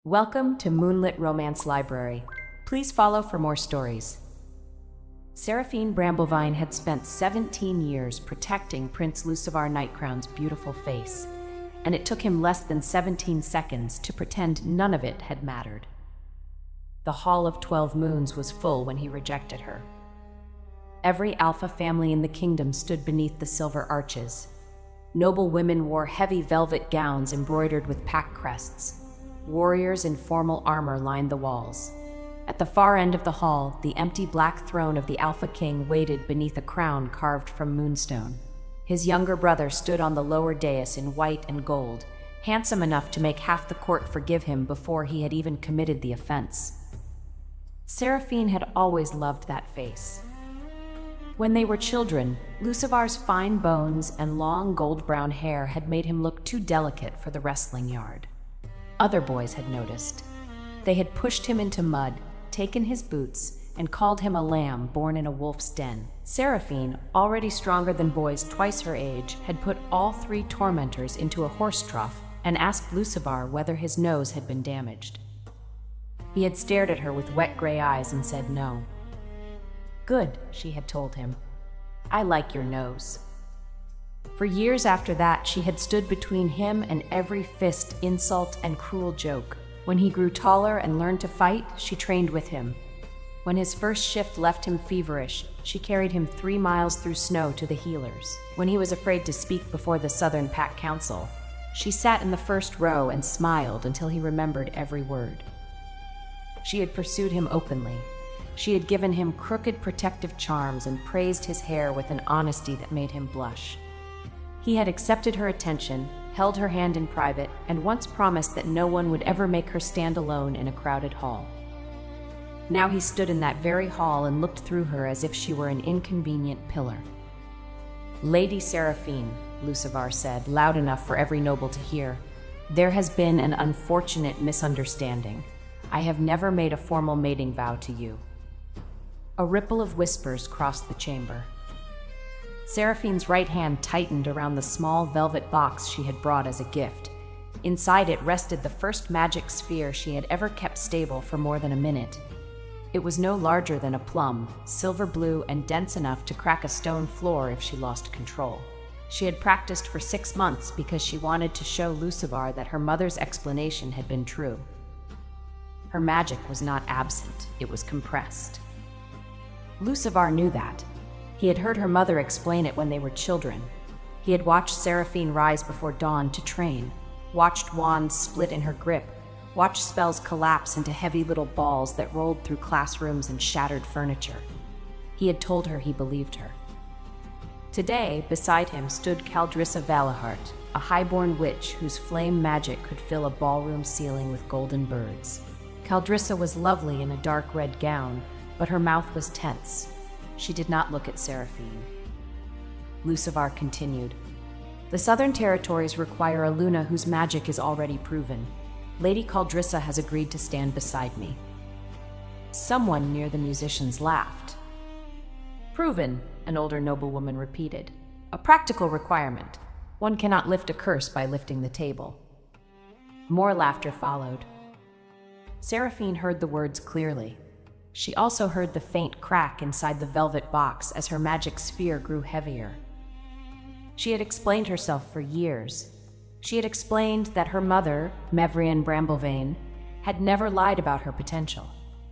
Welcome to Moonlit Romance Library. Please follow for more stories. Seraphine Bramblevine had spent 17 years protecting Prince Lucivar Nightcrown's beautiful face, and it took him less than 17 seconds to pretend none of it had mattered. The Hall of 12 Moons was full when he rejected her. Every alpha family in the kingdom stood beneath the silver arches. Noble women wore heavy velvet gowns embroidered with pack crests. Warriors in formal armor lined the walls. At the far end of the hall, the empty black throne of the Alpha King waited beneath a crown carved from moonstone. His younger brother stood on the lower dais in white and gold, handsome enough to make half the court forgive him before he had even committed the offense. Seraphine had always loved that face. When they were children, Lucivar's fine bones and long gold-brown hair had made him look too delicate for the wrestling yard. Other boys had noticed. They had pushed him into mud, taken his boots, and called him a lamb born in a wolf's den. Seraphine, already stronger than boys twice her age, had put all three tormentors into a horse trough and asked Lucivar whether his nose had been damaged. He had stared at her with wet gray eyes and said no. "Good," she had told him. "I like your nose." For years after that, she had stood between him and every fist, insult, and cruel joke. When he grew taller and learned to fight, she trained with him. When his first shift left him feverish, she carried him 3 miles through snow to the healers. When he was afraid to speak before the Southern Pack Council, she sat in the first row and smiled until he remembered every word. She had pursued him openly. She had given him crooked protective charms and praised his hair with an honesty that made him blush. He had accepted her attention, held her hand in private, and once promised that no one would ever make her stand alone in a crowded hall. Now he stood in that very hall and looked through her as if she were an inconvenient pillar. "Lady Seraphine," Lucivar said, loud enough for every noble to hear, "there has been an unfortunate misunderstanding. I have never made a formal mating vow to you." A ripple of whispers crossed the chamber. Seraphine's right hand tightened around the small velvet box she had brought as a gift. Inside it rested the first magic sphere she had ever kept stable for more than a minute. It was no larger than a plum, silver blue and dense enough to crack a stone floor if she lost control. She had practiced for 6 months because she wanted to show Lucivar that her mother's explanation had been true. Her magic was not absent, it was compressed. Lucivar knew that. He had heard her mother explain it when they were children. He had watched Seraphine rise before dawn to train, watched wands split in her grip, watched spells collapse into heavy little balls that rolled through classrooms and shattered furniture. He had told her he believed her. Today, beside him stood Caldrissa Valahart, a highborn witch whose flame magic could fill a ballroom ceiling with golden birds. Caldrissa was lovely in a dark red gown, but her mouth was tense. She did not look at Seraphine. Lucivar continued. "The Southern Territories require a Luna whose magic is already proven. Lady Caldrissa has agreed to stand beside me." Someone near the musicians laughed. "Proven," an older noblewoman repeated. "A practical requirement. One cannot lift a curse by lifting the table." More laughter followed. Seraphine heard the words clearly. She also heard the faint crack inside the velvet box as her magic sphere grew heavier. She had explained herself for years. She had explained that her mother, Mevrian Bramblevane, had never lied about her potential.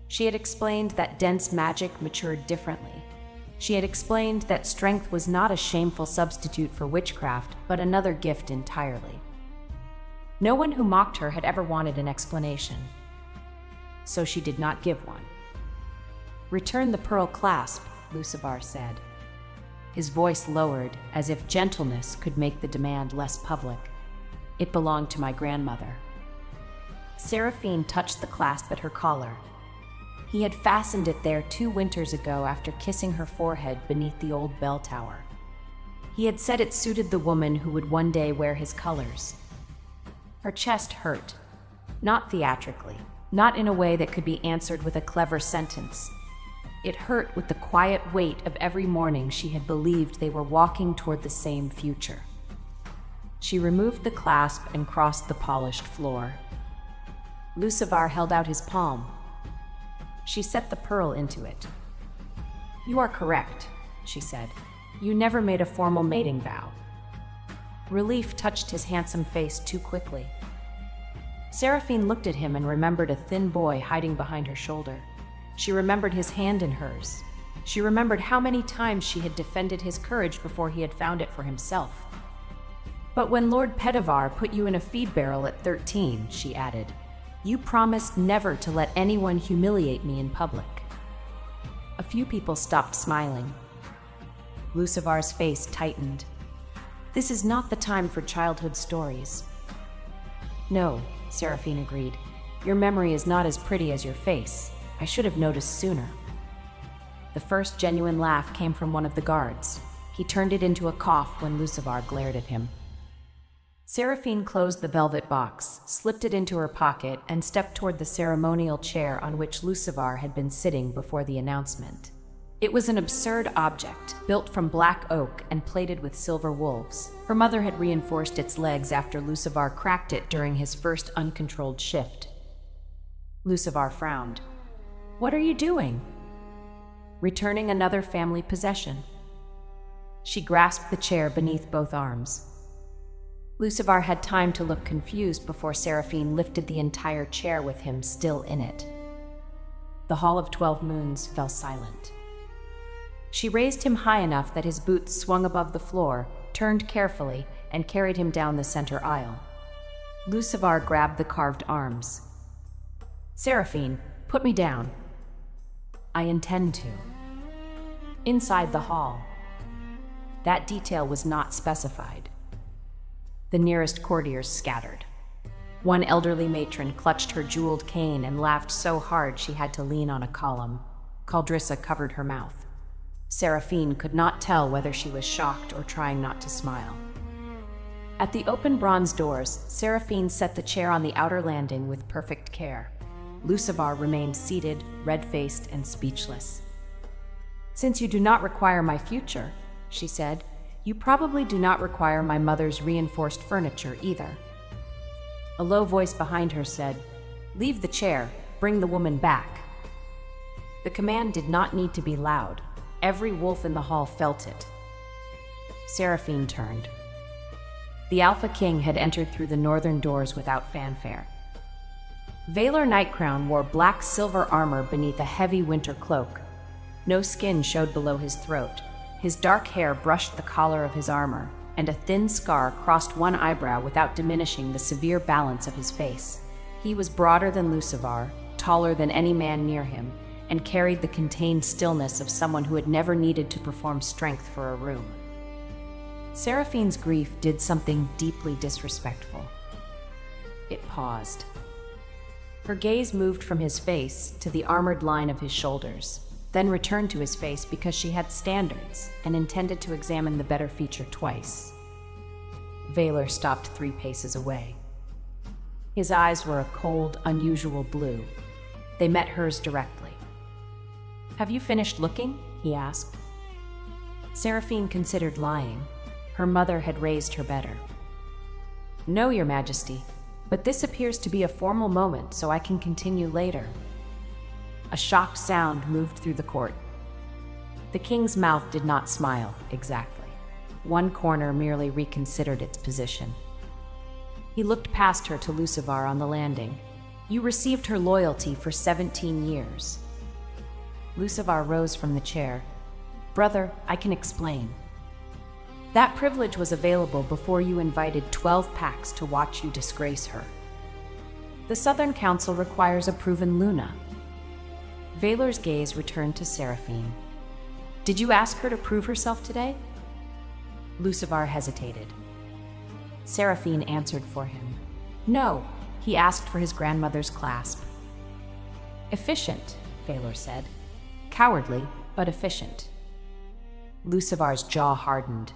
She had explained that dense magic matured differently. She had explained that strength was not a shameful substitute for witchcraft, but another gift entirely. No one who mocked her had ever wanted an explanation, so she did not give one. "Return the pearl clasp," Lucivar said. His voice lowered, as if gentleness could make the demand less public. "It belonged to my grandmother." Seraphine touched the clasp at her collar. He had fastened it there 2 winters ago after kissing her forehead beneath the old bell tower. He had said it suited the woman who would one day wear his colors. Her chest hurt, not theatrically, not in a way that could be answered with a clever sentence. It hurt with the quiet weight of every morning she had believed they were walking toward the same future. She removed the clasp and crossed the polished floor. Lucivar held out his palm. She set the pearl into it. "You are correct," she said. "You never made a formal mating vow." Relief touched his handsome face too quickly. Seraphine looked at him and remembered a thin boy hiding behind her shoulder. She remembered his hand in hers. She remembered how many times she had defended his courage before he had found it for himself. "But when Lord Petavar put you in a feed barrel at 13, she added, "you promised never to let anyone humiliate me in public." A few people stopped smiling. Lucivar's face tightened. "This is not the time for childhood stories." "No," Seraphine agreed. "Your memory is not as pretty as your face. I should have noticed sooner." The first genuine laugh came from one of the guards. He turned it into a cough when Lucivar glared at him. Seraphine closed the velvet box, slipped it into her pocket, and stepped toward the ceremonial chair on which Lucivar had been sitting before the announcement. It was an absurd object, built from black oak and plated with silver wolves. Her mother had reinforced its legs after Lucivar cracked it during his first uncontrolled shift. Lucivar frowned. "What are you doing?" "Returning another family possession." She grasped the chair beneath both arms. Lucivar had time to look confused before Seraphine lifted the entire chair with him still in it. The Hall of 12 Moons fell silent. She raised him high enough that his boots swung above the floor, turned carefully, and carried him down the center aisle. Lucivar grabbed the carved arms. "Seraphine, put me down." "I intend to." Inside the hall. That detail was not specified. The nearest courtiers scattered. One elderly matron clutched her jeweled cane and laughed so hard she had to lean on a column. Caldrissa covered her mouth. Seraphine could not tell whether she was shocked or trying not to smile. At the open bronze doors, Seraphine set the chair on the outer landing with perfect care. Lucivar remained seated, red-faced and speechless. "Since you do not require my future," she said, "you probably do not require my mother's reinforced furniture either." A low voice behind her said, "Leave the chair, bring the woman back." The command did not need to be loud. Every wolf in the hall felt it. Seraphine turned. The Alpha King had entered through the northern doors without fanfare. Valar Nightcrown wore black silver armor beneath a heavy winter cloak. No skin showed below his throat. His dark hair brushed the collar of his armor, and a thin scar crossed one eyebrow without diminishing the severe balance of his face. He was broader than Lucivar, taller than any man near him, and carried the contained stillness of someone who had never needed to perform strength for a room. Seraphine's grief did something deeply disrespectful. It paused. Her gaze moved from his face to the armored line of his shoulders, then returned to his face because she had standards and intended to examine the better feature twice. Valar stopped 3 paces away. His eyes were a cold, unusual blue. They met hers directly. "Have you finished looking?" he asked. Seraphine considered lying. Her mother had raised her better. "No, Your Majesty, but this appears to be a formal moment, so I can continue later." A shocked sound moved through the court. The king's mouth did not smile, exactly. One corner merely reconsidered its position. He looked past her to Lucivar on the landing. "You received her loyalty for 17 years. Lucivar rose from the chair. "Brother, I can explain. That privilege was available before you invited 12 packs to watch you disgrace her. The Southern Council requires a proven Luna." Valar's gaze returned to Seraphine. "Did you ask her to prove herself today?" Lucivar hesitated. Seraphine answered for him. "No, he asked for his grandmother's clasp." "Efficient," Valar said. "Cowardly, but efficient." Lucivar's jaw hardened.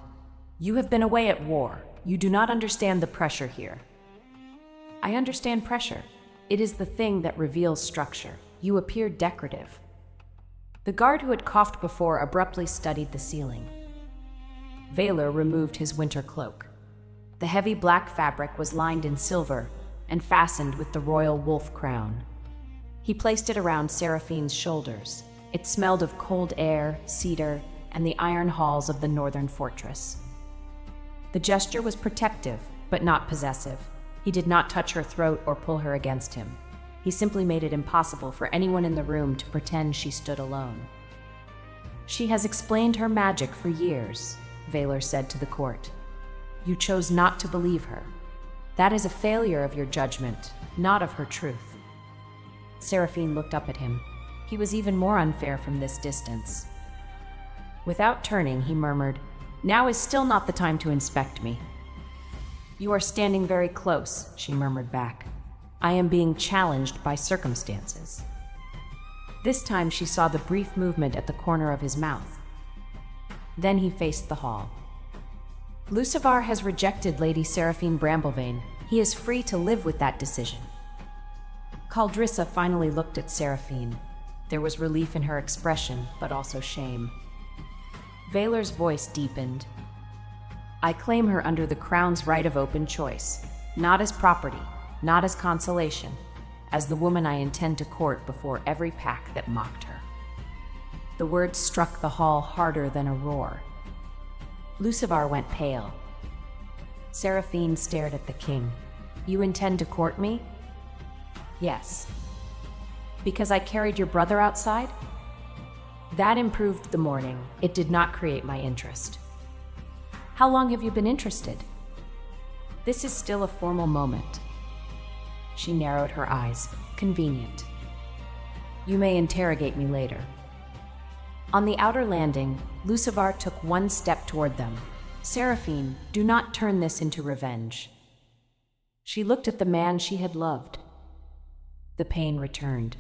"You have been away at war. You do not understand the pressure here." "I understand pressure. It is the thing that reveals structure. You appear decorative." The guard who had coughed before abruptly studied the ceiling. Valar removed his winter cloak. The heavy black fabric was lined in silver, and fastened with the royal wolf crown. He placed it around Seraphine's shoulders. It smelled of cold air, cedar, and the iron halls of the northern fortress. The gesture was protective, but not possessive. He did not touch her throat or pull her against him. He simply made it impossible for anyone in the room to pretend she stood alone. "She has explained her magic for years," Valor said to the court. "You chose not to believe her. That is a failure of your judgment, not of her truth." Seraphine looked up at him. He was even more unfair from this distance. Without turning, he murmured, "Now is still not the time to inspect me." "You are standing very close," she murmured back. "I am being challenged by circumstances." This time she saw the brief movement at the corner of his mouth. Then he faced the hall. "Lucivar has rejected Lady Seraphine Bramblevane. He is free to live with that decision." Caldrissa finally looked at Seraphine. There was relief in her expression, but also shame. Valor's voice deepened. "I claim her under the crown's right of open choice, not as property, not as consolation, as the woman I intend to court before every pack that mocked her." The words struck the hall harder than a roar. Lucivar went pale. Seraphine stared at the king. "You intend to court me?" "Yes." "Because I carried your brother outside?" "That improved the morning. It did not create my interest." "How long have you been interested?" "This is still a formal moment." She narrowed her eyes. "Convenient. You may interrogate me later." On the outer landing, Lucivar took one step toward them. "Seraphine, do not turn this into revenge." She looked at the man she had loved. The pain returned.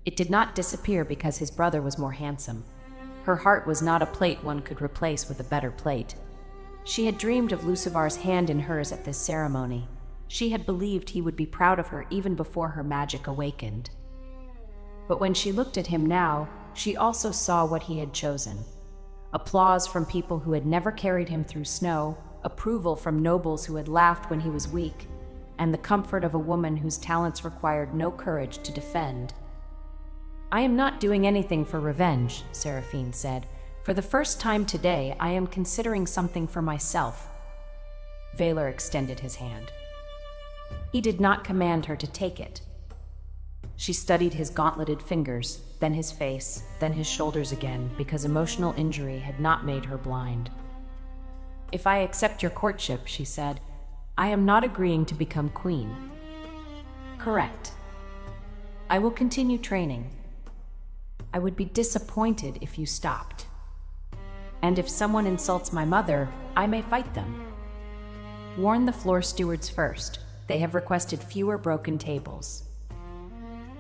It did not disappear because his brother was more handsome. Her heart was not a plate one could replace with a better plate. She had dreamed of Lucivar's hand in hers at this ceremony. She had believed he would be proud of her even before her magic awakened. But when she looked at him now, she also saw what he had chosen. Applause from people who had never carried him through snow, approval from nobles who had laughed when he was weak, and the comfort of a woman whose talents required no courage to defend. "I am not doing anything for revenge," Seraphine said. "For the first time today, I am considering something for myself." Valor extended his hand. He did not command her to take it. She studied his gauntleted fingers, then his face, then his shoulders again, because emotional injury had not made her blind. "If I accept your courtship," she said, "I am not agreeing to become queen." "Correct. I will continue training. I would be disappointed if you stopped. And if someone insults my mother, I may fight them. Warn the floor stewards first. They have requested fewer broken tables."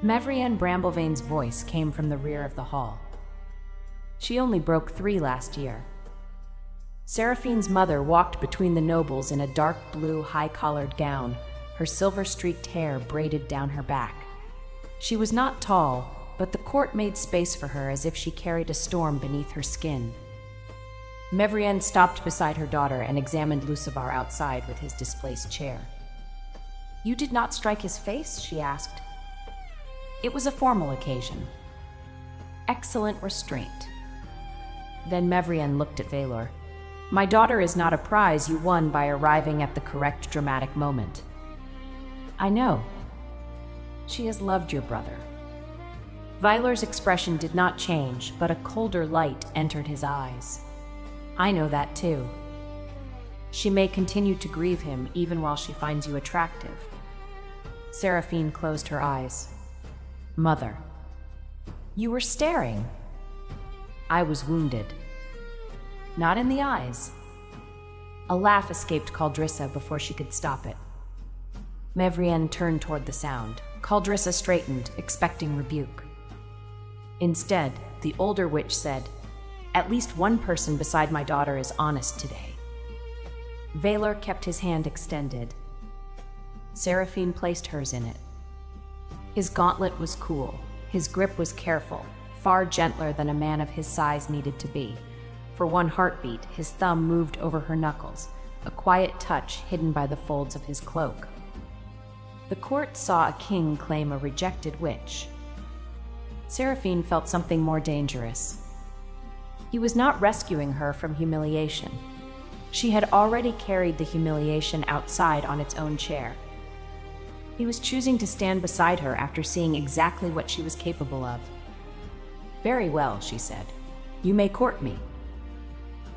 Mevrienne Bramblevane's voice came from the rear of the hall. "She only broke 3 last year." Seraphine's mother walked between the nobles in a dark blue high-collared gown, her silver-streaked hair braided down her back. She was not tall, but the court made space for her as if she carried a storm beneath her skin. Mevrienne stopped beside her daughter and examined Lucivar outside with his displaced chair. "You did not strike his face?" she asked. "It was a formal occasion." "Excellent restraint." Then Mevrienne looked at Valor. "My daughter is not a prize you won by arriving at the correct dramatic moment." "I know. She has loved your brother." Valor's expression did not change, but a colder light entered his eyes. "I know that too. She may continue to grieve him even while she finds you attractive." Seraphine closed her eyes. "Mother." "You were staring." "I was wounded." "Not in the eyes." A laugh escaped Caldrissa before she could stop it. Mevrienne turned toward the sound. Caldrissa straightened, expecting rebuke. Instead, the older witch said, "At least one person beside my daughter is honest today." Valor kept his hand extended. Seraphine placed hers in it. His gauntlet was cool. His grip was careful, far gentler than a man of his size needed to be. For one heartbeat, his thumb moved over her knuckles, a quiet touch hidden by the folds of his cloak. The court saw a king claim a rejected witch. Seraphine felt something more dangerous. He was not rescuing her from humiliation. She had already carried the humiliation outside on its own chair. He was choosing to stand beside her after seeing exactly what she was capable of. "Very well," she said. "You may court me."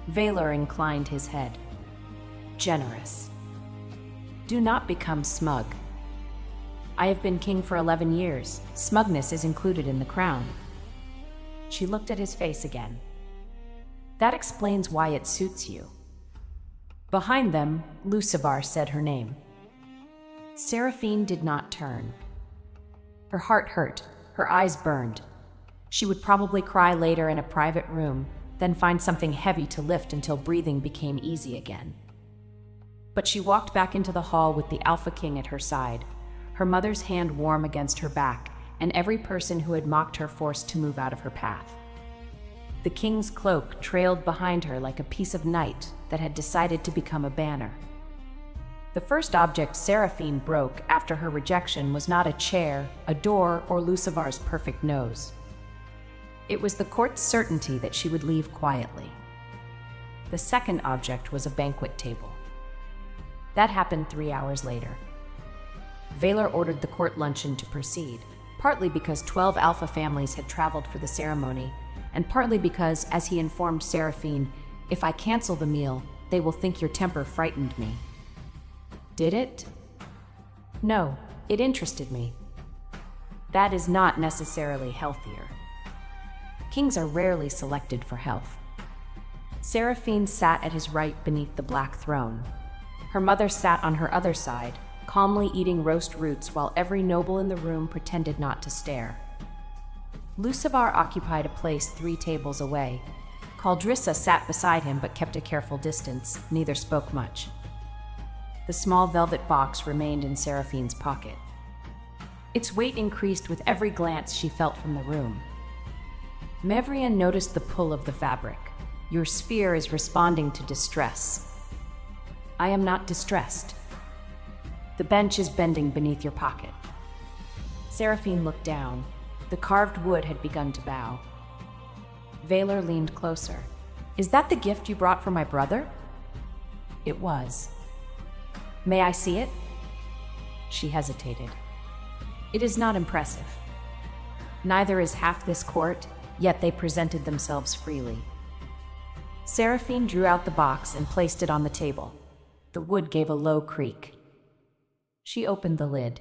Valor inclined his head. "Generous. Do not become smug. I have been king for 11 years. Smugness is included in the crown." She looked at his face again. "That explains why it suits you." Behind them, Lucivar said her name. Seraphine did not turn. Her heart hurt, her eyes burned. She would probably cry later in a private room, then find something heavy to lift until breathing became easy again. But she walked back into the hall with the Alpha King at her side, her mother's hand warm against her back, and every person who had mocked her forced to move out of her path. The king's cloak trailed behind her like a piece of night that had decided to become a banner. The first object Seraphine broke after her rejection was not a chair, a door, or Lucivar's perfect nose. It was the court's certainty that she would leave quietly. The second object was a banquet table. That happened 3 hours later. Valor ordered the court luncheon to proceed, partly because 12 Alpha families had traveled for the ceremony, and partly because, as he informed Seraphine, "If I cancel the meal, they will think your temper frightened me." Did it? No, it interested me. That is not necessarily healthier. Kings are rarely selected for health. Seraphine sat at his right beneath the black throne. Her mother sat on her other side, calmly eating roast roots while every noble in the room pretended not to stare. Lucivar occupied a place 3 tables away. Caldrissa sat beside him but kept a careful distance. Neither spoke much. The small velvet box remained in Seraphine's pocket. Its weight increased with every glance she felt from the room. Mevrian noticed the pull of the fabric. "Your sphere is responding to distress." "I am not distressed." "The bench is bending beneath your pocket." Seraphine looked down. The carved wood had begun to bow. Valor leaned closer. "Is that the gift you brought for my brother?" It was. "May I see it?" She hesitated. "It is not impressive. Neither is half this court, yet they presented themselves freely." Seraphine drew out the box and placed it on the table. The wood gave a low creak. She opened the lid.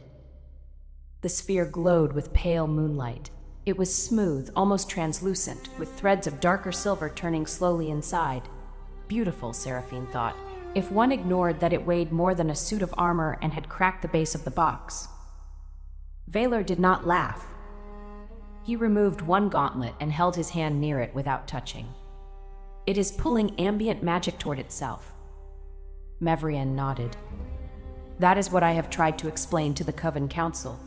The sphere glowed with pale moonlight. It was smooth, almost translucent, with threads of darker silver turning slowly inside. Beautiful, Seraphine thought, if one ignored that it weighed more than a suit of armor and had cracked the base of the box. Valor did not laugh. He removed one gauntlet and held his hand near it without touching. "It is pulling ambient magic toward itself." Mevrian nodded. "That is what I have tried to explain to the Coven Council.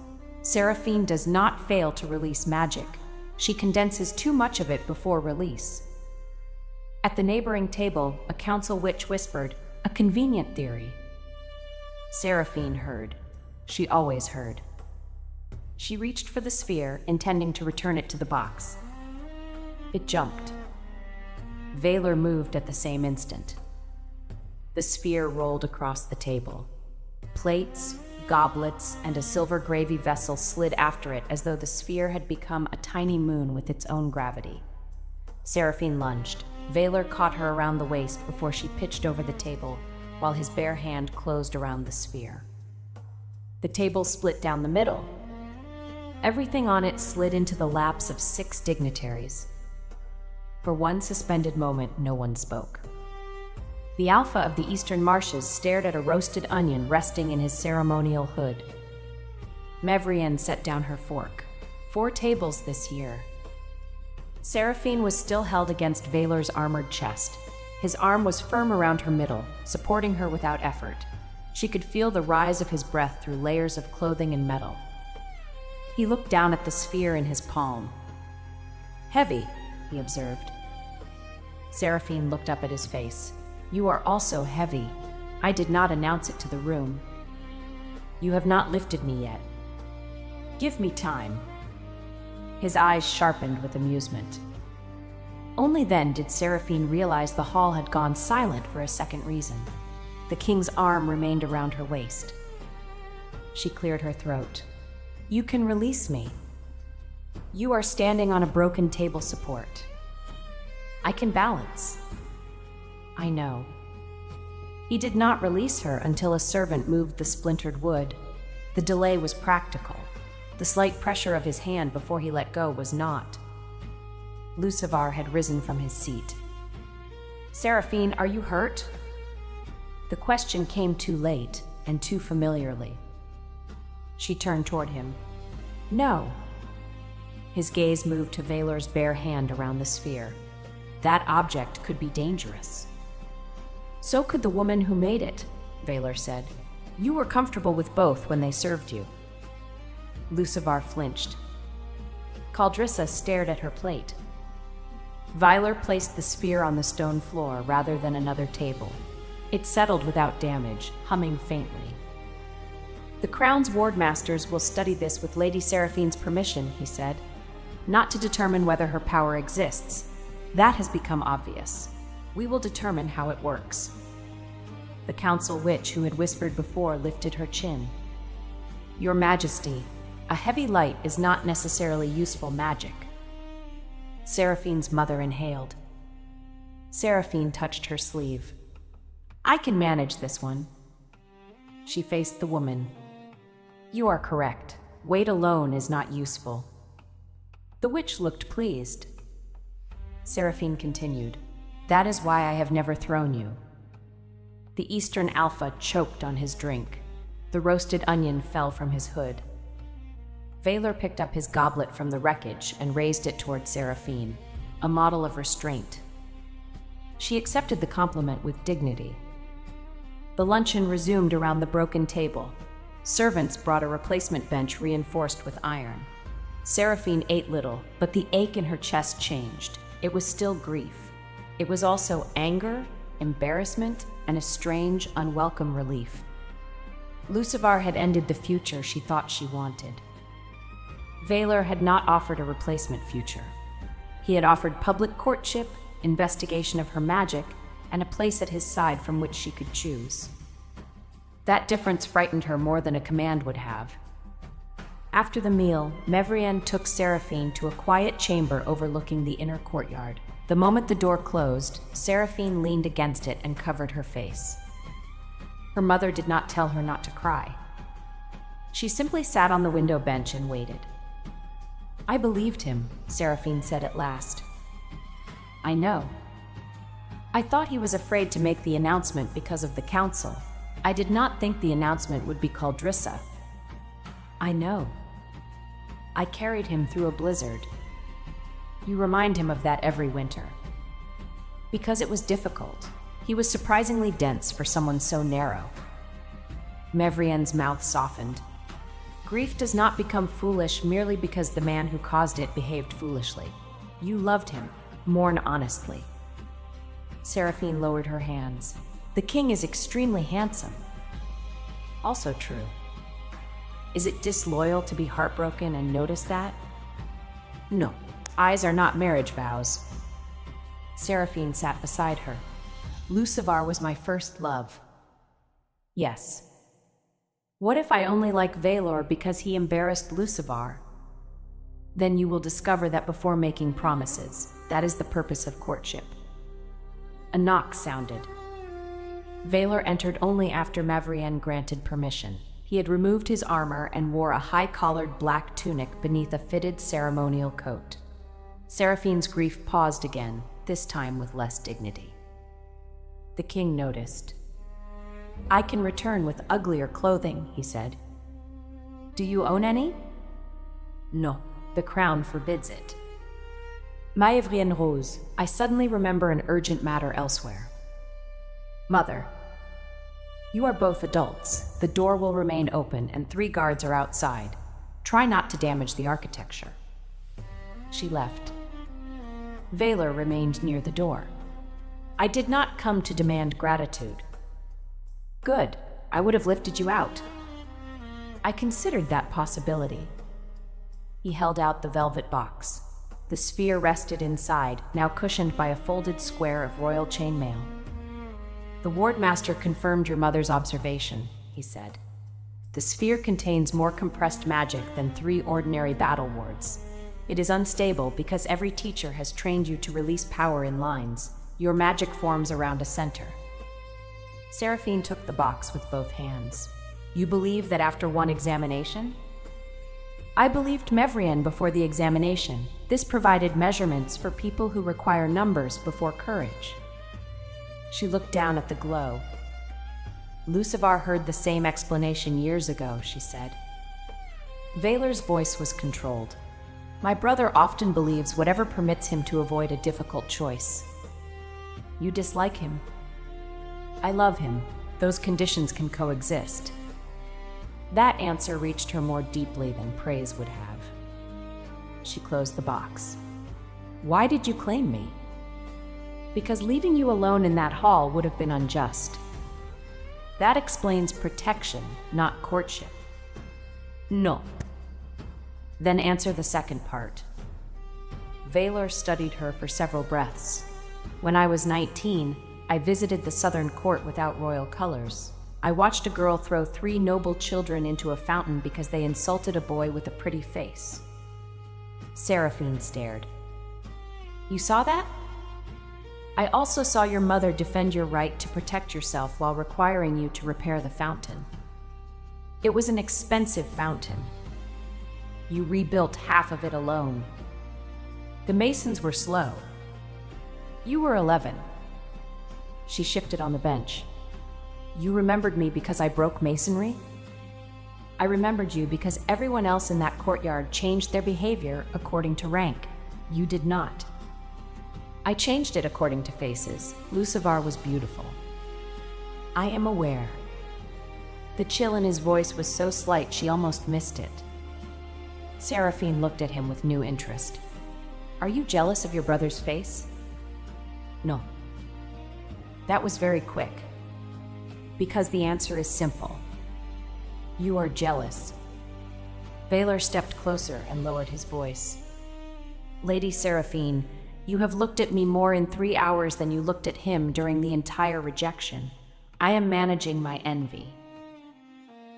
Seraphine does not fail to release magic. She condenses too much of it before release." At the neighboring table, a council witch whispered, "A convenient theory." Seraphine heard. She always heard. She reached for the sphere, intending to return it to the box. It jumped. Valor moved at the same instant. The sphere rolled across the table. Plates, goblets, and a silver gravy vessel slid after it as though the sphere had become a tiny moon with its own gravity. Seraphine lunged. Valor caught her around the waist before she pitched over the table, while his bare hand closed around the sphere. The table split down the middle. Everything on it slid into the laps of 6 dignitaries. For one suspended moment, no one spoke. The Alpha of the Eastern Marshes stared at a roasted onion resting in his ceremonial hood. Mevrian set down her fork. 4 tables this year. Seraphine was still held against Valor's armored chest. His arm was firm around her middle, supporting her without effort. She could feel the rise of his breath through layers of clothing and metal. He looked down at the sphere in his palm. "Heavy," he observed. Seraphine looked up at his face. "You are also heavy. I did not announce it to the room." You have not lifted me yet. Give me time. His eyes sharpened with amusement. Only then did Seraphine realize the hall had gone silent for a second reason. The king's arm remained around her waist. She cleared her throat. You can release me. You are standing on a broken table support. I can balance. I know. He did not release her until a servant moved the splintered wood. The delay was practical. The slight pressure of his hand before he let go was not. Lucivar had risen from his seat. Seraphine, are you hurt? The question came too late and too familiarly. She turned toward him. No. His gaze moved to Valor's bare hand around the sphere. That object could be dangerous. So could the woman who made it, Valor said. You were comfortable with both when they served you. Lucivar flinched. Caldrissa stared at her plate. Valor placed the sphere on the stone floor rather than another table. It settled without damage, humming faintly. The Crown's wardmasters will study this with Lady Seraphine's permission, he said. Not to determine whether her power exists. That has become obvious. We will determine how it works. The council witch who had whispered before lifted her chin. Your Majesty, a heavy light is not necessarily useful magic. Seraphine's mother inhaled. Seraphine touched her sleeve. I can manage this one. She faced the woman. You are correct. Weight alone is not useful. The witch looked pleased. Seraphine continued. That is why I have never thrown you. The Eastern Alpha choked on his drink. The roasted onion fell from his hood. Valor picked up his goblet from the wreckage and raised it toward Seraphine, a model of restraint. She accepted the compliment with dignity. The luncheon resumed around the broken table. Servants brought a replacement bench reinforced with iron. Seraphine ate little, but the ache in her chest changed. It was still grief. It was also anger, embarrassment, and a strange, unwelcome relief. Lucivar had ended the future she thought she wanted. Valor had not offered a replacement future. He had offered public courtship, investigation of her magic, and a place at his side from which she could choose. That difference frightened her more than a command would have. After the meal, Mevrian took Seraphine to a quiet chamber overlooking the inner courtyard. The moment the door closed, Seraphine leaned against it and covered her face. Her mother did not tell her not to cry. She simply sat on the window bench and waited. I believed him, Seraphine said at last. I know. I thought he was afraid to make the announcement because of the council. I did not think the announcement would be Caldrissa. I know. I carried him through a blizzard. You remind him of that every winter. Because it was difficult. He was surprisingly dense for someone so narrow. Mevrian's mouth softened. Grief does not become foolish merely because the man who caused it behaved foolishly. You loved him. Mourn honestly. Seraphine lowered her hands. The king is extremely handsome. Also true. Is it disloyal to be heartbroken and notice that? No. Eyes are not marriage vows. Seraphine sat beside her. Lucivar was my first love. Yes. What if I only like Valor because he embarrassed Lucivar? Then you will discover that before making promises, that is the purpose of courtship. A knock sounded. Valor entered only after Mavrian granted permission. He had removed his armor and wore a high-collared black tunic beneath a fitted ceremonial coat. Seraphine's grief paused again, this time with less dignity. The king noticed. I can return with uglier clothing, he said. Do you own any? No, the crown forbids it. Maëvrienne Rose, I suddenly remember an urgent matter elsewhere. Mother. You are both adults. The door will remain open and 3 guards are outside. Try not to damage the architecture. She left. Valor remained near the door. I did not come to demand gratitude. Good. I would have lifted you out. I considered that possibility. He held out the velvet box. The sphere rested inside, now cushioned by a folded square of royal chainmail. The wardmaster confirmed your mother's observation, he said. The sphere contains more compressed magic than 3 ordinary battle wards. It is unstable because every teacher has trained you to release power in lines. Your magic forms around a center. Seraphine took the box with both hands. You believe that after one examination? I believed Mevrian before the examination. This provided measurements for people who require numbers before courage. She looked down at the glow. Lucivar heard the same explanation years ago, she said. Vaylor's voice was controlled. My brother often believes whatever permits him to avoid a difficult choice. You dislike him. I love him. Those conditions can coexist. That answer reached her more deeply than praise would have. She closed the box. Why did you claim me? Because leaving you alone in that hall would have been unjust. That explains protection, not courtship. No. Then answer the second part. Vaylor studied her for several breaths. When I was 19, I visited the southern court without royal colors. I watched a girl throw 3 noble children into a fountain because they insulted a boy with a pretty face. Seraphine stared. You saw that? I also saw your mother defend your right to protect yourself while requiring you to repair the fountain. It was an expensive fountain. You rebuilt half of it alone. The masons were slow. You were 11. She shifted on the bench. You remembered me because I broke masonry? I remembered you because everyone else in that courtyard changed their behavior according to rank. You did not. I changed it according to faces. Lucivar was beautiful. I am aware. The chill in his voice was so slight she almost missed it. Seraphine looked at him with new interest. Are you jealous of your brother's face? No. That was very quick. Because the answer is simple. You are jealous. Vaylor stepped closer and lowered his voice. Lady Seraphine, you have looked at me more in 3 hours than you looked at him during the entire rejection. I am managing my envy.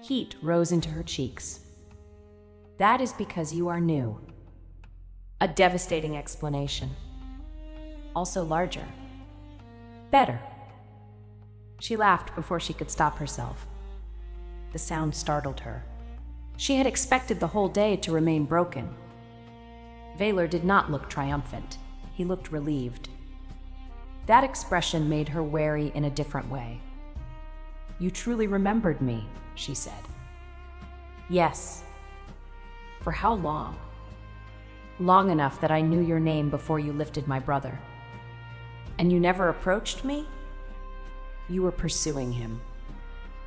Heat rose into her cheeks. That is because you are new. A devastating explanation. Also larger. Better. She laughed before she could stop herself. The sound startled her. She had expected the whole day to remain broken. Vaylor did not look triumphant. He looked relieved. That expression made her wary in a different way. You truly remembered me, she said. Yes. For how long? Long enough that I knew your name before you lifted my brother. And you never approached me? You were pursuing him.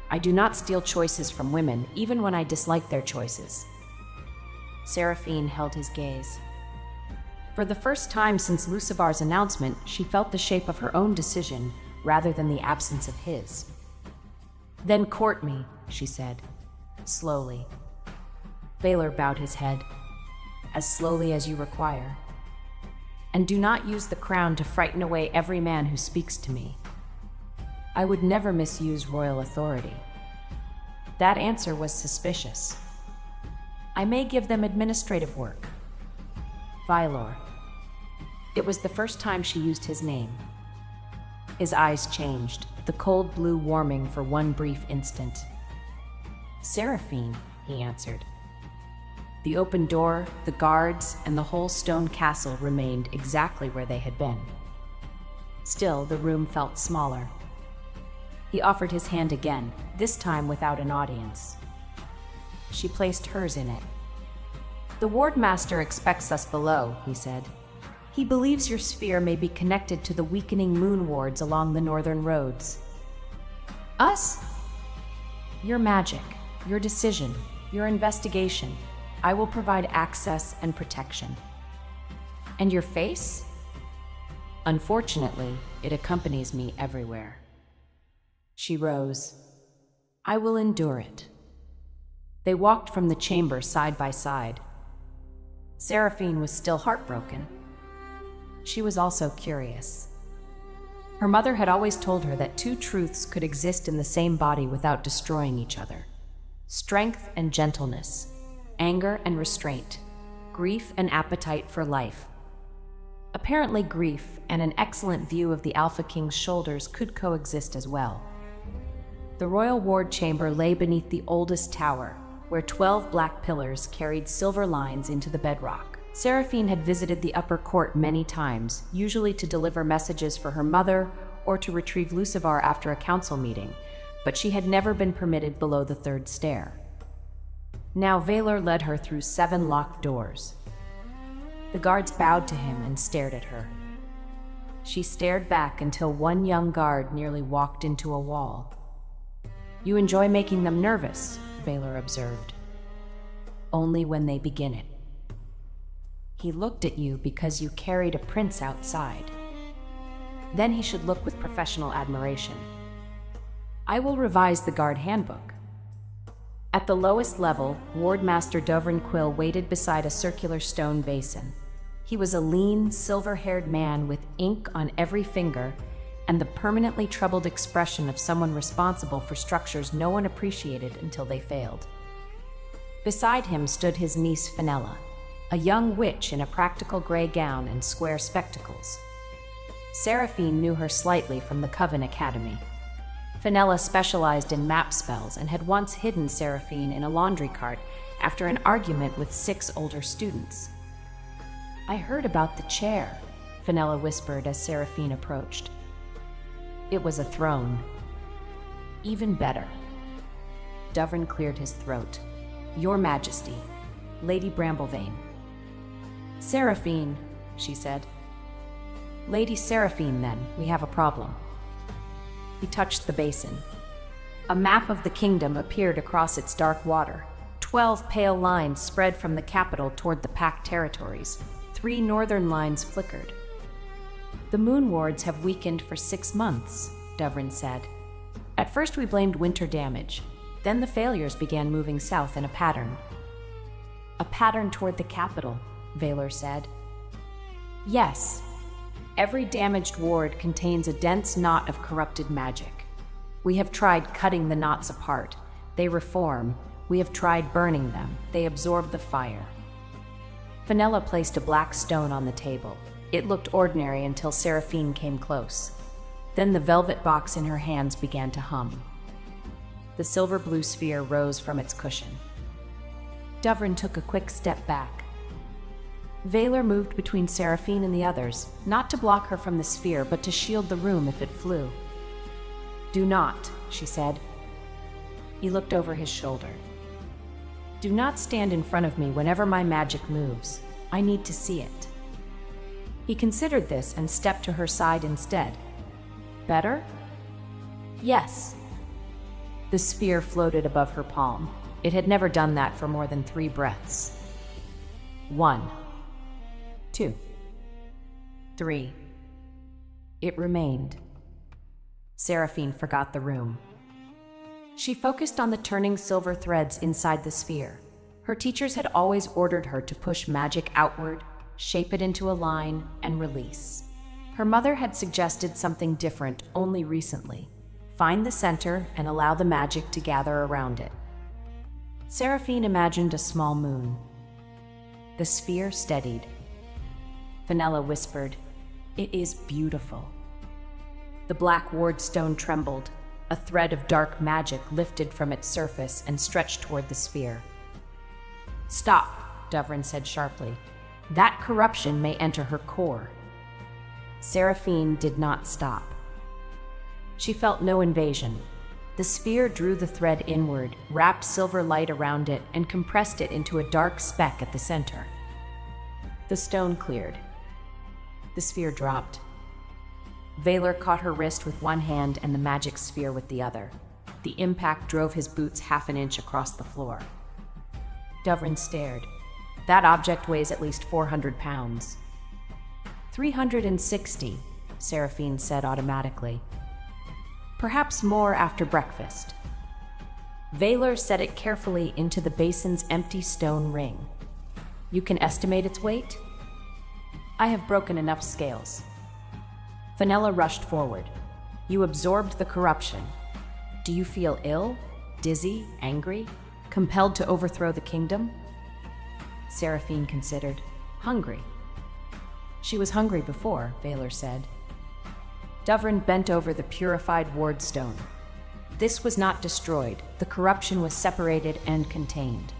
I do not steal choices from women, even when I dislike their choices. Seraphine held his gaze. For the first time since Lucivar's announcement, she felt the shape of her own decision rather than the absence of his. Then court me, she said, slowly. Vaylor bowed his head. As slowly as you require. And do not use the crown to frighten away every man who speaks to me. I would never misuse royal authority. That answer was suspicious. I may give them administrative work. Vaylor. It was the first time she used his name. His eyes changed, the cold blue warming for one brief instant. Seraphine, he answered. The open door, the guards, and the whole stone castle remained exactly where they had been. Still, the room felt smaller. He offered his hand again, this time without an audience. She placed hers in it. The wardmaster expects us below, he said. He believes your sphere may be connected to the weakening moon wards along the northern roads. Us? Your magic, your decision, your investigation. I will provide access and protection. And your face? Unfortunately, it accompanies me everywhere. She rose. I will endure it. They walked from the chamber side by side. Seraphine was still heartbroken. She was also curious. Her mother had always told her that two truths could exist in the same body without destroying each other: strength and gentleness, anger and restraint, grief and appetite for life. Apparently, grief and an excellent view of the Alpha King's shoulders could coexist as well. The royal ward chamber lay beneath the oldest tower, where 12 black pillars carried silver lines into the bedrock. Seraphine had visited the upper court many times, usually to deliver messages for her mother or to retrieve Lucivar after a council meeting, but she had never been permitted below the third stair. Now Vaylor led her through 7 locked doors. The guards bowed to him and stared at her. She stared back until one young guard nearly walked into a wall. "You enjoy making them nervous," Vaylor observed. "Only when they begin it. He looked at you because you carried a prince outside. Then he should look with professional admiration. I will revise the guard handbook." At the lowest level, Wardmaster Dovrin Quill waited beside a circular stone basin. He was a lean, silver-haired man with ink on every finger and the permanently troubled expression of someone responsible for structures no one appreciated until they failed. Beside him stood his niece Fenella, a young witch in a practical gray gown and square spectacles. Seraphine knew her slightly from the Coven Academy. Fenella specialized in map spells and had once hidden Seraphine in a laundry cart after an argument with 6 older students. "I heard about the chair," Fenella whispered as Seraphine approached. "It was a throne." "Even better." Dovrin cleared his throat. "Your Majesty, Lady Bramblevane." "Seraphine," she said. "Lady Seraphine, then, we have a problem." He touched the basin. A map of the kingdom appeared across its dark water. 12 pale lines spread from the capital toward the Pact territories. 3 northern lines flickered. "The moon wards have weakened for 6 months," Dovrin said. "At first we blamed winter damage. Then the failures began moving south in a pattern." "A pattern toward the capital," Vaylor said. "Yes. Every damaged ward contains a dense knot of corrupted magic. We have tried cutting the knots apart. They reform. We have tried burning them. They absorb the fire." Fenella placed a black stone on the table. It looked ordinary until Seraphine came close. Then the velvet box in her hands began to hum. The silver blue sphere rose from its cushion. Dovrin took a quick step back. Vaylor moved between Seraphine and the others, not to block her from the sphere, but to shield the room if it flew. "Do not," she said. He looked over his shoulder. "Do not stand in front of me whenever my magic moves. I need to see it." He considered this and stepped to her side instead. "Better?" "Yes." The sphere floated above her palm. It had never done that for more than 3 breaths. 1, 2, 3. It remained. Seraphine forgot the room. She focused on the turning silver threads inside the sphere. Her teachers had always ordered her to push magic outward, shape it into a line, and release. Her mother had suggested something different only recently. Find the center and allow the magic to gather around it. Seraphine imagined a small moon. The sphere steadied. Fenella whispered, "It is beautiful." The black ward stone trembled. A thread of dark magic lifted from its surface and stretched toward the sphere. "Stop," Dovrin said sharply. "That corruption may enter her core." Seraphine did not stop. She felt no invasion. The sphere drew the thread inward, wrapped silver light around it, and compressed it into a dark speck at the center. The stone cleared. The sphere dropped. Vaylor caught her wrist with one hand and the magic sphere with the other. The impact drove his boots half an inch across the floor. Dovrin stared. "That object weighs at least 400 pounds. 360, Seraphine said automatically. "Perhaps more after breakfast." Valor set it carefully into the basin's empty stone ring. You can estimate its weight? I have broken enough scales. Fenella rushed forward. You absorbed the corruption. Do you feel ill, dizzy, angry, compelled to overthrow the kingdom? Seraphine considered. Hungry. She was hungry before, Valor said. Dovrin bent over the purified ward stone. This was not destroyed. The corruption was separated and contained.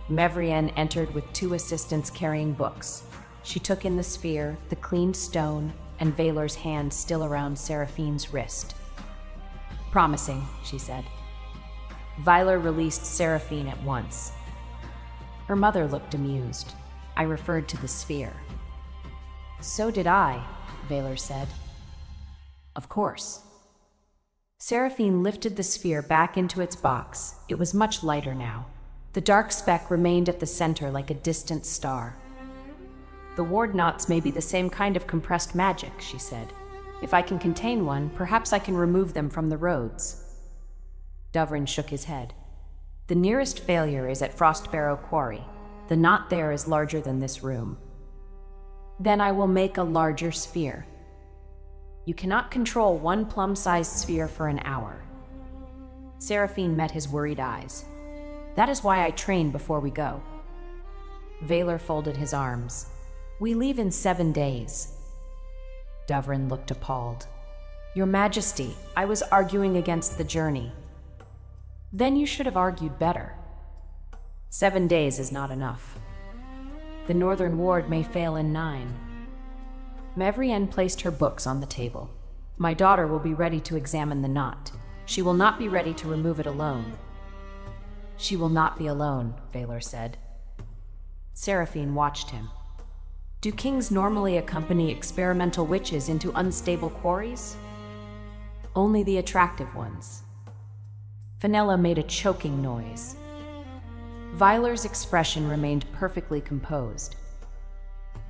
Mevrienne entered with 2 assistants carrying books. She took in the sphere, the cleaned stone, and Valor's hand still around Seraphine's wrist. Promising, she said. Valor released Seraphine at once. Her mother looked amused. I referred to the sphere. So did I, Valor said. Of course. Seraphine lifted the sphere back into its box. It was much lighter now. The dark speck remained at the center like a distant star. The ward knots may be the same kind of compressed magic, she said. If I can contain one, perhaps I can remove them from the roads. Dovrin shook his head. The nearest failure is at Frostbarrow Quarry. The knot there is larger than this room. Then I will make a larger sphere. You cannot control one plum-sized sphere for an hour. Seraphine met his worried eyes. That is why I train before we go. Valor folded his arms. We leave in 7 days. Dovrin looked appalled. Your Majesty, I was arguing against the journey. Then you should have argued better. 7 days is not enough. The northern ward may fail in 9. Mevrienne placed her books on the table. My daughter will be ready to examine the knot. She will not be ready to remove it alone. She will not be alone, Valor said. Seraphine watched him. Do kings normally accompany experimental witches into unstable quarries? Only the attractive ones. Fenella made a choking noise. Valor's expression remained perfectly composed.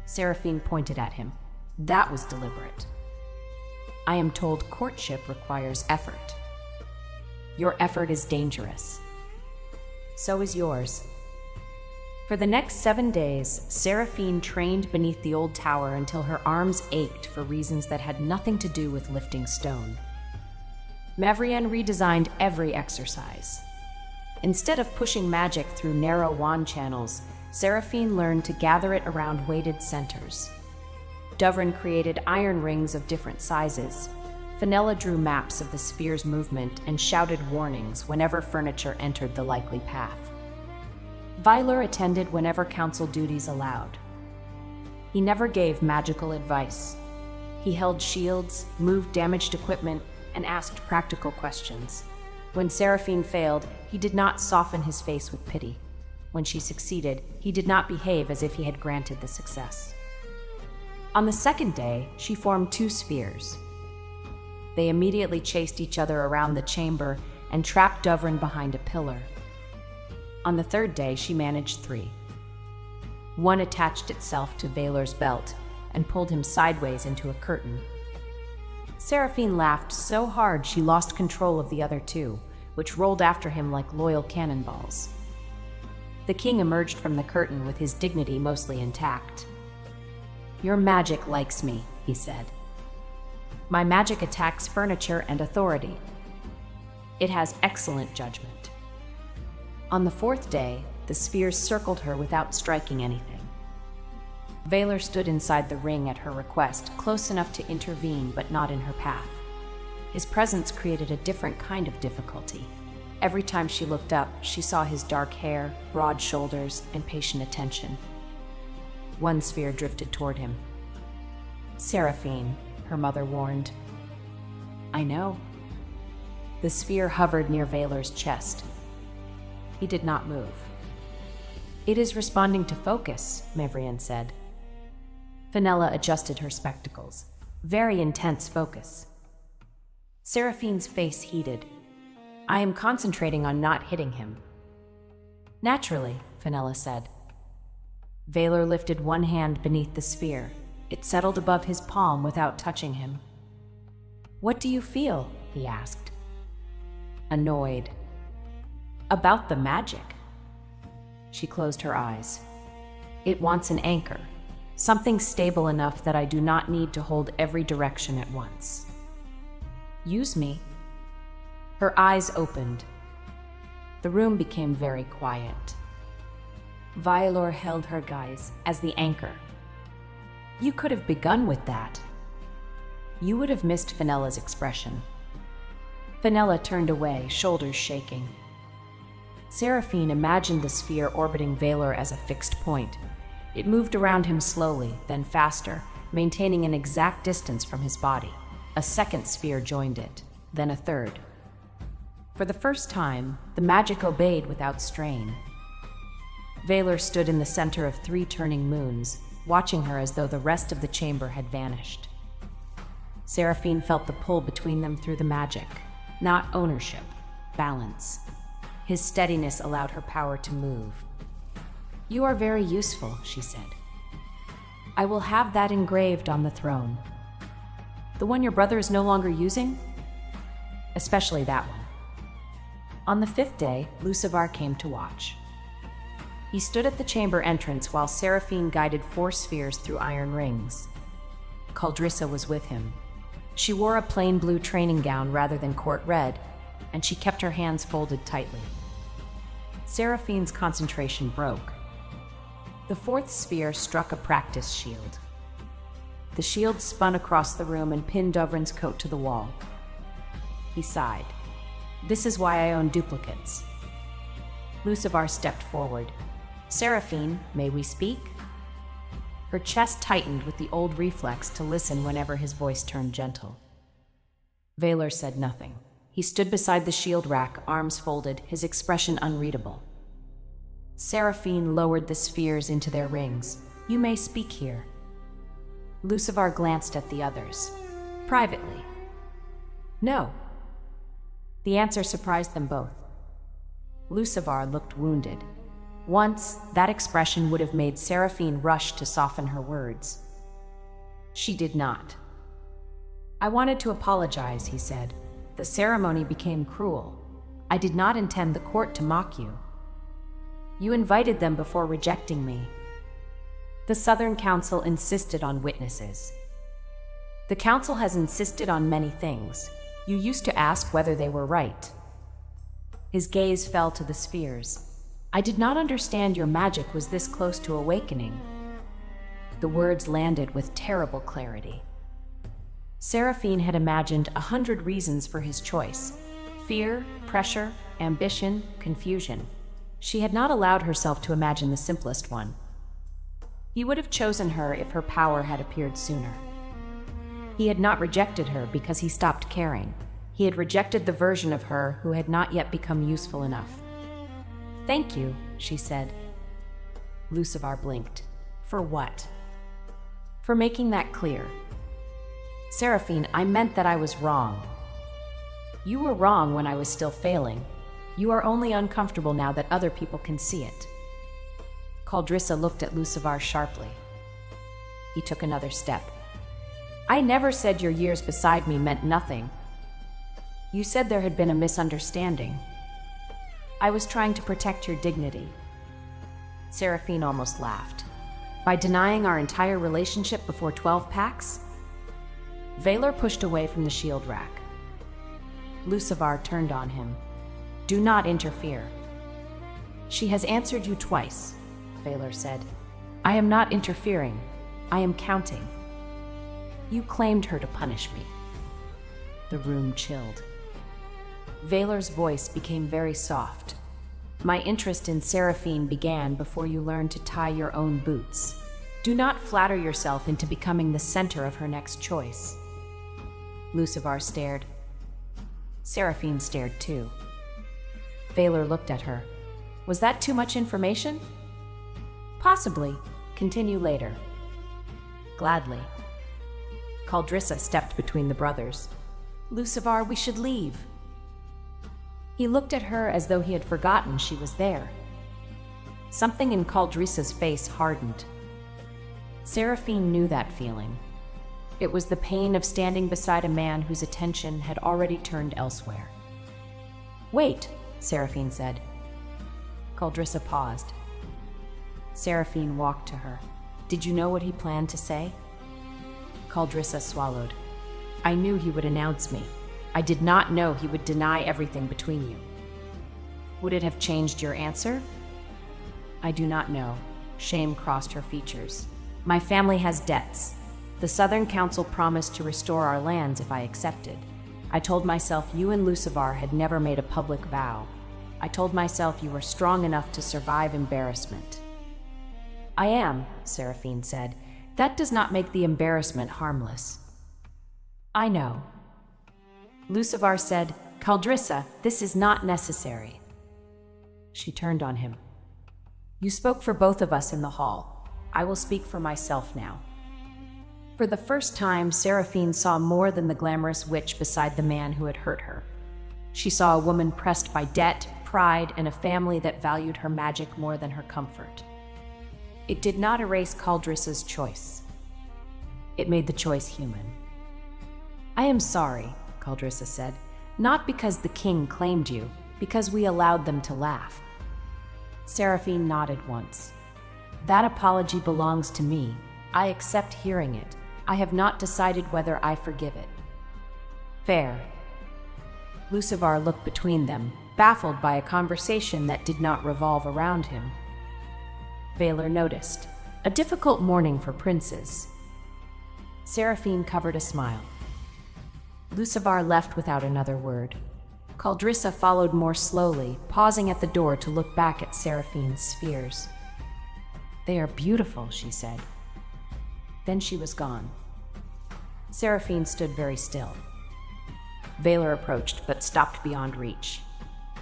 Seraphine pointed at him. That was deliberate. I am told courtship requires effort. Your effort is dangerous. So is yours. For the next 7 days, Seraphine trained beneath the old tower until her arms ached for reasons that had nothing to do with lifting stone. Mevrienne redesigned every exercise. Instead of pushing magic through narrow wand channels, Seraphine learned to gather it around weighted centers. Dovrin created iron rings of different sizes. Fenella drew maps of the sphere's movement and shouted warnings whenever furniture entered the likely path. Valor attended whenever council duties allowed. He never gave magical advice. He held shields, moved damaged equipment, and asked practical questions. When Seraphine failed, he did not soften his face with pity. When she succeeded, he did not behave as if he had granted the success. On the second day, she formed 2 spheres. They immediately chased each other around the chamber and trapped Dovrin behind a pillar. On the third day, she managed 3. One attached itself to Valor's belt and pulled him sideways into a curtain. Seraphine laughed so hard she lost control of the other 2, which rolled after him like loyal cannonballs. The king emerged from the curtain with his dignity mostly intact. Your magic likes me, he said. My magic attacks furniture and authority. It has excellent judgment. On the 4th day, the spheres circled her without striking anything. Valor stood inside the ring at her request, close enough to intervene but not in her path. His presence created a different kind of difficulty. Every time she looked up, she saw his dark hair, broad shoulders, and patient attention. One sphere drifted toward him. Seraphine, her mother warned. I know. The sphere hovered near Valor's chest. He did not move. It is responding to focus, Mevrienne said. Fenella adjusted her spectacles. Very intense focus. Seraphine's face heated. I am concentrating on not hitting him. Naturally, Fenella said. Valor lifted one hand beneath the sphere. It settled above his palm without touching him. What do you feel? He asked. Annoyed. About the magic. She closed her eyes. It wants an anchor, something stable enough that I do not need to hold every direction at once. Use me. Her eyes opened. The room became very quiet. Violor held her guise as the anchor. You could have begun with that. You would have missed Fenella's expression. Fenella turned away, shoulders shaking. Seraphine imagined the sphere orbiting Valor as a fixed point. It moved around him slowly, then faster, maintaining an exact distance from his body. A second sphere joined it, then a third. For the first time, the magic obeyed without strain. Valor stood in the center of 3 turning moons, watching her as though the rest of the chamber had vanished. Seraphine felt the pull between them through the magic, not ownership, balance. His steadiness allowed her power to move. You are very useful, she said. I will have that engraved on the throne. The one your brother is no longer using? Especially that one. On the 5th day, Lucivar came to watch. He stood at the chamber entrance while Seraphine guided 4 spheres through iron rings. Caldrissa was with him. She wore a plain blue training gown rather than court red, and she kept her hands folded tightly. Seraphine's concentration broke. The 4th sphere struck a practice shield. The shield spun across the room and pinned Dovrin's coat to the wall. He sighed. This is why I own duplicates. Lucivar stepped forward. Seraphine, may we speak? Her chest tightened with the old reflex to listen whenever his voice turned gentle. Valor said nothing. He stood beside the shield rack, arms folded, his expression unreadable. Seraphine lowered the spheres into their rings. You may speak here. Lucivar glanced at the others. Privately. No. The answer surprised them both. Lucivar looked wounded. Once, that expression would have made Seraphine rush to soften her words. She did not. I wanted to apologize, he said. The ceremony became cruel. I did not intend the court to mock you. You invited them before rejecting me. The Southern Council insisted on witnesses. The Council has insisted on many things. You used to ask whether they were right. His gaze fell to the spheres. I did not understand your magic was this close to awakening. The words landed with terrible clarity. Seraphine had imagined 100 reasons for his choice. Fear, pressure, ambition, confusion. She had not allowed herself to imagine the simplest one. He would have chosen her if her power had appeared sooner. He had not rejected her because he stopped caring. He had rejected the version of her who had not yet become useful enough. Thank you, she said. Lucivar blinked. For what? For making that clear. Seraphine, I meant that I was wrong. You were wrong when I was still failing. You are only uncomfortable now that other people can see it. Caldrissa looked at Lucivar sharply. He took another step. I never said your years beside me meant nothing. You said there had been a misunderstanding. I was trying to protect your dignity. Seraphine almost laughed. By denying our entire relationship before 12 packs? Valor pushed away from the shield rack. Lucivar turned on him. Do not interfere. She has answered you twice, Valor said. I am not interfering. I am counting. You claimed her to punish me. The room chilled. Valor's voice became very soft. My interest in Seraphine began before you learned to tie your own boots. Do not flatter yourself into becoming the center of her next choice. Lucivar stared. Seraphine stared too. Valor looked at her. Was that too much information? Possibly. Continue later. Gladly. Caldrissa stepped between the brothers. Lucivar, we should leave. He looked at her as though he had forgotten she was there. Something in Caldrissa's face hardened. Seraphine knew that feeling. It was the pain of standing beside a man whose attention had already turned elsewhere. Wait, Seraphine said. Caldrissa paused. Seraphine walked to her. Did you know what he planned to say? Caldrissa swallowed. I knew he would announce me. I did not know he would deny everything between you. Would it have changed your answer? I do not know. Shame crossed her features. My family has debts. The Southern Council promised to restore our lands if I accepted. I told myself you and Lucivar had never made a public vow. I told myself you were strong enough to survive embarrassment. I am, Seraphine said. That does not make the embarrassment harmless. I know. Lucivar said, Caldrissa, this is not necessary. She turned on him. You spoke for both of us in the hall. I will speak for myself now. For the first time, Seraphine saw more than the glamorous witch beside the man who had hurt her. She saw a woman pressed by debt, pride, and a family that valued her magic more than her comfort. It did not erase Caldrissa's choice. It made the choice human. I am sorry, Caldrissa said, not because the king claimed you, because we allowed them to laugh. Seraphine nodded once. That apology belongs to me. I accept hearing it. I have not decided whether I forgive it. Fair. Lucivar looked between them, baffled by a conversation that did not revolve around him. Vaylor noticed. A difficult morning for princes. Seraphine covered a smile. Lucivar left without another word. Caldrissa followed more slowly, pausing at the door to look back at Seraphine's spheres. They are beautiful, she said. Then she was gone. Seraphine stood very still. Vaylor approached, but stopped beyond reach.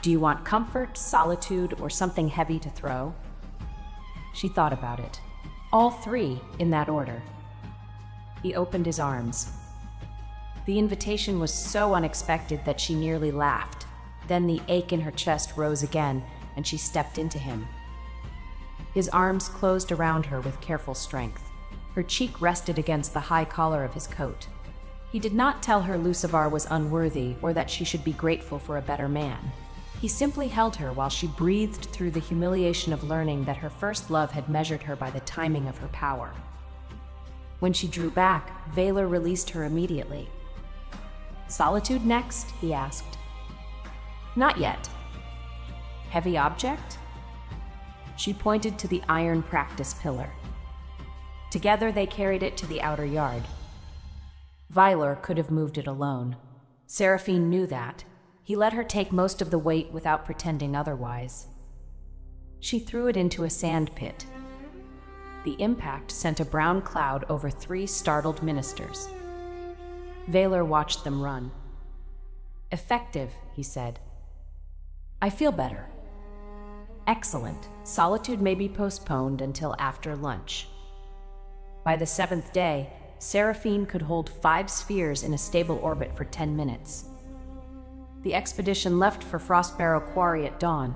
Do you want comfort, solitude, or something heavy to throw? She thought about it. All three, in that order. He opened his arms. The invitation was so unexpected that she nearly laughed. Then the ache in her chest rose again, and she stepped into him. His arms closed around her with careful strength. Her cheek rested against the high collar of his coat. He did not tell her Lucivar was unworthy or that she should be grateful for a better man. He simply held her while she breathed through the humiliation of learning that her first love had measured her by the timing of her power. When she drew back, Vaylor released her immediately. Solitude next? He asked. Not yet. Heavy object? She pointed to the iron practice pillar. Together they carried it to the outer yard. Vaylor could have moved it alone. Seraphine knew that. He let her take most of the weight without pretending otherwise. She threw it into a sand pit. The impact sent a brown cloud over 3 startled ministers. Vaylor watched them run. Effective, he said. I feel better. Excellent. Solitude may be postponed until after lunch. By the 7th day, Seraphine could hold 5 spheres in a stable orbit for 10 minutes. The expedition left for Frostbarrow Quarry at dawn.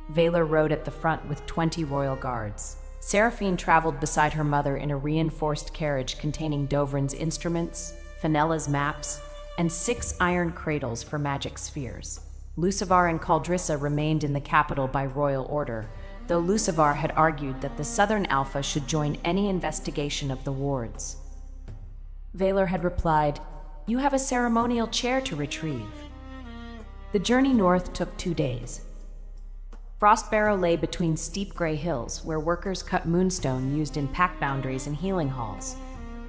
Vaylor rode at the front with 20 royal guards. Seraphine traveled beside her mother in a reinforced carriage containing Dovrin's instruments, Fenella's maps, and 6 iron cradles for magic spheres. Lucivar and Caldrissa remained in the capital by royal order, though Lucivar had argued that the Southern Alpha should join any investigation of the wards. Vaylor had replied, "You have a ceremonial chair to retrieve." The journey north took 2 days. Frostbarrow lay between steep gray hills where workers cut moonstone used in pack boundaries and healing halls.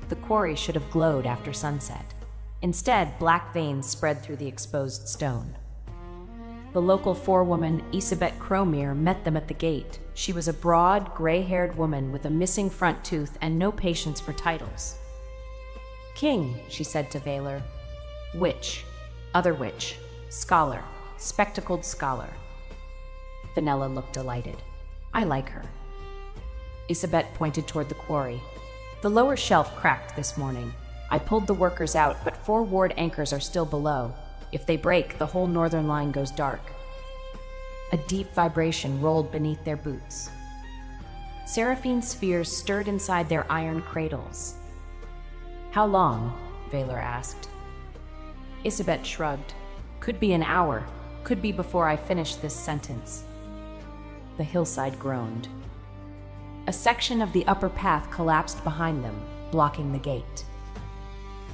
The quarry should have glowed after sunset. Instead, black veins spread through the exposed stone. The local forewoman, Isabet Cromere, met them at the gate. She was a broad, gray-haired woman with a missing front tooth and no patience for titles. "King," she said to Vaylor. "Witch. Other witch. Scholar. Spectacled scholar." Fenella looked delighted. "I like her." Isabet pointed toward the quarry. "The lower shelf cracked this morning. I pulled the workers out, but 4 ward anchors are still below. If they break, the whole northern line goes dark." A deep vibration rolled beneath their boots. Seraphine's spheres stirred inside their iron cradles. "How long?" Vaylor asked. Isabet shrugged. "Could be an hour. Could be before I finish this sentence." the hillside groaned. A section of the upper path collapsed behind them, blocking the gate.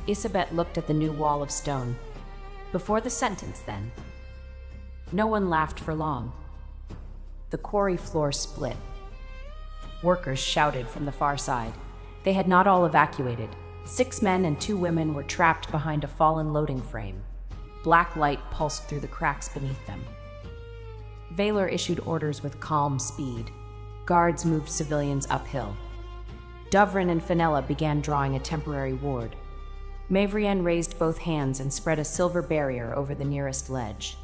Isabet looked at the new wall of stone. Before the sentence, then. No one laughed for long. The quarry floor split. Workers shouted from the far side. They had not all evacuated. 6 men and 2 women were trapped behind a fallen loading frame. Black light pulsed through the cracks beneath them. Vaylor issued orders with calm speed. Guards moved civilians uphill. Dovrin and Fenella began drawing a temporary ward. Mavrienne raised both hands and spread a silver barrier over the nearest ledge.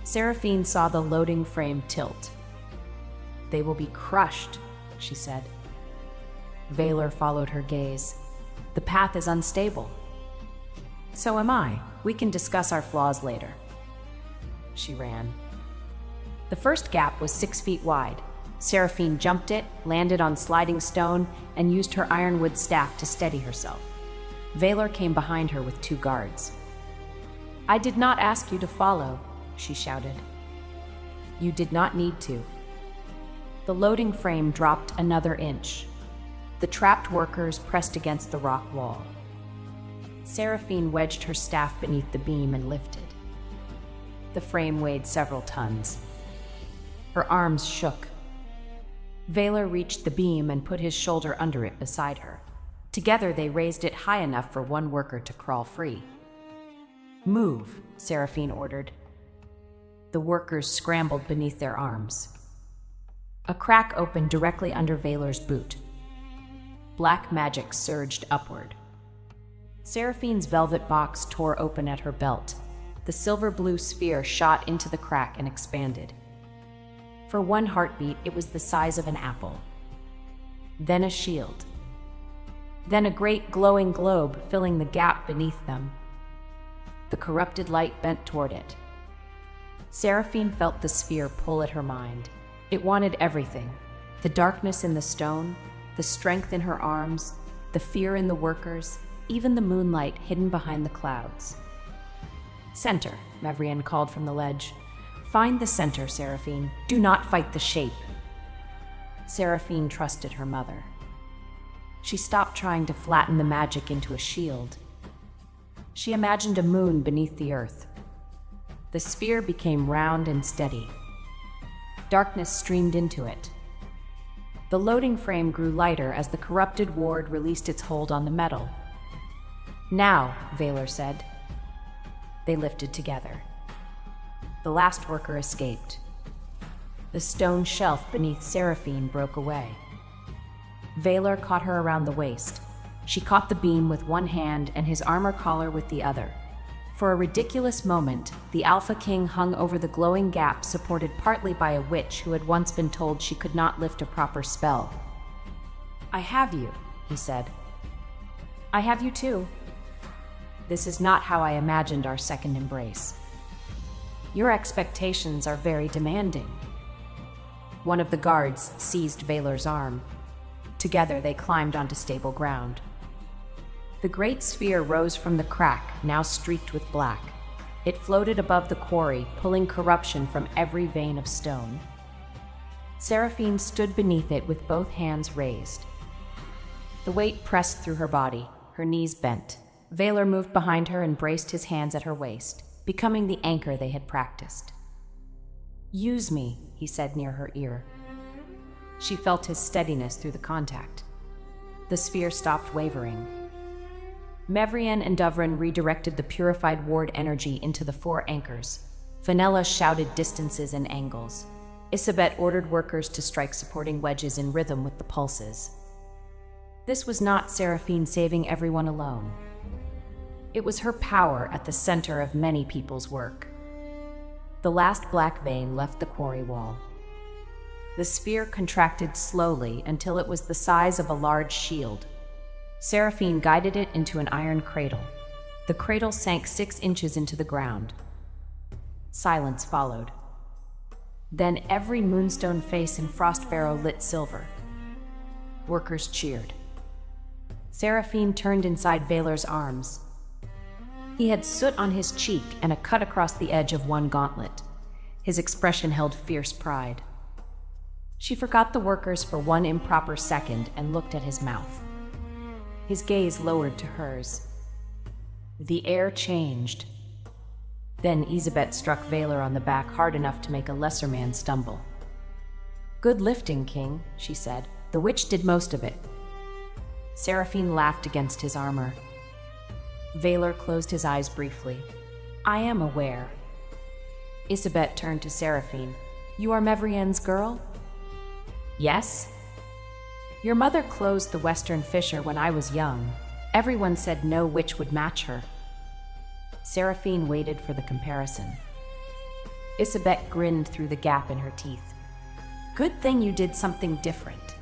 Seraphine saw the loading frame tilt. "They will be crushed," she said. Vaylor followed her gaze. "The path is unstable." "So am I. We can discuss our flaws later." She ran. The first gap was 6 feet wide. Seraphine jumped it, landed on sliding stone, and used her ironwood staff to steady herself. Vaylor came behind her with 2 guards. "I did not ask you to follow," she shouted. "You did not need to." The loading frame dropped another inch. The trapped workers pressed against the rock wall. Seraphine wedged her staff beneath the beam and lifted. The frame weighed several tons. Her arms shook. Vaylor reached the beam and put his shoulder under it beside her. Together they raised it high enough for one worker to crawl free. "Move," Seraphine ordered. The workers scrambled beneath their arms. A crack opened directly under Vaylor's boot. Black magic surged upward. Seraphine's velvet box tore open at her belt. The silver-blue sphere shot into the crack and expanded. For one heartbeat, it was the size of an apple. Then a shield. Then a great glowing globe filling the gap beneath them. The corrupted light bent toward it. Seraphine felt the sphere pull at her mind. It wanted everything: the darkness in the stone, the strength in her arms, the fear in the workers, even the moonlight hidden behind the clouds. "Center," Mavrienne called from the ledge. "Find the center, Seraphine. Do not fight the shape." Seraphine trusted her mother. She stopped trying to flatten the magic into a shield. She imagined a moon beneath the earth. The sphere became round and steady. Darkness streamed into it. The loading frame grew lighter as the corrupted ward released its hold on the metal. "Now," Vaylor said. They lifted together. The last worker escaped. The stone shelf beneath Seraphine broke away. Vaylor caught her around the waist. She caught the beam with one hand and his armor collar with the other. For a ridiculous moment, the Alpha King hung over the glowing gap, supported partly by a witch who had once been told she could not lift a proper spell. "I have you," he said. "I have you too. This is not how I imagined our second embrace. Your expectations are very demanding." One of the guards seized Vaylor's arm. Together they climbed onto stable ground. The great sphere rose from the crack, now streaked with black. It floated above the quarry, pulling corruption from every vein of stone. Seraphine stood beneath it with both hands raised. The weight pressed through her body, her knees bent. Vaylor moved behind her and braced his hands at her waist, becoming the anchor they had practiced. "Use me," he said near her ear. She felt his steadiness through the contact. The sphere stopped wavering. Mavrienne and Dovrin redirected the purified ward energy into the 4 anchors. Fenella shouted distances and angles. Isabet ordered workers to strike supporting wedges in rhythm with the pulses. This was not Seraphine saving everyone alone. It was her power at the center of many people's work. The last black vein left the quarry wall. The sphere contracted slowly until it was the size of a large shield. Seraphine guided it into an iron cradle. The cradle sank 6 inches into the ground. Silence followed. Then every moonstone face in Frostbarrow lit silver. Workers cheered. Seraphine turned inside Vaylor's arms. He had soot on his cheek and a cut across the edge of one gauntlet. His expression held fierce pride. She forgot the workers for one improper second and looked at his mouth. His gaze lowered to hers. The air changed. Then Isabet struck Valor on the back hard enough to make a lesser man stumble. "Good lifting, King," she said. "The witch did most of it." Seraphine laughed against his armor. Valor closed his eyes briefly. "I am aware." Isabet turned to Seraphine. "You are Mevrien's girl?" "Yes." "Your mother closed the Western Fisher when I was young. Everyone said no witch would match her." Seraphine waited for the comparison. Isabet grinned through the gap in her teeth. "Good thing you did something different."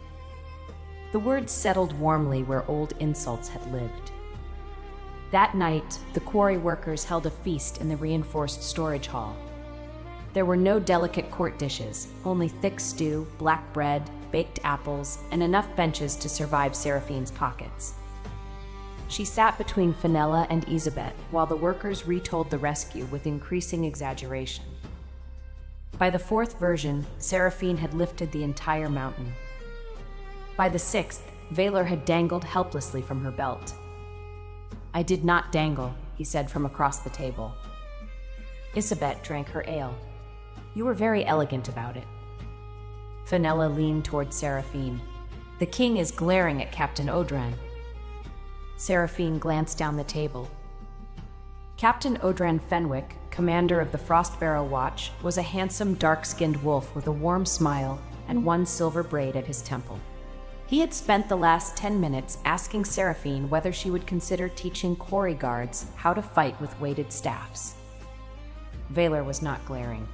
The words settled warmly where old insults had lived. That night, the quarry workers held a feast in the reinforced storage hall. There were no delicate court dishes, only thick stew, black bread, baked apples, and enough benches to survive Seraphine's pockets. She sat between Fenella and Isabet while the workers retold the rescue with increasing exaggeration. By the fourth version, Seraphine had lifted the entire mountain. By the sixth, Valor had dangled helplessly from her belt. "I did not dangle," he said from across the table. Isabet drank her ale. "You were very elegant about it." Fenella leaned toward Seraphine. "The king is glaring at Captain Audran." Seraphine glanced down the table. Captain Audran Fenwick, commander of the Frostbarrow Watch, was a handsome, dark-skinned wolf with a warm smile and one silver braid at his temple. He had spent the last 10 minutes asking Seraphine whether she would consider teaching quarry guards how to fight with weighted staffs. Valor was not glaring.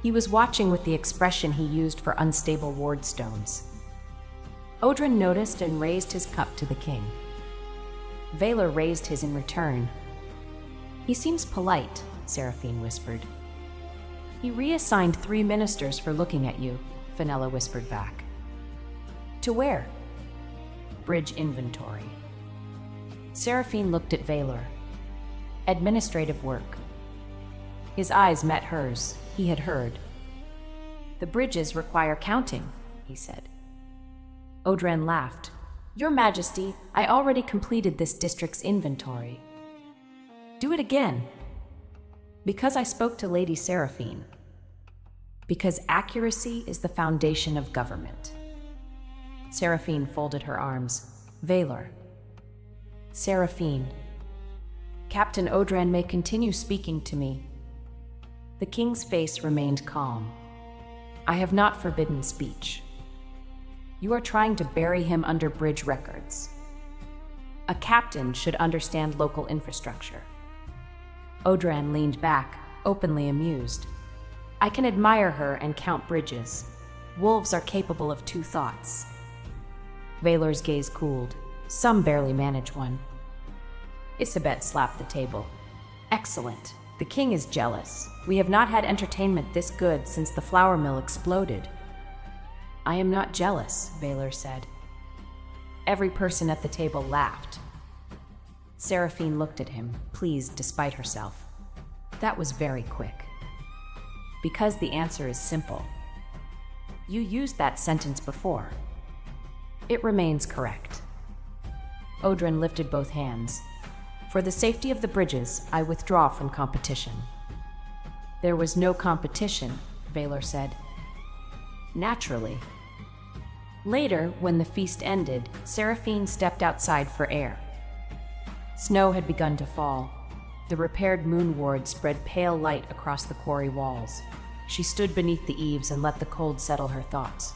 He was watching with the expression he used for unstable wardstones. Audran noticed and raised his cup to the king. Valor raised his in return. "He seems polite," Seraphine whispered. "He reassigned 3 ministers for looking at you," Fenella whispered back. "To where?" "Bridge inventory." Seraphine looked at Valor. "Administrative work." His eyes met hers. He had heard. "The bridges require counting," he said. Audran laughed. "Your Majesty, I already completed this district's inventory." "Do it again." "Because I spoke to Lady Seraphine." "Because accuracy is the foundation of government." Seraphine folded her arms. "Valor." "Seraphine." "Captain Audran may continue speaking to me." The king's face remained calm. "I have not forbidden speech. You are trying to bury him under bridge records. A captain should understand local infrastructure." Audran leaned back, openly amused. "I can admire her and count bridges. Wolves are capable of 2 thoughts." Valor's gaze cooled. "Some barely manage one." Isabet slapped the table. "Excellent. The king is jealous. We have not had entertainment this good since the flour mill exploded." "I am not jealous," Valor said. Every person at the table laughed. Seraphine looked at him, pleased despite herself. "That was very quick." "Because the answer is simple." "You used that sentence before." "It remains correct." Audran lifted both hands. "For the safety of the bridges, I withdraw from competition." "There was no competition," Valor said. "Naturally." Later, when the feast ended, Seraphine stepped outside for air. Snow had begun to fall. The repaired moon ward spread pale light across the quarry walls. She stood beneath the eaves and let the cold settle her thoughts.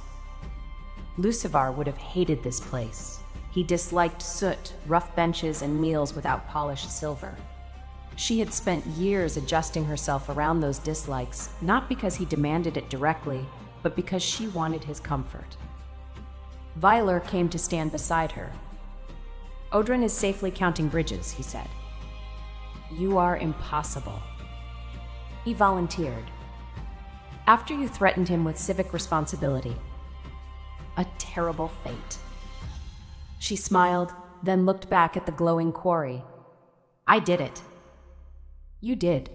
Lucivar would have hated this place. He disliked soot, rough benches, and meals without polished silver. She had spent years adjusting herself around those dislikes, not because he demanded it directly, but because she wanted his comfort. Valor came to stand beside her. "Audran is safely counting bridges," he said. "You are impossible." He volunteered. "After you threatened him with civic responsibility." A terrible fate. She smiled, then looked back at the glowing quarry. "I did it." "You did."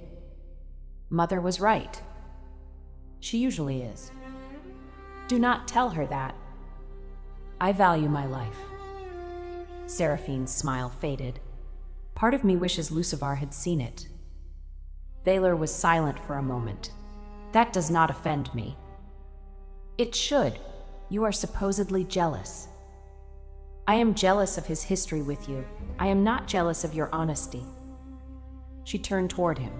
Mother was right. She usually is. Do not tell her that. I value my life. Seraphine's smile faded. Part of me wishes Lucivar had seen it. Valor was silent for a moment. That does not offend me. It should. You are supposedly jealous. I am jealous of his history with you. I am not jealous of your honesty. She turned toward him.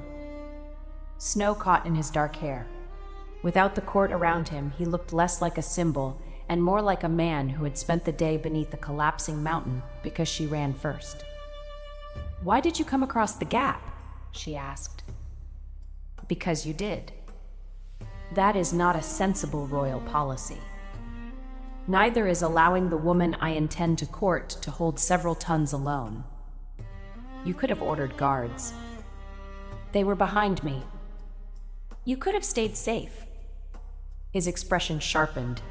Snow caught in his dark hair. Without the court around him, he looked less like a symbol and more like a man who had spent the day beneath a collapsing mountain because she ran first. Why did you come across the gap? She asked. Because you did. That is not a sensible royal policy. Neither is allowing the woman I intend to court to hold several tons alone. You could have ordered guards. They were behind me. You could have stayed safe. His expression sharpened.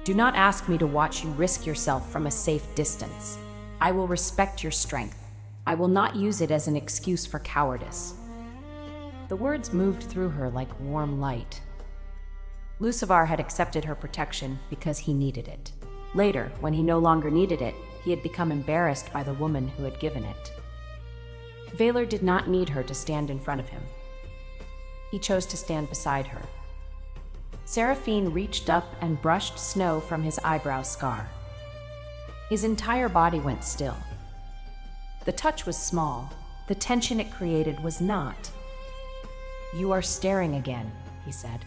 Do not ask me to watch you risk yourself from a safe distance. I will respect your strength. I will not use it as an excuse for cowardice. The words moved through her like warm light. Lucivar had accepted her protection because he needed it. Later, when he no longer needed it, he had become embarrassed by the woman who had given it. Valor did not need her to stand in front of him. He chose to stand beside her. Seraphine reached up and brushed snow from his eyebrow scar. His entire body went still. The touch was small. The tension it created was not. You are staring again, he said.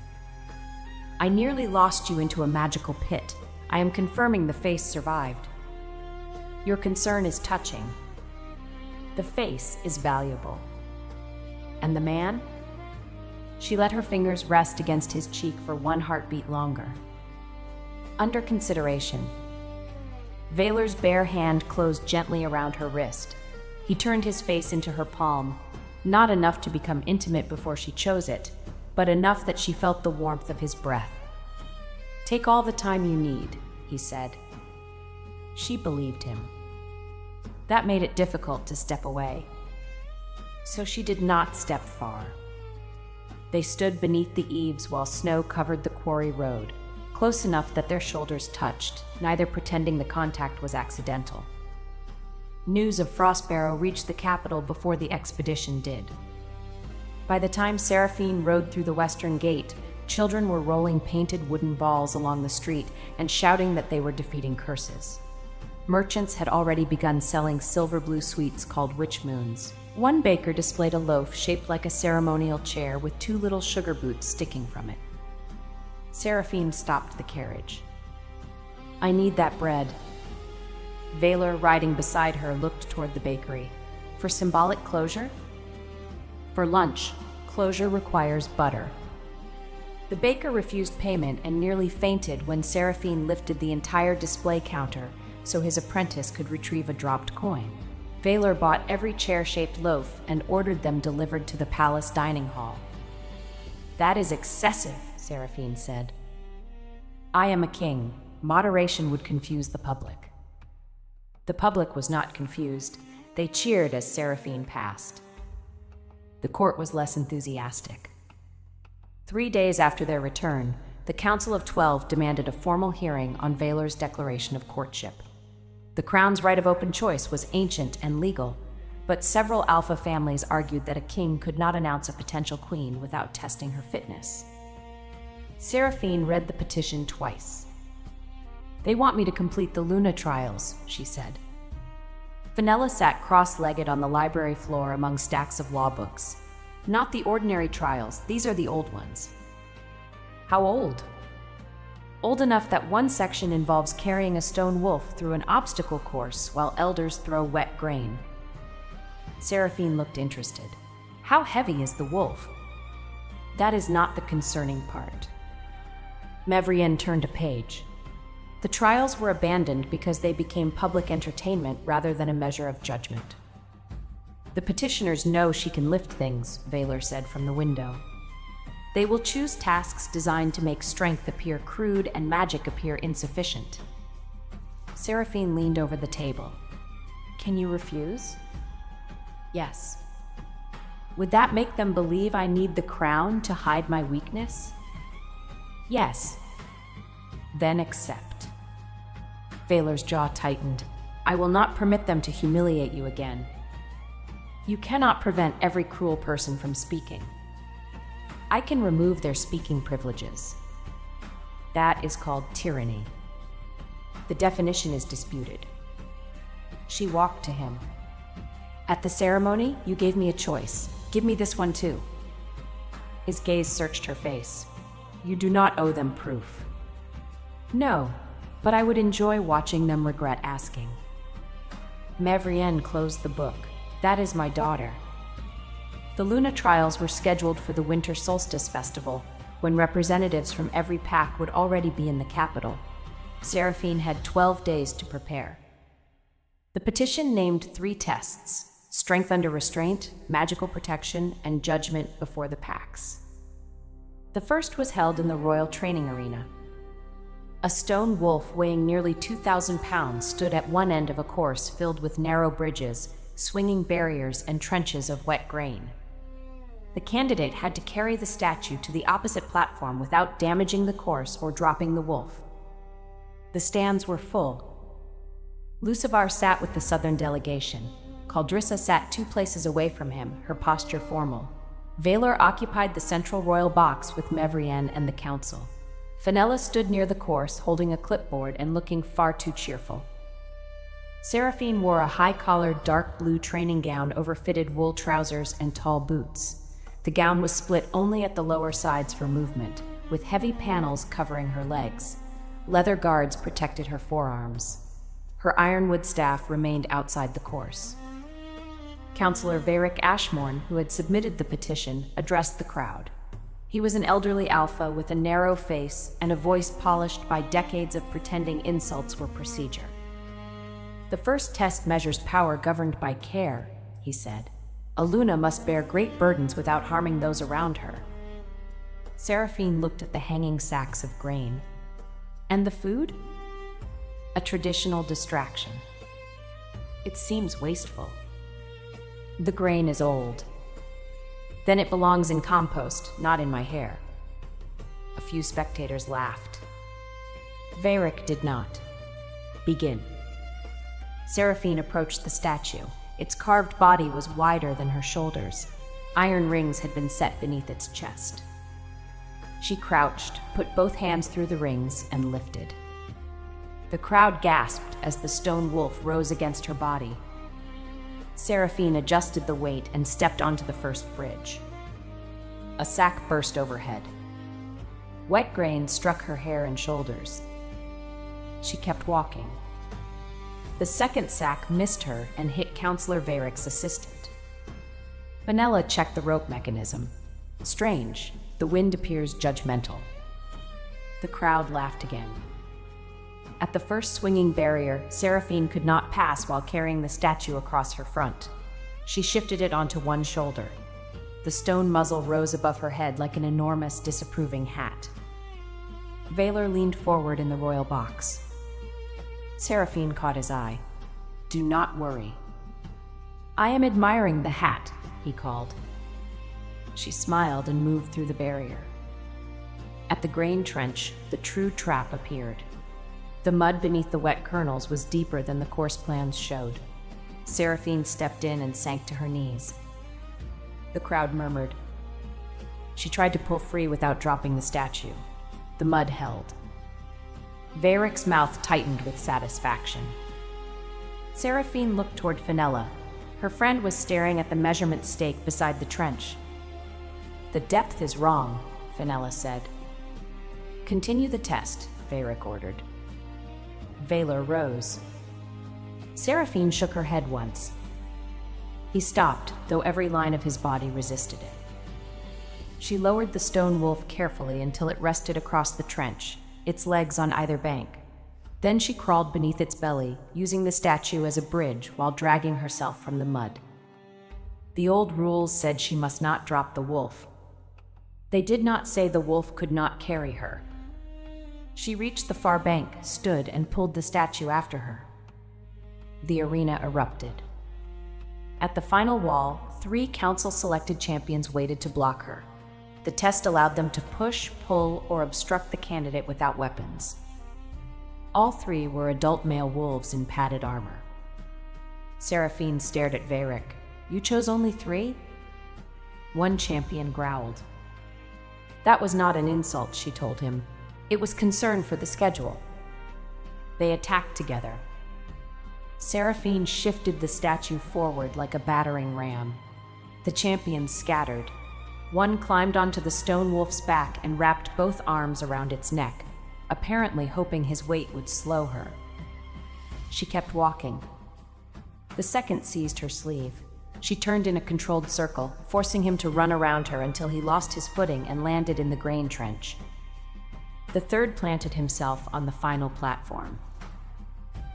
I nearly lost you into a magical pit. I am confirming the face survived. Your concern is touching. The face is valuable. And the man? She let her fingers rest against his cheek for one heartbeat longer. Under consideration. Valor's bare hand closed gently around her wrist. He turned his face into her palm, not enough to become intimate before she chose it, but enough that she felt the warmth of his breath. Take all the time you need, he said. She believed him. That made it difficult to step away. So she did not step far. They stood beneath the eaves while snow covered the quarry road, close enough that their shoulders touched, neither pretending the contact was accidental. News of Frostbarrow reached the capital before the expedition did. By the time Seraphine rode through the western gate, children were rolling painted wooden balls along the street and shouting that they were defeating curses. Merchants had already begun selling silver blue sweets called witch moons. One baker displayed a loaf shaped like a ceremonial chair with 2 little sugar boots sticking from it. Seraphine stopped the carriage. I need that bread. Valor, riding beside her, looked toward the bakery. For symbolic closure? For lunch, closure requires butter. The baker refused payment and nearly fainted when Seraphine lifted the entire display counter so his apprentice could retrieve a dropped coin. Valor bought every chair-shaped loaf and ordered them delivered to the palace dining hall. That is excessive, Seraphine said. I am a king. Moderation would confuse the public. The public was not confused. They cheered as Seraphine passed. The court was less enthusiastic. 3 days after their return, the Council of 12 demanded a formal hearing on Valor's declaration of courtship. The crown's right of open choice was ancient and legal, but several alpha families argued that a king could not announce a potential queen without testing her fitness. Seraphine read the petition twice. They want me to complete the Luna trials, she said. Fenella sat cross-legged on the library floor among stacks of law books. Not the ordinary trials, these are the old ones. How old? Old enough that one section involves carrying a stone wolf through an obstacle course while elders throw wet grain. Seraphine looked interested. How heavy is the wolf? That is not the concerning part. Mevrian turned a page. The trials were abandoned because they became public entertainment rather than a measure of judgment. The petitioners know she can lift things, Valor said from the window. They will choose tasks designed to make strength appear crude and magic appear insufficient. Seraphine leaned over the table. Can you refuse? Yes. Would that make them believe I need the crown to hide my weakness? Yes. Then accept. Vaylor's jaw tightened. I will not permit them to humiliate you again. You cannot prevent every cruel person from speaking. I can remove their speaking privileges. That is called tyranny. The definition is disputed. She walked to him. At the ceremony, you gave me a choice. Give me this one too. His gaze searched her face. You do not owe them proof. No, but I would enjoy watching them regret asking. Mevrienne closed the book. That is my daughter. The Luna trials were scheduled for the Winter Solstice Festival, when representatives from every pack would already be in the capital. Seraphine had 12 days to prepare. The petition named 3 tests: strength under restraint, magical protection, and judgment before the packs. The first was held in the Royal Training Arena. A stone wolf weighing nearly 2,000 pounds stood at one end of a course filled with narrow bridges, swinging barriers, and trenches of wet grain. The candidate had to carry the statue to the opposite platform without damaging the course or dropping the wolf. The stands were full. Lucivar sat with the southern delegation. Caldrissa sat 2 places away from him, her posture formal. Vaylor occupied the central royal box with Mevrienne and the council. Fenella stood near the course, holding a clipboard and looking far too cheerful. Seraphine wore a high-collared dark blue training gown over fitted wool trousers and tall boots. The gown was split only at the lower sides for movement, with heavy panels covering her legs. Leather guards protected her forearms. Her ironwood staff remained outside the course. Councillor Varric Ashmorn, who had submitted the petition, addressed the crowd. He was an elderly alpha with a narrow face and a voice polished by decades of pretending insults were procedure. The first test measures power governed by care, he said. A Luna must bear great burdens without harming those around her. Seraphine looked at the hanging sacks of grain. And the food? A traditional distraction. It seems wasteful. The grain is old. Then it belongs in compost, not in my hair. A few spectators laughed. Varric did not. Begin. Seraphine approached the statue. Its carved body was wider than her shoulders. Iron rings had been set beneath its chest. She crouched, put both hands through the rings, and lifted. The crowd gasped as the stone wolf rose against her body. Seraphine adjusted the weight and stepped onto the first bridge. A sack burst overhead. Wet grain struck her hair and shoulders. She kept walking. The second sack missed her and hit Councillor Varric's assistant. Fenella checked the rope mechanism. Strange, the wind appears judgmental. The crowd laughed again. At the first swinging barrier, Seraphine could not pass while carrying the statue across her front. She shifted it onto one shoulder. The stone muzzle rose above her head like an enormous, disapproving hat. Vaylor leaned forward in the royal box. Seraphine caught his eye. Do not worry. I am admiring the hat, he called. She smiled and moved through the barrier. At the grain trench, the true trap appeared. The mud beneath the wet kernels was deeper than the course plans showed. Seraphine stepped in and sank to her knees. The crowd murmured. She tried to pull free without dropping the statue. The mud held. Varric's mouth tightened with satisfaction. Seraphine looked toward Fenella. Her friend was staring at the measurement stake beside the trench. The depth is wrong, Fenella said. Continue the test, Varric ordered. Vaylor rose. Seraphine shook her head once. He stopped, though every line of his body resisted it. She lowered the stone wolf carefully until it rested across the trench, its legs on either bank. Then she crawled beneath its belly, using the statue as a bridge while dragging herself from the mud. The old rules said she must not drop the wolf. They did not say the wolf could not carry her. She reached the far bank, stood, and pulled the statue after her. The arena erupted. At the final wall, 3 council-selected champions waited to block her. The test allowed them to push, pull, or obstruct the candidate without weapons. All three were adult male wolves in padded armor. Seraphine stared at Varric. "You chose only 3?" One champion growled. That was not an insult, she told him. It was concern for the schedule. They attacked together. Seraphine shifted the statue forward like a battering ram. The champions scattered. One climbed onto the stone wolf's back and wrapped both arms around its neck, apparently hoping his weight would slow her. She kept walking. The second seized her sleeve. She turned in a controlled circle, forcing him to run around her until he lost his footing and landed in the grain trench. The third planted himself on the final platform.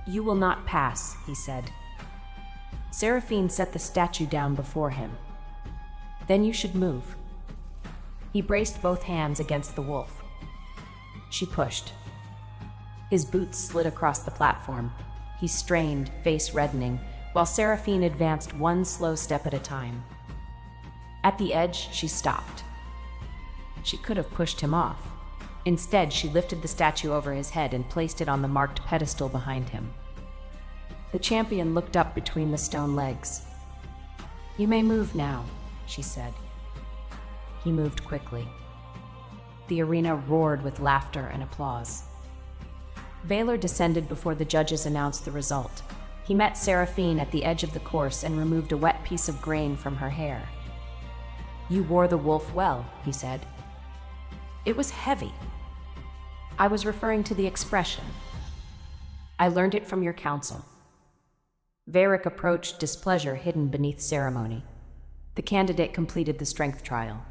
"You will not pass," he said. Seraphine set the statue down before him. "Then you should move." He braced both hands against the wolf. She pushed. His boots slid across the platform. He strained, face reddening, while Seraphine advanced one slow step at a time. At the edge, she stopped. She could have pushed him off. Instead, she lifted the statue over his head and placed it on the marked pedestal behind him. The champion looked up between the stone legs. "You may move now," she said. He moved quickly. The arena roared with laughter and applause. Valor descended before the judges announced the result. He met Seraphine at the edge of the course and removed a wet piece of grain from her hair. "You wore the wolf well," he said. "It was heavy." "I was referring to the expression. I learned it from your counsel." Varric approached, displeasure hidden beneath ceremony. The candidate completed the strength trial.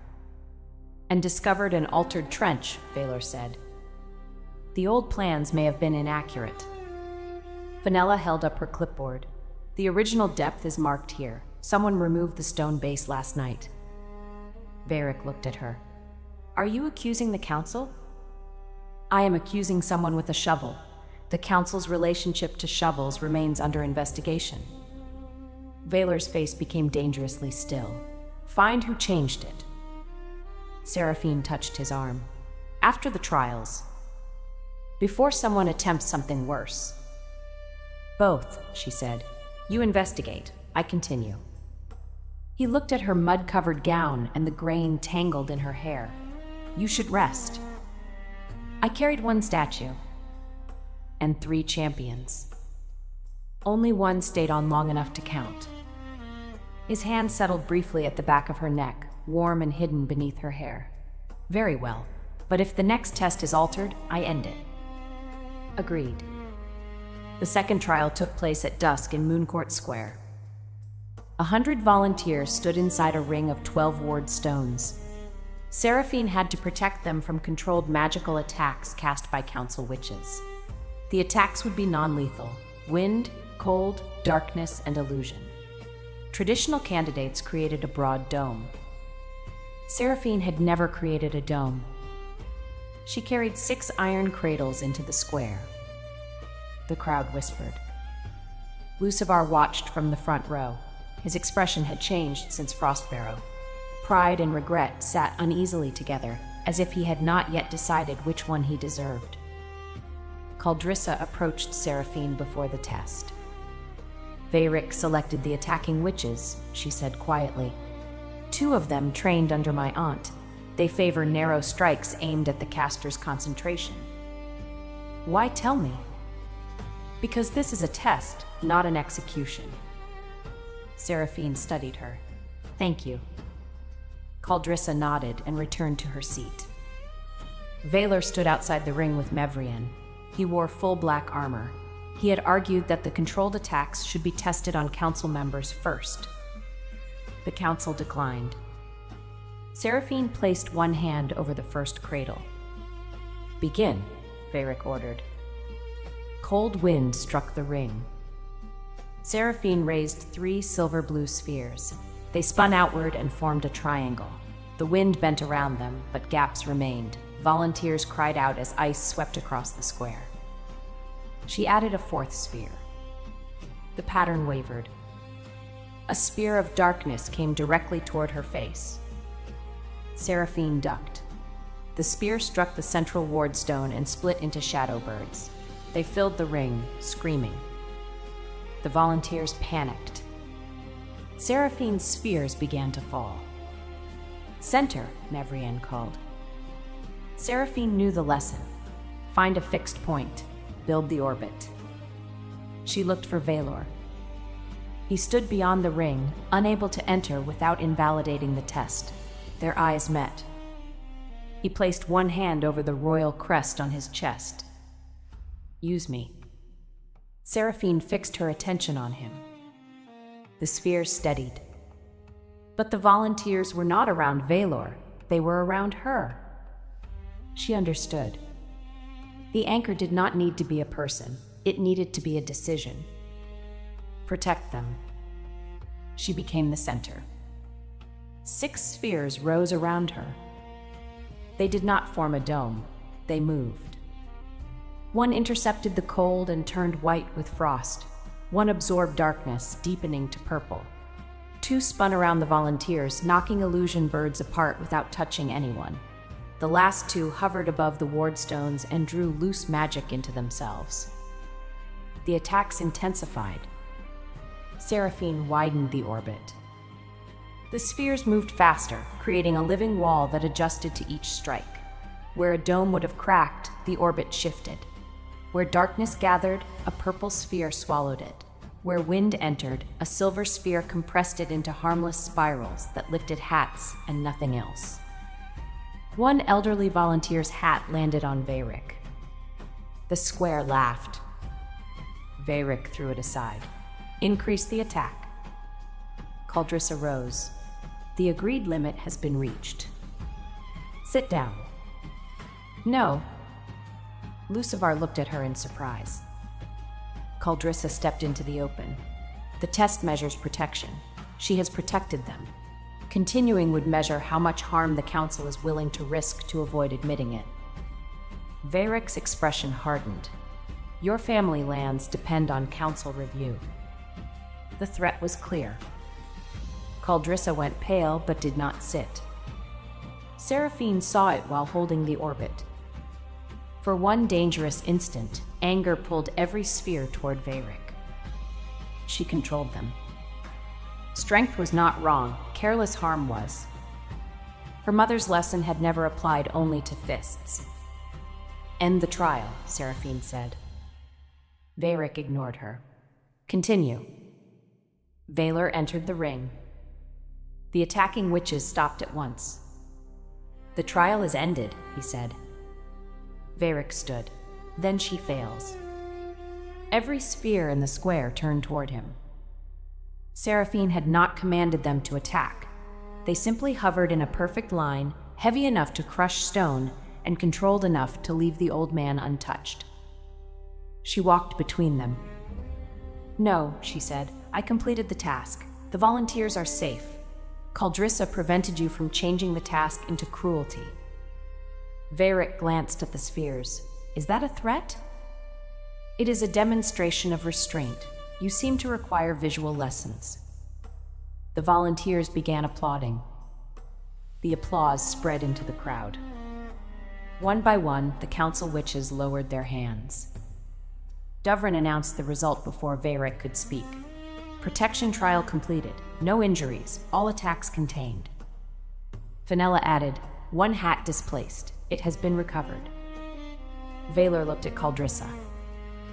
"And discovered an altered trench," Valor said. "The old plans may have been inaccurate." Fenella held up her clipboard. "The original depth is marked here. Someone removed the stone base last night." Varric looked at her. "Are you accusing the council?" "I am accusing someone with a shovel. The council's relationship to shovels remains under investigation." Valor's face became dangerously still. "Find who changed it." Seraphine touched his arm. "After the trials. Before someone attempts something worse." "Both," she said. "You investigate. I continue." He looked at her mud-covered gown and the grain tangled in her hair. "You should rest." "I carried 1 statue. And 3 champions. Only 1 stayed on long enough to count." His hand settled briefly at the back of her neck, warm and hidden beneath her hair. "Very well. But if the next test is altered, I end it." "Agreed." The second trial took place at dusk in Mooncourt Square. 100 volunteers stood inside a ring of 12 ward stones. Seraphine had to protect them from controlled magical attacks cast by council witches. The attacks would be non-lethal: wind, cold, darkness, and illusion. Traditional candidates created a broad dome. Seraphine had never created a dome. She carried 6 iron cradles into the square. The crowd whispered. Lucivar watched from the front row. His expression had changed since Frostbarrow. Pride and regret sat uneasily together, as if he had not yet decided which one he deserved. Caldrissa approached Seraphine before the test. "Varric selected the attacking witches," she said quietly. "2 of them trained under my aunt. They favor narrow strikes aimed at the caster's concentration." "Why tell me?" "Because this is a test, not an execution." Seraphine studied her. "Thank you." Caldrissa nodded and returned to her seat. Valor stood outside the ring with Mevrian. He wore full black armor. He had argued that the controlled attacks should be tested on council members first. The council declined. Seraphine placed one hand over the first cradle. "Begin," Varric ordered. Cold wind struck the ring. Seraphine raised 3 silver-blue spheres. They spun outward and formed a triangle. The wind bent around them, but gaps remained. Volunteers cried out as ice swept across the square. She added a 4th sphere. The pattern wavered. A spear of darkness came directly toward her face. Seraphine ducked. The spear struck the central ward stone and split into shadow birds. They filled the ring, screaming. The volunteers panicked. Seraphine's spheres began to fall. "Center," Mevrian called. Seraphine knew the lesson. Find a fixed point, build the orbit. She looked for Valor. He stood beyond the ring, unable to enter without invalidating the test. Their eyes met. He placed one hand over the royal crest on his chest. "Use me." Seraphine fixed her attention on him. The sphere steadied. But the volunteers were not around Valor, they were around her. She understood. The anchor did not need to be a person, it needed to be a decision. Protect them. She became the center. 6 spheres rose around her. They did not form a dome, they moved. One intercepted the cold and turned white with frost. One absorbed darkness, deepening to purple. 2 spun around the volunteers, knocking illusion birds apart without touching anyone. The last 2 hovered above the wardstones and drew loose magic into themselves. The attacks intensified. Seraphine widened the orbit. The spheres moved faster, creating a living wall that adjusted to each strike. Where a dome would have cracked, the orbit shifted. Where darkness gathered, a purple sphere swallowed it. Where wind entered, a silver sphere compressed it into harmless spirals that lifted hats and nothing else. One elderly volunteer's hat landed on Veyric. The square laughed. Veyric threw it aside. Increase the attack. Caldrissa rose. The agreed limit has been reached. Sit down. No. Lucivar looked at her in surprise. Caldrissa stepped into the open. The test measures protection. She has protected them. Continuing would measure how much harm the Council is willing to risk to avoid admitting it. Veyric's expression hardened. Your family lands depend on Council review. The threat was clear. Caldrissa went pale but did not sit. Seraphine saw it while holding the orbit. For one dangerous instant, anger pulled every sphere toward Veyric. She controlled them. Strength was not wrong, careless harm was. Her mother's lesson had never applied only to fists. End the trial, Seraphine said. Veyric ignored her. Continue. Valor entered the ring. The attacking witches stopped at once. The trial is ended, he said. Veyric stood. Then she fails. Every sphere in the square turned toward him. Seraphine had not commanded them to attack. They simply hovered in a perfect line, heavy enough to crush stone and controlled enough to leave the old man untouched. She walked between them. No, she said, I completed the task. The volunteers are safe. Caldrissa prevented you from changing the task into cruelty. Veyric glanced at the spheres. Is that a threat? It is a demonstration of restraint. You seem to require visual lessons. The volunteers began applauding. The applause spread into the crowd. One by one, the council witches lowered their hands. Duvrin announced the result before Veyric could speak. Protection trial completed. No injuries. All attacks contained. Fenella added, 1 hat displaced. It has been recovered. Valor looked at Caldrissa.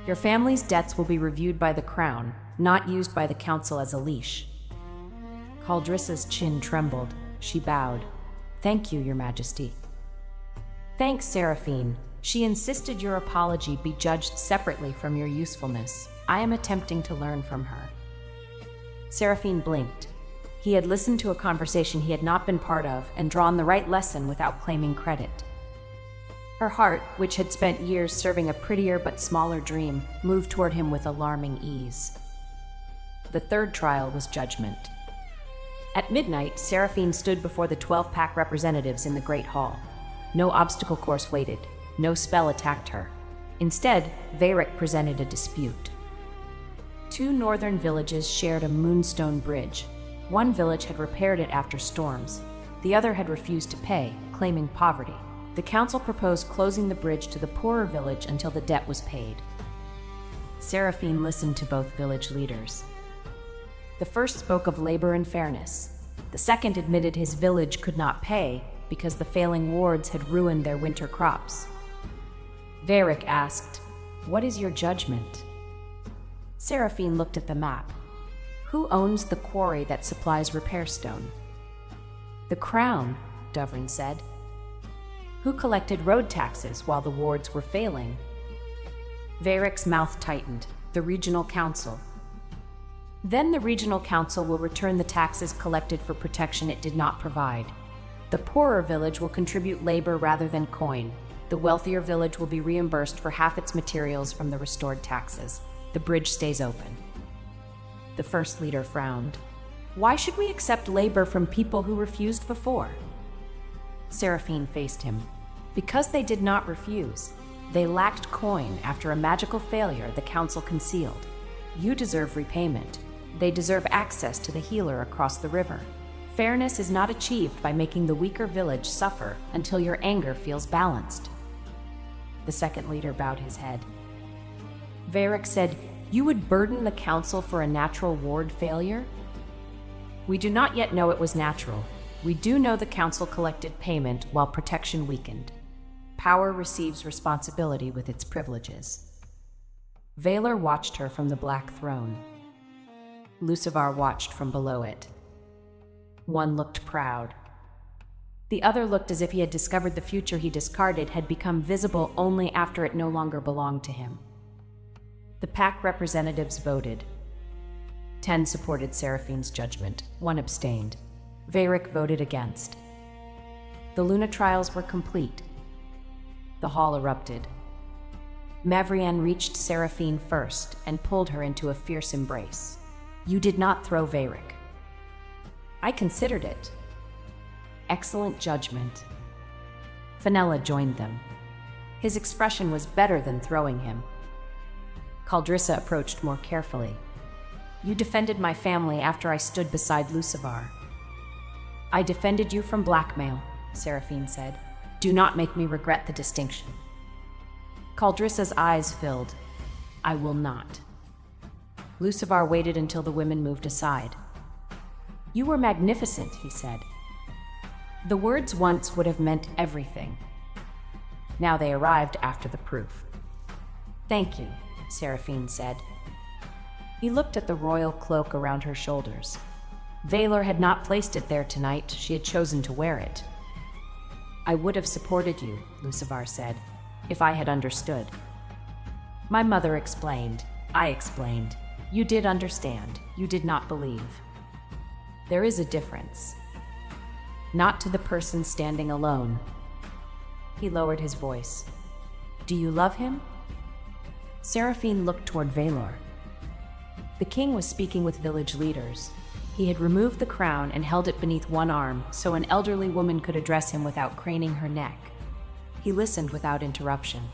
Your family's debts will be reviewed by the crown, not used by the council as a leash. Caldrissa's chin trembled. She bowed. Thank you, Your Majesty. Thanks, Seraphine. She insisted your apology be judged separately from your usefulness. I am attempting to learn from her. Seraphine blinked. He had listened to a conversation he had not been part of and drawn the right lesson without claiming credit. Her heart, which had spent years serving a prettier but smaller dream, moved toward him with alarming ease. The third trial was judgment. At midnight, Seraphine stood before the 12-pack representatives in the Great Hall. No obstacle course waited. No spell attacked her. Instead, Veyric presented a dispute. 2 northern villages shared a moonstone bridge. One village had repaired it after storms. The other had refused to pay, claiming poverty. The council proposed closing the bridge to the poorer village until the debt was paid. Seraphine listened to both village leaders. The first spoke of labor and fairness. The second admitted his village could not pay because the failing wards had ruined their winter crops. Varric asked, "What is your judgment?" Seraphine looked at the map. "Who owns the quarry that supplies repair stone?" "The Crown," Dovrin said. "Who collected road taxes while the wards were failing?" Varric's mouth tightened. "The Regional Council." "Then the Regional Council will return the taxes collected for protection it did not provide. The poorer village will contribute labor rather than coin. The wealthier village will be reimbursed for half its materials from the restored taxes. The bridge stays open." The first leader frowned. "Why should we accept labor from people who refused before?" Seraphine faced him. "Because they did not refuse. They lacked coin after a magical failure the council concealed. You deserve repayment. They deserve access to the healer across the river. Fairness is not achieved by making the weaker village suffer until your anger feels balanced." The second leader bowed his head. Varric said, "You would burden the council for a natural ward failure?" "We do not yet know it was natural. We do know the council collected payment while protection weakened. Power receives responsibility with its privileges." Valar watched her from the black throne. Lucivar watched from below it. One looked proud. The other looked as if he had discovered the future he discarded had become visible only after it no longer belonged to him. The pack representatives voted. 10 supported Seraphine's judgment, 1 abstained. Varric voted against. The Luna trials were complete. The hall erupted. Mavrian reached Seraphine first and pulled her into a fierce embrace. "You did not throw Varric." "I considered it." "Excellent judgment." Fenella joined them. His expression was better than throwing him. Caldrissa approached more carefully. "You defended my family after I stood beside Lucivar." "I defended you from blackmail," Seraphine said. "Do not make me regret the distinction." Caldrissa's eyes filled. "I will not." Lucivar waited until the women moved aside. "You were magnificent," he said. The words once would have meant everything. Now they arrived after the proof. "Thank you," Seraphine said. He looked at the royal cloak around her shoulders. Valar had not placed it there tonight. She had chosen to wear it. "I would have supported you," Lucivar said, "if I had understood." "My mother explained. I explained. You did understand. You did not believe. There is a difference. Not to the person standing alone." He lowered his voice. "Do you love him?" Seraphine looked toward Valar. The king was speaking with village leaders. He had removed the crown and held it beneath one arm so an elderly woman could address him without craning her neck. He listened without interruption.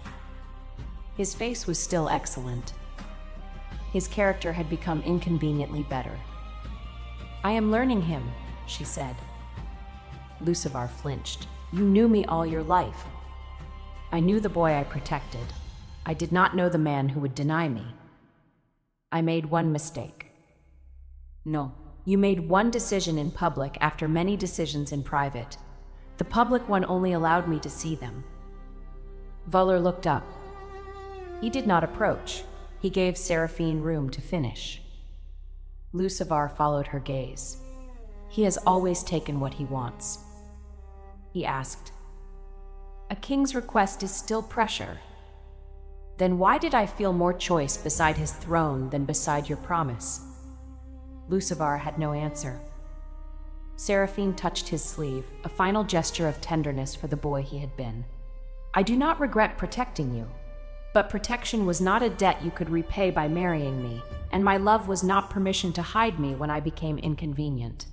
His face was still excellent. His character had become inconveniently better. "I am learning him," she said. Lucivar flinched. "You knew me all your life." "I knew the boy I protected. I did not know the man who would deny me. I made one mistake." "No. You made one decision in public after many decisions in private. The public one only allowed me to see them." Valar looked up. He did not approach. He gave Seraphine room to finish. Lucivar followed her gaze. "He has always taken what he wants." He asked, "A king's request is still pressure. Then why did I feel more choice beside his throne than beside your promise?" Lucivar had no answer. Seraphine touched his sleeve, a final gesture of tenderness for the boy he had been. "I do not regret protecting you, but protection was not a debt you could repay by marrying me, and my love was not permission to hide me when I became inconvenient."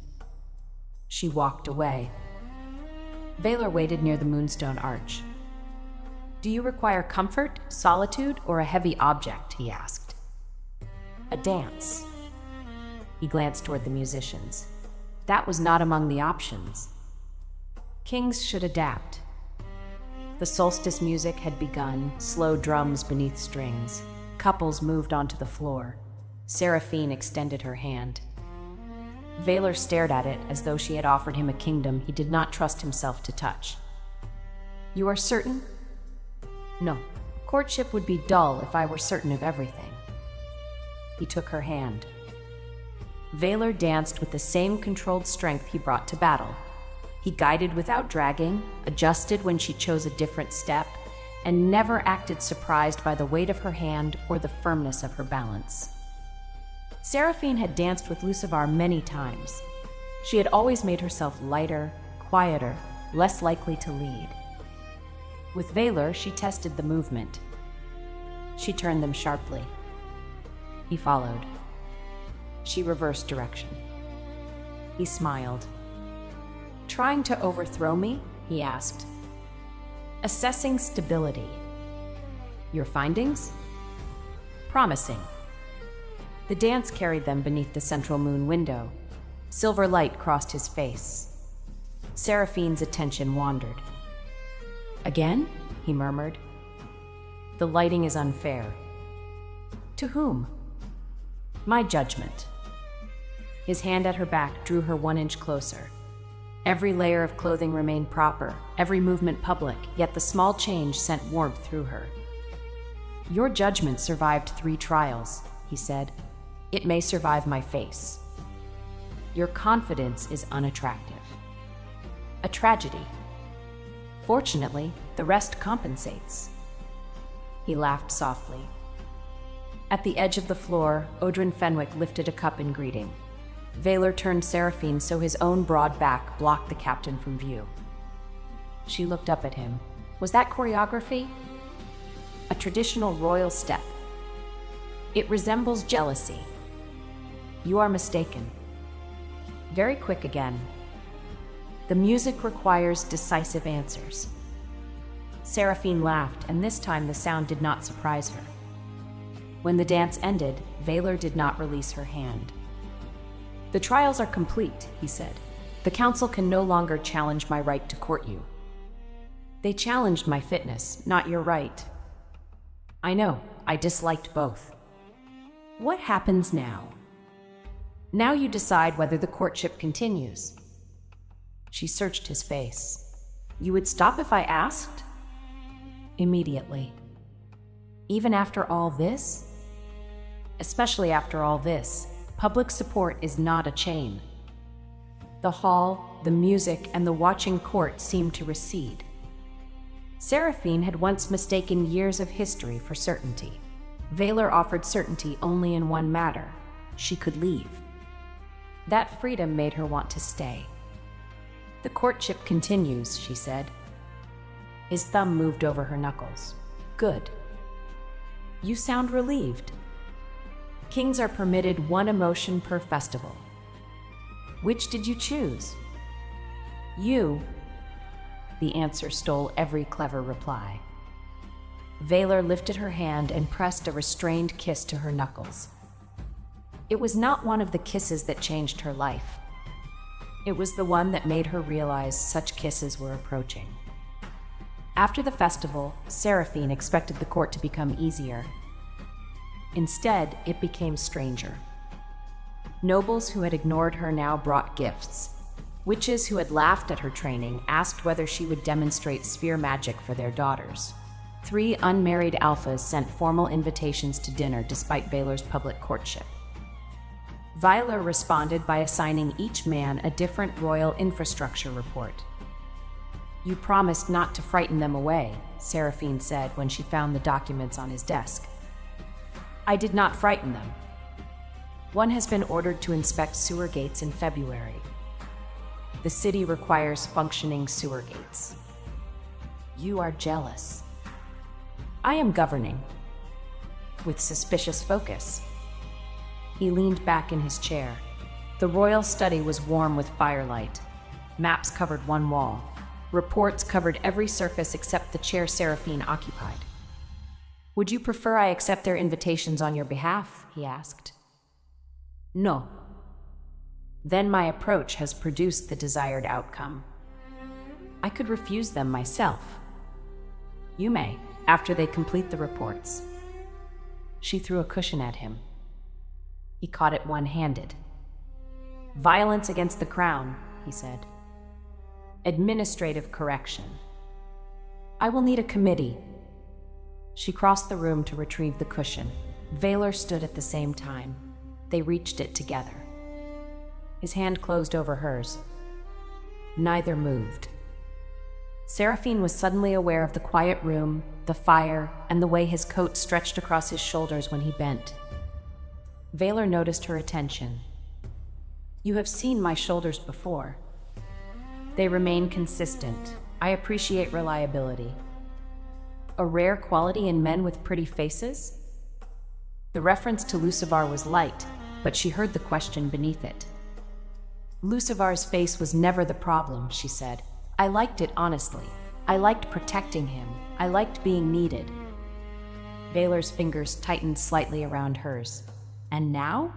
She walked away. Valar waited near the Moonstone Arch. "Do you require comfort, solitude, or a heavy object?" he asked. "A dance." He glanced toward the musicians. That was not among the options. Kings should adapt. The solstice music had begun, slow drums beneath strings. couples moved onto the floor. Seraphine extended her hand. Valor stared at it as though she had offered him a kingdom he did not trust himself to touch. "You are certain?" "No. Courtship would be dull if I were certain of everything." He took her hand. Valor danced with the same controlled strength he brought to battle. He guided without dragging, adjusted when she chose a different step, and never acted surprised by the weight of her hand or the firmness of her balance. Seraphine had danced with Lucivar many times. She had always made herself lighter, quieter, less likely to lead. With Valor, she tested the movement. She turned them sharply. He followed. She reversed direction. He smiled. "Trying to overthrow me?" he asked. "Assessing stability." "Your findings?" "Promising." The dance carried them beneath the central moon window. Silver light crossed his face. Seraphine's attention wandered. "Again?" he murmured. "The lighting is unfair." "To whom?" "My judgment." His hand at her back drew her 1 inch closer. Every layer of clothing remained proper, every movement public, yet the small change sent warmth through her. "Your judgment survived 3 trials," he said. "It may survive my face." "Your confidence is unattractive." "A tragedy. Fortunately, the rest compensates." He laughed softly. At the edge of the floor, Odrin Fenwick lifted a cup in greeting. Valor turned Seraphine so his own broad back blocked the captain from view. She looked up at him. "Was that choreography?" "A traditional royal step." "It resembles jealousy." "You are mistaken." Very quick again. "The music requires decisive answers." Seraphine laughed, and this time the sound did not surprise her. When the dance ended, Valor did not release her hand. "The trials are complete," he said. "The council can no longer challenge my right to court you." "They challenged my fitness, not your right." "I know. I disliked both." "What happens now?" "Now you decide whether the courtship continues." She searched his face. "You would stop if I asked?" "Immediately." "Even after all this?" "Especially after all this. Public support is not a chain." The hall, the music, and the watching court seemed to recede. Seraphine had once mistaken years of history for certainty. Valor offered certainty only in one matter: she could leave. That freedom made her want to stay. "The courtship continues," she said. His thumb moved over her knuckles. "Good. You sound relieved." "Kings are permitted 1 emotion per festival." "Which did you choose?" "You." The answer stole every clever reply. Valor lifted her hand and pressed a restrained kiss to her knuckles. It was not one of the kisses that changed her life. It was the one that made her realize such kisses were approaching. After the festival, Seraphine expected the court to become easier. Instead, it became stranger. Nobles who had ignored her now brought gifts. Witches who had laughed at her training asked whether she would demonstrate sphere magic for their daughters. 3 unmarried alphas sent formal invitations to dinner despite Valor's public courtship. Valor responded by assigning each man a different royal infrastructure report. "You promised not to frighten them away," Seraphine said when she found the documents on his desk. "I did not frighten them. One has been ordered to inspect sewer gates in February. The city requires functioning sewer gates. You are jealous." "I am governing." "With suspicious focus." He leaned back in his chair. The royal study was warm with firelight. Maps covered one wall. Reports covered every surface except the chair Seraphine occupied. "Would you prefer I accept their invitations on your behalf?" he asked. "No." "Then my approach has produced the desired outcome. I could refuse them myself." "You may, after they complete the reports." She threw a cushion at him. He caught it one-handed. "Violence against the crown," he said. "Administrative correction. I will need a committee." She crossed the room to retrieve the cushion. Valor stood at the same time. They reached it together. His hand closed over hers. Neither moved. Seraphine was suddenly aware of the quiet room, the fire, and the way his coat stretched across his shoulders when he bent. Valor noticed her attention. "You have seen my shoulders before. They remain consistent. I appreciate reliability. A rare quality in men with pretty faces?" The reference to Lucivar was light, but she heard the question beneath it. "Lucivar's face was never the problem," she said. "I liked it honestly. I liked protecting him. I liked being needed." Valor's fingers tightened slightly around hers. "And now?"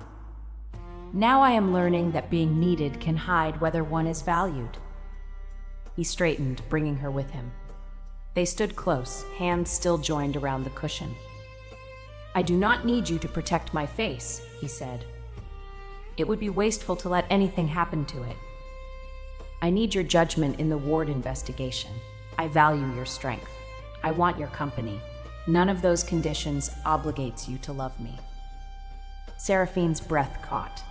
"Now I am learning that being needed can hide whether one is valued." He straightened, bringing her with him. They stood close, hands still joined around the cushion. "I do not need you to protect my face," he said. "It would be wasteful to let anything happen to it. I need your judgment in the Ward investigation. I value your strength. I want your company. None of those conditions obligates you to love me." Seraphine's breath caught.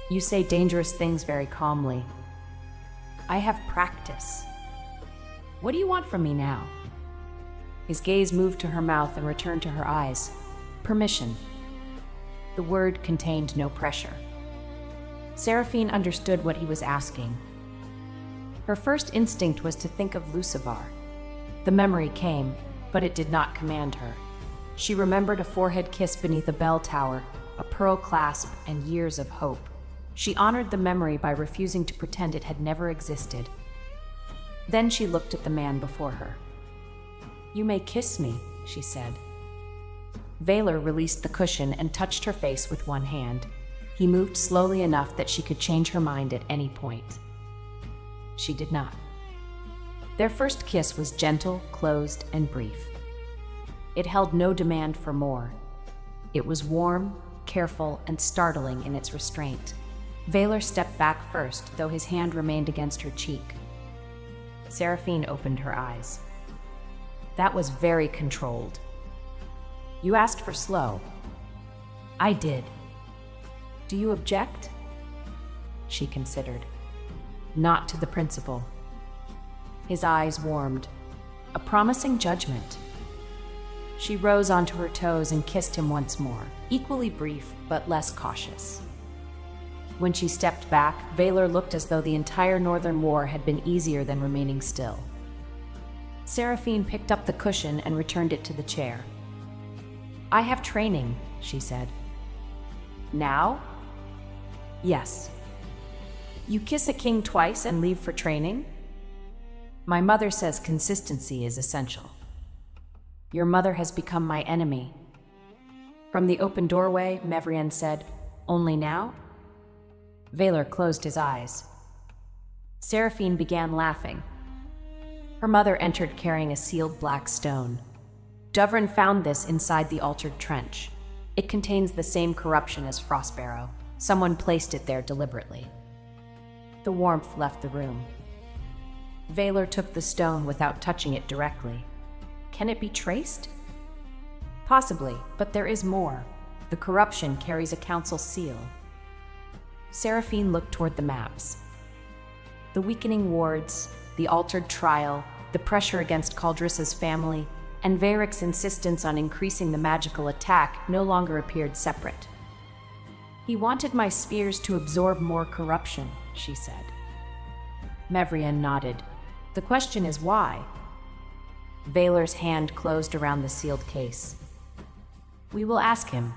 "You say dangerous things very calmly. I have practice. What do you want from me now?" His gaze moved to her mouth and returned to her eyes. "Permission." The word contained no pressure. Seraphine understood what he was asking. Her first instinct was to think of Lucivar. The memory came, but it did not command her. She remembered a forehead kiss beneath a bell tower, a pearl clasp, and years of hope. She honored the memory by refusing to pretend it had never existed. Then she looked at the man before her. "You may kiss me," she said. Valor released the cushion and touched her face with one hand. He moved slowly enough that she could change her mind at any point. She did not. Their first kiss was gentle, closed, and brief. It held no demand for more. It was warm, careful, and startling in its restraint. Valor stepped back first, though his hand remained against her cheek. Seraphine opened her eyes. "That was very controlled. You asked for slow." "I did. Do you object?" She considered. "Not to the principle." His eyes warmed. A promising judgment. She rose onto her toes and kissed him once more, equally brief but less cautious. When she stepped back, Valor looked as though the entire Northern War had been easier than remaining still. Seraphine picked up the cushion and returned it to the chair. "I have training," she said. "Now?" "Yes." "You kiss a king twice and leave for training?" "My mother says consistency is essential." "Your mother has become my enemy." From the open doorway, Mevrian said, "Only now?" Valor closed his eyes. Seraphine began laughing. Her mother entered carrying a sealed black stone. Duvrin found this inside the altered trench. It contains the same corruption as Frostbarrow. Someone placed it there deliberately. The warmth left the room. Valor took the stone without touching it directly. Can it be traced? Possibly, but there is more. The corruption carries a council seal. Seraphine looked toward the maps. The weakening wards, the altered trial, the pressure against Caldrissa's family, and Varric's insistence on increasing the magical attack no longer appeared separate. "He wanted my spheres to absorb more corruption," she said. Mevrian nodded. "The question is why?" Valor's hand closed around the sealed case. "We will ask him."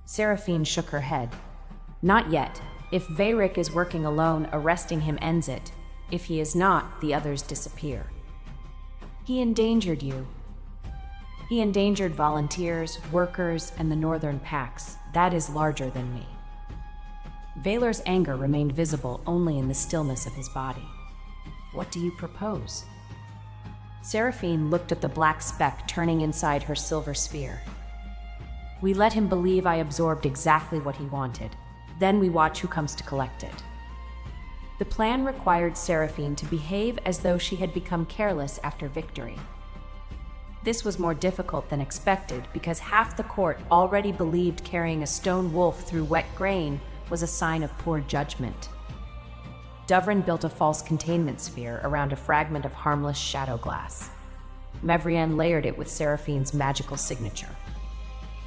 Seraphine shook her head. "Not yet. If Varric is working alone, arresting him ends it. If he is not, the others disappear. He endangered you. He endangered volunteers, workers, and the Northern Pacts. That is larger than me." Valor's anger remained visible only in the stillness of his body. "What do you propose?" Seraphine looked at the black speck turning inside her silver sphere. We let him believe I absorbed exactly what he wanted. Then we watch who comes to collect it. The plan required Seraphine to behave as though she had become careless after victory. This was more difficult than expected because half the court already believed carrying a stone wolf through wet grain was a sign of poor judgment. Duvrin built a false containment sphere around a fragment of harmless shadow glass. Mevrian layered it with Seraphine's magical signature.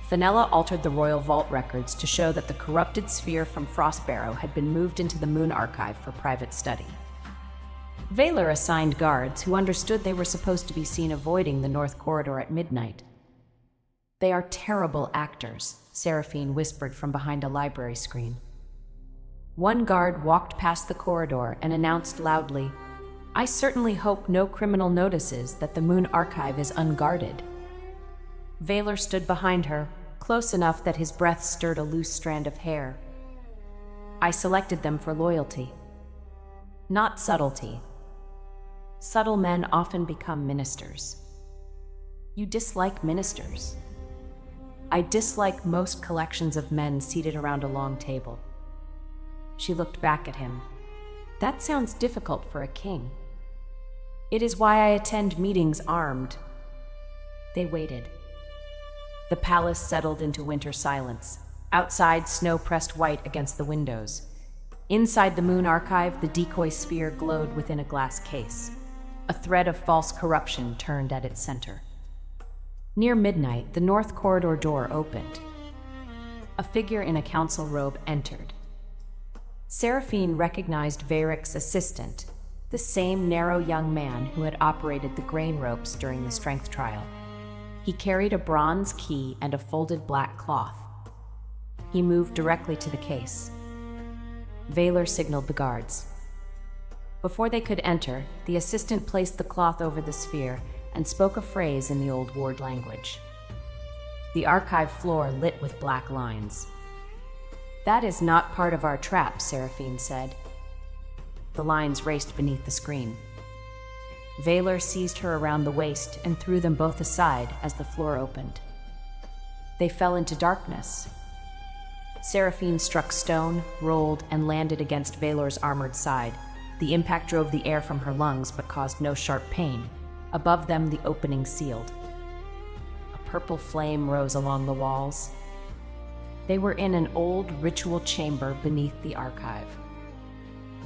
Fenella altered the royal vault records to show that the corrupted sphere from Frostbarrow had been moved into the Moon Archive for private study. Vaylor assigned guards who understood they were supposed to be seen avoiding the North Corridor at midnight. "They are terrible actors," Seraphine whispered from behind a library screen. One guard walked past the corridor and announced loudly, "I certainly hope no criminal notices that the Moon Archive is unguarded." Vaylor stood behind her, close enough that his breath stirred a loose strand of hair. "I selected them for loyalty, not subtlety. Subtle men often become ministers." "You dislike ministers?" "I dislike most collections of men seated around a long table." She looked back at him. "That sounds difficult for a king." "It is why I attend meetings armed." They waited. The palace settled into winter silence. Outside, snow pressed white against the windows. Inside the Moon Archive, the decoy sphere glowed within a glass case. A thread of false corruption turned at its center. Near midnight, the North Corridor door opened. A figure in a council robe entered. Seraphine recognized Vayric's assistant, the same narrow young man who had operated the grain ropes during the strength trial. He carried a bronze key and a folded black cloth. He moved directly to the case. Vaylor signaled the guards. Before they could enter, the assistant placed the cloth over the sphere and spoke a phrase in the Old Ward language. The archive floor lit with black lines. "That is not part of our trap," Seraphine said. The lines raced beneath the screen. Vaylor seized her around the waist and threw them both aside as the floor opened. They fell into darkness. Seraphine struck stone, rolled, and landed against Vaylor's armored side. The impact drove the air from her lungs but caused no sharp pain. Above them, the opening sealed. A purple flame rose along the walls. They were in an old ritual chamber beneath the archive.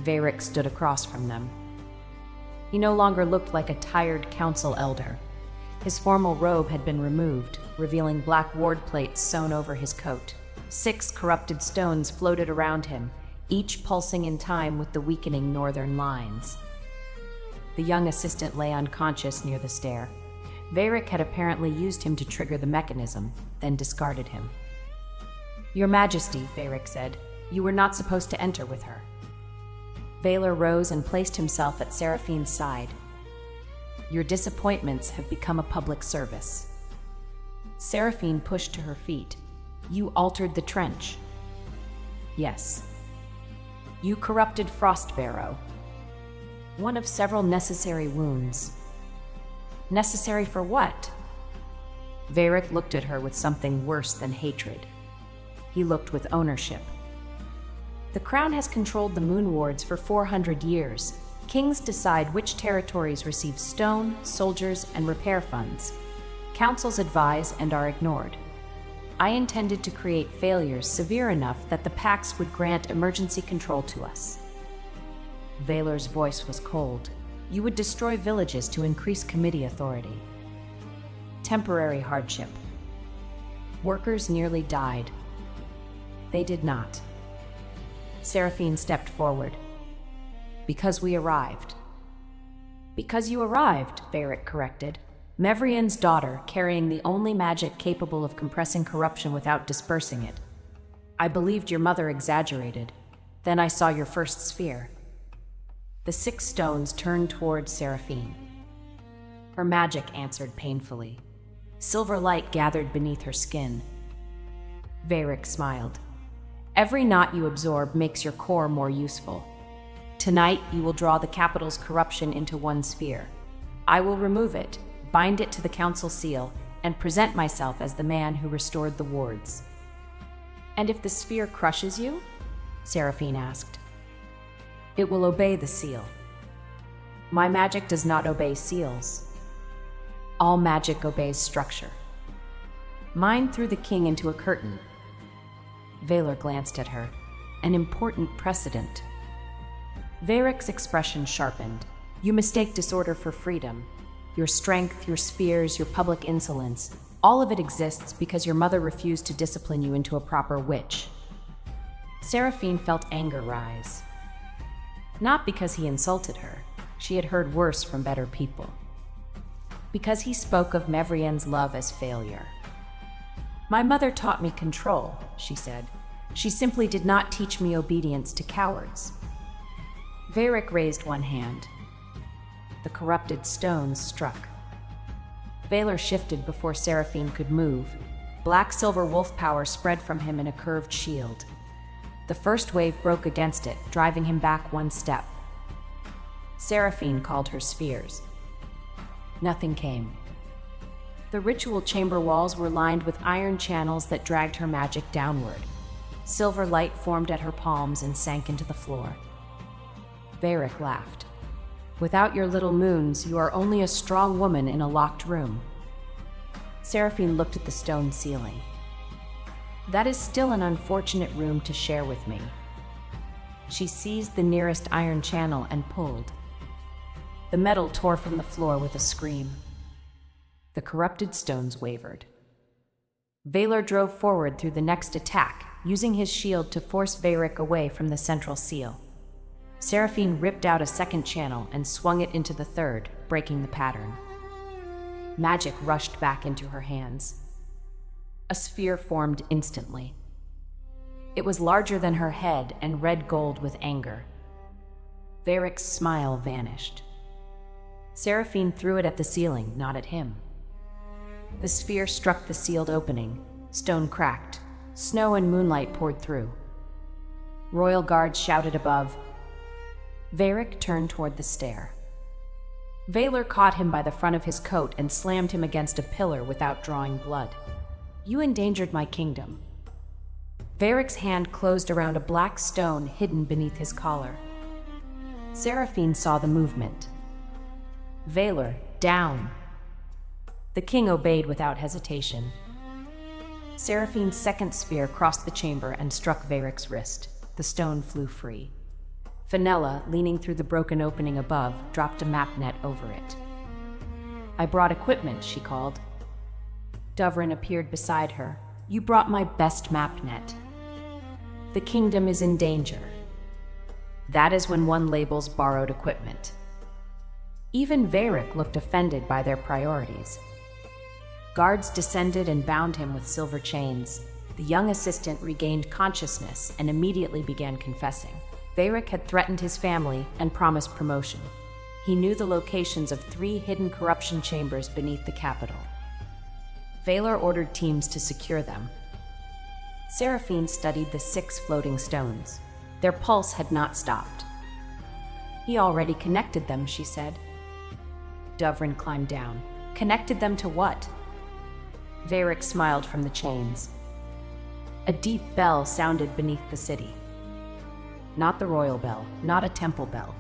Vayric stood across from them. He no longer looked like a tired council elder. His formal robe had been removed, revealing black ward plates sewn over his coat. 6 corrupted stones floated around him, each pulsing in time with the weakening northern lines. The young assistant lay unconscious near the stair. Vayric had apparently used him to trigger the mechanism, then discarded him. "Your Majesty," Vayric said, "you were not supposed to enter with her." Vaylor rose and placed himself at Seraphine's side. "Your disappointments have become a public service." Seraphine pushed to her feet. "You altered the trench." "Yes." "You corrupted Frostbarrow." "One of several necessary wounds." "Necessary for what?" Vayric looked at her with something worse than hatred. He looked with ownership. "The crown has controlled the Moon Wards for 400 years. Kings decide which territories receive stone, soldiers, and repair funds. Councils advise and are ignored. I intended to create failures severe enough that the Pax would grant emergency control to us." Vaylor's voice was cold. "You would destroy villages to increase committee authority. Temporary hardship. Workers nearly died. They did not." Seraphine stepped forward. "Because we arrived." "Because you arrived," Vayric corrected. "Mevrian's daughter, carrying the only magic capable of compressing corruption without dispersing it. I believed your mother exaggerated. Then I saw your first sphere." The 6 stones turned toward Seraphine. Her magic answered painfully. Silver light gathered beneath her skin. Vayric smiled. "Every knot you absorb makes your core more useful. Tonight, you will draw the capital's corruption into one sphere. I will remove it, bind it to the council seal, and present myself as the man who restored the wards." "And if the sphere crushes you?" Seraphine asked. "It will obey the seal. My magic does not obey seals. All magic obeys structure. Mine threw the king into a curtain." Valor glanced at her. An important precedent. Varric's expression sharpened. "You mistake disorder for freedom. Your strength, your spheres, your public insolence, all of it exists because your mother refused to discipline you into a proper witch." Seraphine felt anger rise. Not because he insulted her. She had heard worse from better people. Because he spoke of Mevrien's love as failure. "My mother taught me control," she said. "She simply did not teach me obedience to cowards." Varric raised one hand. The corrupted stones struck. Valor shifted before Seraphine could move. Black-silver wolf power spread from him in a curved shield. The first wave broke against it, driving him back one step. Seraphine called her spheres. Nothing came. The ritual chamber walls were lined with iron channels that dragged her magic downward. Silver light formed at her palms and sank into the floor. Varric laughed. "Without your little moons, you are only a strong woman in a locked room." Seraphine looked at the stone ceiling. "That is still an unfortunate room to share with me." She seized the nearest iron channel and pulled. The metal tore from the floor with a scream. The corrupted stones wavered. Valor drove forward through the next attack, using his shield to force Varric away from the central seal. Seraphine ripped out a second channel and swung it into the third, breaking the pattern. Magic rushed back into her hands. A sphere formed instantly. It was larger than her head and red gold with anger. Varric's smile vanished. Seraphine threw it at the ceiling, not at him. The sphere struck the sealed opening. Stone cracked. Snow and moonlight poured through. Royal guards shouted above. Varric turned toward the stair. Valor caught him by the front of his coat and slammed him against a pillar without drawing blood. "You endangered my kingdom." Varric's hand closed around a black stone hidden beneath his collar. Seraphine saw the movement. "Valor, down!" The king obeyed without hesitation. Seraphine's second spear crossed the chamber and struck Varric's wrist. The stone flew free. Fenella, leaning through the broken opening above, dropped a map net over it. "I brought equipment," she called. Dovrin appeared beside her. "You brought my best map net." "The kingdom is in danger." That is when one labels borrowed equipment. Even Varric looked offended by their priorities. Guards descended and bound him with silver chains. The young assistant regained consciousness and immediately began confessing. Varric had threatened his family and promised promotion. He knew the locations of 3 hidden corruption chambers beneath the capital. Valor ordered teams to secure them. Seraphine studied the 6 floating stones. Their pulse had not stopped. "He already connected them," she said. Dovrin climbed down. "Connected them to what?" Varric smiled from the chains. A deep bell sounded beneath the city. Not the royal bell, not a temple bell.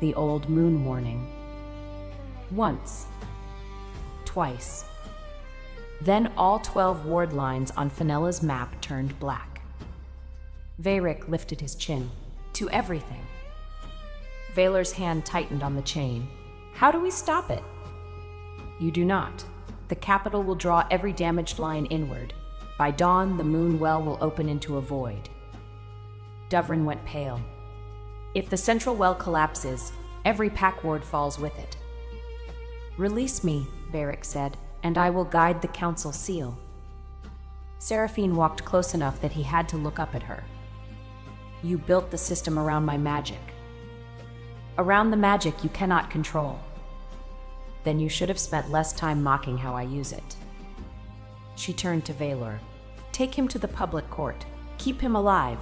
The old moon warning. Once. Twice. Then all 12 ward lines on Fenella's map turned black. Varric lifted his chin. "To everything." Valor's hand tightened on the chain. "How do we stop it?" "You do not. The capital will draw every damaged line inward. By dawn, the moon well will open into a void." Dovrin went pale. "If the central well collapses, every pack ward falls with it." "Release me," Varric said, "and I will guide the council seal." Seraphine walked close enough that he had to look up at her. "You built the system around my magic. Around the magic you cannot control. Then you should have spent less time mocking how I use it." She turned to Valor. "Take him to the public court. Keep him alive.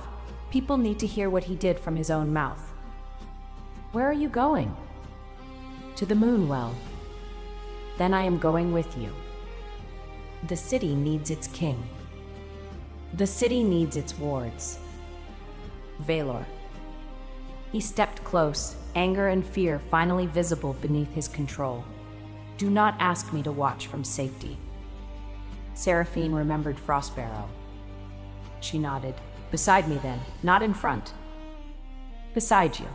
People need to hear what he did from his own mouth." "Where are you going?" "To the moon well." "Then I am going with you." The city needs its king. The city needs its wards. Valor. He stepped close, anger and fear finally visible beneath his control. Do not ask me to watch from safety. Seraphine remembered Frostbarrow. She nodded. Beside me then, not in front. Beside you.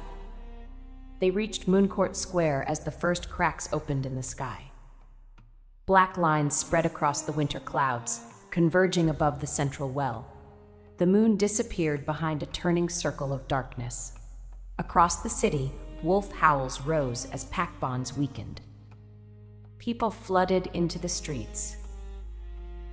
They reached Mooncourt Square as the first cracks opened in the sky. Black lines spread across the winter clouds, converging above the central well. The moon disappeared behind a turning circle of darkness. Across the city, wolf howls rose as pack bonds weakened. People flooded into the streets.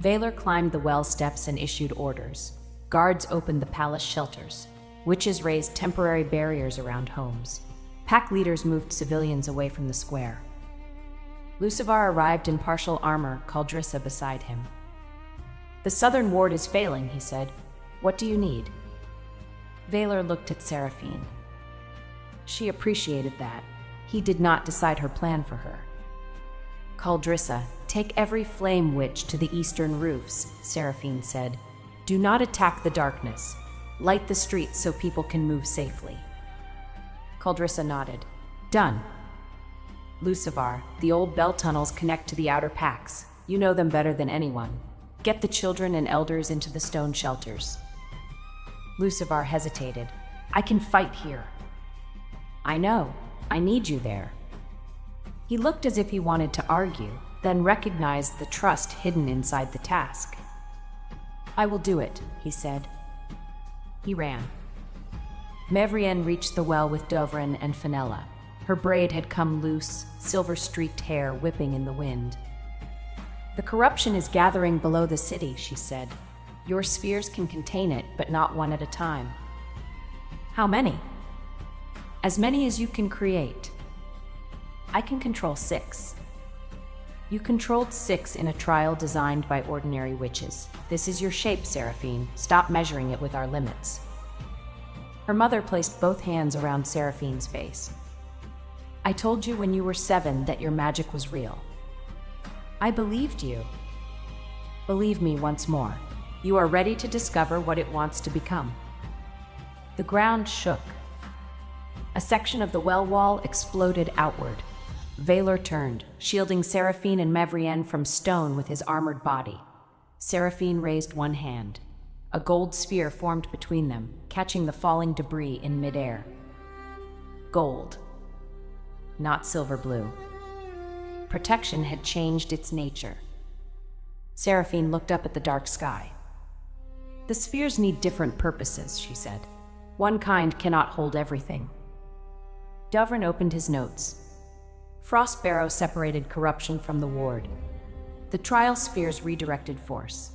Valor climbed the well steps and issued orders. Guards opened the palace shelters. Witches raised temporary barriers around homes. Pack leaders moved civilians away from the square. Lucivar arrived in partial armor, Caldrissa beside him. The southern ward is failing, he said. What do you need? Valor looked at Seraphine. She appreciated that. He did not decide her plan for her. Caldrissa, take every flame witch to the eastern roofs, Seraphine said. Do not attack the darkness. Light the streets so people can move safely. Caldrissa nodded. Done. Lucivar, the old bell tunnels connect to the outer packs. You know them better than anyone. Get the children and elders into the stone shelters. Lucivar hesitated. I can fight here. I know. I need you there. He looked as if he wanted to argue, then recognized the trust hidden inside the task. I will do it, he said. He ran. Mevrienne reached the well with Dovrin and Fenella. Her braid had come loose, silver-streaked hair whipping in the wind. The corruption is gathering below the city, she said. Your spheres can contain it, but not one at a time. How many? As many as you can create. I can control 6. You controlled 6 in a trial designed by ordinary witches. This is your shape, Seraphine. Stop measuring it with our limits. Her mother placed both hands around Seraphine's face. I told you when you were 7 that your magic was real. I believed you. Believe me once more. You are ready to discover what it wants to become. The ground shook. A section of the well wall exploded outward. Valor turned, shielding Seraphine and Mevrienne from stone with his armored body. Seraphine raised one hand. A gold sphere formed between them, catching the falling debris in midair. Gold. Not silver blue. Protection had changed its nature. Seraphine looked up at the dark sky. The spheres need different purposes, she said. One kind cannot hold everything. Dovrin opened his notes. Frostbarrow separated corruption from the ward. The trial spheres redirected force.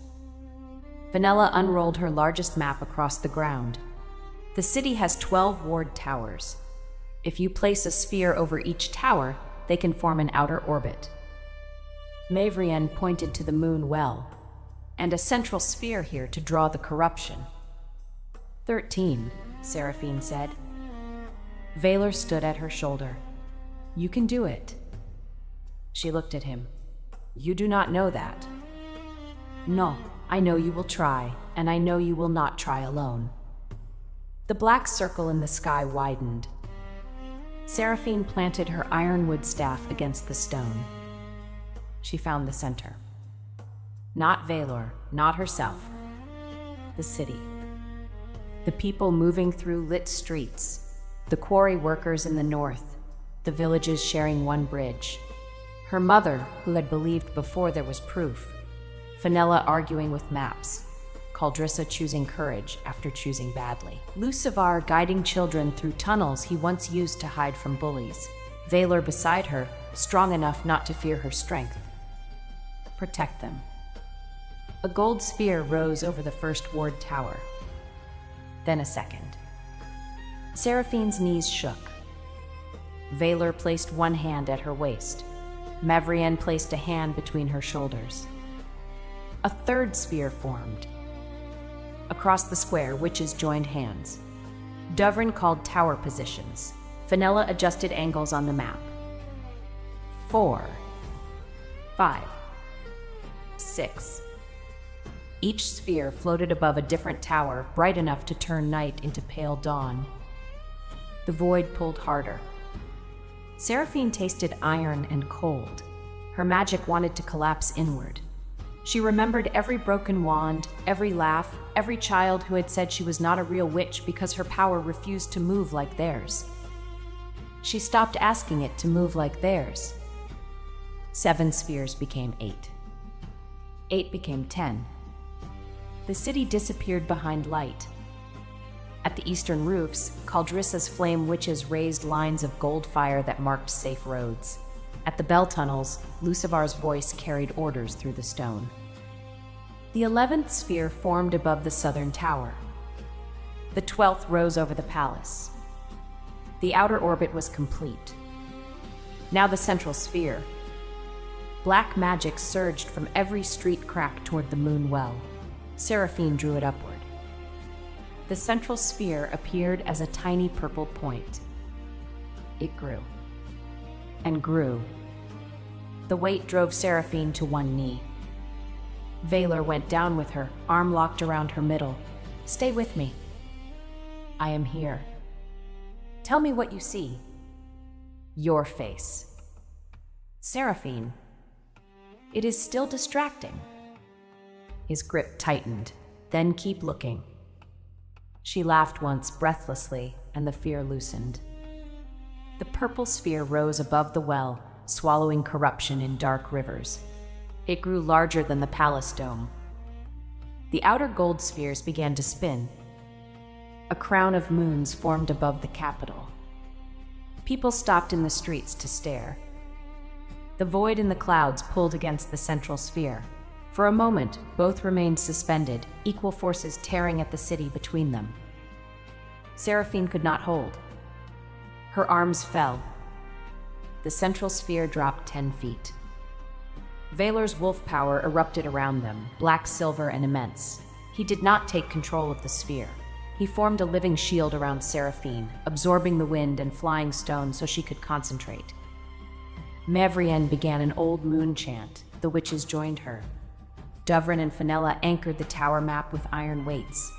Fenella unrolled her largest map across the ground. The city has 12 ward towers. If you place a sphere over each tower, they can form an outer orbit. Mevrienne pointed to the moon well, and a central sphere here to draw the corruption. 13, Seraphine said. Valor stood at her shoulder. You can do it. She looked at him. You do not know that. No, I know you will try, and I know you will not try alone. The black circle in the sky widened. Seraphine planted her ironwood staff against the stone. She found the center. Not Valor, not herself. The city. The people moving through lit streets. The quarry workers in the north, the villages sharing one bridge. Her mother, who had believed before there was proof. Fenella arguing with maps. Caldrissa choosing courage after choosing badly. Lucivar guiding children through tunnels he once used to hide from bullies. Valor beside her, strong enough not to fear her strength. Protect them. A gold sphere rose over the first ward tower. Then a second. Seraphine's knees shook. Valor placed one hand at her waist. Mevrienne placed a hand between her shoulders. A third sphere formed. Across the square, witches joined hands. Dovrin called tower positions. Fenella adjusted angles on the map. 4, 5, 6. Each sphere floated above a different tower, bright enough to turn night into pale dawn. The void pulled harder. Seraphine tasted iron and cold. Her magic wanted to collapse inward. She remembered every broken wand, every laugh, every child who had said she was not a real witch because her power refused to move like theirs. She stopped asking it to move like theirs. 7 spheres became 8. 8 became 10. The city disappeared behind light. At the eastern roofs, Caldrissa's flame witches raised lines of gold fire that marked safe roads. At the bell tunnels, Lucivar's voice carried orders through the stone. The 11th sphere formed above the southern tower. The 12th rose over the palace. The outer orbit was complete. Now the central sphere. Black magic surged from every street crack toward the moon well. Seraphine drew it upward. The central sphere appeared as a tiny purple point. It grew. And grew. The weight drove Seraphine to one knee. Valor went down with her, arm locked around her middle. "Stay with me. I am here. Tell me what you see." "Your face." "Seraphine, it is still distracting." His grip tightened. "Then keep looking." She laughed once, breathlessly, and the fear loosened. The purple sphere rose above the well, swallowing corruption in dark rivers. It grew larger than the palace dome. The outer gold spheres began to spin. A crown of moons formed above the capital. People stopped in the streets to stare. The void in the clouds pulled against the central sphere. For a moment, both remained suspended, equal forces tearing at the city between them. Seraphine could not hold. Her arms fell. The central sphere dropped 10 feet. Valor's wolf power erupted around them, black, silver, and immense. He did not take control of the sphere. He formed a living shield around Seraphine, absorbing the wind and flying stones so she could concentrate. Mavrienne began an old moon chant. The witches joined her. Dovrin and Fenella anchored the tower map with iron weights.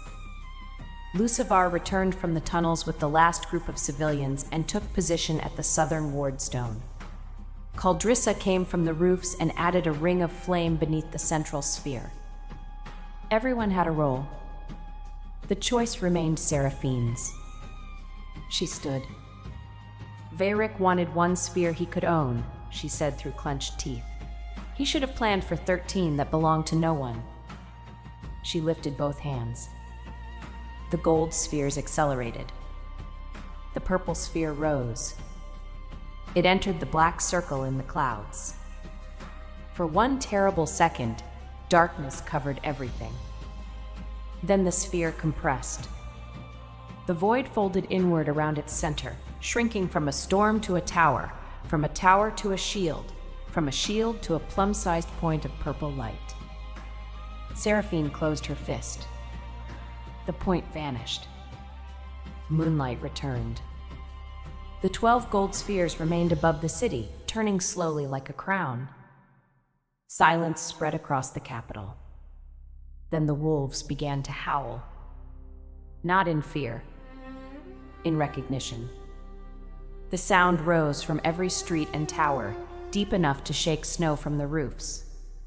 Lucivar returned from the tunnels with the last group of civilians and took position at the southern ward stone. Caldrissa came from the roofs and added a ring of flame beneath the central sphere. Everyone had a role. The choice remained Seraphine's. She stood. Veyric wanted one sphere he could own, she said through clenched teeth. He should have planned for 13 that belonged to no one. She lifted both hands. The gold spheres accelerated. The purple sphere rose. It entered the black circle in the clouds. For one terrible second, darkness covered everything. Then the sphere compressed. The void folded inward around its center, shrinking from a storm to a tower, from a tower to a shield, from a shield to a plum-sized point of purple light. Seraphine closed her fist. The point vanished. Moonlight returned. The 12 gold spheres remained above the city, turning slowly like a crown. Silence spread across the capital. Then the wolves began to howl. Not in fear, in recognition. The sound rose from every street and tower, deep enough to shake snow from the roofs.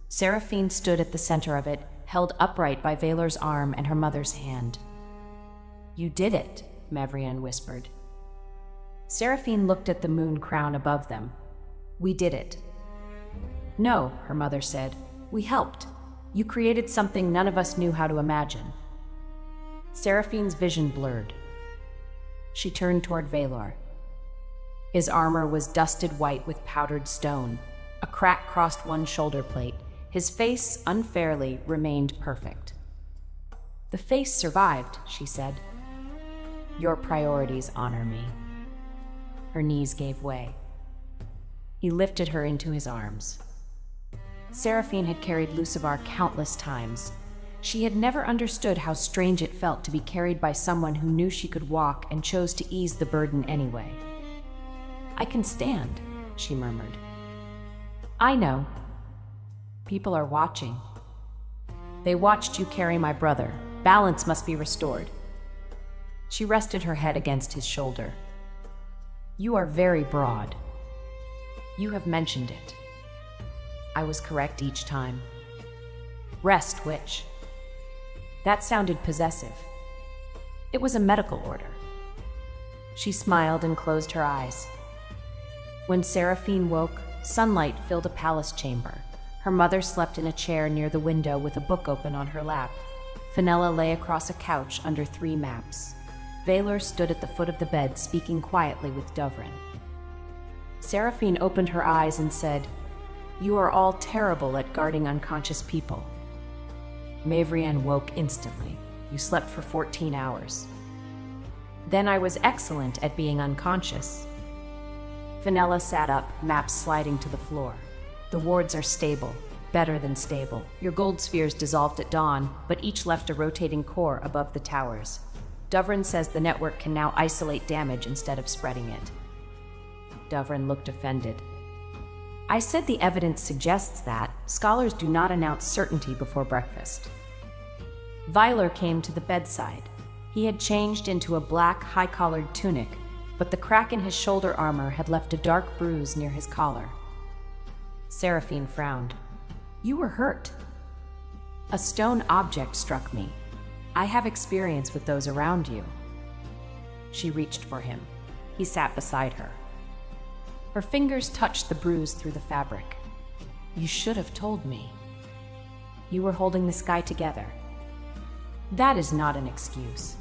Seraphine stood at the center of it, held upright by Valor's arm and her mother's hand. "You did it," Mavrienne whispered. Seraphine looked at the moon crown above them. "We did it." "No," her mother said. "We helped. You created something none of us knew how to imagine." Seraphine's vision blurred. She turned toward Valor. His armor was dusted white with powdered stone. A crack crossed one shoulder plate. His face, unfairly, remained perfect. "The face survived," she said. "Your priorities honor me." Her knees gave way. He lifted her into his arms. Seraphine had carried Lucivar countless times. She had never understood how strange it felt to be carried by someone who knew she could walk and chose to ease the burden anyway. "I can stand," she murmured. "I know." People are watching. They watched you carry my brother. Balance must be restored. She rested her head against his shoulder. You are very broad. You have mentioned it. I was correct each time. Rest, witch. That sounded possessive. It was a medical order. She smiled and closed her eyes. When Seraphine woke, sunlight filled a palace chamber. Her mother slept in a chair near the window with a book open on her lap. Fenella lay across a couch under 3 maps. Valor stood at the foot of the bed, speaking quietly with Dovrin. Seraphine opened her eyes and said, "You are all terrible at guarding unconscious people." Mavrian woke instantly. You slept for 14 hours. Then I was excellent at being unconscious. Fenella sat up, maps sliding to the floor. The wards are stable, better than stable. Your gold spheres dissolved at dawn, but each left a rotating core above the towers. Dovrin says the network can now isolate damage instead of spreading it. Dovrin looked offended. I said the evidence suggests that scholars do not announce certainty before breakfast. Vyler came to the bedside. He had changed into a black, high-collared tunic, but the crack in his shoulder armor had left a dark bruise near his collar. Seraphine frowned. You were hurt. A stone object struck me. I have experience with those around you. She reached for him. He sat beside her. Her fingers touched the bruise through the fabric. You should have told me. You were holding the sky together. That is not an excuse.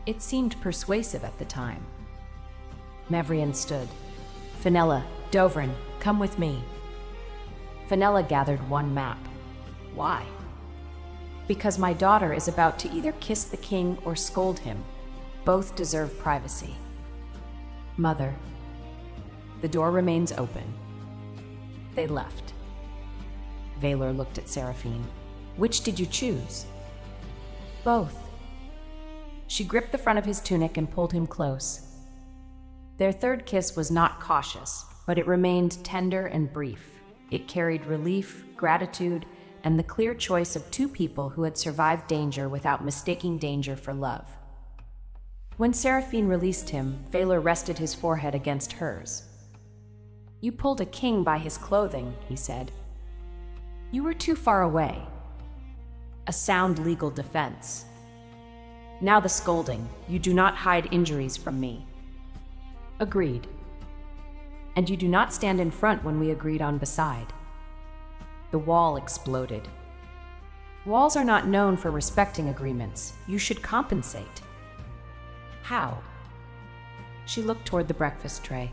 It seemed persuasive at the time. Mavrian stood. Fenella, Dovrin, come with me. Fenella gathered 1 map. Why? Because my daughter is about to either kiss the king or scold him. Both deserve privacy. Mother. The door remains open. They left. Valor looked at Seraphine. Which did you choose? Both. She gripped the front of his tunic and pulled him close. Their third kiss was not cautious, but it remained tender and brief. It carried relief, gratitude, and the clear choice of 2 people who had survived danger without mistaking danger for love. When Seraphine released him, Valor rested his forehead against hers. You pulled a king by his clothing, he said. You were too far away. A sound legal defense. Now the scolding. You do not hide injuries from me. Agreed. And you do not stand in front when we agreed on beside. The wall exploded. Walls are not known for respecting agreements. You should compensate. How? She looked toward the breakfast tray.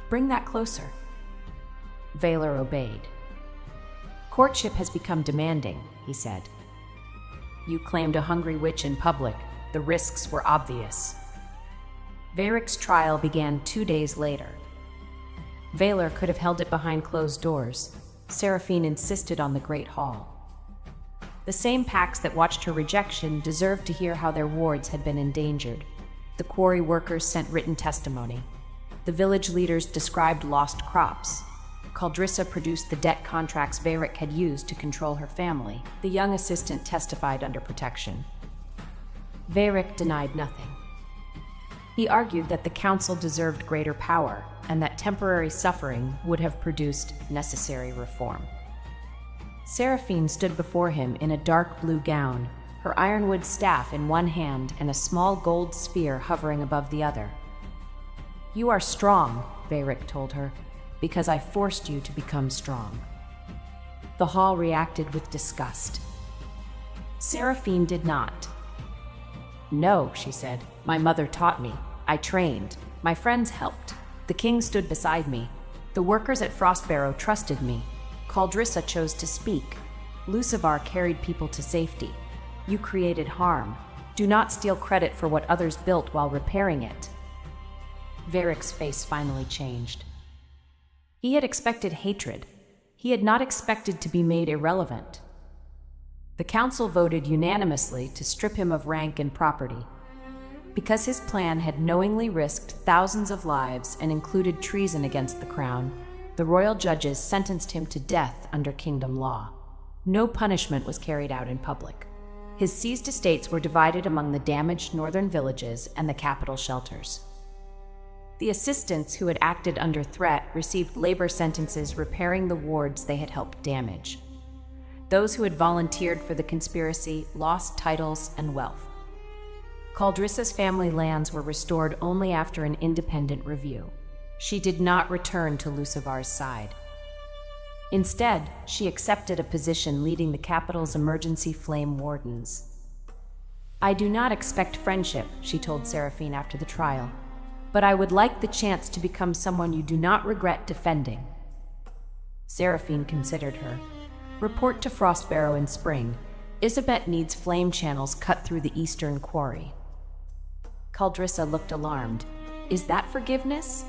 Bring that closer. Valor obeyed. Courtship has become demanding, he said. You claimed a hungry witch in public. The risks were obvious. Varric's trial began 2 days later. Valor could have held it behind closed doors. Seraphine insisted on the Great Hall. The same packs that watched her rejection deserved to hear how their wards had been endangered. The quarry workers sent written testimony. The village leaders described lost crops. Caldrissa produced the debt contracts Varric had used to control her family. The young assistant testified under protection. Varric denied nothing. He argued that the council deserved greater power and that temporary suffering would have produced necessary reform. Seraphine stood before him in a dark blue gown, her ironwood staff in one hand and a small gold sphere hovering above the other. You are strong, Varric told her, because I forced you to become strong. The hall reacted with disgust. Seraphine did not. No, she said. My mother taught me. I trained. My friends helped. The king stood beside me. The workers at Frostbarrow trusted me. Caldrissa chose to speak. Lucivar carried people to safety. You created harm. Do not steal credit for what others built while repairing it. Varric's face finally changed. He had expected hatred. He had not expected to be made irrelevant. The council voted unanimously to strip him of rank and property. Because his plan had knowingly risked thousands of lives and included treason against the crown, the royal judges sentenced him to death under kingdom law. No punishment was carried out in public. His seized estates were divided among the damaged northern villages and the capital shelters. The assistants who had acted under threat received labor sentences repairing the wards they had helped damage. Those who had volunteered for the conspiracy lost titles and wealth. Caldrissa's family lands were restored only after an independent review. She did not return to Lucivar's side. Instead, she accepted a position leading the capital's emergency flame wardens. "I do not expect friendship," she told Seraphine after the trial, "but I would like the chance to become someone you do not regret defending." Seraphine considered her. "Report to Frostbarrow in spring. Isabet needs flame channels cut through the eastern quarry." Caldrissa looked alarmed. "Is that forgiveness?"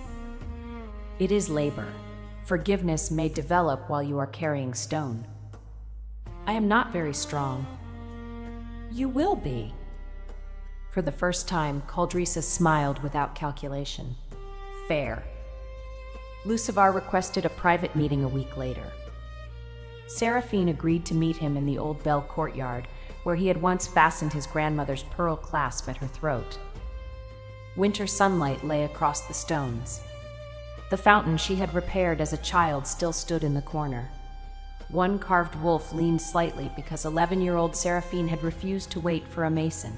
"It is labor. Forgiveness may develop while you are carrying stone." "I am not very strong." "You will be." For the first time, Caldrissa smiled without calculation. "Fair." Lucivar requested a private meeting a week later. Seraphine agreed to meet him in the old Bell courtyard, where he had once fastened his grandmother's pearl clasp at her throat. Winter sunlight lay across the stones. The fountain she had repaired as a child still stood in the corner. One carved wolf leaned slightly because 11-year-old Seraphine had refused to wait for a mason.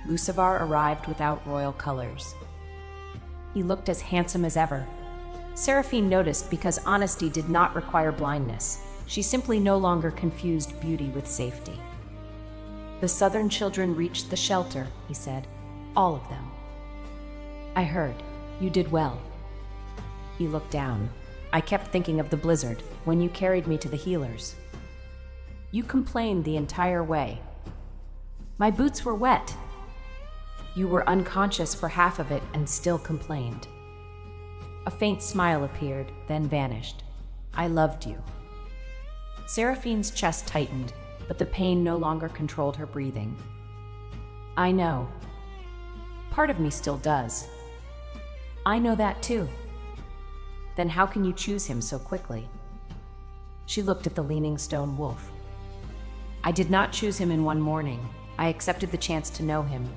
Lucivar arrived without royal colors. He looked as handsome as ever. Seraphine noticed because honesty did not require blindness. She simply no longer confused beauty with safety. "The southern children reached the shelter," he said. "All of them." "I heard. You did well." He looked down. "I kept thinking of the blizzard when you carried me to the healers. You complained the entire way." "My boots were wet." "You were unconscious for half of it and still complained." A faint smile appeared, then vanished. "I loved you." Seraphine's chest tightened, but the pain no longer controlled her breathing. "I know. Part of me still does." "I know that too." "Then how can you choose him so quickly?" She looked at the leaning stone wolf. "I did not choose him in one morning. I accepted the chance to know him.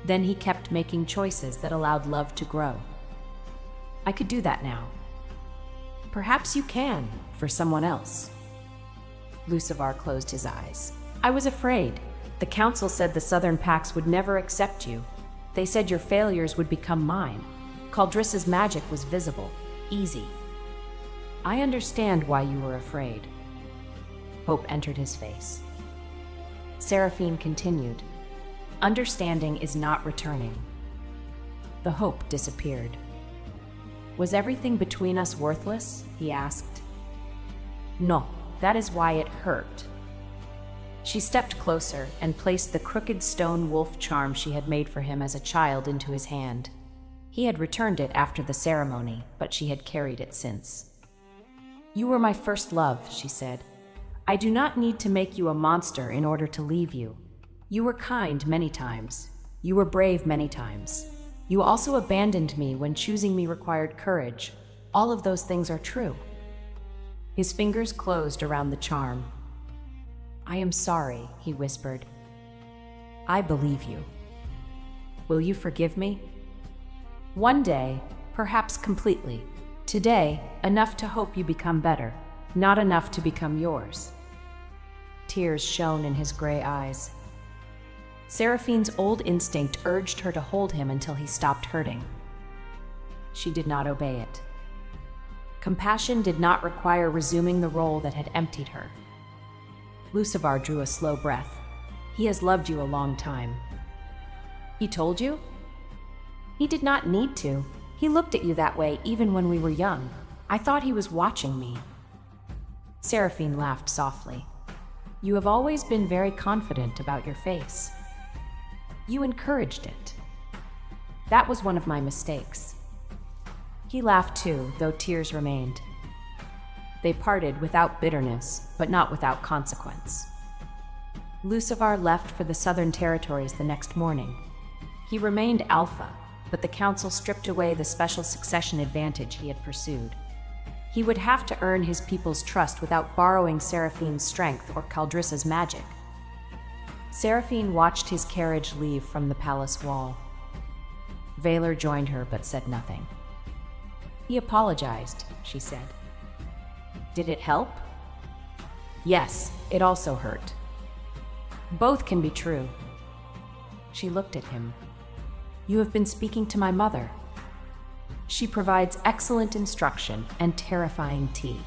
Then he kept making choices that allowed love to grow. I could do that now." "Perhaps you can, for someone else." Lucivar closed his eyes. "I was afraid. The council said the southern packs would never accept you. They said your failures would become mine. Caldrissa's magic was visible, easy. I understand why you were afraid." Hope entered his face. Seraphine continued, "Understanding is not returning." The hope disappeared. "Was everything between us worthless?" he asked. "No, that is why it hurt." She stepped closer and placed the crooked stone wolf charm she had made for him as a child into his hand. He had returned it after the ceremony, but she had carried it since. "You were my first love," she said. "I do not need to make you a monster in order to leave you. You were kind many times. You were brave many times. You also abandoned me when choosing me required courage. All of those things are true." His fingers closed around the charm. "I am sorry," he whispered. "I believe you. Will you forgive me?" "One day, perhaps completely. Today, enough to hope you become better, not enough to become yours." Tears shone in his gray eyes. Seraphine's old instinct urged her to hold him until he stopped hurting. She did not obey it. Compassion did not require resuming the role that had emptied her. Lucivar drew a slow breath. "He has loved you a long time." "He told you?" "He did not need to. He looked at you that way even when we were young. I thought he was watching me." Seraphine laughed softly. "You have always been very confident about your face. You encouraged it. That was one of my mistakes." He laughed too, though tears remained. They parted without bitterness, but not without consequence. Lucivar left for the southern territories the next morning. He remained Alpha, but the council stripped away the special succession advantage he had pursued. He would have to earn his people's trust without borrowing Seraphine's strength or Caldrissa's magic. Seraphine watched his carriage leave from the palace wall. Valor joined her but said nothing. "He apologized," she said. "Did it help?" "Yes, it also hurt." "Both can be true." She looked at him. "You have been speaking to my mother. She provides excellent instruction and terrifying tea.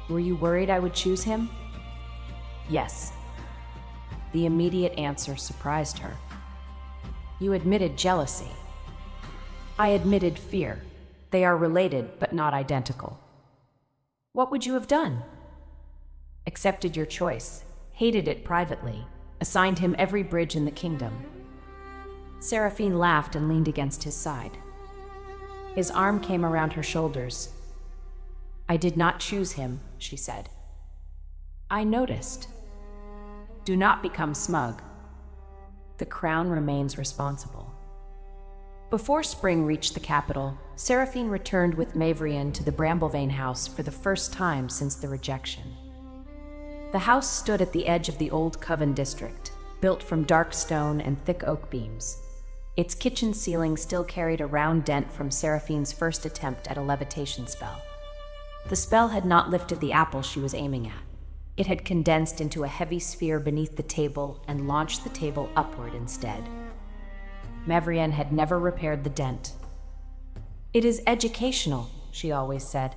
Were you worried I would choose him?" "Yes." The immediate answer surprised her. "You admitted jealousy." "I admitted fear. They are related, but not identical." "What would you have done?" "Accepted your choice, hated it privately, assigned him every bridge in the kingdom." Seraphine laughed and leaned against his side. His arm came around her shoulders. "I did not choose him," she said. "I noticed." "Do not become smug. The crown remains responsible." Before spring reached the capital, Seraphine returned with Mavrian to the Bramblevein house for the first time since the rejection. The house stood at the edge of the old Coven district, built from dark stone and thick oak beams. Its kitchen ceiling still carried a round dent from Seraphine's first attempt at a levitation spell. The spell had not lifted the apple she was aiming at. It had condensed into a heavy sphere beneath the table and launched the table upward instead. Mavrian had never repaired the dent. "It is educational," she always said.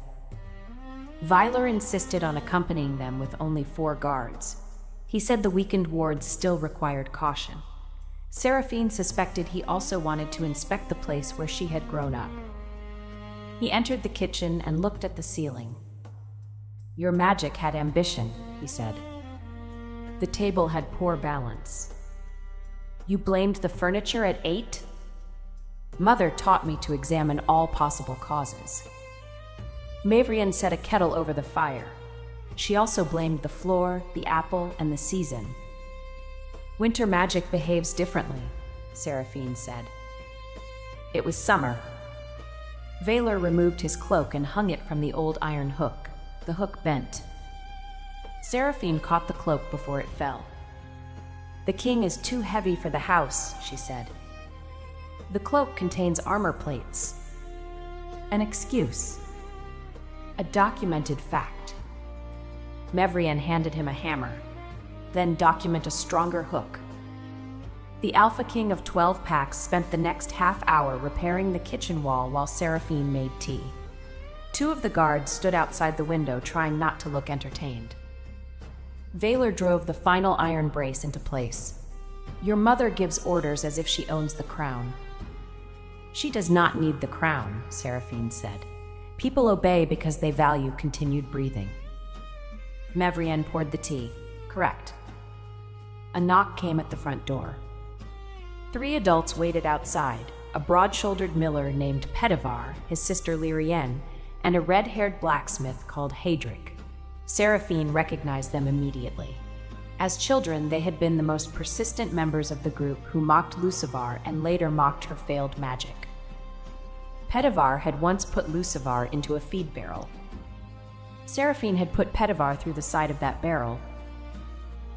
Vyler insisted on accompanying them with only 4 guards. He said the weakened wards still required caution. Seraphine suspected he also wanted to inspect the place where she had grown up. He entered the kitchen and looked at the ceiling. "Your magic had ambition," he said. The table had poor balance. "You blamed the furniture at 8? Mother taught me to examine all possible causes." Mavrian set a kettle over the fire. She also blamed the floor, the apple, and the season. "Winter magic behaves differently," Seraphine said. It was summer. Valor removed his cloak and hung it from the old iron hook. The hook bent. Seraphine caught the cloak before it fell. "The king is too heavy for the house," she said. "The cloak contains armor plates." An excuse. A documented fact. Mavrian handed him a hammer. "Then document a stronger hook." The Alpha King of 12 Packs spent the next half hour repairing the kitchen wall while Seraphine made tea. 2 of the guards stood outside the window trying not to look entertained. Valor drove the final iron brace into place. "Your mother gives orders as if she owns the crown." "She does not need the crown," Seraphine said. "People obey because they value continued breathing." Mavrian poured the tea. "Correct." A knock came at the front door. 3 adults waited outside, a broad-shouldered miller named Petavar, his sister Lyrienne, and a red-haired blacksmith called Hadric. Seraphine recognized them immediately. As children, they had been the most persistent members of the group who mocked Lucivar and later mocked her failed magic. Petavar had once put Lucivar into a feed barrel. Seraphine had put Petavar through the side of that barrel.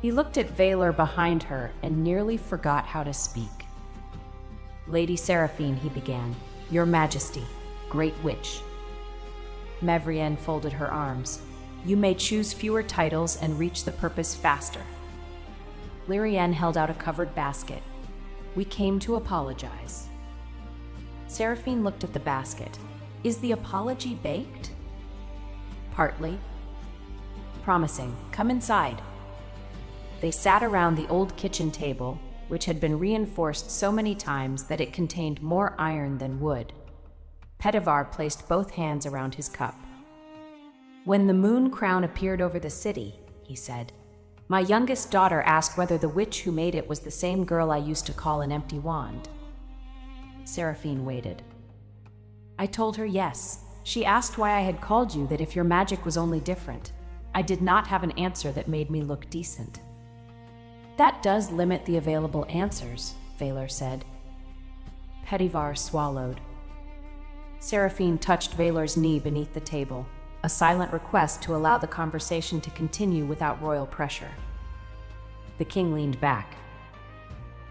He looked at Valor behind her and nearly forgot how to speak. "Lady Seraphine," he began, "Your Majesty, Great Witch." Mavrian folded her arms. "You may choose fewer titles and reach the purpose faster." Lyrienne held out a covered basket. "We came to apologize." Seraphine looked at the basket. "Is the apology baked?" "Partly." "Promising. Come inside." They sat around the old kitchen table, which had been reinforced so many times that it contained more iron than wood. Petavar placed both hands around his cup. "When the moon crown appeared over the city," he said, "my youngest daughter asked whether the witch who made it was the same girl I used to call an empty wand." Seraphine waited. "I told her yes. She asked why I had called you, that if your magic was only different. I did not have an answer that made me look decent." "That does limit the available answers," Valor said. Petavar swallowed. Seraphine touched Valor's knee beneath the table, a silent request to allow the conversation to continue without royal pressure. The king leaned back.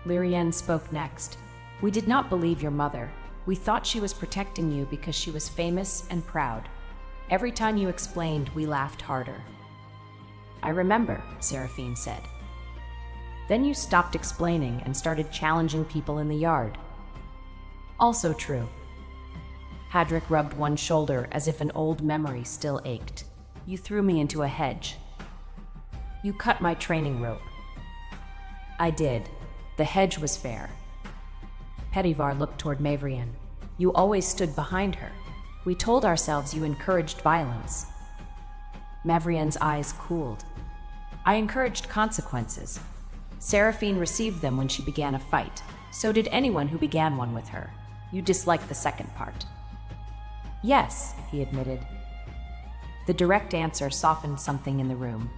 Lyrienne spoke next. "We did not believe your mother. We thought she was protecting you because she was famous and proud. Every time you explained, we laughed harder." "I remember," Seraphine said. "Then you stopped explaining and started challenging people in the yard." "Also true." Hadrick rubbed one shoulder as if an old memory still ached. "You threw me into a hedge. You cut my training rope." "I did. The hedge was fair." Petivar looked toward Mavrian. "You always stood behind her. We told ourselves you encouraged violence." Mavrian's eyes cooled. "I encouraged consequences. Seraphine received them when she began a fight. So did anyone who began one with her. You dislike the second part." "Yes," he admitted. The direct answer softened something in the room.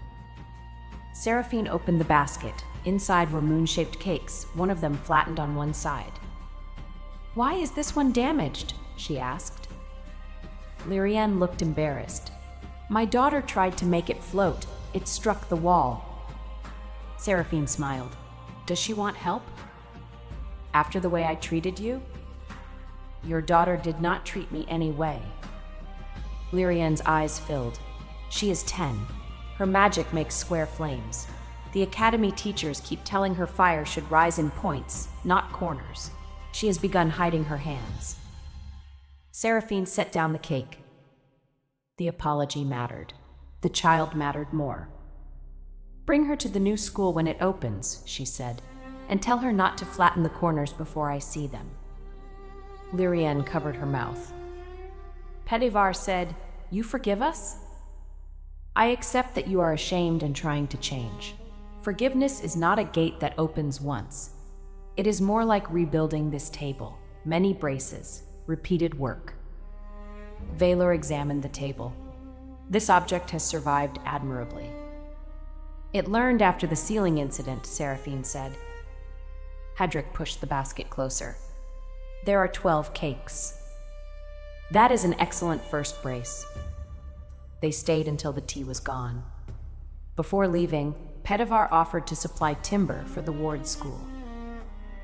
Seraphine opened the basket. Inside were moon-shaped cakes, one of them flattened on one side. "Why is this one damaged?" she asked. Lyrienne looked embarrassed. "My daughter tried to make it float. It struck the wall." Seraphine smiled. "Does she want help?" "After the way I treated you?" "Your daughter did not treat me any way." Lyrienne's eyes filled. "She is 10. Her magic makes square flames. The academy teachers keep telling her fire should rise in points, not corners. She has begun hiding her hands." Seraphine set down the cake. The apology mattered. The child mattered more. "Bring her to the new school when it opens," she said, "and tell her not to flatten the corners before I see them." Lyrienne covered her mouth. Petivar said, "You forgive us?" "I accept that you are ashamed and trying to change. Forgiveness is not a gate that opens once. It is more like rebuilding this table. Many braces, repeated work." Valor examined the table. "This object has survived admirably." "It learned after the ceiling incident," Seraphine said. Hadrick pushed the basket closer. "There are 12 cakes. That is an excellent first brace." They stayed until the tea was gone. Before leaving, Petivar offered to supply timber for the ward school.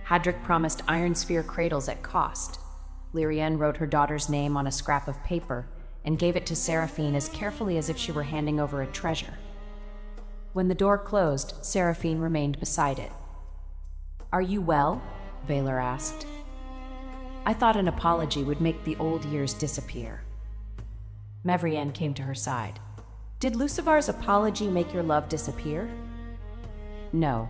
Hadrick promised iron sphere cradles at cost. Lyrienne wrote her daughter's name on a scrap of paper and gave it to Seraphine as carefully as if she were handing over a treasure. When the door closed, Seraphine remained beside it. "Are you well?" Valor asked. "I thought an apology would make the old years disappear." Mavrienne came to her side. "Did Lucivar's apology make your love disappear?" "No."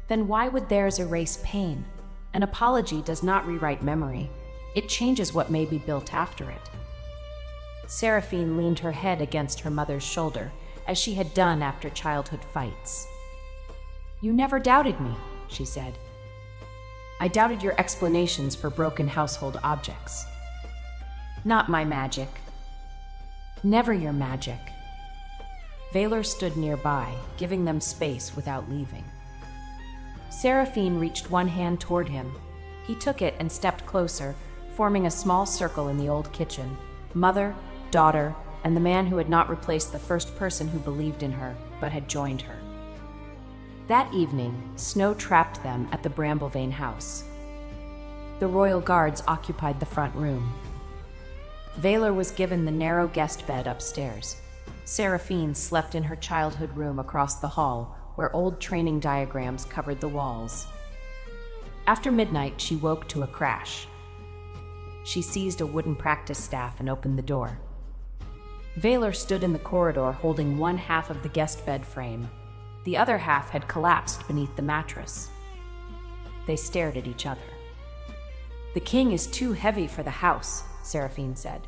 "Then why would theirs erase pain? An apology does not rewrite memory. It changes what may be built after it." Seraphine leaned her head against her mother's shoulder, as she had done after childhood fights. "You never doubted me," she said. "I doubted your explanations for broken household objects." "Not my magic." "Never your magic." Valor stood nearby, giving them space without leaving. Seraphine reached one hand toward him. He took it and stepped closer, forming a small circle in the old kitchen. Mother, daughter, and the man who had not replaced the first person who believed in her, but had joined her. That evening, snow trapped them at the Bramblevane house. The royal guards occupied the front room. Valor was given the narrow guest bed upstairs. Seraphine slept in her childhood room across the hall, where old training diagrams covered the walls. After midnight, she woke to a crash. She seized a wooden practice staff and opened the door. Valor stood in the corridor holding one half of the guest bed frame. The other half had collapsed beneath the mattress. They stared at each other. "The king is too heavy for the house," Seraphine said.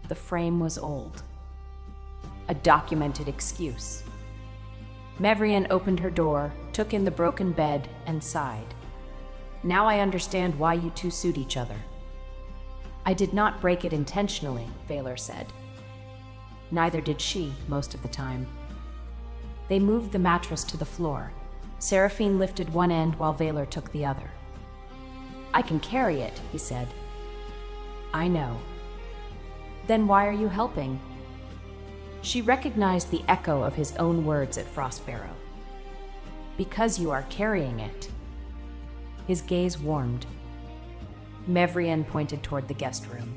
The frame was old. A documented excuse. Mavrienne opened her door, took in the broken bed, and sighed. "Now I understand why you two suit each other." "I did not break it intentionally," Valor said. Neither did she, most of the time. They moved the mattress to the floor. Seraphine lifted one end while Valor took the other. "I can carry it," he said. I know. Then why are you helping? She recognized the echo of his own words at Frostbarrow. Because you are carrying it. His gaze warmed. Mevrian pointed toward the guest room.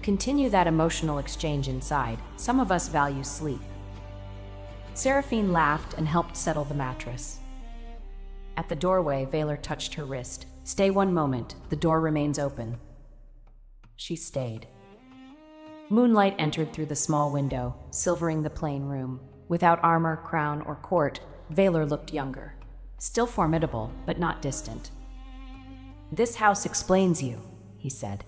Continue that emotional exchange inside. Some of us value sleep. Seraphine laughed and helped settle the mattress. At the doorway, Valor touched her wrist. Stay one moment. The door remains open. She stayed. Moonlight entered through the small window, silvering the plain room. Without armor, crown, or court, Valor looked younger. Still formidable, but not distant. This house explains you, he said.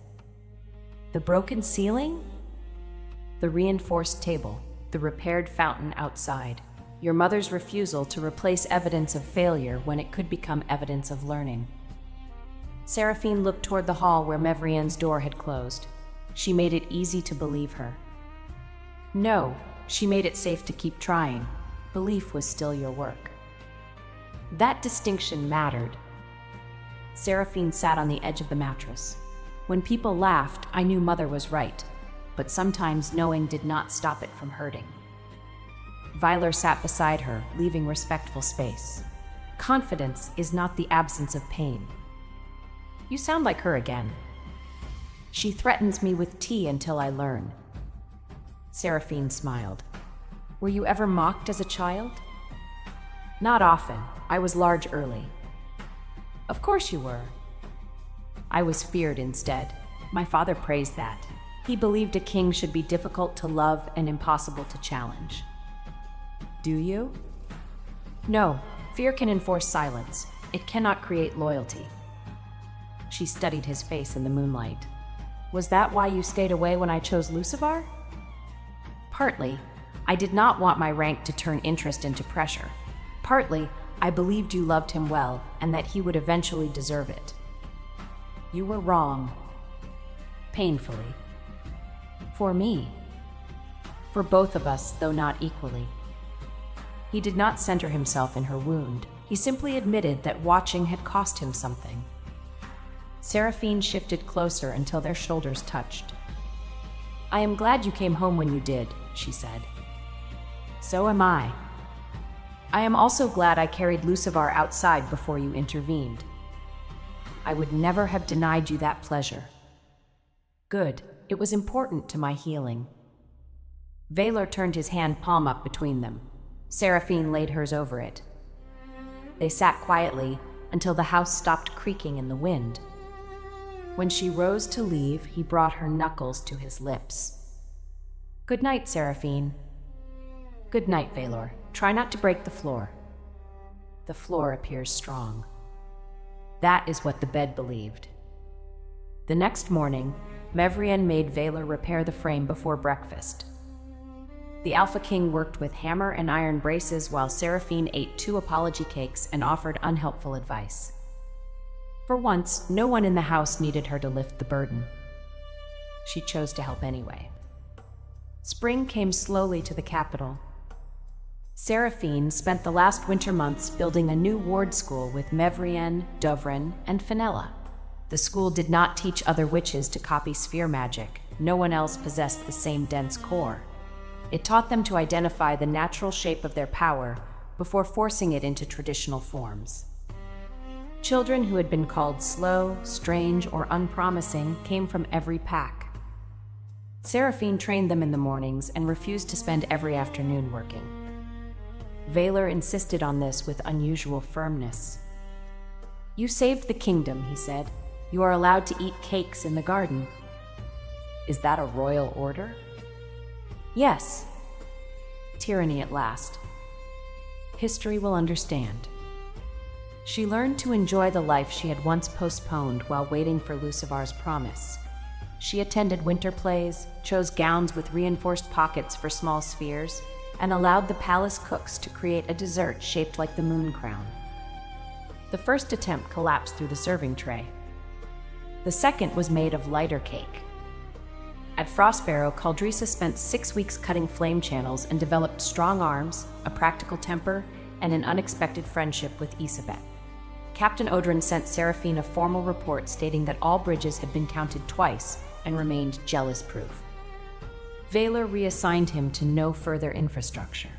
The broken ceiling? The reinforced table, the repaired fountain outside. Your mother's refusal to replace evidence of failure when it could become evidence of learning. Seraphine looked toward the hall where Mevrian's door had closed. She made it easy to believe her. No, she made it safe to keep trying. Belief was still your work. That distinction mattered. Seraphine sat on the edge of the mattress. When people laughed, I knew Mother was right, but sometimes knowing did not stop it from hurting. Vyler sat beside her, leaving respectful space. Confidence is not the absence of pain. You sound like her again. She threatens me with tea until I learn. Seraphine smiled. Were you ever mocked as a child? Not often. I was large early. Of course you were. I was feared instead. My father praised that. He believed a king should be difficult to love and impossible to challenge. Do you? No, fear can enforce silence. It cannot create loyalty. She studied his face in the moonlight. Was that why you stayed away when I chose Lucivar? Partly. I did not want my rank to turn interest into pressure. Partly, I believed you loved him well and that he would eventually deserve it. You were wrong. Painfully. For me. For both of us, though not equally. He did not center himself in her wound. He simply admitted that watching had cost him something. Seraphine shifted closer until their shoulders touched. I am glad you came home when you did, she said. So am I. I am also glad I carried Lucivar outside before you intervened. I would never have denied you that pleasure. Good. It was important to my healing. Valor turned his hand palm up between them. Seraphine laid hers over it. They sat quietly until the house stopped creaking in the wind. When she rose to leave, he brought her knuckles to his lips. Good night, Seraphine. Good night, Valor. Try not to break the floor. The floor appears strong. That is what the bed believed. The next morning, Mevrian made Valor repair the frame before breakfast. The Alpha King worked with hammer and iron braces while Seraphine ate 2 apology cakes and offered unhelpful advice. For once, no one in the house needed her to lift the burden. She chose to help anyway. Spring came slowly to the capital. Seraphine spent the last winter months building a new ward school with Mevrian, Dovrin, and Fenella. The school did not teach other witches to copy sphere magic. No one else possessed the same dense core. It taught them to identify the natural shape of their power before forcing it into traditional forms. Children who had been called slow, strange, or unpromising came from every pack. Seraphine trained them in the mornings and refused to spend every afternoon working. Valor insisted on this with unusual firmness. You saved the kingdom, he said. You are allowed to eat cakes in the garden. Is that a royal order? Yes. Tyranny at last. History will understand. She learned to enjoy the life she had once postponed while waiting for Lucivar's promise. She attended winter plays, chose gowns with reinforced pockets for small spheres, and allowed the palace cooks to create a dessert shaped like the moon crown. The first attempt collapsed through the serving tray. The second was made of lighter cake. At Frostbarrow, Caldrisa spent 6 weeks cutting flame channels and developed strong arms, a practical temper, and an unexpected friendship with Isabet. Captain Odrin sent Seraphine a formal report stating that all bridges had been counted twice, and remained jealous-proof. Valor reassigned him to no further infrastructure.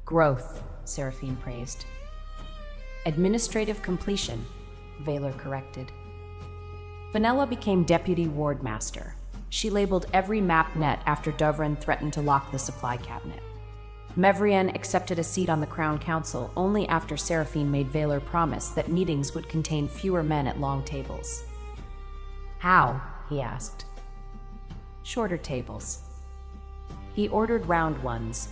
Growth, Seraphine praised. Administrative completion, Valor corrected. Fenella became deputy wardmaster. She labeled every map net after Dovran threatened to lock the supply cabinet. Mevrian accepted a seat on the Crown Council only after Seraphine made Valor promise that meetings would contain fewer men at long tables. How? He asked. Shorter tables. He ordered round ones.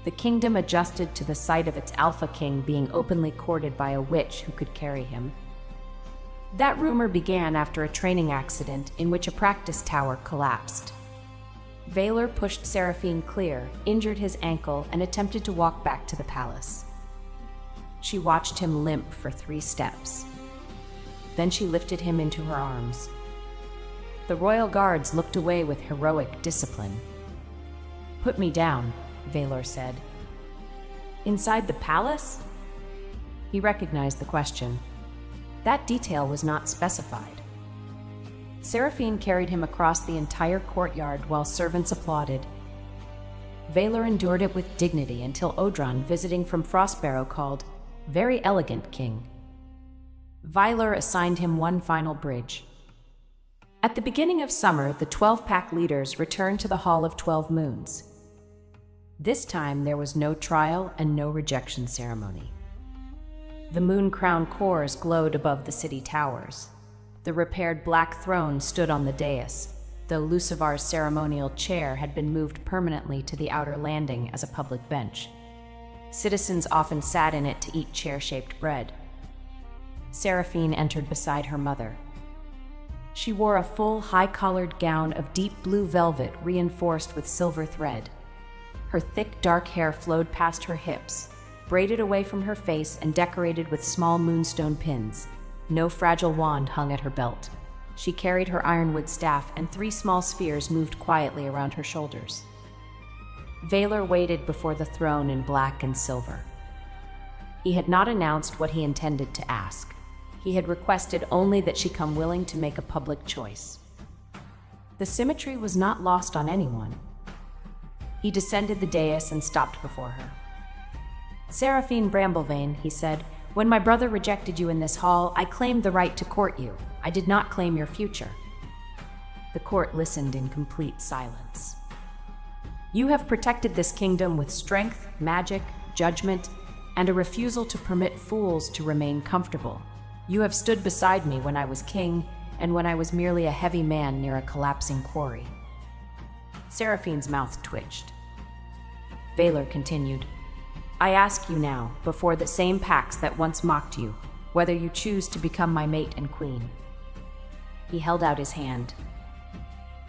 The kingdom adjusted to the sight of its alpha king being openly courted by a witch who could carry him. That rumor began after a training accident in which a practice tower collapsed. Valor pushed Seraphine clear, injured his ankle, and attempted to walk back to the palace. She watched him limp for 3 steps. Then she lifted him into her arms. The royal guards looked away with heroic discipline. "Put me down," Valor said. "Inside the palace?" He recognized the question. That detail was not specified. Seraphine carried him across the entire courtyard while servants applauded. Valor endured it with dignity until Odran, visiting from Frostbarrow, called, "Very elegant, King." Valor assigned him one final bridge. At the beginning of summer, the 12-pack leaders returned to the Hall of 12 Moons. This time, there was no trial and no rejection ceremony. The moon crown cores glowed above the city towers. The repaired black throne stood on the dais, though Lucivar's ceremonial chair had been moved permanently to the outer landing as a public bench. Citizens often sat in it to eat chair-shaped bread. Seraphine entered beside her mother. She wore a full, high-collared gown of deep blue velvet reinforced with silver thread. Her thick, dark hair flowed past her hips, braided away from her face and decorated with small moonstone pins. No fragile wand hung at her belt. She carried her ironwood staff, and 3 small spheres moved quietly around her shoulders. Valor waited before the throne in black and silver. He had not announced what he intended to ask. He had requested only that she come willing to make a public choice. The symmetry was not lost on anyone. He descended the dais and stopped before her. "Seraphine Bramblevane," he said, "when my brother rejected you in this hall, I claimed the right to court you. I did not claim your future." The court listened in complete silence. "You have protected this kingdom with strength, magic, judgment, and a refusal to permit fools to remain comfortable. You have stood beside me when I was king and when I was merely a heavy man near a collapsing quarry." Seraphine's mouth twitched. Valor continued, "I ask you now, before the same packs that once mocked you, whether you choose to become my mate and queen." He held out his hand.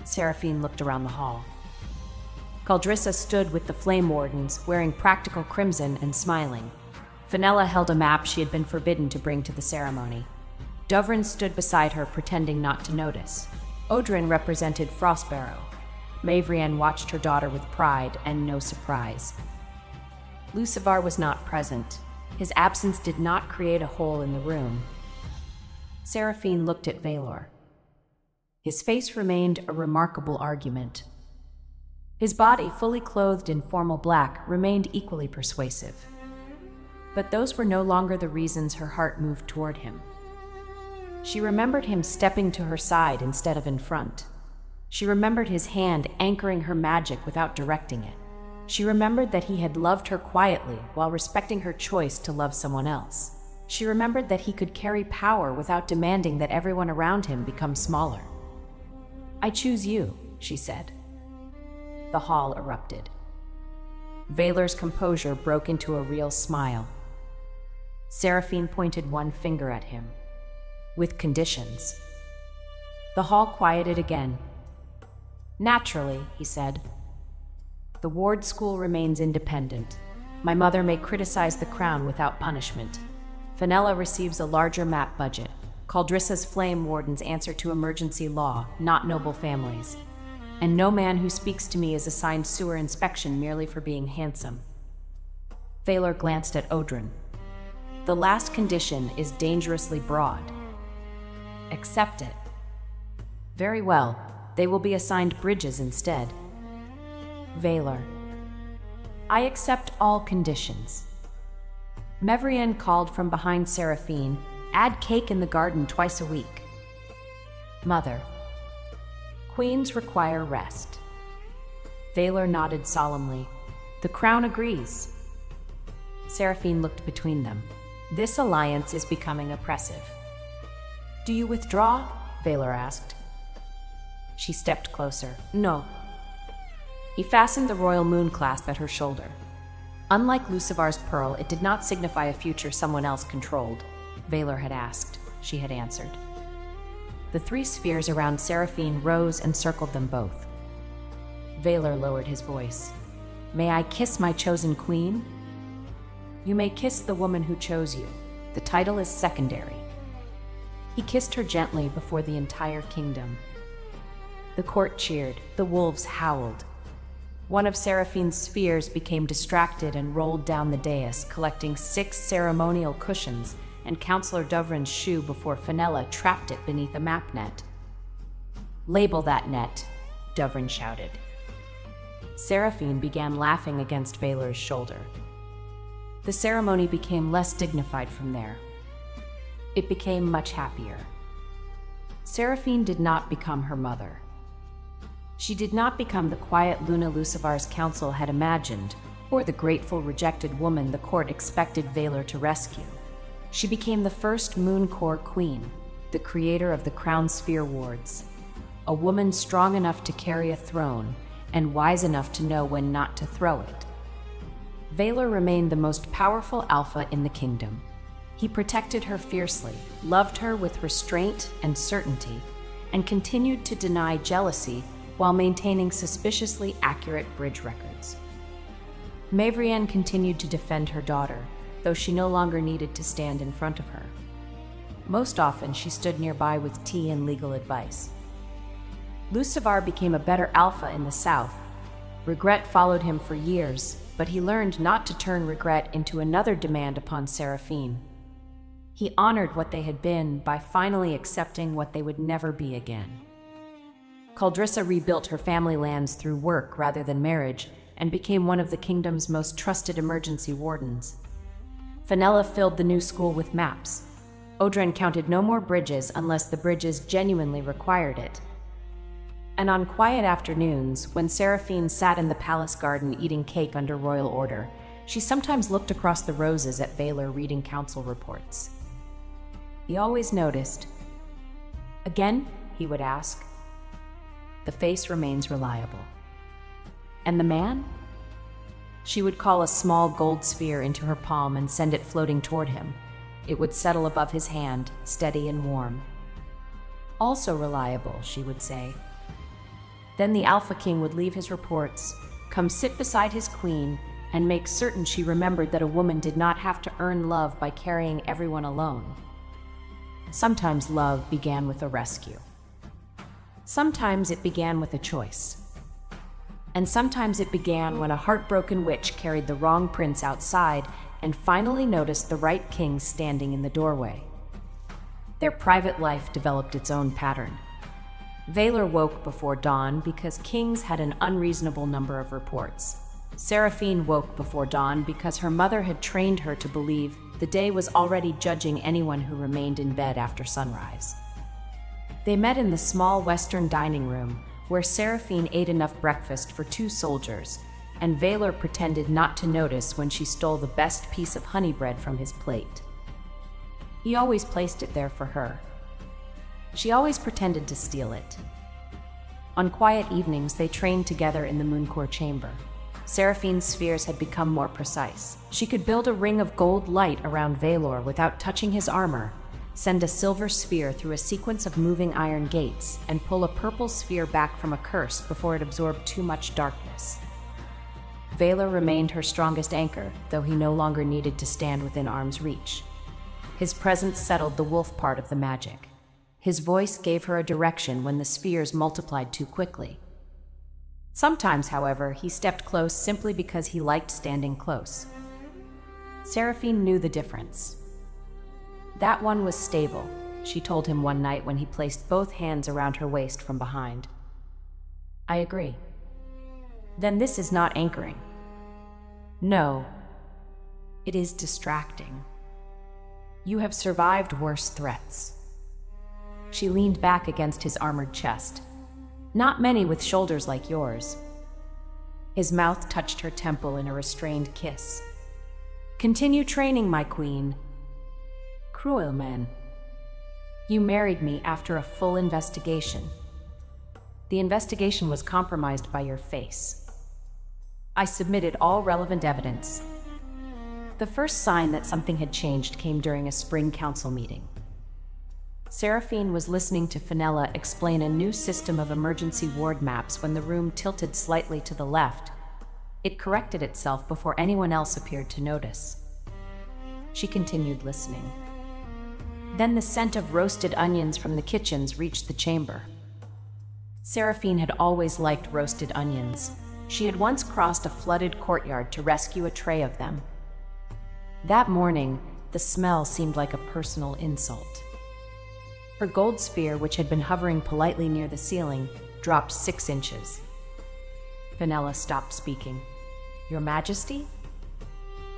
Seraphine looked around the hall. Caldrissa stood with the Flame Wardens, wearing practical crimson and smiling. Fenella held a map she had been forbidden to bring to the ceremony. Dovran stood beside her, pretending not to notice. Odrin represented Frostbarrow. Mavrian watched her daughter with pride and no surprise. Lucivar was not present. His absence did not create a hole in the room. Seraphine looked at Valor. His face remained a remarkable argument. His body, fully clothed in formal black, remained equally persuasive. But those were no longer the reasons her heart moved toward him. She remembered him stepping to her side instead of in front. She remembered his hand anchoring her magic without directing it. She remembered that he had loved her quietly while respecting her choice to love someone else. She remembered that he could carry power without demanding that everyone around him become smaller. "I choose you," she said. The hall erupted. Valor's composure broke into a real smile. Seraphine pointed one finger at him. "With conditions." The hall quieted again. "Naturally," he said. "The ward school remains independent. My mother may criticize the crown without punishment. Fenella receives a larger map budget. Caldrissa's Flame Wardens answer to emergency law, not noble families. And no man who speaks to me is assigned sewer inspection merely for being handsome." Valor glanced at Odrin. "The last condition is dangerously broad. Accept it." Very well, they will be assigned bridges instead. Valor. I accept all conditions. Mevrian called from behind Seraphine, add cake in the garden twice a week. Mother. Queens require rest. Valor nodded solemnly. The crown agrees. Seraphine looked between them. This alliance is becoming oppressive. Do you withdraw? Valor asked. She stepped closer. No. He fastened the royal moon clasp at her shoulder. Unlike Lucivar's pearl, it did not signify a future someone else controlled. Valor had asked. She had answered. The 3 spheres around Seraphine rose and circled them both. Valor lowered his voice. May I kiss my chosen queen? You may kiss the woman who chose you. The title is secondary. He kissed her gently before the entire kingdom. The court cheered. The wolves howled. One of Seraphine's spheres became distracted and rolled down the dais, collecting 6 ceremonial cushions and Counselor Dovrin's shoe before Fenella trapped it beneath a map net. Label that net, Dovrin shouted. Seraphine began laughing against Valor's shoulder. The ceremony became less dignified from there. It became much happier. Seraphine did not become her mother. She did not become the quiet Luna Lucivar's council had imagined, or the grateful, rejected woman the court expected Valor to rescue. She became the first Moon Core Queen, the creator of the Crown Sphere Wards, a woman strong enough to carry a throne and wise enough to know when not to throw it. Valor remained the most powerful alpha in the kingdom. He protected her fiercely, loved her with restraint and certainty, and continued to deny jealousy while maintaining suspiciously accurate bridge records. Mavrienne continued to defend her daughter, though she no longer needed to stand in front of her. Most often, she stood nearby with tea and legal advice. Lucivar became a better alpha in the south. Regret followed him for years, but he learned not to turn regret into another demand upon Seraphine. He honored what they had been by finally accepting what they would never be again. Caldrissa rebuilt her family lands through work rather than marriage and became one of the kingdom's most trusted emergency wardens. Fenella filled the new school with maps. Odren counted no more bridges unless the bridges genuinely required it. And on quiet afternoons, when Seraphine sat in the palace garden eating cake under royal order, she sometimes looked across the roses at Valor reading council reports. He always noticed. Again? He would ask. The face remains reliable. And the man? She would call a small gold sphere into her palm and send it floating toward him. It would settle above his hand, steady and warm. Also reliable, she would say. Then the Alpha King would leave his reports, come sit beside his queen, and make certain she remembered that a woman did not have to earn love by carrying everyone alone. Sometimes love began with a rescue. Sometimes it began with a choice. And sometimes it began when a heartbroken witch carried the wrong prince outside and finally noticed the right king standing in the doorway. Their private life developed its own pattern. Valor woke before dawn because kings had an unreasonable number of reports. Seraphine woke before dawn because her mother had trained her to believe the day was already judging anyone who remained in bed after sunrise. They met in the small western dining room, where Seraphine ate enough breakfast for 2 soldiers, and Valor pretended not to notice when she stole the best piece of honey bread from his plate. He always placed it there for her. She always pretended to steal it. On quiet evenings, they trained together in the Mooncore chamber. Seraphine's spheres had become more precise. She could build a ring of gold light around Valor without touching his armor, send a silver sphere through a sequence of moving iron gates, and pull a purple sphere back from a curse before it absorbed too much darkness. Valor remained her strongest anchor, though he no longer needed to stand within arm's reach. His presence settled the wolf part of the magic. His voice gave her a direction when the spheres multiplied too quickly. Sometimes, however, he stepped close simply because he liked standing close. Seraphine knew the difference. That one was stable. she told him one night when he placed both hands around her waist from behind. I agree. Then this is not anchoring. No. It is distracting. You have survived worse threats. She leaned back against his armored chest. Not many with shoulders like yours. His mouth touched her temple in a restrained kiss. Continue training, my queen. Cruel men. You married me after a full investigation. The investigation was compromised by your face. I submitted all relevant evidence. The first sign that something had changed came during a spring council meeting. Seraphine was listening to Fenella explain a new system of emergency ward maps when the room tilted slightly to the left. It corrected itself before anyone else appeared to notice. She continued listening. Then the scent of roasted onions from the kitchens reached the chamber. Seraphine had always liked roasted onions. She had once crossed a flooded courtyard to rescue a tray of them. That morning, the smell seemed like a personal insult. Her gold sphere, which had been hovering politely near the ceiling, dropped 6 inches. Fenella stopped speaking. Your Majesty?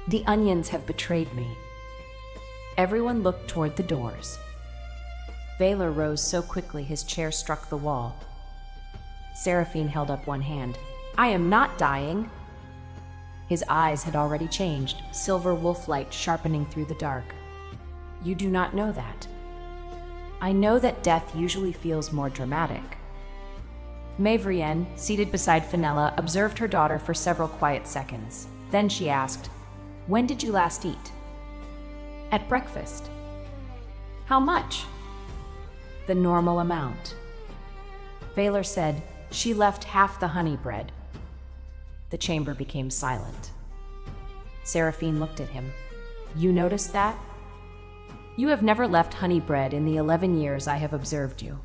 The onions have betrayed me. Everyone looked toward the doors. Valor rose so quickly his chair struck the wall. Seraphine held up one hand. I am not dying. His eyes had already changed, silver wolf light sharpening through the dark. You do not know that. I know that death usually feels more dramatic. Mavrienne, seated beside Fenella, observed her daughter for several quiet seconds. Then she asked, When did you last eat? At breakfast. How much? The normal amount. Valor said, She left half the honey bread. The chamber became silent. Seraphine looked at him. You noticed that? You have never left honey bread in the 11 years I have observed you.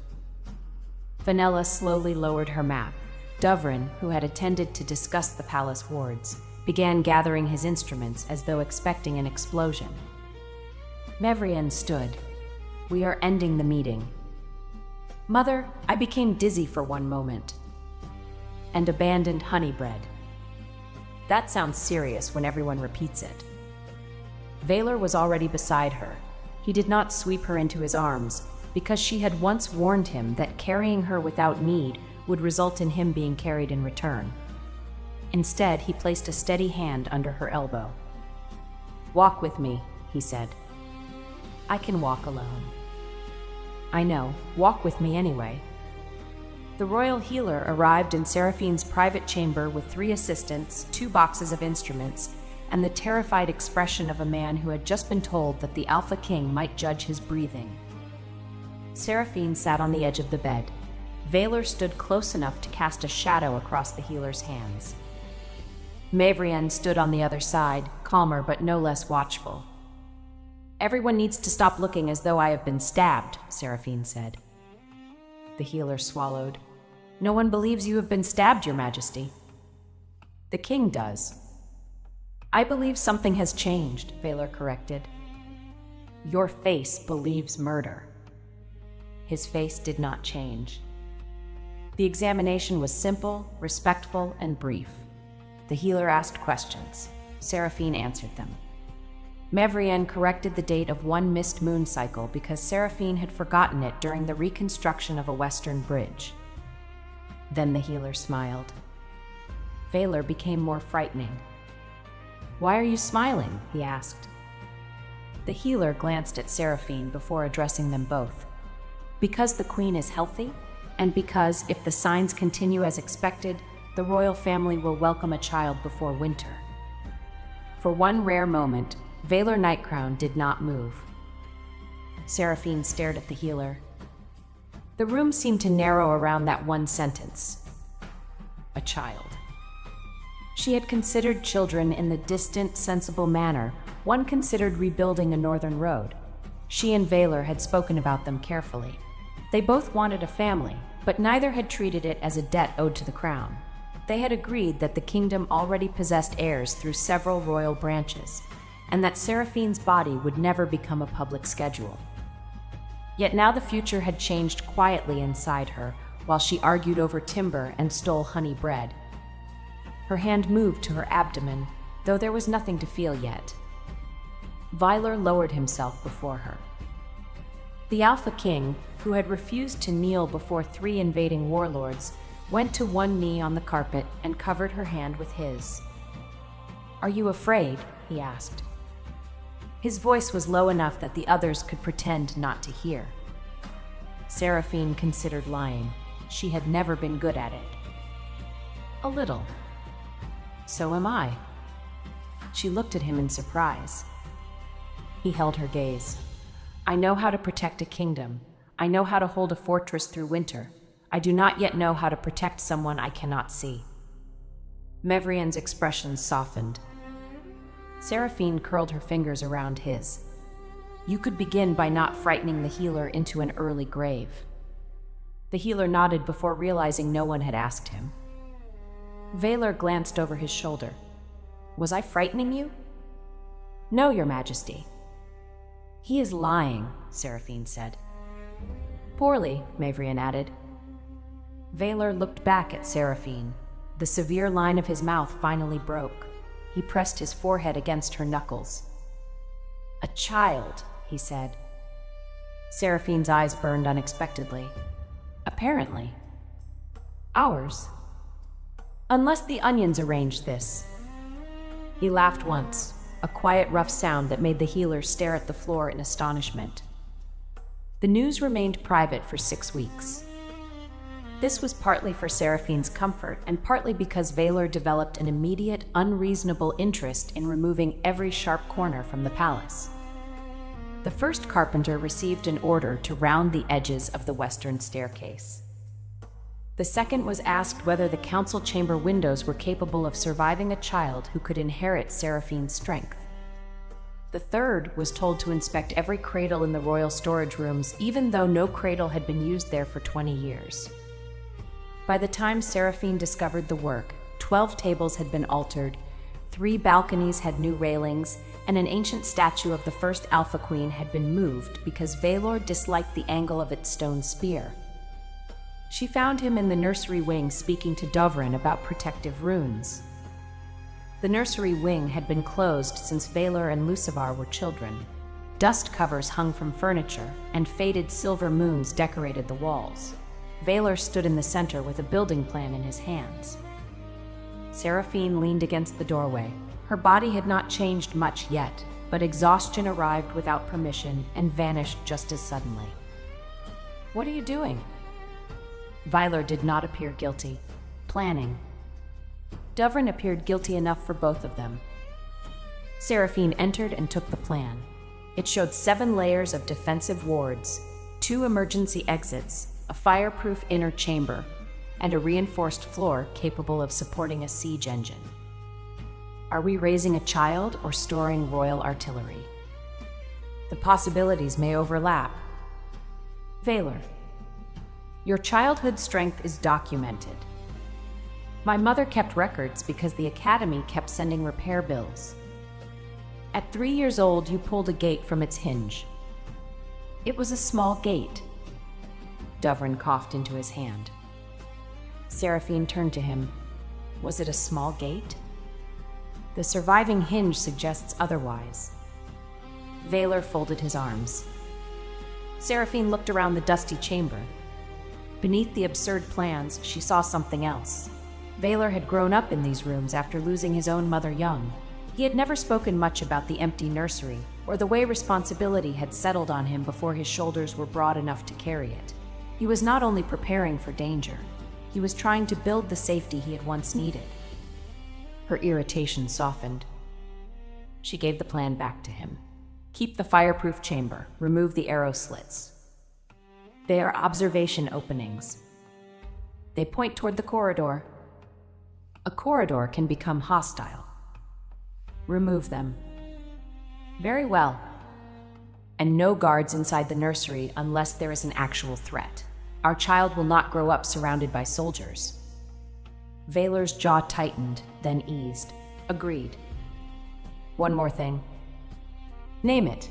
Fenella slowly lowered her map. Dovrin, who had attended to discuss the palace wards, began gathering his instruments as though expecting an explosion. Mavrienne stood. We are ending the meeting. Mother, I became dizzy for one moment. And abandoned honey bread. That sounds serious when everyone repeats it. Valor was already beside her. He did not sweep her into his arms, because she had once warned him that carrying her without need would result in him being carried in return. Instead, he placed a steady hand under her elbow. Walk with me, he said. I can walk alone. I know, walk with me anyway. The royal healer arrived in Seraphine's private chamber with 3 assistants, 2 boxes of instruments, and the terrified expression of a man who had just been told that the Alpha King might judge his breathing. Seraphine sat on the edge of the bed. Valor stood close enough to cast a shadow across the healer's hands. Mavrienne stood on the other side, calmer but no less watchful. Everyone needs to stop looking as though I have been stabbed, Seraphine said. The healer swallowed. No one believes you have been stabbed, Your Majesty. The king does. I believe something has changed, Valor corrected. Your face believes murder. His face did not change. The examination was simple, respectful, and brief. The healer asked questions. Seraphine answered them. Mavrienne corrected the date of one missed moon cycle because Seraphine had forgotten it during the reconstruction of a western bridge. Then the healer smiled. Valor became more frightening. Why are you smiling? He asked. The healer glanced at Seraphine before addressing them both. Because the queen is healthy, and because, if the signs continue as expected, the royal family will welcome a child before winter. For one rare moment, Valor Nightcrown did not move. Seraphine stared at the healer. The room seemed to narrow around that one sentence. A child. She had considered children in the distant, sensible manner one considered rebuilding a northern road. She and Valor had spoken about them carefully. They both wanted a family, but neither had treated it as a debt owed to the crown. They had agreed that the kingdom already possessed heirs through several royal branches, and that Seraphine's body would never become a public schedule. Yet now the future had changed quietly inside her, while she argued over timber and stole honey bread. Her hand moved to her abdomen, though there was nothing to feel yet. Vyler lowered himself before her. The Alpha King, who had refused to kneel before 3 invading warlords, went to one knee on the carpet and covered her hand with his. "Are you afraid?" he asked. His voice was low enough that the others could pretend not to hear. Seraphine considered lying. She had never been good at it. "A little." "So am I." She looked at him in surprise. He held her gaze. "I know how to protect a kingdom. I know how to hold a fortress through winter. I do not yet know how to protect someone I cannot see." Mevrian's expression softened. Seraphine curled her fingers around his. "You could begin by not frightening the healer into an early grave." The healer nodded before realizing no one had asked him. Vaylor glanced over his shoulder. "Was I frightening you?" "No, Your Majesty." "He is lying," Seraphine said. "Poorly," Mavrian added. Vaylor looked back at Seraphine. The severe line of his mouth finally broke. He pressed his forehead against her knuckles. "A child," he said. Seraphine's eyes burned unexpectedly. "Apparently. Ours. Unless the onions arranged this." He laughed once, a quiet, rough sound that made the healer stare at the floor in astonishment. The news remained private for 6 weeks. This was partly for Seraphine's comfort and partly because Vaylor developed an immediate, unreasonable interest in removing every sharp corner from the palace. The first carpenter received an order to round the edges of the western staircase. The second was asked whether the council chamber windows were capable of surviving a child who could inherit Seraphine's strength. The third was told to inspect every cradle in the royal storage rooms, even though no cradle had been used there for 20 years. By the time Seraphine discovered the work, 12 tables had been altered, 3 balconies had new railings, and an ancient statue of the first Alpha Queen had been moved because Vaylor disliked the angle of its stone spear. She found him in the nursery wing speaking to Dovrin about protective runes. The nursery wing had been closed since Vaylor and Lucivar were children. Dust covers hung from furniture, and faded silver moons decorated the walls. Vaylor stood in the center with a building plan in his hands. Seraphine leaned against the doorway. Her body had not changed much yet, but exhaustion arrived without permission and vanished just as suddenly. "What are you doing?" Vaylor did not appear guilty. "Planning." Dovrin appeared guilty enough for both of them. Seraphine entered and took the plan. It showed 7 layers of defensive wards, 2 emergency exits, a fireproof inner chamber, and a reinforced floor capable of supporting a siege engine. Are we raising a child or storing royal artillery? The possibilities may overlap. Vaylor, your childhood strength is documented. My mother kept records because the academy kept sending repair bills. At 3 years old, you pulled a gate from its hinge. It was a small gate. Dovrin coughed into his hand. Seraphine turned to him. Was it a small gate? The surviving hinge suggests otherwise. Vaylor folded his arms. Seraphine looked around the dusty chamber. Beneath the absurd plans, she saw something else. Vaylor had grown up in these rooms after losing his own mother young. He had never spoken much about the empty nursery, or the way responsibility had settled on him before his shoulders were broad enough to carry it. He was not only preparing for danger, he was trying to build the safety he had once needed. Her irritation softened. She gave the plan back to him. Keep the fireproof chamber. Remove the arrow slits. They are observation openings. They point toward the corridor. A corridor can become hostile. Remove them. Very well. And no guards inside the nursery unless there is an actual threat. Our child will not grow up surrounded by soldiers. Vaylor's jaw tightened, then eased. Agreed. One more thing. Name it.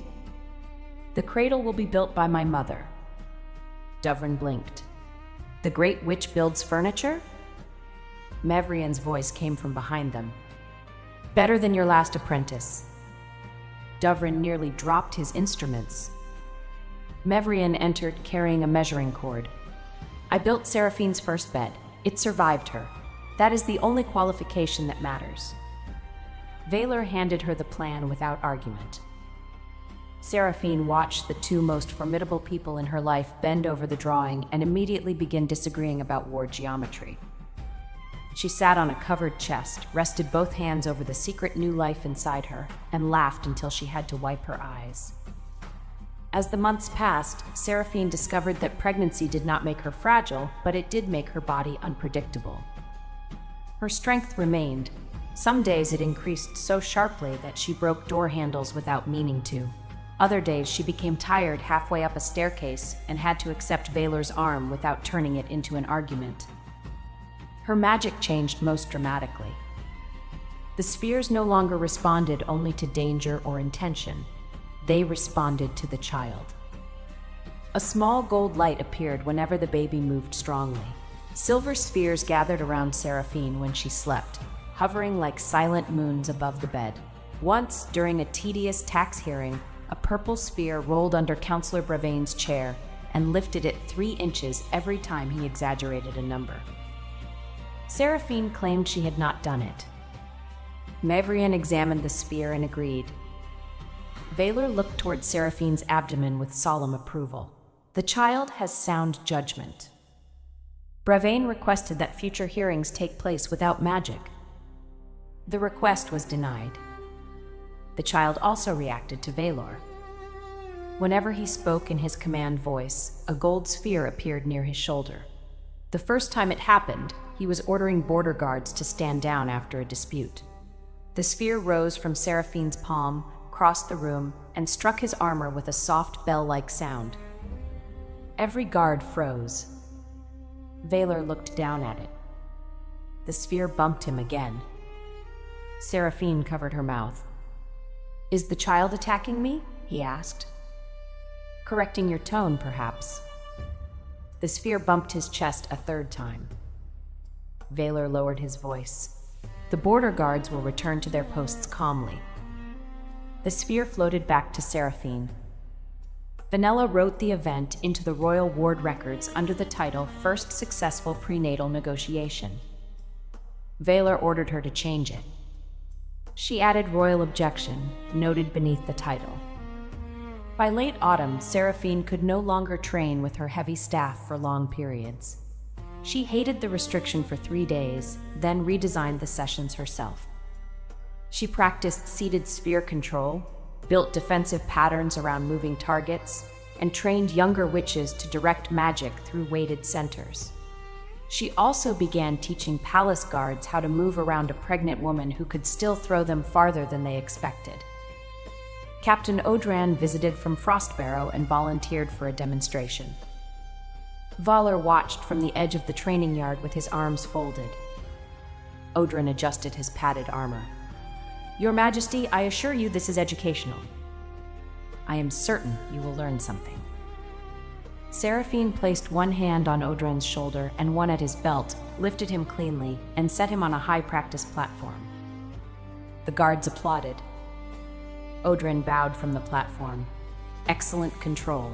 The cradle will be built by my mother. Dovrin blinked. The Great Witch builds furniture? Mevrian's voice came from behind them. Better than your last apprentice. Dovrin nearly dropped his instruments. Mevrian entered carrying a measuring cord. I built Seraphine's first bed. It survived her. That is the only qualification that matters. Vaylor handed her the plan without argument. Seraphine watched the two most formidable people in her life bend over the drawing and immediately begin disagreeing about ward geometry. She sat on a covered chest, rested both hands over the secret new life inside her, and laughed until she had to wipe her eyes. As the months passed, Seraphine discovered that pregnancy did not make her fragile, but it did make her body unpredictable. Her strength remained. Some days it increased so sharply that she broke door handles without meaning to. Other days she became tired halfway up a staircase and had to accept Vaylor's arm without turning it into an argument. Her magic changed most dramatically. The spheres no longer responded only to danger or intention. They responded to the child. A small gold light appeared whenever the baby moved strongly. Silver spheres gathered around Seraphine when she slept, hovering like silent moons above the bed. Once, during a tedious tax hearing, a purple sphere rolled under Counselor Bravain's chair and lifted it 3 inches every time he exaggerated a number. Seraphine claimed she had not done it. Mevrian examined the sphere and agreed. Vaylor looked toward Seraphine's abdomen with solemn approval. The child has sound judgment. Bravain requested that future hearings take place without magic. The request was denied. The child also reacted to Vaylor. Whenever he spoke in his command voice, a gold sphere appeared near his shoulder. The first time it happened, he was ordering border guards to stand down after a dispute. The sphere rose from Seraphine's palm, crossed the room, and struck his armor with a soft bell-like sound. Every guard froze. Vaylor looked down at it. The sphere bumped him again. Seraphine covered her mouth. "Is the child attacking me?" he asked. "Correcting your tone, perhaps." The sphere bumped his chest a third time. Vaylor lowered his voice. The border guards will return to their posts calmly. The sphere floated back to Seraphine. Vanella wrote the event into the Royal Ward records under the title First Successful Prenatal Negotiation. Vaylor ordered her to change it. She added Royal Objection, noted beneath the title. By late autumn, Seraphine could no longer train with her heavy staff for long periods. She hated the restriction for 3 days, then redesigned the sessions herself. She practiced seated sphere control, built defensive patterns around moving targets, and trained younger witches to direct magic through weighted centers. She also began teaching palace guards how to move around a pregnant woman who could still throw them farther than they expected. Captain Odran visited from Frostbarrow and volunteered for a demonstration. Valar watched from the edge of the training yard with his arms folded. Odran adjusted his padded armor. "Your Majesty, I assure you this is educational. I am certain you will learn something." Seraphine placed one hand on Odran's shoulder and one at his belt, lifted him cleanly, and set him on a high practice platform. The guards applauded. Odran bowed from the platform. "Excellent control."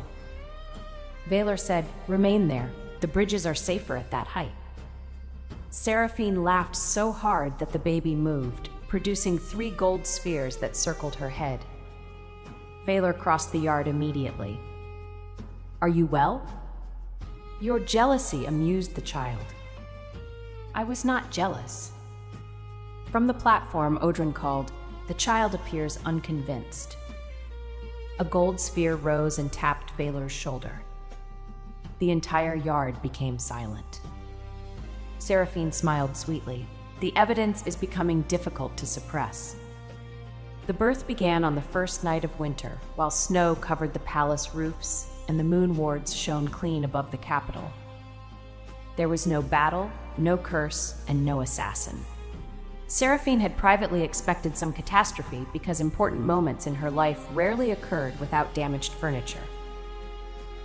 Vaylor said, "Remain there. The bridges are safer at that height." Seraphine laughed so hard that the baby moved, producing 3 gold spheres that circled her head. Vaylor crossed the yard immediately. "Are you well?" Your jealousy amused the child. "I was not jealous." From the platform, Odran called, "The child appears unconvinced." A gold sphere rose and tapped Vaylor's shoulder. The entire yard became silent. Seraphine smiled sweetly. The evidence is becoming difficult to suppress. The birth began on the first night of winter, while snow covered the palace roofs and the moon wards shone clean above the capital. There was no battle, no curse, and no assassin. Seraphine had privately expected some catastrophe because important moments in her life rarely occurred without damaged furniture.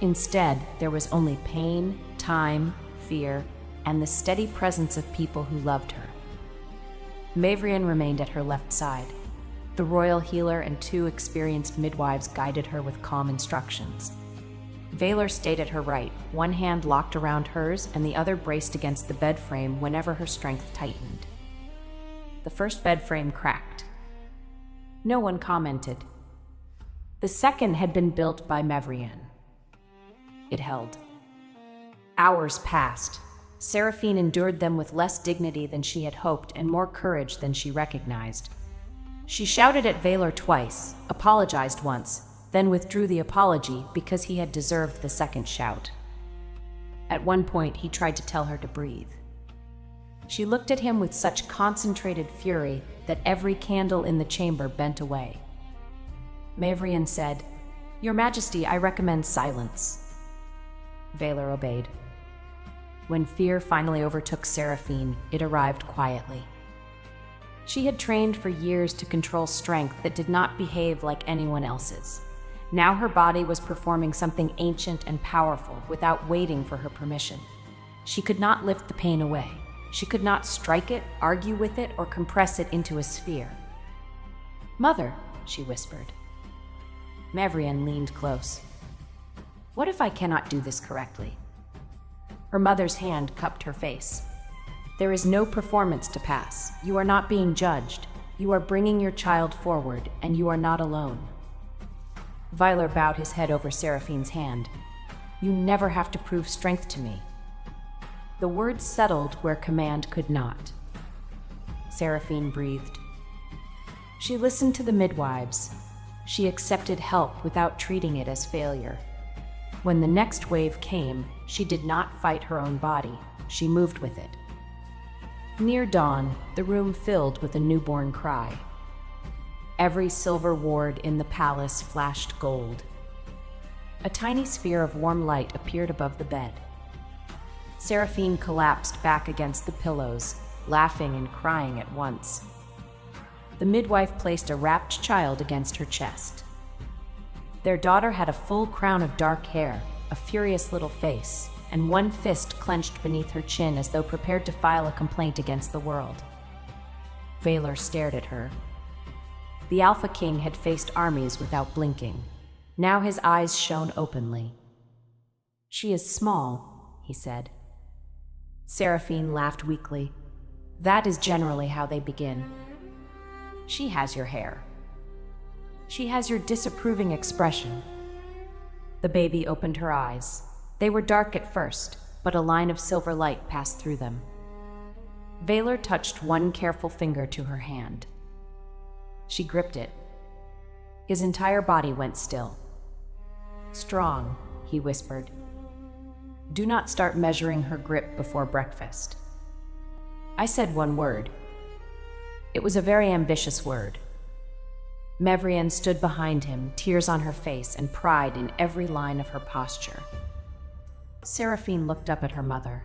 Instead, there was only pain, time, fear, and the steady presence of people who loved her. Mavrian remained at her left side. The royal healer and 2 experienced midwives guided her with calm instructions. Valor stayed at her right, one hand locked around hers and the other braced against the bed frame whenever her strength tightened. The first bed frame cracked. No one commented. The second had been built by Mavrian. It held. Hours passed. Seraphine endured them with less dignity than she had hoped and more courage than she recognized. She shouted at Valor twice, apologized once, then withdrew the apology because he had deserved the second shout. At one point, he tried to tell her to breathe. She looked at him with such concentrated fury that every candle in the chamber bent away. Mavrian said, "Your Majesty, I recommend silence." Valor obeyed. When fear finally overtook Seraphine, it arrived quietly. She had trained for years to control strength that did not behave like anyone else's. Now her body was performing something ancient and powerful without waiting for her permission. She could not lift the pain away. She could not strike it, argue with it, or compress it into a sphere. "Mother," she whispered. Mavrian leaned close. "What if I cannot do this correctly?" Her mother's hand cupped her face. "There is no performance to pass. You are not being judged. You are bringing your child forward, and you are not alone." Valor bowed his head over Seraphine's hand. "You never have to prove strength to me." The words settled where command could not. Seraphine breathed. She listened to the midwives. She accepted help without treating it as failure. When the next wave came, she did not fight her own body. She moved with it. Near dawn, the room filled with a newborn cry. Every silver ward in the palace flashed gold. A tiny sphere of warm light appeared above the bed. Seraphine collapsed back against the pillows, laughing and crying at once. The midwife placed a wrapped child against her chest. Their daughter had a full crown of dark hair, a furious little face, and one fist clenched beneath her chin as though prepared to file a complaint against the world. Valor stared at her. The Alpha King had faced armies without blinking. Now his eyes shone openly. "She is small," he said. Seraphine laughed weakly. "That is generally how they begin. She has your hair. She has your disapproving expression." The baby opened her eyes. They were dark at first, but a line of silver light passed through them. Valor touched one careful finger to her hand. She gripped it. His entire body went still. "Strong," he whispered. "Do not start measuring her grip before breakfast." I said one word. It was a very ambitious word. Mavrian stood behind him, tears on her face and pride in every line of her posture. Seraphine looked up at her mother.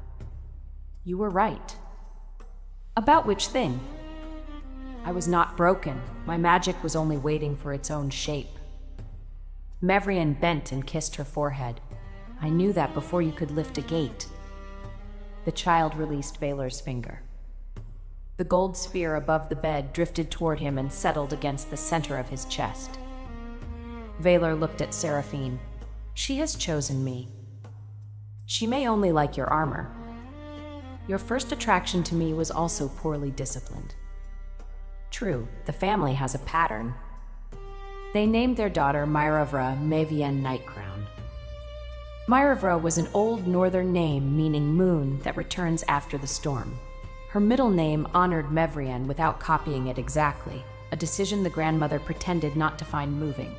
"You were right." "About which thing?" "I was not broken. My magic was only waiting for its own shape." Mavrian bent and kissed her forehead. "I knew that before you could lift a gate." The child released Valor's finger. The gold sphere above the bed drifted toward him and settled against the center of his chest. Valor looked at Seraphine. "She has chosen me. She may only like your armor. Your first attraction to me was also poorly disciplined." "True, the family has a pattern." They named their daughter Myravra Mavienne Nightcrown. Myravra was an old northern name meaning moon that returns after the storm. Her middle name honored Mavrian without copying it exactly, a decision the grandmother pretended not to find moving.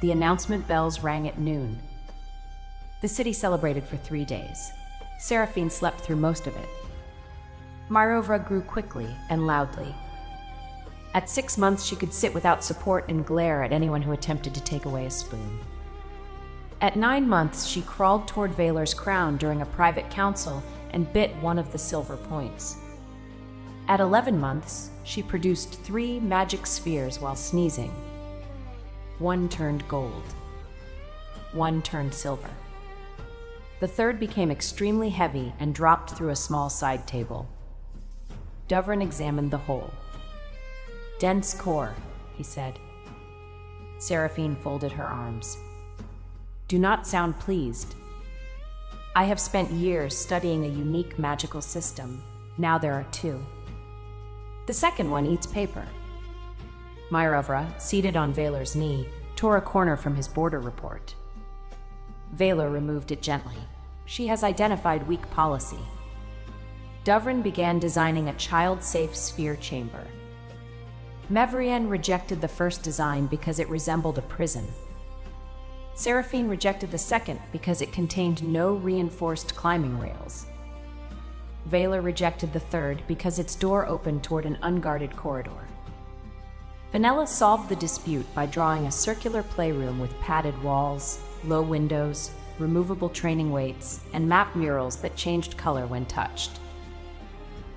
The announcement bells rang at noon. The city celebrated for 3 days. Seraphine slept through most of it. Myravra grew quickly and loudly. At 6 months, she could sit without support and glare at anyone who attempted to take away a spoon. At 9 months, she crawled toward Valor's crown during a private council and bit one of the silver points. At 11 months, she produced 3 magic spheres while sneezing. One turned gold. one turned silver. The third became extremely heavy and dropped through a small side table. Dovrin examined the whole. "Dense core," he said. Seraphine folded her arms. "Do not sound pleased. I have spent years studying a unique magical system. Now there are two. The second one eats paper." Myrovra, seated on Vaylor's knee, tore a corner from his border report. Vaylor removed it gently. "She has identified weak policy." Dovrin began designing a child-safe sphere chamber. Mevrienne rejected the first design because it resembled a prison. Seraphine rejected the second because it contained no reinforced climbing rails. Vaylor rejected the third because its door opened toward an unguarded corridor. Vanella solved the dispute by drawing a circular playroom with padded walls, low windows, removable training weights, and map murals that changed color when touched.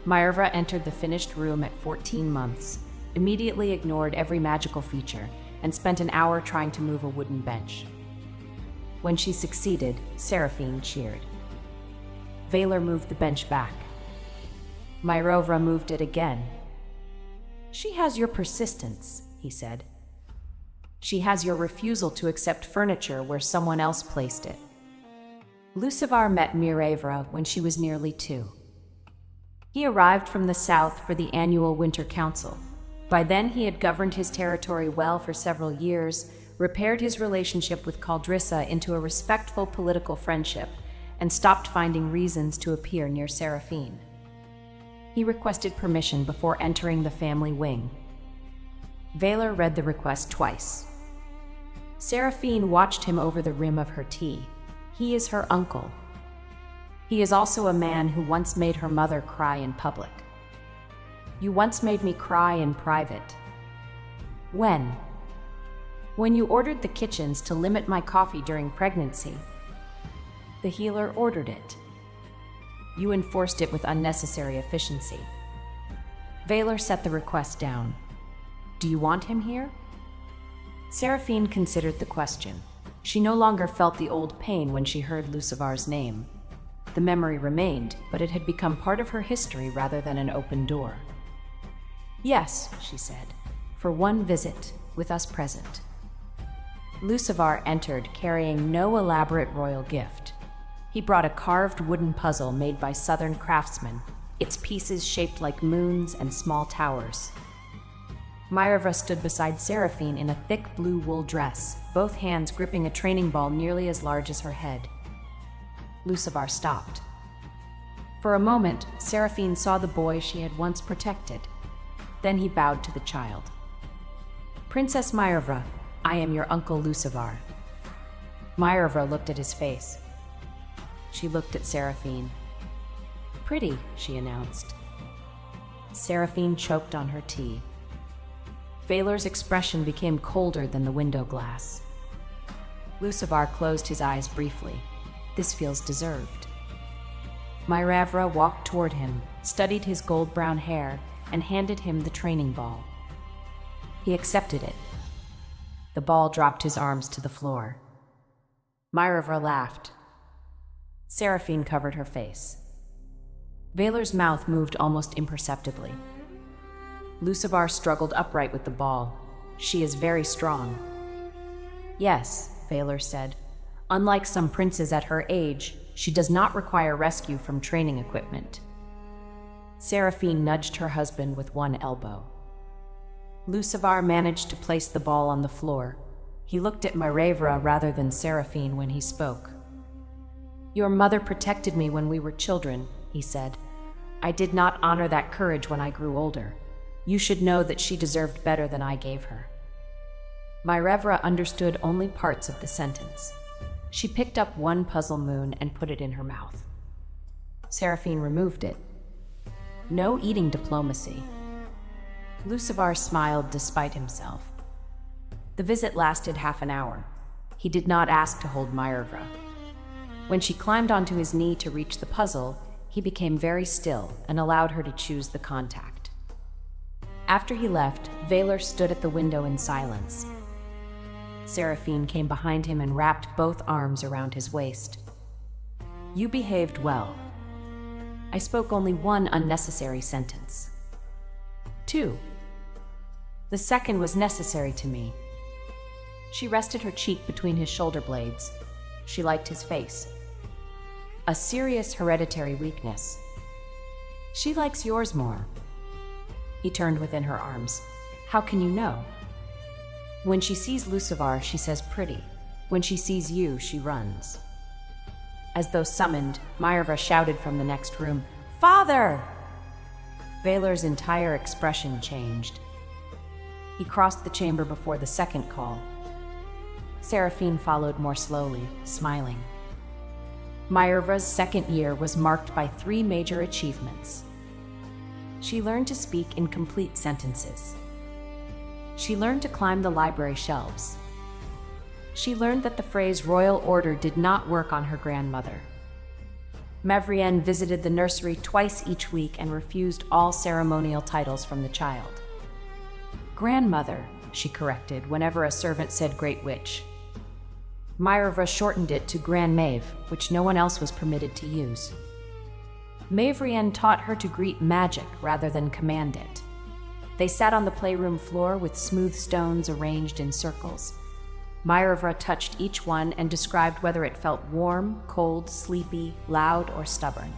Myrovra entered the finished room at 14 months, immediately ignored every magical feature, and spent an hour trying to move a wooden bench. When she succeeded, Seraphine cheered. Vaylor moved the bench back. Myrovra moved it again. "She has your persistence," he said. "She has your refusal to accept furniture where someone else placed it." Lucivar met Myrovra when she was nearly 2. He arrived from the south for the annual Winter Council. By then he had governed his territory well for several years, repaired his relationship with Caldrissa into a respectful political friendship, and stopped finding reasons to appear near Seraphine. He requested permission before entering the family wing. Vaylor read the request twice. Seraphine watched him over the rim of her tea. He is her uncle. He is also a man who once made her mother cry in public. "You once made me cry in private." "When?" "When you ordered the kitchens to limit my coffee during pregnancy." "The healer ordered it." "You enforced it with unnecessary efficiency." Vaylor set the request down. "Do you want him here?" Seraphine considered the question. She no longer felt the old pain when she heard Lucivar's name. The memory remained, but it had become part of her history rather than an open door. "Yes," she said, "for one visit, with us present." Lucivar entered carrying no elaborate royal gift. He brought a carved wooden puzzle made by southern craftsmen, its pieces shaped like moons and small towers. Myrovra stood beside Seraphine in a thick blue wool dress, both hands gripping a training ball nearly as large as her head. Lucivar stopped. For a moment, Seraphine saw the boy she had once protected. Then he bowed to the child. "Princess Myrovra, I am your uncle Lucivar." Myrovra looked at his face. She looked at Seraphine. "Pretty," she announced. Seraphine choked on her tea. Vaylor's expression became colder than the window glass. Lucivar closed his eyes briefly. "This feels deserved." Myrovra walked toward him, studied his gold-brown hair, and handed him the training ball. He accepted it. The ball dropped his arms to the floor. Myrovra laughed. Seraphine covered her face. Vaylor's mouth moved almost imperceptibly. Lucivar struggled upright with the ball. "She is very strong." "Yes," Vaylor said. "Unlike some princes at her age, she does not require rescue from training equipment." Seraphine nudged her husband with one elbow. Lucivar managed to place the ball on the floor. He looked at Myrovra rather than Seraphine when he spoke. "Your mother protected me when we were children," he said. "I did not honor that courage when I grew older. You should know that she deserved better than I gave her." Myrovra understood only parts of the sentence. She picked up one puzzle moon and put it in her mouth. Seraphine removed it. No eating diplomacy. Lucivar smiled despite himself. The visit lasted half an hour. He did not ask to hold Myrovra. When she climbed onto his knee to reach the puzzle, he became very still and allowed her to choose the contact. After he left, Vaylor stood at the window in silence. Seraphine came behind him and wrapped both arms around his waist. You behaved well. I spoke only one unnecessary sentence. 2. The second was necessary to me. She rested her cheek between his shoulder blades. She liked his face. A serious hereditary weakness. She likes yours more. He turned within her arms. How can you know? When she sees Lucivar, she says pretty. When she sees you, she runs. As though summoned, Maierva shouted from the next room, Father! Valar's entire expression changed. He crossed the chamber before the second call. Seraphine followed more slowly, smiling. Maierva's second year was marked by 3 major achievements. She learned to speak in complete sentences. She learned to climb the library shelves. She learned that the phrase royal order did not work on her grandmother. Mevrienne visited the nursery twice each week and refused all ceremonial titles from the child. Grandmother, she corrected whenever a servant said Great Witch. Maierva shortened it to Grand Maeve, which no one else was permitted to use. Mavrienne taught her to greet magic rather than command it. They sat on the playroom floor with smooth stones arranged in circles. Maierva touched each one and described whether it felt warm, cold, sleepy, loud, or stubborn.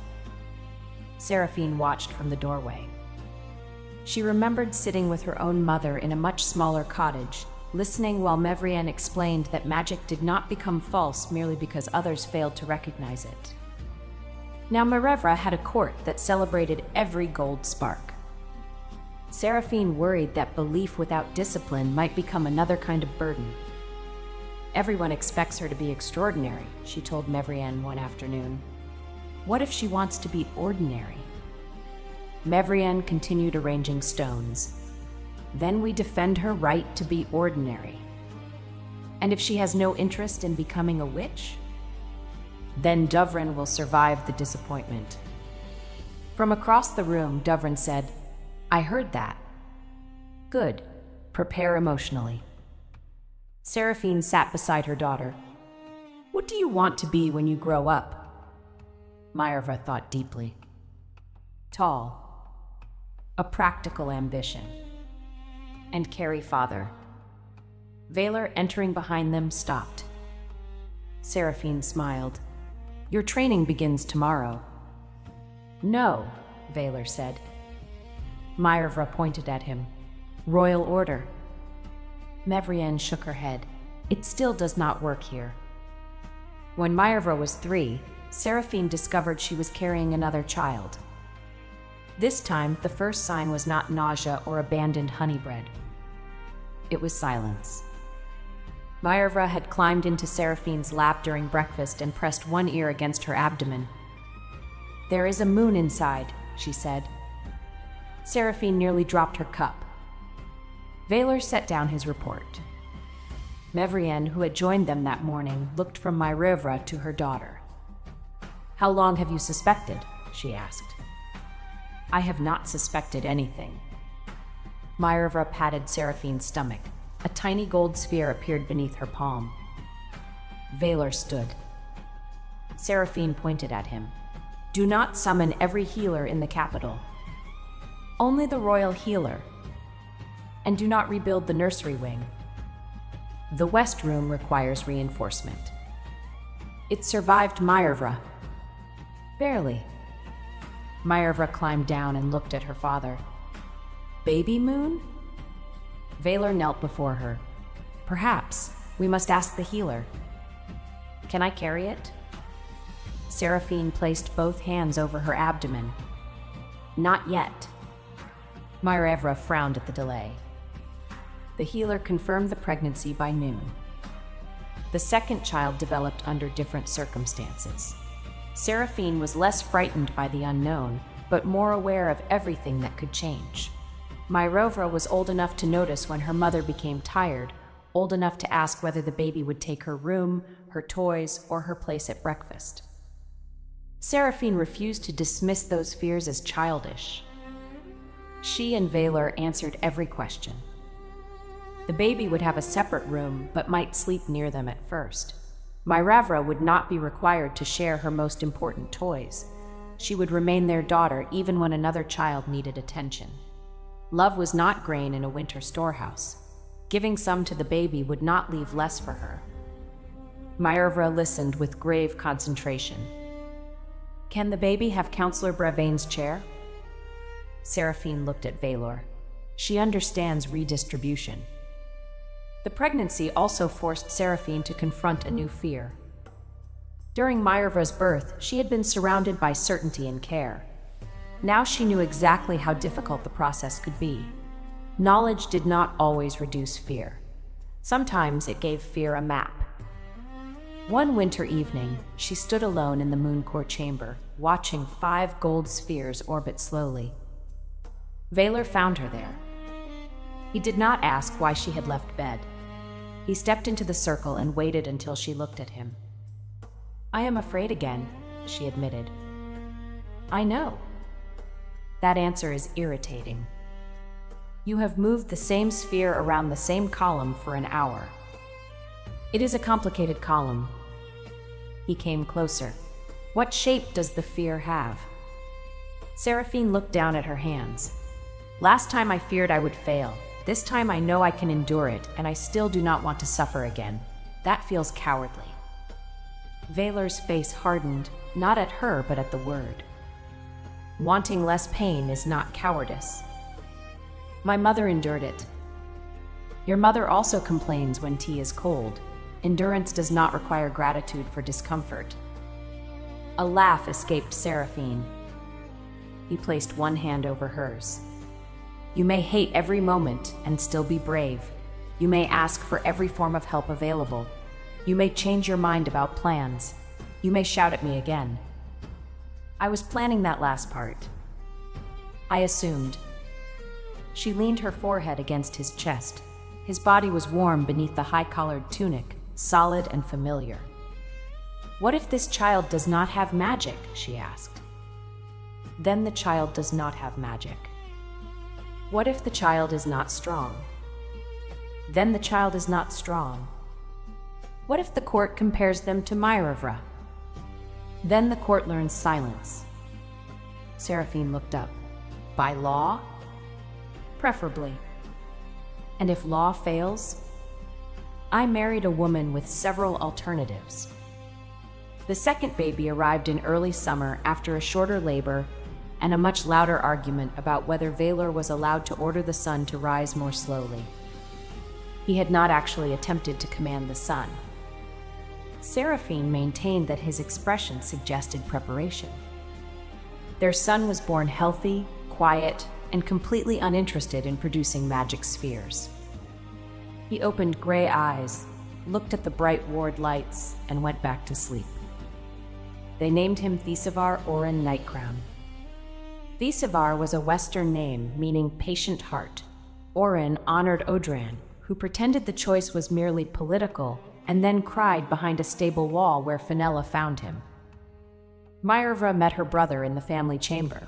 Seraphine watched from the doorway. She remembered sitting with her own mother in a much smaller cottage, listening while Mevrienne explained that magic did not become false merely because others failed to recognize it. Now Marevra had a court that celebrated every gold spark. Seraphine worried that belief without discipline might become another kind of burden. Everyone expects her to be extraordinary, she told Mevrienne one afternoon. What if she wants to be ordinary? Mevrienne continued arranging stones. Then we defend her right to be ordinary. And if she has no interest in becoming a witch? Then Dovrin will survive the disappointment. From across the room, Dovrin said, I heard that. Good. Prepare emotionally. Seraphine sat beside her daughter. What do you want to be when you grow up? Maierva thought deeply. Tall. A practical ambition. And carry father. Valar, entering behind them, stopped. Seraphine smiled. Your training begins tomorrow. No, Valar said. Maierva pointed at him. Royal order. Mevrienne shook her head. It still does not work here. When Maierva was 3, Seraphine discovered she was carrying another child. This time, the first sign was not nausea or abandoned honey bread. It was silence. Maierva had climbed into Seraphine's lap during breakfast and pressed one ear against her abdomen. There is a moon inside, she said. Seraphine nearly dropped her cup. Valar set down his report. Mevrienne, who had joined them that morning, looked from Maierva to her daughter. How long have you suspected? She asked. I have not suspected anything. Maierva patted Seraphine's stomach. A tiny gold sphere appeared beneath her palm. Valar stood. Seraphine pointed at him. Do not summon every healer in the capital. Only the royal healer. And do not rebuild the nursery wing. The west room requires reinforcement. It survived Maierva. Barely. Maierva climbed down and looked at her father. Baby moon? Valar knelt before her. Perhaps. We must ask the healer. Can I carry it? Seraphine placed both hands over her abdomen. Not yet. Maierva frowned at the delay. The healer confirmed the pregnancy by noon. The second child developed under different circumstances. Seraphine was less frightened by the unknown, but more aware of everything that could change. Maierva was old enough to notice when her mother became tired, old enough to ask whether the baby would take her room, her toys, or her place at breakfast. Seraphine refused to dismiss those fears as childish. She and Valar answered every question. The baby would have a separate room, but might sleep near them at first. Myravra would not be required to share her most important toys. She would remain their daughter even when another child needed attention. Love was not grain in a winter storehouse. Giving some to the baby would not leave less for her. Myravra listened with grave concentration. Can the baby have Counselor Bravain's chair? Seraphine looked at Valor. She understands redistribution. The pregnancy also forced Seraphine to confront a new fear. During Myravra's birth, she had been surrounded by certainty and care. Now she knew exactly how difficult the process could be. Knowledge did not always reduce fear. Sometimes it gave fear a map. One winter evening, she stood alone in the Mooncore chamber, watching 5 gold spheres orbit slowly. Valor found her there. He did not ask why she had left bed. He stepped into the circle and waited until she looked at him. I am afraid again, she admitted. I know. That answer is irritating. You have moved the same sphere around the same column for an hour. It is a complicated column. He came closer. What shape does the fear have? Seraphine looked down at her hands. Last time I feared I would fail. This time I know I can endure it, and I still do not want to suffer again. That feels cowardly. Valor's face hardened, not at her, but at the word. Wanting less pain is not cowardice. My mother endured it. Your mother also complains when tea is cold. Endurance does not require gratitude for discomfort. A laugh escaped Seraphine. He placed one hand over hers. You may hate every moment and still be brave. You may ask for every form of help available. You may change your mind about plans. You may shout at me again. I was planning that last part. I assumed. She leaned her forehead against his chest. His body was warm beneath the high-collared tunic, solid and familiar. What if this child does not have magic? She asked. Then the child does not have magic. What if the child is not strong? Then the child is not strong. What if the court compares them to Myravra? Then the court learns silence. Seraphine looked up. By law? Preferably. And if law fails? I married a woman with several alternatives. The second baby arrived in early summer after a shorter labor and a much louder argument about whether Valor was allowed to order the sun to rise more slowly. He had not actually attempted to command the sun. Seraphine maintained that his expression suggested preparation. Their son was born healthy, quiet, and completely uninterested in producing magic spheres. He opened gray eyes, looked at the bright ward lights, and went back to sleep. They named him Thesivar Oren Nightcrown. Thesivar was a Western name meaning patient heart. Oren honored Odran, who pretended the choice was merely political and then cried behind a stable wall where Fenella found him. Myravra met her brother in the family chamber.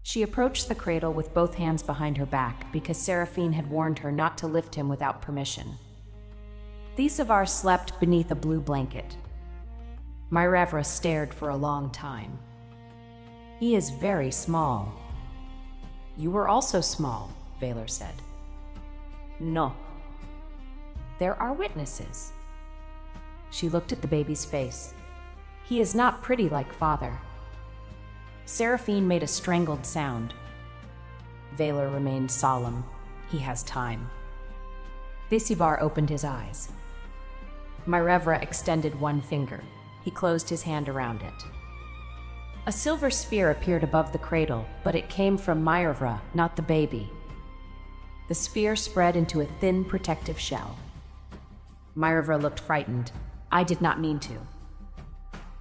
She approached the cradle with both hands behind her back because Seraphine had warned her not to lift him without permission. Thesivar slept beneath a blue blanket. Myravra stared for a long time. He is very small. You were also small, Valor said. No. There are witnesses. She looked at the baby's face. He is not pretty like father. Seraphine made a strangled sound. Valor remained solemn. He has time. Thesivar opened his eyes. Myravra extended one finger. He closed his hand around it. A silver sphere appeared above the cradle, but it came from Myravra, not the baby. The sphere spread into a thin, protective shell. Myravra looked frightened. I did not mean to.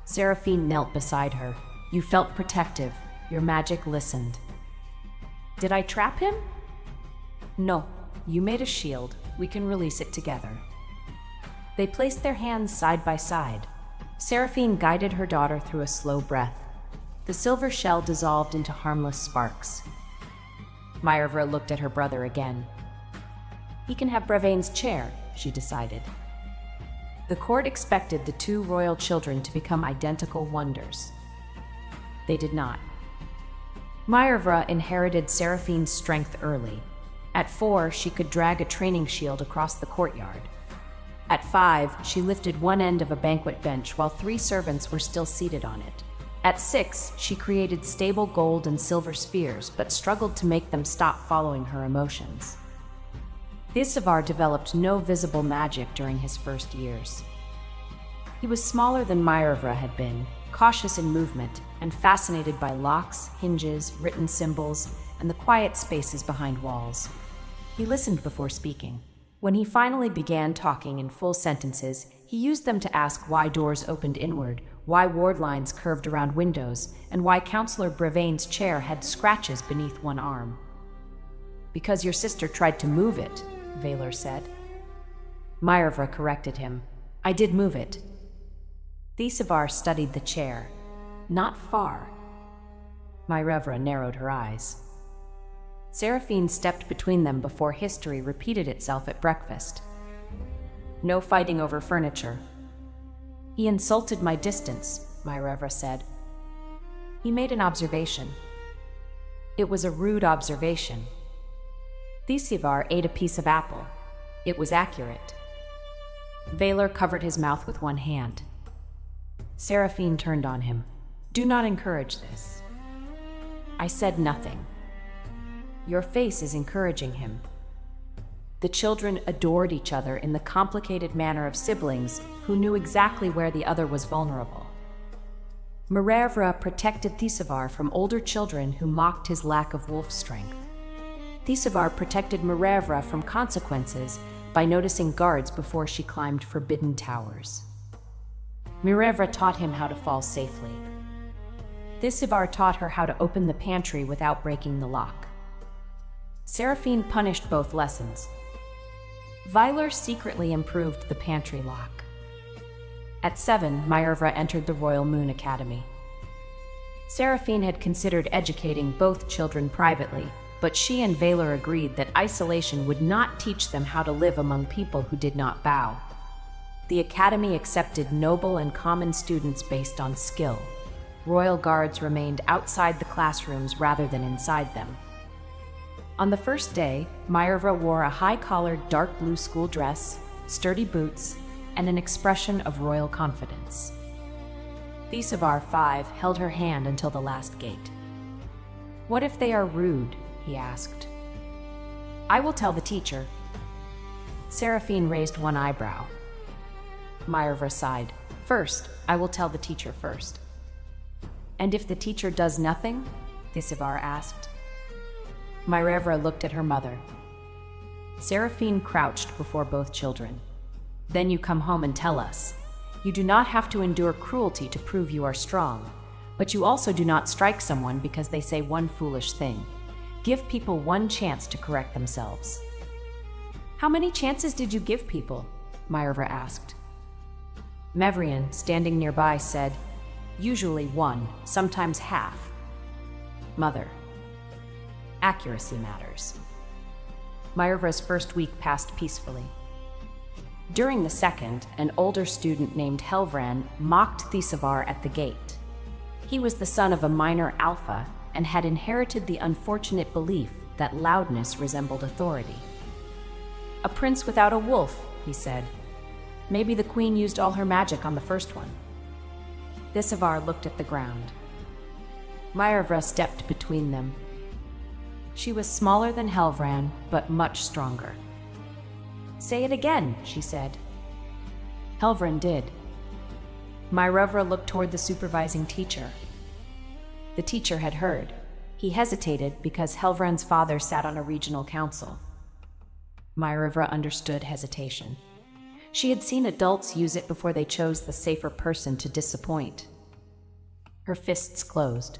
Seraphine knelt beside her. You felt protective. Your magic listened. Did I trap him? No. You made a shield. We can release it together. They placed their hands side by side. Seraphine guided her daughter through a slow breath. The silver shell dissolved into harmless sparks. Myravra looked at her brother again. He can have Bravain's chair, she decided. The court expected the two royal children to become identical wonders. They did not. Maervra inherited Seraphine's strength early. At 4, she could drag a training shield across the courtyard. At 5, she lifted one end of a banquet bench while 3 servants were still seated on it. At 6, she created stable gold and silver spheres, but struggled to make them stop following her emotions. Thisavar developed no visible magic during his first years. He was smaller than Maervra had been, cautious in movement, and fascinated by locks, hinges, written symbols, and the quiet spaces behind walls. He listened before speaking. When he finally began talking in full sentences, he used them to ask why doors opened inward, why ward lines curved around windows, and why Councillor Bravain's chair had scratches beneath one arm. "Because your sister tried to move it," Vaylor said. Maervra corrected him. "I did move it." Thisavar studied the chair. "Not far." Maervra narrowed her eyes. Seraphine stepped between them before history repeated itself at breakfast. "No fighting over furniture." "He insulted my distance," Maervra said. He made an observation. It was a rude observation. Thisavar ate a piece of apple. It was accurate. Vaylor covered his mouth with one hand. Seraphine turned on him. "Do not encourage this." "I said nothing." "Your face is encouraging him." The children adored each other in the complicated manner of siblings who knew exactly where the other was vulnerable. Maervra protected Thisavar from older children who mocked his lack of wolf strength. Thisavar protected Maervra from consequences by noticing guards before she climbed forbidden towers. Maervra taught him how to fall safely. Thisavar taught her how to open the pantry without breaking the lock. Seraphine punished both lessons. Vaylor secretly improved the pantry lock. At 7, Maervra entered the Royal Moon Academy. Seraphine had considered educating both children privately, but she and Vaylor agreed that isolation would not teach them how to live among people who did not bow. The academy accepted noble and common students based on skill. Royal guards remained outside the classrooms rather than inside them. On the first day, Maervra wore a high-collared dark blue school dress, sturdy boots, and an expression of royal confidence. Thisavar 5 held her hand until the last gate. "What if they are rude?" he asked. "I will tell the teacher." Seraphine raised one eyebrow. Maervra sighed. "First, I will tell the teacher first." "And if the teacher does nothing?" Thisavar asked. Maervra looked at her mother. Seraphine crouched before both children. "Then you come home and tell us. You do not have to endure cruelty to prove you are strong, but you also do not strike someone because they say one foolish thing. Give people one chance to correct themselves." "How many chances did you give people?" Maervra asked. Mevrian, standing nearby, said, "Usually 1, sometimes half." "Mother, accuracy matters." Maervra's first week passed peacefully. During the second, an older student named Helvran mocked Thisavar at the gate. He was the son of a minor alpha and had inherited the unfortunate belief that loudness resembled authority. "A prince without a wolf," he said. "Maybe the queen used all her magic on the first one." Thisavar looked at the ground. Maervra stepped between them. She was smaller than Helvran, but much stronger. "Say it again," she said. Helvran did. Maervra looked toward the supervising teacher. The teacher had heard. He hesitated because Helvran's father sat on a regional council. Maervra understood hesitation. She had seen adults use it before they chose the safer person to disappoint. Her fists closed.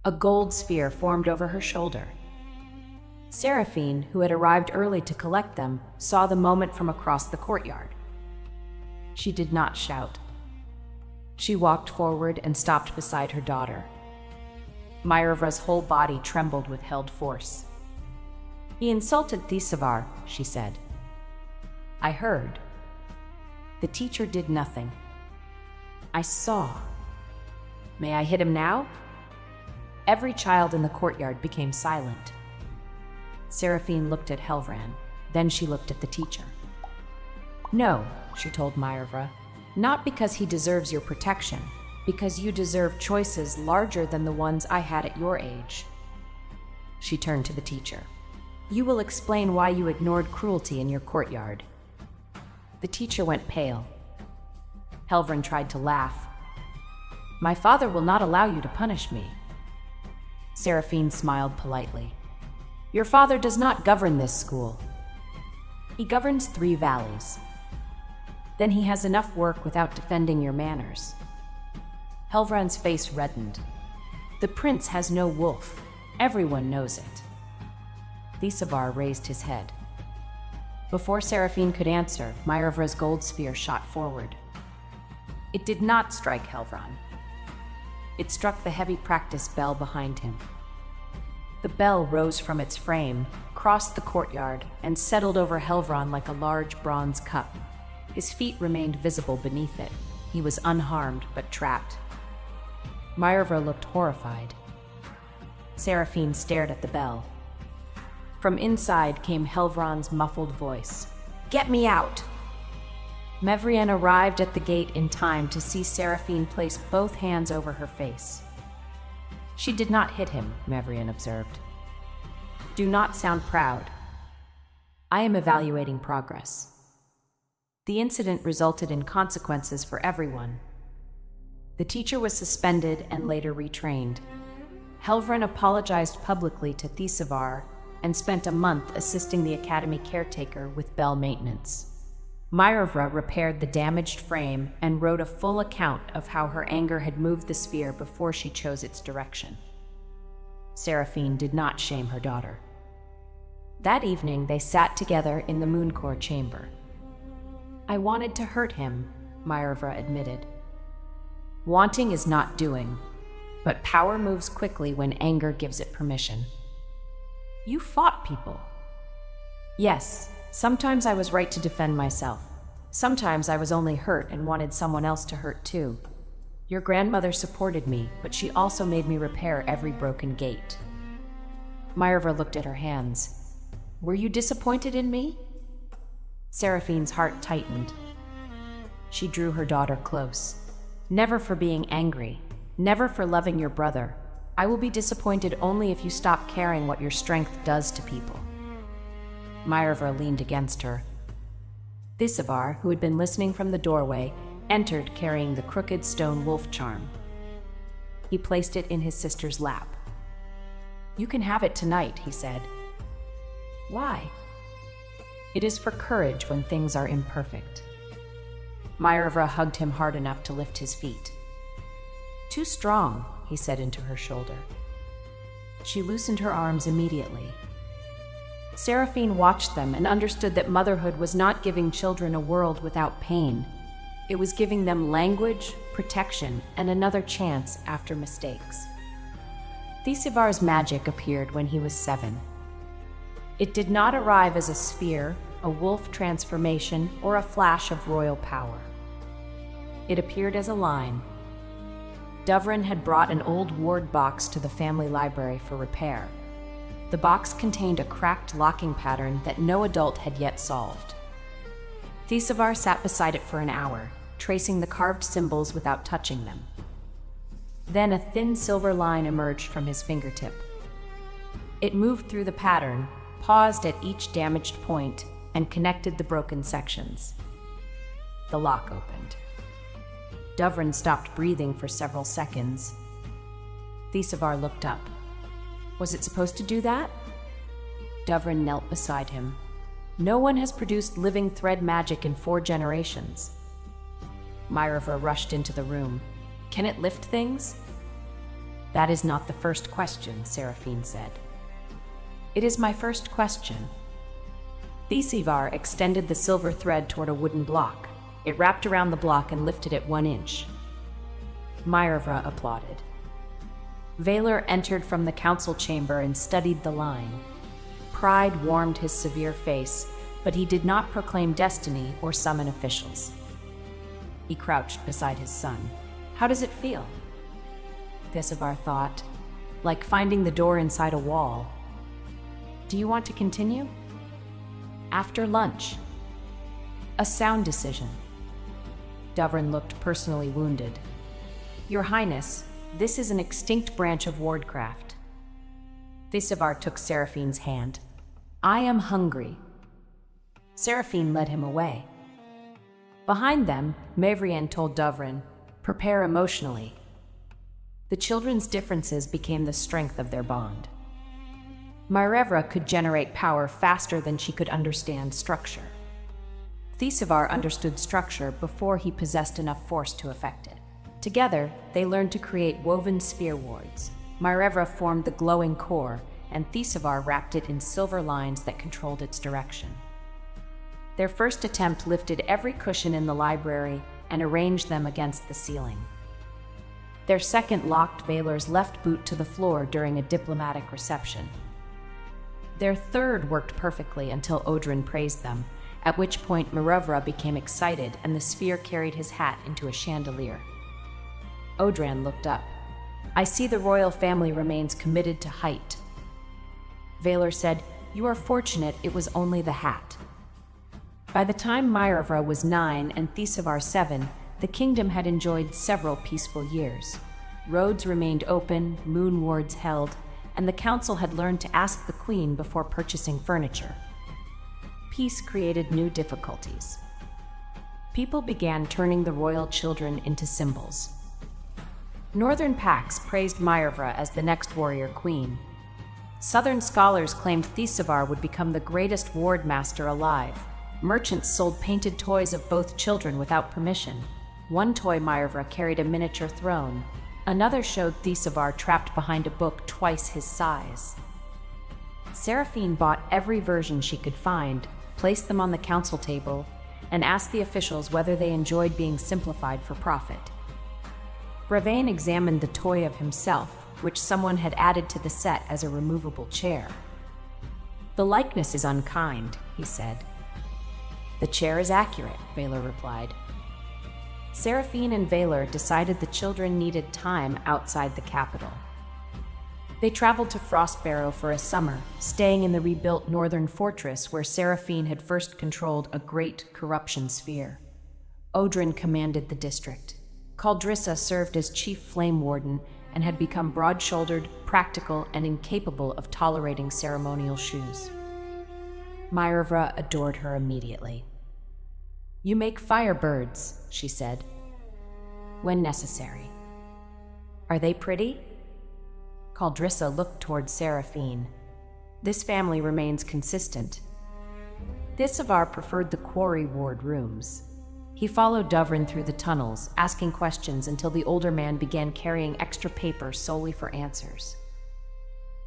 A gold sphere formed over her shoulder. Seraphine, who had arrived early to collect them, saw the moment from across the courtyard. She did not shout. She walked forward and stopped beside her daughter. Maervra's whole body trembled with held force. He insulted Thisavar, she said. I heard. The teacher did nothing. I saw. May I hit him now? Every child in the courtyard became silent. Seraphine looked at Helvran, then she looked at the teacher. No, she told Myrovra, not because he deserves your protection, because you deserve choices larger than the ones I had at your age. She turned to the teacher. You will explain why you ignored cruelty in your courtyard. The teacher went pale. Helvran tried to laugh. My father will not allow you to punish me. Seraphine smiled politely. Your father does not govern this school. He governs 3 valleys. Then he has enough work without defending your manners. Helvran's face reddened. The prince has no wolf. Everyone knows it. Thisavar raised his head. Before Seraphine could answer, Myrovra's gold spear shot forward. It did not strike Helvran. It struck the heavy practice bell behind him. The bell rose from its frame, crossed the courtyard, and settled over Helvran like a large bronze cup. His feet remained visible beneath it. He was unharmed, but trapped. Myrovra looked horrified. Seraphine stared at the bell. From inside came Helvran's muffled voice. Get me out! Mevrian arrived at the gate in time to see Seraphine place both hands over her face. She did not hit him, Mevrian observed. Do not sound proud. I am evaluating progress. The incident resulted in consequences for everyone. The teacher was suspended and later retrained. Helvran apologized publicly to Thisavar and spent a month assisting the academy caretaker with bell maintenance. Myrovra repaired the damaged frame and wrote a full account of how her anger had moved the sphere before she chose its direction. Seraphine did not shame her daughter. That evening, they sat together in the Mooncore chamber. I wanted to hurt him, Myrovra admitted. Wanting is not doing, but power moves quickly when anger gives it permission. You fought people. Yes, sometimes I was right to defend myself. Sometimes I was only hurt and wanted someone else to hurt too. Your grandmother supported me, but she also made me repair every broken gate. Myrovra looked at her hands. Were you disappointed in me? Seraphine's heart tightened. She drew her daughter close. Never for being angry. Never for loving your brother. I will be disappointed only if you stop caring what your strength does to people. Myrovra leaned against her. Thisavar, who had been listening from the doorway, entered carrying the crooked stone wolf charm. He placed it in his sister's lap. You can have it tonight, he said. Why? It is for courage when things are imperfect. Myrovra hugged him hard enough to lift his feet. Too strong, he said into her shoulder. She loosened her arms immediately. Seraphine watched them and understood that motherhood was not giving children a world without pain. It was giving them language, protection, and another chance after mistakes. Thisavar's magic appeared when he was 7. It did not arrive as a sphere, a wolf transformation, or a flash of royal power. It appeared as a line. Dovrin had brought an old ward box to the family library for repair. The box contained a cracked locking pattern that no adult had yet solved. Thisavar sat beside it for an hour, tracing the carved symbols without touching them. Then a thin silver line emerged from his fingertip. It moved through the pattern, paused at each damaged point, and connected the broken sections. The lock opened. Dovrin stopped breathing for several seconds. Thisavar looked up. Was it supposed to do that? Dovrin knelt beside him. No one has produced living thread magic in 4 generations. Myrovra rushed into the room. Can it lift things? That is not the first question, Seraphine said. It is my first question. Thisavar extended the silver thread toward a wooden block. It wrapped around the block and lifted it 1 inch. Myrovra applauded. Valor entered from the council chamber and studied the line. pride warmed his severe face, but he did not proclaim destiny or summon officials. He crouched beside his son. "How does it feel?" Thisivar thought. "Like finding the door inside a wall." "Do you want to continue?" "After lunch." "A sound decision." Dovrin looked personally wounded. "Your Highness, this is an extinct branch of wardcraft." Thisivar took Seraphine's hand. "I am hungry." Seraphine led him away. Behind them, Mavrian told Dovrin, "Prepare emotionally." The children's differences became the strength of their bond. Myrevra could generate power faster than she could understand structure. Thisivar understood structure before he possessed enough force to affect it. Together, they learned to create woven sphere wards. Myrevra formed the glowing core, and Thisivar wrapped it in silver lines that controlled its direction. Their first attempt lifted every cushion in the library and arranged them against the ceiling. Their second locked Vaylor's left boot to the floor during a diplomatic reception. Their third worked perfectly until Odrin praised them, at which point Myrevra became excited and the sphere carried his hat into a chandelier. Odran looked up. "I see the royal family remains committed to height." Vaylor said, "You are fortunate it was only the hat." By the time Myrevra was 9 and Thisivar 7, the kingdom had enjoyed several peaceful years. Roads remained open, moon wards held, and the council had learned to ask the queen before purchasing furniture. Peace created new difficulties. People began turning the royal children into symbols. Northern Pax praised Myrevra as the next warrior queen. Southern scholars claimed Thisivar would become the greatest ward master alive. Merchants sold painted toys of both children without permission. One toy Myrevra carried a miniature throne. Another showed Thisivar trapped behind a book twice his size. Seraphine bought every version she could find, placed them on the council table, and asked the officials whether they enjoyed being simplified for profit. Bravain examined the toy of himself, which someone had added to the set as a removable chair. "The likeness is unkind," he said. "The chair is accurate," Vaylor replied. Seraphine and Vaylor decided the children needed time outside the capital. They traveled to Frostbarrow for a summer, staying in the rebuilt northern fortress where Seraphine had first controlled a great corruption sphere. Odrin commanded the district. Caldrissa served as chief flame warden and had become broad-shouldered, practical, and incapable of tolerating ceremonial shoes. Myrevra adored her immediately. "You make firebirds," she said. "When necessary." "Are they pretty?" Caldrissa looked toward Seraphine. "This family remains consistent." Thisivar preferred the quarry ward rooms. He followed Dovrin through the tunnels, asking questions until the older man began carrying extra paper solely for answers.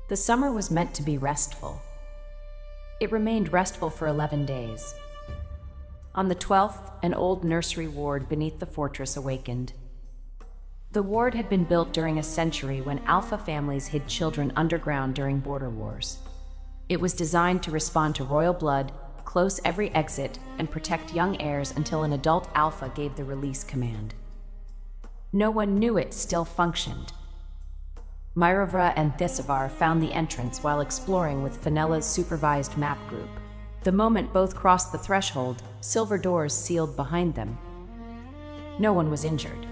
The summer was meant to be restful. It remained restful for 11 days. On the 12th, an old nursery ward beneath the fortress awakened. The ward had been built during a century when Alpha families hid children underground during border wars. It was designed to respond to royal blood, close every exit, and protect young heirs until an adult Alpha gave the release command. No one knew it still functioned. Myrevra and Thisivar found the entrance while exploring with Fenella's supervised map group. The moment both crossed the threshold, silver doors sealed behind them. No one was injured.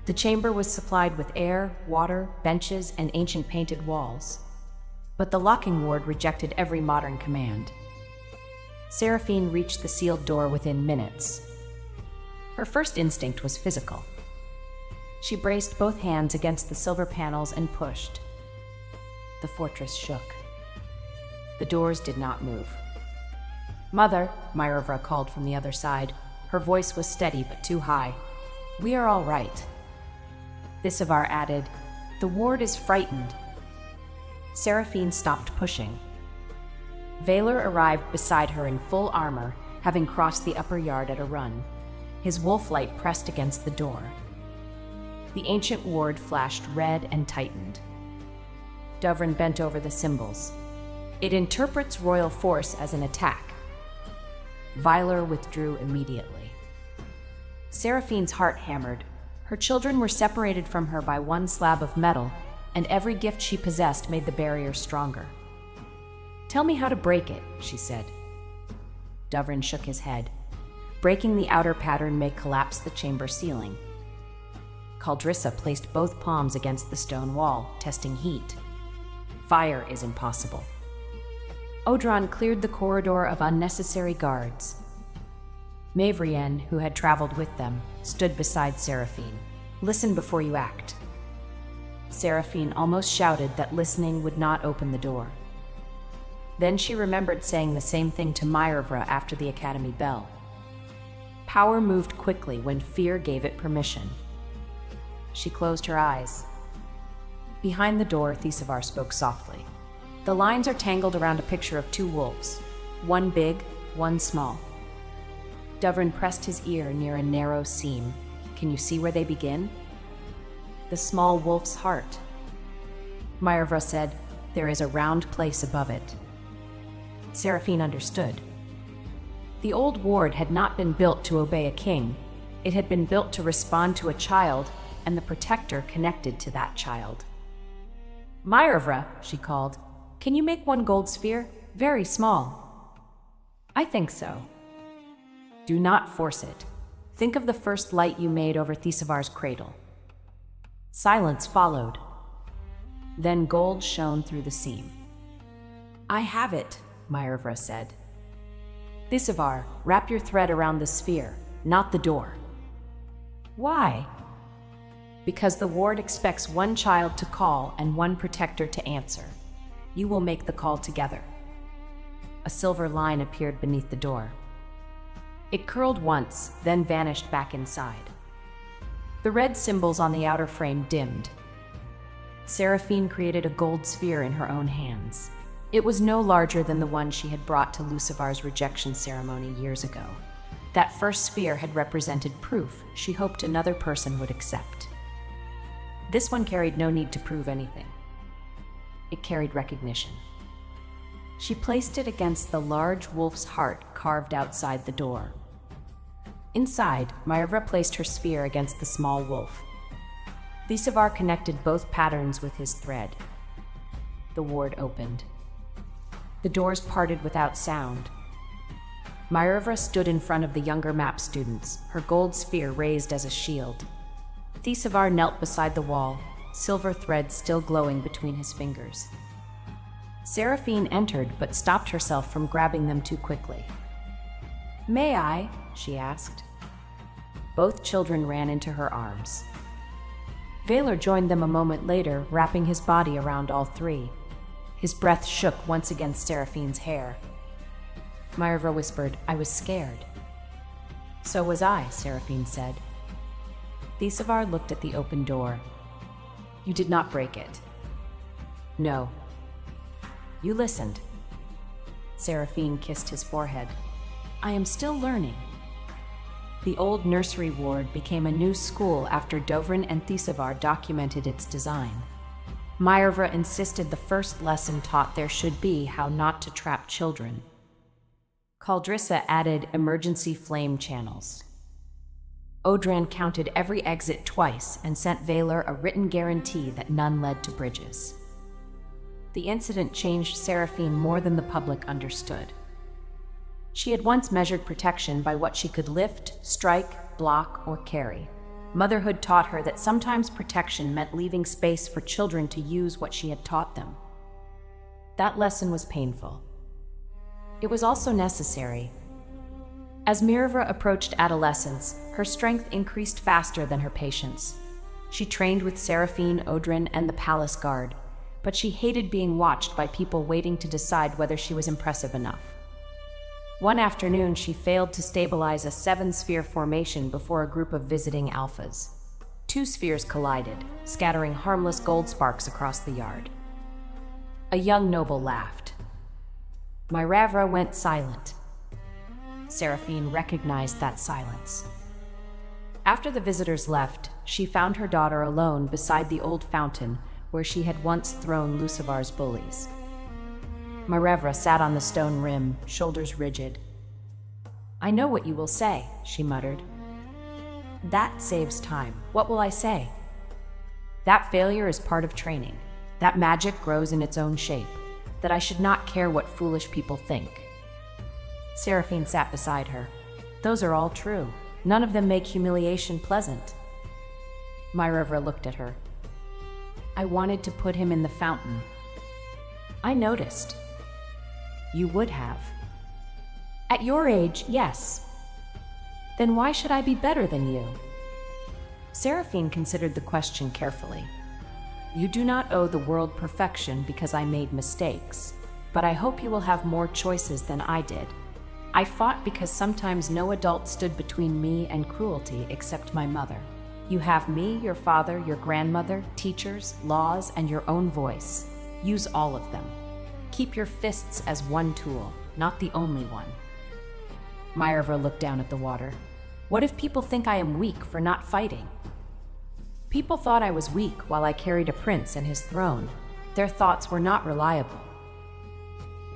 The chamber was supplied with air, water, benches, and ancient painted walls. But the locking ward rejected every modern command. Seraphine reached the sealed door within minutes. Her first instinct was physical. She braced both hands against the silver panels and pushed. The fortress shook. The doors did not move. "Mother," Myrevra called from the other side. Her voice was steady but too high. "We are all right." Thisivar added, "The ward is frightened." Seraphine stopped pushing. Vaylor arrived beside her in full armor, having crossed the upper yard at a run. His wolf light pressed against the door. The ancient ward flashed red and tightened. Dovrin bent over the symbols. It interprets royal force as an attack. Vyler withdrew immediately. Seraphine's heart hammered. Her children were separated from her by one slab of metal, and every gift she possessed made the barrier stronger. "Tell me how to break it," she said. Dovrin shook his head. "Breaking the outer pattern may collapse the chamber ceiling." Caldrissa placed both palms against the stone wall, testing heat. "Fire is impossible." Odran cleared the corridor of unnecessary guards. Mavrienne, who had traveled with them, stood beside Seraphine. "Listen before you act." Seraphine almost shouted that listening would not open the door. Then she remembered saying the same thing to Myervra after the academy bell. Power moved quickly when fear gave it permission. She closed her eyes. Behind the door, Thesivar spoke softly. "The lines are tangled around a picture of two wolves, one big, one small." Dovrin pressed his ear near a narrow seam. "Can you see where they begin?" "The small wolf's heart." Myervra said, "There is a round place above it." Seraphine understood. The old ward had not been built to obey a king. It had been built to respond to a child and the protector connected to that child. "Myervra," she called, "can you make one gold sphere? Very small." "I think so." "Do not force it. Think of the first light you made over Thesivar's cradle." Silence followed. Then gold shone through the seam. "I have it," Myervra said. "Thesivar, wrap your thread around the sphere, not the door." "Why?" "Because the ward expects one child to call and one protector to answer. You will make the call together." A silver line appeared beneath the door. It curled once, then vanished back inside. The red symbols on the outer frame dimmed. Seraphine created a gold sphere in her own hands. It was no larger than the one she had brought to Lucivar's rejection ceremony years ago. That first sphere had represented proof she hoped another person would accept. This one carried no need to prove anything. It carried recognition. She placed it against the large wolf's heart carved outside the door. Inside, Myervra placed her sphere against the small wolf. Thesivar connected both patterns with his thread. The ward opened. The doors parted without sound. Myervra stood in front of the younger map students, her gold sphere raised as a shield. Thesivar knelt beside the wall, silver thread still glowing between his fingers. Seraphine entered but stopped herself from grabbing them too quickly. "May I?" she asked. Both children ran into her arms. Vaylor joined them a moment later, wrapping his body around all three. His breath shook once against Seraphine's hair. Myervra whispered, "I was scared." "So was I," Seraphine said. Thesivar looked at the open door. "You did not break it." "No." "You listened." Seraphine kissed his forehead. "I am still learning." The old nursery ward became a new school after Dovrin and Thesivar documented its design. Myervra insisted the first lesson taught there should be how not to trap children. Caldrissa added emergency flame channels. Odran counted every exit twice and sent Vaylor a written guarantee that none led to bridges. The incident changed Seraphine more than the public understood. She had once measured protection by what she could lift, strike, block, or carry. Motherhood taught her that sometimes protection meant leaving space for children to use what she had taught them. That lesson was painful. It was also necessary. As Myervra approached adolescence, her strength increased faster than her patience. She trained with Seraphine, Odrin, and the Palace Guard, but she hated being watched by people waiting to decide whether she was impressive enough. One afternoon, she failed to stabilize a 7-sphere formation before a group of visiting alphas. 2 spheres collided, scattering harmless gold sparks across the yard. A young noble laughed. Myervra went silent. Seraphine recognized that silence. After the visitors left, she found her daughter alone beside the old fountain where she had once thrown Lucivar's bullies. Marevra sat on the stone rim, shoulders rigid. "I know what you will say," she muttered. "That saves time. What will I say?" "That failure is part of training. That magic grows in its own shape. That I should not care what foolish people think." Seraphine sat beside her. "Those are all true. None of them make humiliation pleasant." Marevra looked at her. "I wanted to put him in the fountain." "I noticed." "You would have." "At your age, yes." "Then why should I be better than you?" Seraphine considered the question carefully. "You do not owe the world perfection because I made mistakes, but I hope you will have more choices than I did. I fought because sometimes no adult stood between me and cruelty except my mother. You have me, your father, your grandmother, teachers, laws, and your own voice. Use all of them. Keep your fists as one tool, not the only one." Marevra looked down at the water. "What if people think I am weak for not fighting?" "People thought I was weak while I carried a prince and his throne. Their thoughts were not reliable."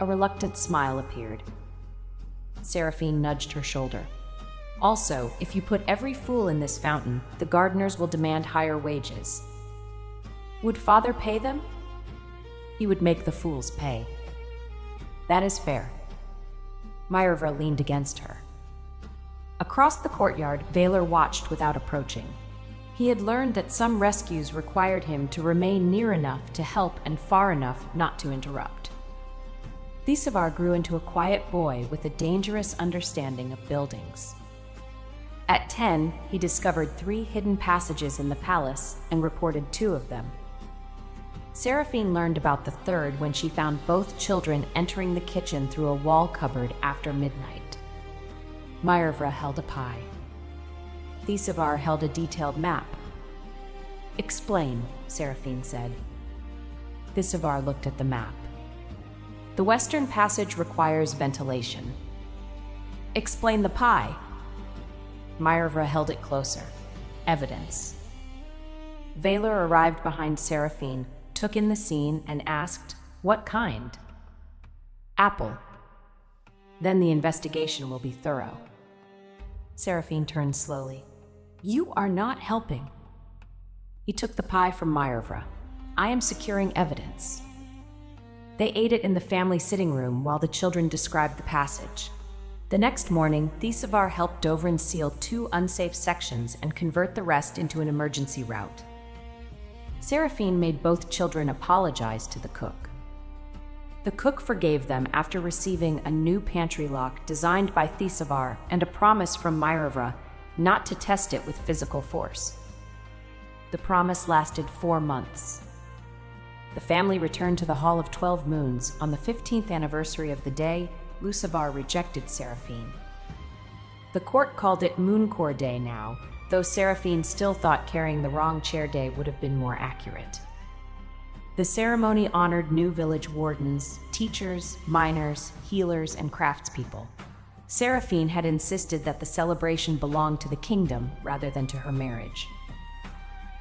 A reluctant smile appeared. Seraphine nudged her shoulder. "Also, if you put every fool in this fountain, the gardeners will demand higher wages." "Would father pay them?" "He would make the fools pay." "That is fair." Marevra leaned against her. Across the courtyard, Valor watched without approaching. He had learned that some rescues required him to remain near enough to help and far enough not to interrupt. Thesivar grew into a quiet boy with a dangerous understanding of buildings. At 10, he discovered 3 hidden passages in the palace and reported 2 of them. Seraphine learned about the 3rd when she found both children entering the kitchen through a wall cupboard after midnight. Marevra held a pie. Thesivar held a detailed map. "Explain," Seraphine said. Thesivar looked at the map. "The western passage requires ventilation." "Explain the pie." Marevra held it closer. "Evidence." Valor arrived behind Seraphine, took in the scene, and asked, "What kind?" "Apple." "Then the investigation will be thorough." Seraphine turned slowly. "You are not helping." He took the pie from Marevra. "I am securing evidence." They ate it in the family sitting room while the children described the passage. The next morning, Thesivar helped Dovrin seal 2 unsafe sections and convert the rest into an emergency route. Seraphine made both children apologize to the cook. The cook forgave them after receiving a new pantry lock designed by Thesivar and a promise from Marevra not to test it with physical force. The promise lasted 4 months. The family returned to the Hall of 12 Moons on the 15th anniversary of the day Lucivar rejected Seraphine. The court called it Mooncore Day now, though Seraphine still thought carrying the wrong chair day would have been more accurate. The ceremony honored new village wardens, teachers, miners, healers, and craftspeople. Seraphine had insisted that the celebration belonged to the kingdom rather than to her marriage.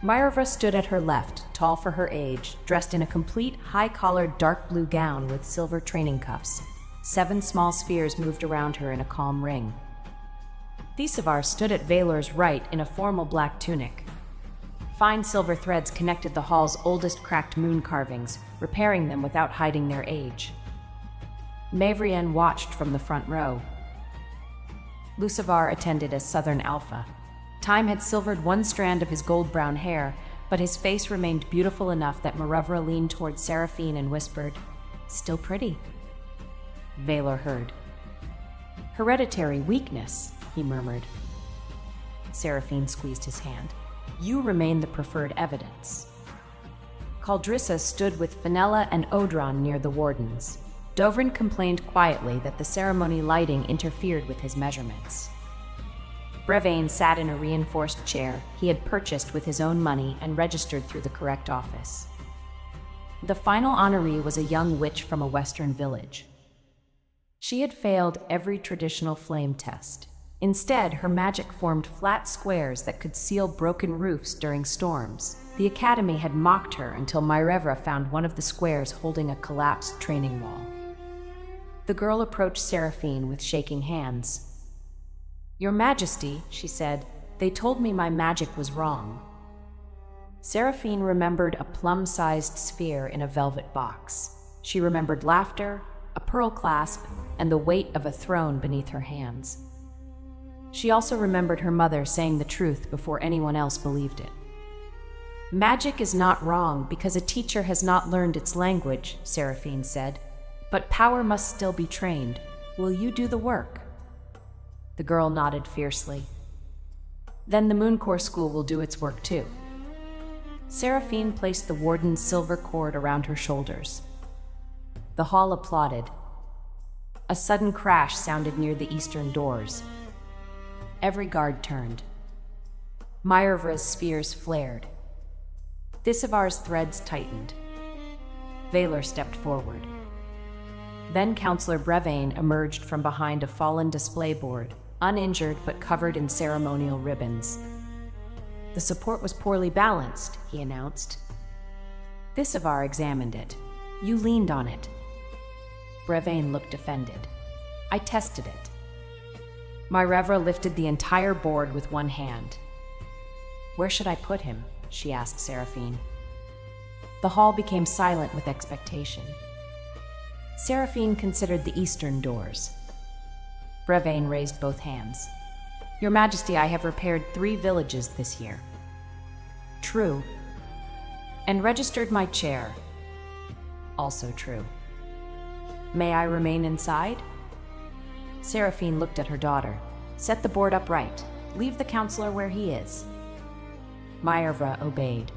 Marevra stood at her left, tall for her age, dressed in a complete, high-collared dark blue gown with silver training cuffs. 7 small spheres moved around her in a calm ring. Thesivar stood at Valor's right in a formal black tunic. Fine silver threads connected the hall's oldest cracked moon carvings, repairing them without hiding their age. Mavrian watched from the front row. Lucivar attended as Southern Alpha. Time had silvered one strand of his gold-brown hair, but his face remained beautiful enough that Marevra leaned toward Seraphine and whispered, "Still pretty." Valor heard. "Hereditary weakness," he murmured. Seraphine squeezed his hand. "You remain the preferred evidence." Caldrissa stood with Fenella and Odron near the wardens. Dovrin complained quietly that the ceremony lighting interfered with his measurements. Brevane sat in a reinforced chair he had purchased with his own money and registered through the correct office. The final honoree was a young witch from a western village. She had failed every traditional flame test. Instead, her magic formed flat squares that could seal broken roofs during storms. The academy had mocked her until Marevra found one of the squares holding a collapsed training wall. The girl approached Seraphine with shaking hands. "Your Majesty," she said, "they told me my magic was wrong." Seraphine remembered a plum-sized sphere in a velvet box. She remembered laughter, a pearl clasp, and the weight of a throne beneath her hands. She also remembered her mother saying the truth before anyone else believed it. "Magic is not wrong because a teacher has not learned its language," Seraphine said. "But power must still be trained. Will you do the work?" The girl nodded fiercely. "Then the Mooncore School will do its work too." Seraphine placed the warden's silver cord around her shoulders. The hall applauded. A sudden crash sounded near the eastern doors. Every guard turned. Myervra's spears flared. Thisivar's threads tightened. Valor stepped forward. Then Counselor Brevane emerged from behind a fallen display board, uninjured but covered in ceremonial ribbons. "The support was poorly balanced," he announced. Thisivar examined it. "You leaned on it." Brevane looked offended. "I tested it." Myervra lifted the entire board with one hand. "Where should I put him?" she asked Seraphine. The hall became silent with expectation. Seraphine considered the eastern doors. Brevane raised both hands. "Your Majesty, I have repaired 3 villages this year." "True." "And registered my chair." "Also true." "May I remain inside?" Seraphine looked at her daughter. "Set the board upright. Leave the counselor where he is." Myervra obeyed.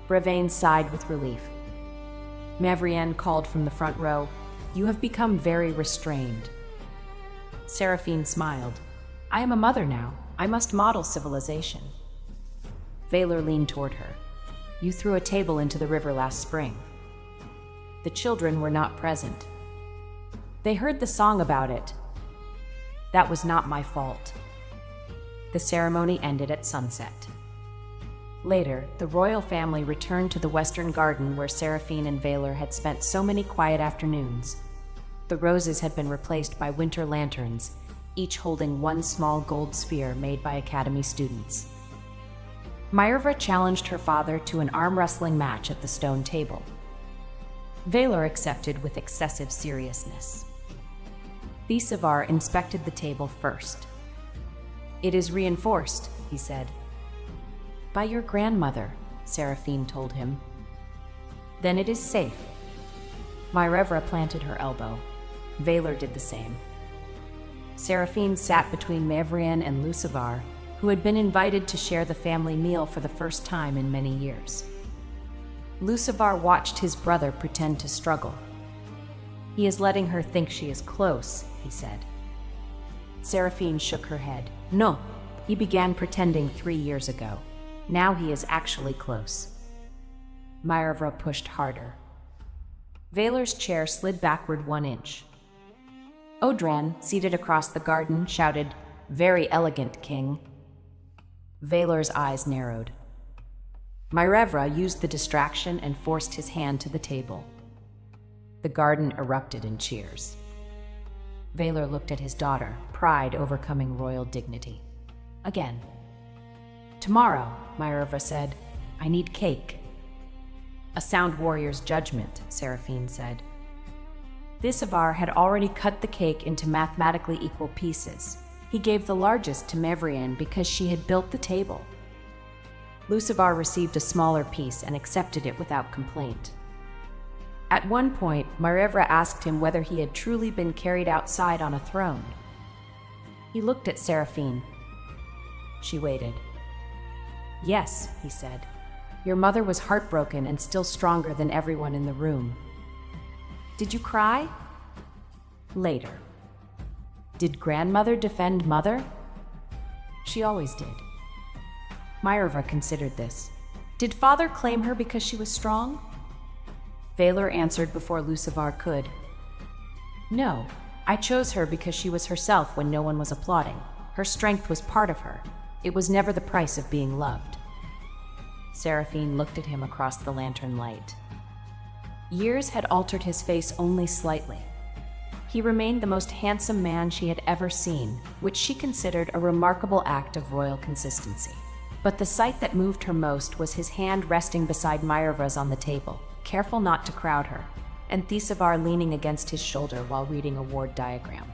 Brevane sighed with relief. Mavrienne called from the front row, "You have become very restrained." Seraphine smiled. "I am a mother now. I must model civilization." Valor leaned toward her. "You threw a table into the river last spring." The children were not present. "They heard the song about it." "That was not my fault." The ceremony ended at sunset. Later, the royal family returned to the western garden where Seraphine and Valor had spent so many quiet afternoons. The roses had been replaced by winter lanterns, each holding one small gold sphere made by Academy students. Myervra challenged her father to an arm-wrestling match at the stone table. Valor accepted with excessive seriousness. Thisivar inspected the table first. "It is reinforced," he said. "By your grandmother," Seraphine told him. "Then it is safe." Myervra planted her elbow. Valor did the same. Seraphine sat between Mavrienne and Lucivar, who had been invited to share the family meal for the first time in many years. Lucivar watched his brother pretend to struggle. "He is letting her think she is close," he said. Seraphine shook her head. "No, he began pretending 3 years ago. Now he is actually close." Myervra pushed harder. Valor's chair slid backward 1 inch. Odran, seated across the garden, shouted, "Very elegant, King." Valor's eyes narrowed. Myervra used the distraction and forced his hand to the table. The garden erupted in cheers. Valor looked at his daughter, pride overcoming royal dignity. Again. "Tomorrow," Myervra said, "I need cake." "A sound warrior's judgment," Seraphine said. Thisivar had already cut the cake into mathematically equal pieces. He gave the largest to Mavrienne because she had built the table. Lucivar received a smaller piece and accepted it without complaint. At one point, Myervra asked him whether he had truly been carried outside on a throne. He looked at Seraphine. She waited. "Yes," he said. "Your mother was heartbroken and still stronger than everyone in the room." "Did you cry?" "Later." "Did grandmother defend mother?" "She always did." Myervra considered this. "Did father claim her because she was strong?" Valor answered before Lucivar could. "No, I chose her because she was herself when no one was applauding. Her strength was part of her. It was never the price of being loved." Seraphine looked at him across the lantern light. Years had altered his face only slightly. He remained the most handsome man she had ever seen, which she considered a remarkable act of royal consistency. But the sight that moved her most was his hand resting beside Myerva's on the table, careful not to crowd her, and Thesivar leaning against his shoulder while reading a ward diagram.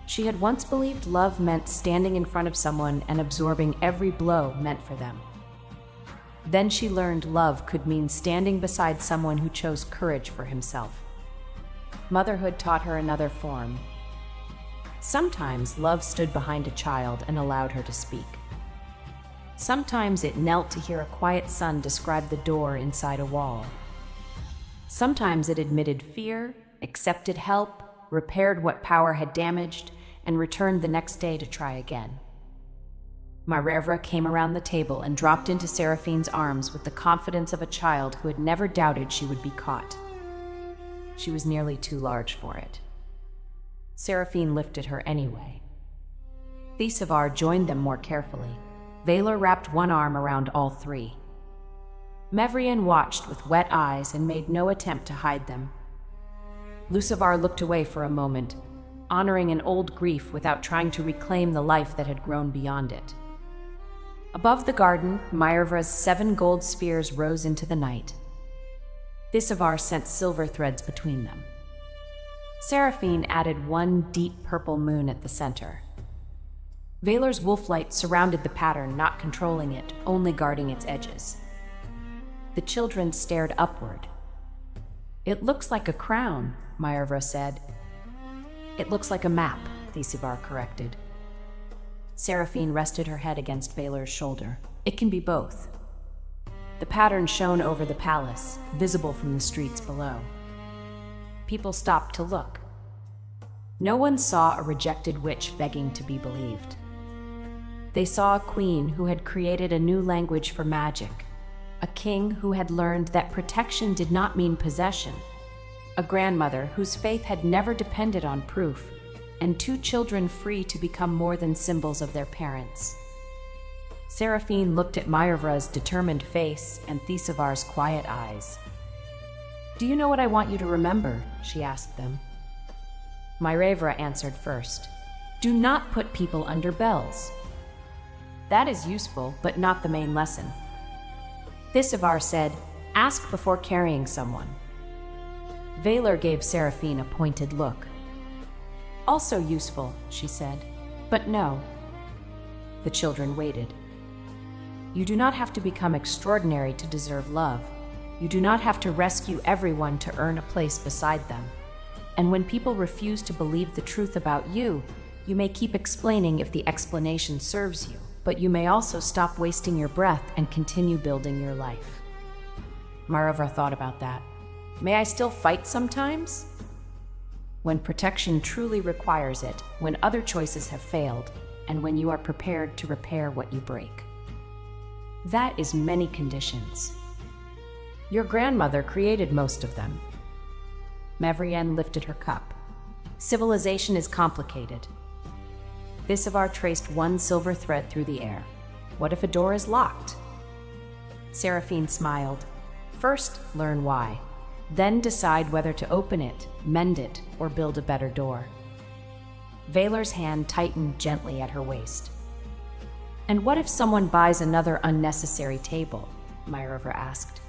She had once believed love meant standing in front of someone and absorbing every blow meant for them. Then she learned love could mean standing beside someone who chose courage for himself. Motherhood taught her another form. Sometimes love stood behind a child and allowed her to speak. Sometimes it knelt to hear a quiet son describe the door inside a wall. Sometimes it admitted fear, accepted help, repaired what power had damaged, and returned the next day to try again. Myerva came around the table and dropped into Seraphine's arms with the confidence of a child who had never doubted she would be caught. She was nearly too large for it. Seraphine lifted her anyway. Thesivar joined them more carefully. Valar wrapped one arm around all three. Mevrian watched with wet eyes and made no attempt to hide them. Lucivar looked away for a moment, honoring an old grief without trying to reclaim the life that had grown beyond it. Above the garden, Myerva's 7 gold spheres rose into the night. Thesivar sent silver threads between them. Seraphine added 1 deep purple moon at the center. Valar's wolflight surrounded the pattern, not controlling it, only guarding its edges. The children stared upward. "It looks like a crown," Myerva said. "It looks like a map," Thesivar corrected. Seraphine rested her head against Valar's shoulder. "It can be both." The pattern shone over the palace, visible from the streets below. People stopped to look. No one saw a rejected witch begging to be believed. They saw a queen who had created a new language for magic, a king who had learned that protection did not mean possession, a grandmother whose faith had never depended on proof, and 2 children free to become more than symbols of their parents. Seraphine looked at Myerva's determined face and Thesivar's quiet eyes. "Do you know what I want you to remember?" she asked them. Myerva answered first. "Do not put people under bells." "That is useful, but not the main lesson." Thesivar said, "Ask before carrying someone." Valar gave Seraphine a pointed look. "Also useful," she said, "but no." The children waited. You do not have to become extraordinary to deserve love. You do not have to rescue everyone to earn a place beside them. And when people refuse to believe the truth about you, you may keep explaining if the explanation serves you, but you may also stop wasting your breath and continue building your life. Myerva thought about that. May I still fight sometimes? When protection truly requires it, when other choices have failed, and when you are prepared to repair what you break. That is many conditions. Your grandmother created most of them. Mevrian lifted her cup. Civilization is complicated. Thesivar traced 1 silver thread through the air. What if a door is locked? Seraphine smiled. First, learn why. Then decide whether to open it, mend it, or build a better door. Valar's hand tightened gently at her waist. And what if someone buys another unnecessary table? Myerva asked.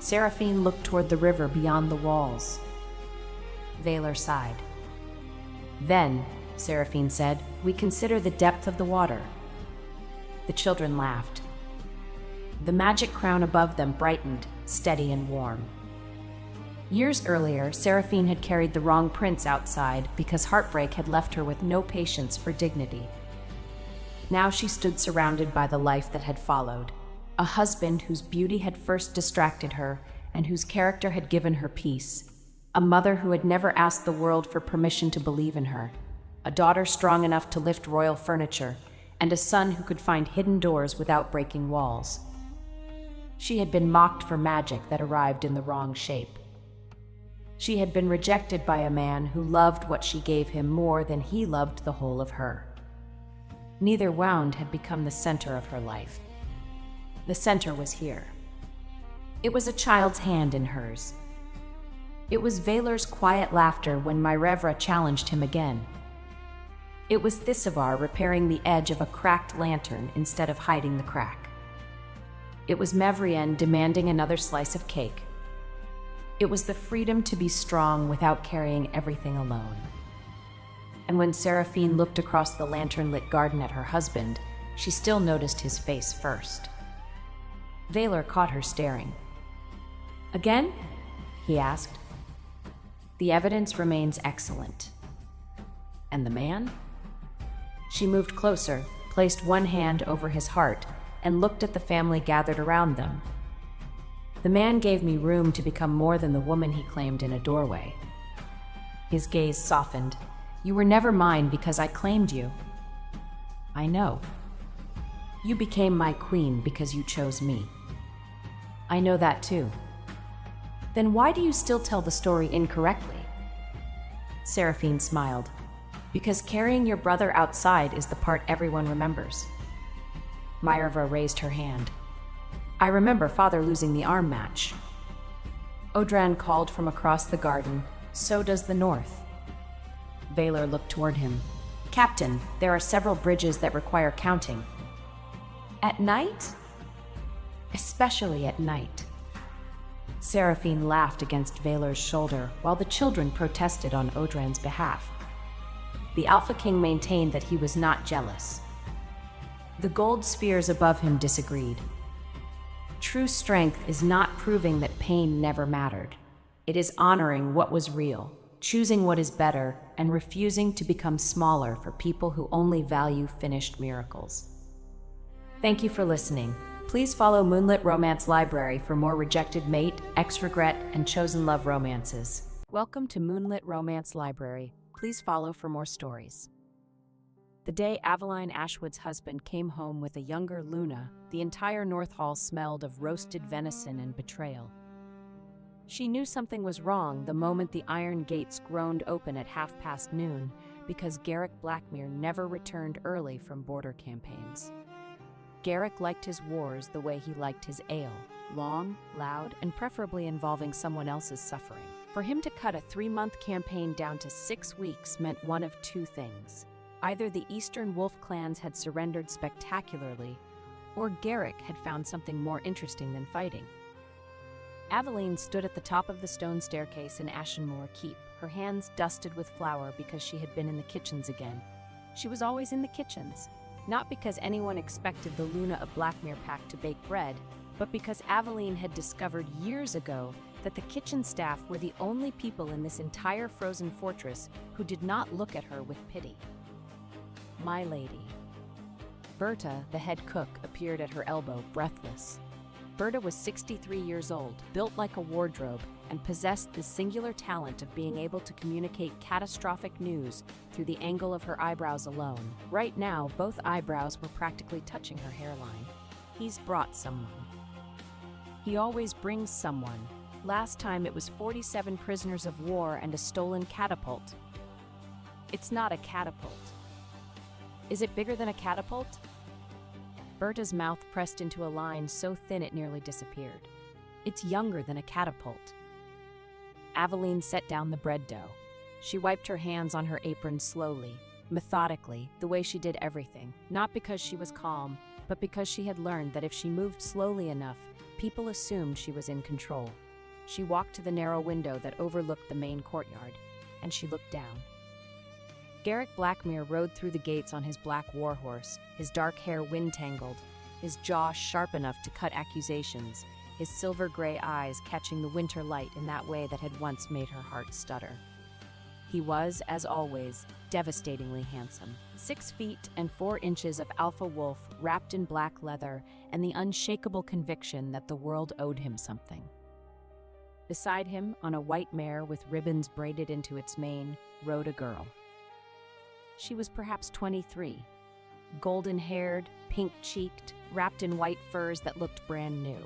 Seraphine looked toward the river beyond the walls. Valar sighed. Then, Seraphine said, we consider the depth of the water. The children laughed. The magic crown above them brightened, steady and warm. Years earlier, Seraphine had carried the wrong prince outside because heartbreak had left her with no patience for dignity. Now she stood surrounded by the life that had followed, a husband whose beauty had first distracted her and whose character had given her peace, a mother who had never asked the world for permission to believe in her, a daughter strong enough to lift royal furniture, and a son who could find hidden doors without breaking walls. She had been mocked for magic that arrived in the wrong shape. She had been rejected by a man who loved what she gave him more than he loved the whole of her. Neither wound had become the center of her life. The center was here. It was a child's hand in hers. It was Valar's quiet laughter when Myrevra challenged him again. It was Thisivar repairing the edge of a cracked lantern instead of hiding the crack. It was Mevrian demanding another slice of cake. It was the freedom to be strong without carrying everything alone. And when Seraphine looked across the lantern-lit garden at her husband, she still noticed his face first. Valar caught her staring. "Again?" he asked. "The evidence remains excellent." "And the man?" She moved closer, placed one hand over his heart, and looked at the family gathered around them. "The man gave me room to become more than the woman he claimed in a doorway." His gaze softened. "You were never mine because I claimed you." "I know. You became my queen because you chose me." "I know that too." "Then why do you still tell the story incorrectly?" Seraphine smiled. "Because carrying your brother outside is the part everyone remembers." Myrevra raised her hand. "I remember father losing the arm match." Odran called from across the garden, "So does the north." Valar looked toward him. "Captain, there are several bridges that require counting." "At night?" "Especially at night." Seraphine laughed against Valar's shoulder, while the children protested on Odran's behalf. The Alpha King maintained that he was not jealous. The gold spheres above him disagreed. True strength is not proving that pain never mattered. It is honoring what was real, choosing what is better, and refusing to become smaller for people who only value finished miracles. Thank you for listening. Please follow Moonlit Romance Library for more Rejected Mate, Ex-Regret, and Chosen Love romances. Welcome to Moonlit Romance Library. Please follow for more stories. The day Aveline Ashwood's husband came home with a younger Luna, the entire North Hall smelled of roasted venison and betrayal. She knew something was wrong the moment the iron gates groaned open at noon, because Garrick Blackmere never returned early from border campaigns. Garrick liked his wars the way he liked his ale, long, loud, and preferably involving someone else's suffering. For him to cut a 3-month campaign down to 6 weeks meant one of two things. Either the Eastern Wolf clans had surrendered spectacularly, or Garrick had found something more interesting than fighting. Aveline stood at the top of the stone staircase in Ashenmoor Keep, her hands dusted with flour because she had been in the kitchens again. She was always in the kitchens, not because anyone expected the Luna of Blackmere pack to bake bread, but because Aveline had discovered years ago that the kitchen staff were the only people in this entire frozen fortress who did not look at her with pity. My lady. Berta, the head cook, appeared at her elbow, breathless. Berta was 63 years old, built like a wardrobe, and possessed the singular talent of being able to communicate catastrophic news through the angle of her eyebrows alone. Right now, both eyebrows were practically touching her hairline. He's brought someone. He always brings someone. Last time it was 47 prisoners of war and a stolen catapult. It's not a catapult. Is it bigger than a catapult? Berta's mouth pressed into a line so thin it nearly disappeared. It's younger than a catapult. Aveline set down the bread dough. She wiped her hands on her apron slowly, methodically, the way she did everything, not because she was calm, but because she had learned that if she moved slowly enough, people assumed she was in control. She walked to the narrow window that overlooked the main courtyard, and she looked down. Garrick Blackmere rode through the gates on his black warhorse, his dark hair wind-tangled, his jaw sharp enough to cut accusations, his silver-gray eyes catching the winter light in that way that had once made her heart stutter. He was, as always, devastatingly handsome. 6 feet and 4 inches of alpha wolf wrapped in black leather and the unshakable conviction that the world owed him something. Beside him, on a white mare with ribbons braided into its mane, rode a girl. She was perhaps 23, golden-haired, pink-cheeked, wrapped in white furs that looked brand new.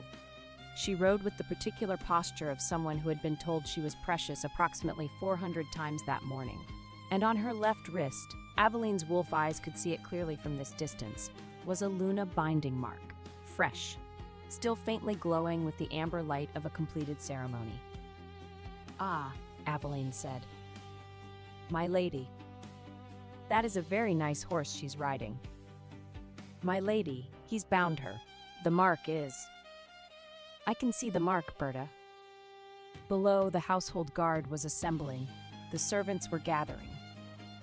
She rode with the particular posture of someone who had been told she was precious approximately 400 times that morning. And on her left wrist, Aveline's wolf eyes could see it clearly from this distance, was a Luna binding mark, fresh, still faintly glowing with the amber light of a completed ceremony. Ah, Aveline said. My lady. That is a very nice horse she's riding. My lady, he's bound her. The mark is. I can see the mark, Berta. Below, the household guard was assembling. The servants were gathering.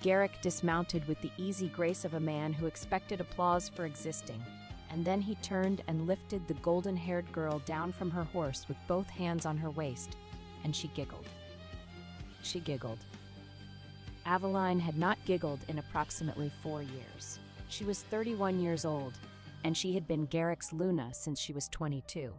Garrick dismounted with the easy grace of a man who expected applause for existing, and then he turned and lifted the golden-haired girl down from her horse with both hands on her waist, and she giggled. She giggled. Aveline had not giggled in approximately 4 years. She was 31 years old, and she had been Garrick's Luna since she was 22.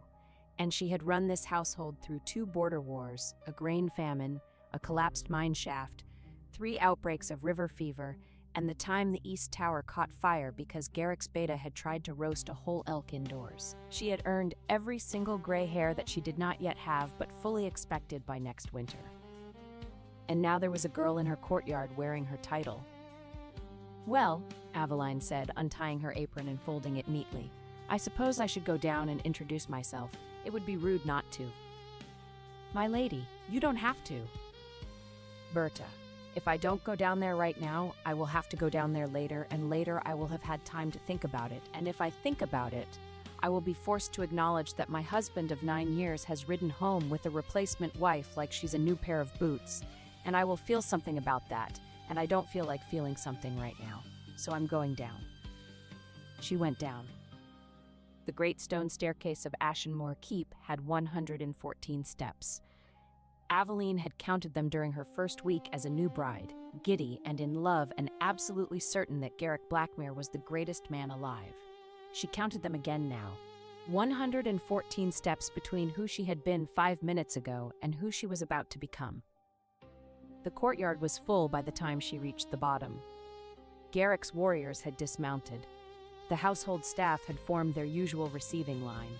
And she had run this household through 2 border wars, a grain famine, a collapsed mine shaft, 3 outbreaks of river fever, and the time the East Tower caught fire because Garrick's beta had tried to roast a whole elk indoors. She had earned every single gray hair that she did not yet have but fully expected by next winter. And now there was a girl in her courtyard wearing her title. Well, Aveline said, untying her apron and folding it neatly, I suppose I should go down and introduce myself. It would be rude not to. My lady, you don't have to. Berta, if I don't go down there right now, I will have to go down there later, and later I will have had time to think about it, and if I think about it, I will be forced to acknowledge that my husband of 9 years has ridden home with a replacement wife like she's a new pair of boots, and I will feel something about that, and I don't feel like feeling something right now, so I'm going down. She went down. The great stone staircase of Ashenmore Keep had 114 steps. Aveline had counted them during her first week as a new bride, giddy and in love and absolutely certain that Garrick Blackmere was the greatest man alive. She counted them again now. 114 steps between who she had been 5 minutes ago and who she was about to become. The courtyard was full by the time she reached the bottom. Garrick's warriors had dismounted. The household staff had formed their usual receiving line.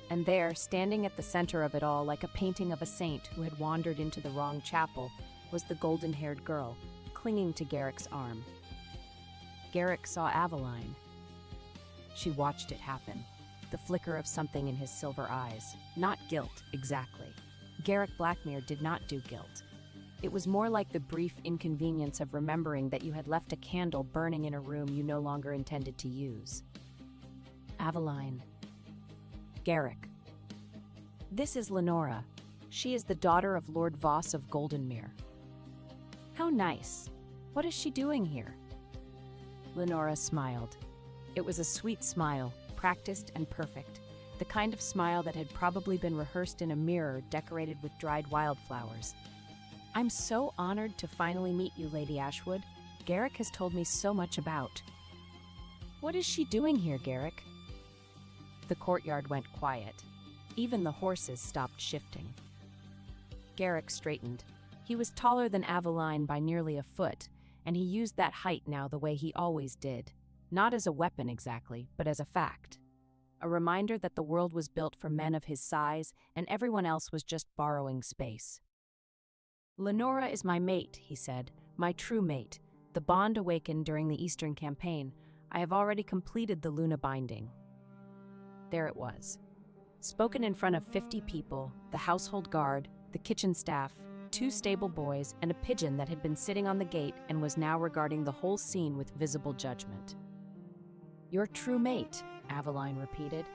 And there, standing at the center of it all like a painting of a saint who had wandered into the wrong chapel, was the golden-haired girl, clinging to Garrick's arm. Garrick saw Aveline. She watched it happen, the flicker of something in his silver eyes. Not guilt, exactly. Garrick Blackmere did not do guilt. It was more like the brief inconvenience of remembering that you had left a candle burning in a room you no longer intended to use. Aveline. Garrick. This is Lenora. She is the daughter of Lord Voss of Goldenmere. How nice. What is she doing here? Lenora smiled. It was a sweet smile, practiced and perfect, the kind of smile that had probably been rehearsed in a mirror decorated with dried wildflowers. I'm so honored to finally meet you, Lady Ashwood. Garrick has told me so much about. What is she doing here, Garrick? The courtyard went quiet. Even the horses stopped shifting. Garrick straightened. He was taller than Aveline by nearly a foot, and he used that height now the way he always did. Not as a weapon exactly, but as a fact. A reminder that the world was built for men of his size, and everyone else was just borrowing space. Lenora is my mate, he said, my true mate. The bond awakened during the Eastern Campaign. I have already completed the Luna binding. There it was. Spoken in front of 50 people, the household guard, the kitchen staff, 2 stable boys, and a pigeon that had been sitting on the gate and was now regarding the whole scene with visible judgment. Your true mate, Aveline repeated.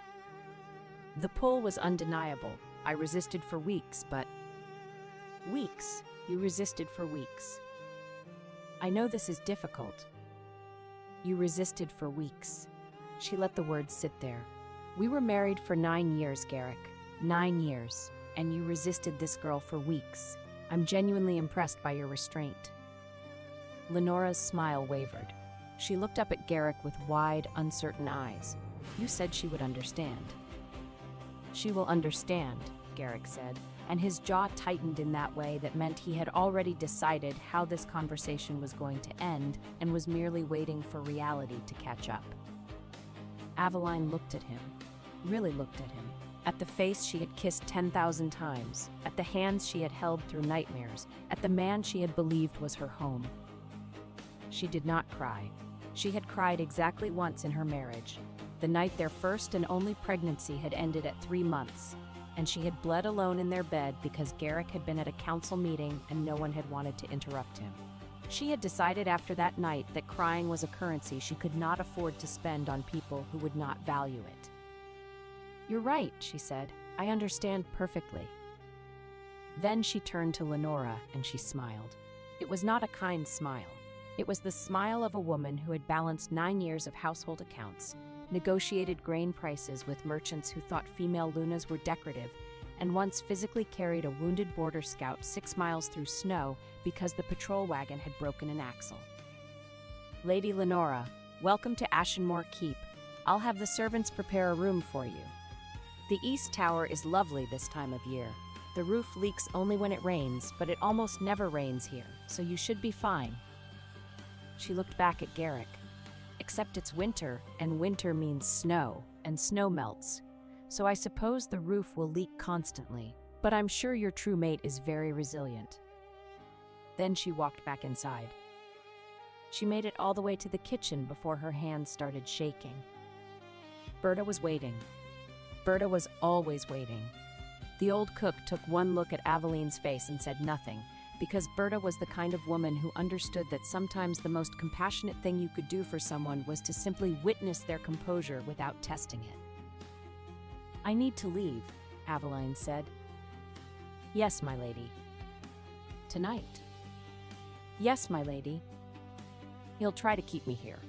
The pull was undeniable. I resisted for weeks, but... Weeks? You resisted for weeks. I know this is difficult. You resisted for weeks. She let the words sit there. We were married for 9 years, Garrick. 9 years. And you resisted this girl for weeks. I'm genuinely impressed by your restraint. Lenora's smile wavered. She looked up at Garrick with wide, uncertain eyes. You said she would understand. She will understand, Garrick said, and his jaw tightened in that way that meant he had already decided how this conversation was going to end and was merely waiting for reality to catch up. Aveline looked at him, really looked at him, at the face she had kissed 10,000 times, at the hands she had held through nightmares, at the man she had believed was her home. She did not cry. She had cried exactly once in her marriage, the night their first and only pregnancy had ended at 3 months. and she had bled alone in their bed because Garrick had been at a council meeting and no one had wanted to interrupt him. She had decided after that night that crying was a currency she could not afford to spend on people who would not value it. "You're right," she said. "I understand perfectly." Then she turned to Lenora and she smiled. It was not a kind smile. It was the smile of a woman who had balanced 9 years of household accounts, negotiated grain prices with merchants who thought female Lunas were decorative, and once physically carried a wounded border scout 6 miles through snow because the patrol wagon had broken an axle. "Lady Lenora, welcome to Ashenmore Keep. I'll have the servants prepare a room for you. The East Tower is lovely this time of year. The roof leaks only when it rains, but it almost never rains here, so you should be fine." She looked back at Garrick. "Except it's winter, and winter means snow, and snow melts. So I suppose the roof will leak constantly, but I'm sure your true mate is very resilient." Then she walked back inside. She made it all the way to the kitchen before her hands started shaking. Berta was waiting. Berta was always waiting. The old cook took one look at Aveline's face and said nothing, because Berta was the kind of woman who understood that sometimes the most compassionate thing you could do for someone was to simply witness their composure without testing it. "I need to leave," Aveline said. "Yes, my lady." "Tonight?" "Yes, my lady." "He'll try to keep me here,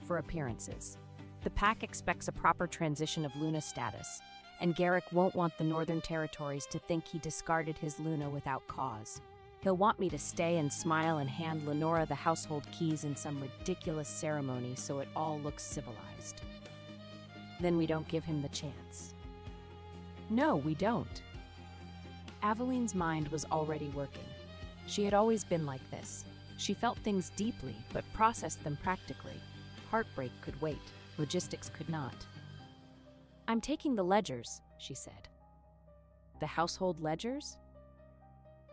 for appearances. The pack expects a proper transition of Luna status, and Garrick won't want the Northern Territories to think he discarded his Luna without cause. He'll want me to stay and smile and hand Lenora the household keys in some ridiculous ceremony so it all looks civilized. Then we don't give him the chance." "No, we don't." Aveline's mind was already working. She had always been like this. She felt things deeply, but processed them practically. Heartbreak could wait. Logistics could not. "I'm taking the ledgers," she said. "The household ledgers?"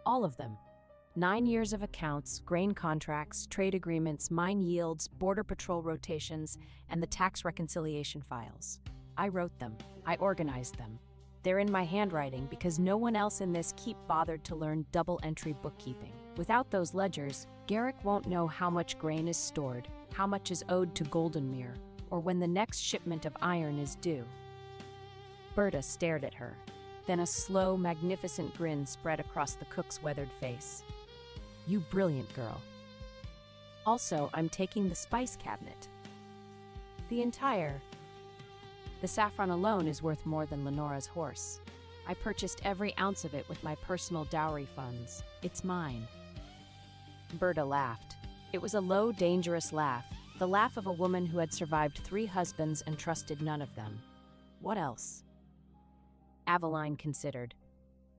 "All of them. 9 years of accounts, grain contracts, trade agreements, mine yields, border patrol rotations, and the tax reconciliation files. I wrote them. I organized them. They're in my handwriting because no one else in this keep bothered to learn double-entry bookkeeping. Without those ledgers, Garrick won't know how much grain is stored, how much is owed to Goldenmere, or when the next shipment of iron is due." Berta stared at her. Then a slow, magnificent grin spread across the cook's weathered face. "You brilliant girl. Also, I'm taking the spice cabinet. The saffron alone is worth more than Lenora's horse. I purchased every ounce of it with my personal dowry funds. It's mine." Berta laughed. It was a low, dangerous laugh, the laugh of a woman who had survived 3 husbands and trusted none of them. "What else?" Aveline considered.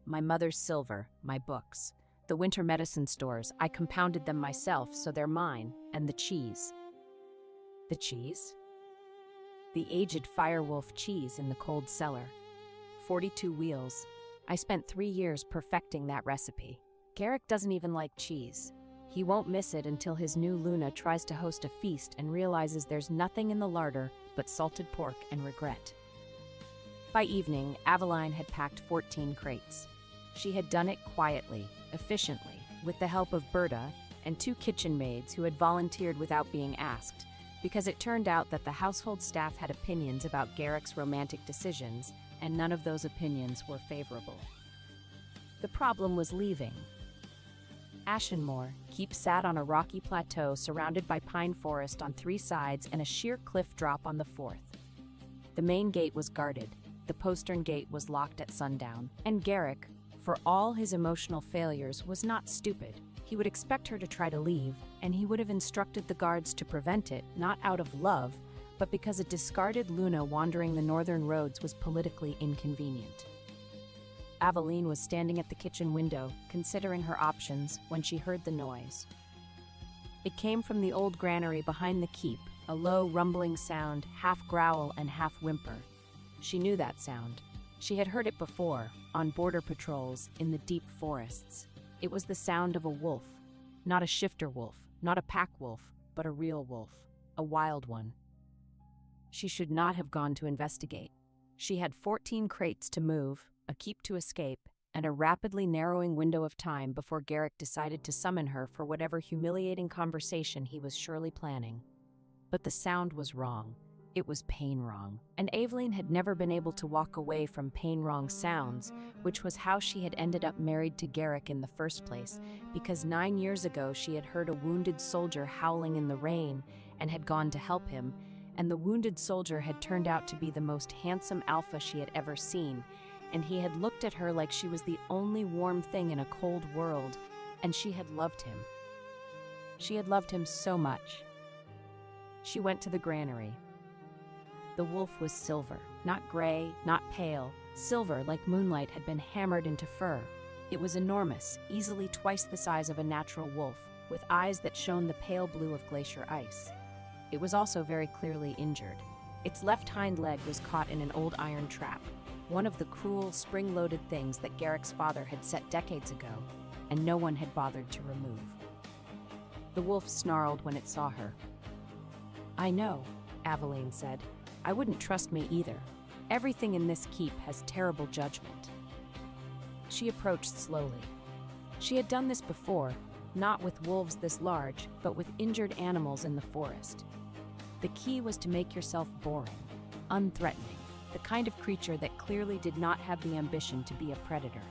"My mother's silver, my books. The winter medicine stores, I compounded them myself, so they're mine, and the cheese." "The cheese?" "The aged Firewolf cheese in the cold cellar. 42 wheels. I spent 3 years perfecting that recipe. Garrick doesn't even like cheese. He won't miss it until his new Luna tries to host a feast and realizes there's nothing in the larder but salted pork and regret." By evening, Aveline had packed 14 crates. She had done it quietly, efficiently, with the help of Berta and 2 kitchen maids who had volunteered without being asked, because it turned out that the household staff had opinions about Garrick's romantic decisions, and none of those opinions were favorable. The problem was leaving. Ashenmore Keep sat on a rocky plateau surrounded by pine forest on 3 sides and a sheer cliff drop on the 4th. The main gate was guarded. The postern gate was locked at sundown, and Garrick, for all his emotional failures, was not stupid. He would expect her to try to leave, and he would have instructed the guards to prevent it, not out of love, but because a discarded Luna wandering the northern roads was politically inconvenient. Aveline was standing at the kitchen window, considering her options, when she heard the noise. It came from the old granary behind the keep, a low, rumbling sound, half growl and half whimper. She knew that sound. She had heard it before, on border patrols, in the deep forests. It was the sound of a wolf. Not a shifter wolf, not a pack wolf, but a real wolf, a wild one. She should not have gone to investigate. She had 14 crates to move, a a keep to escape, and a rapidly narrowing window of time before Garrick decided to summon her for whatever humiliating conversation he was surely planning. But the sound was wrong. It was pain-wrong, and Aveline had never been able to walk away from pain-wrong sounds, which was how she had ended up married to Garrick in the first place, because 9 years ago she had heard a wounded soldier howling in the rain and had gone to help him, and the wounded soldier had turned out to be the most handsome alpha she had ever seen, and he had looked at her like she was the only warm thing in a cold world, and she had loved him. She had loved him so much. She went to the granary. The wolf was silver, not gray, not pale. Silver, like moonlight, had been hammered into fur. It was enormous, easily twice the size of a natural wolf, with eyes that shone the pale blue of glacier ice. It was also very clearly injured. Its left hind leg was caught in an old iron trap, one of the cruel, spring-loaded things that Garrick's father had set decades ago, and no one had bothered to remove. The wolf snarled when it saw her. "I know," Aveline said. "I wouldn't trust me either. Everything in this keep has terrible judgment." She approached slowly. She had done this before, not with wolves this large, but with injured animals in the forest. The key was to make yourself boring, unthreatening, the kind of creature that clearly did not have the ambition to be a predator.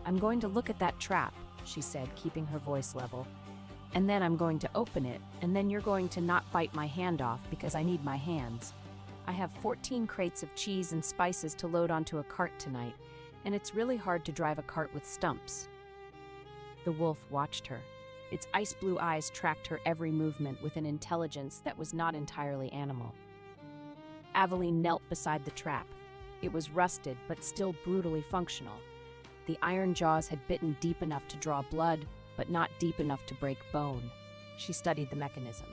"I'm going to look at that trap," she said, keeping her voice level. "And then I'm going to open it, and then you're going to not bite my hand off because I need my hands. I have 14 crates of cheese and spices to load onto a cart tonight, and it's really hard to drive a cart with stumps." The wolf watched her. Its ice blue eyes tracked her every movement with an intelligence that was not entirely animal. Aveline knelt beside the trap. It was rusted, but still brutally functional. The iron jaws had bitten deep enough to draw blood, but not deep enough to break bone. She studied the mechanism.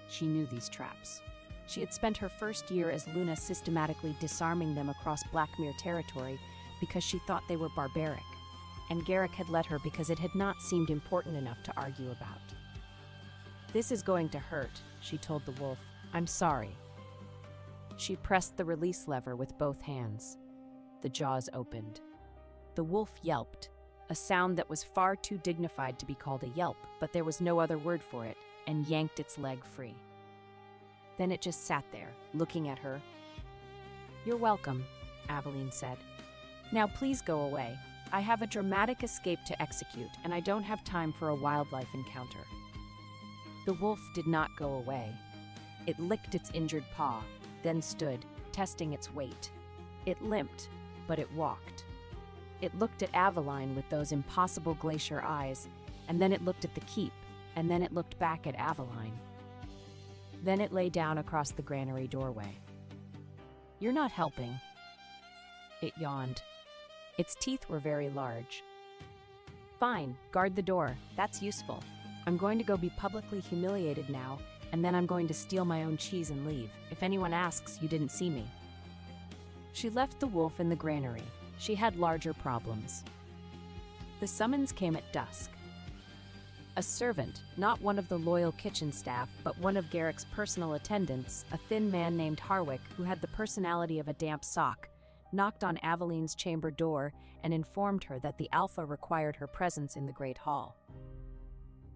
She knew these traps. She had spent her first year as Luna systematically disarming them across Blackmere territory because she thought they were barbaric, and Garrick had let her because it had not seemed important enough to argue about. "This is going to hurt," she told the wolf. "I'm sorry." She pressed the release lever with both hands. The jaws opened. The wolf yelped, a sound that was far too dignified to be called a yelp, but there was no other word for it, and yanked its leg free. Then it just sat there, looking at her. "You're welcome," Aveline said. "Now please go away. I have a dramatic escape to execute, and I don't have time for a wildlife encounter." The wolf did not go away. It licked its injured paw, then stood, testing its weight. It limped, but it walked. It looked at Aveline with those impossible glacier eyes, and then it looked at the keep, and then it looked back at Aveline. Then it lay down across the granary doorway. "You're not helping." It yawned. Its teeth were very large. "Fine, guard the door. That's useful. I'm going to go be publicly humiliated now, and then I'm going to steal my own cheese and leave. If anyone asks, you didn't see me." She left the wolf in the granary. She had larger problems. The summons came at dusk. A servant, not one of the loyal kitchen staff, but one of Garrick's personal attendants, a thin man named Harwick, who had the personality of a damp sock, knocked on Aveline's chamber door and informed her that the Alpha required her presence in the Great Hall.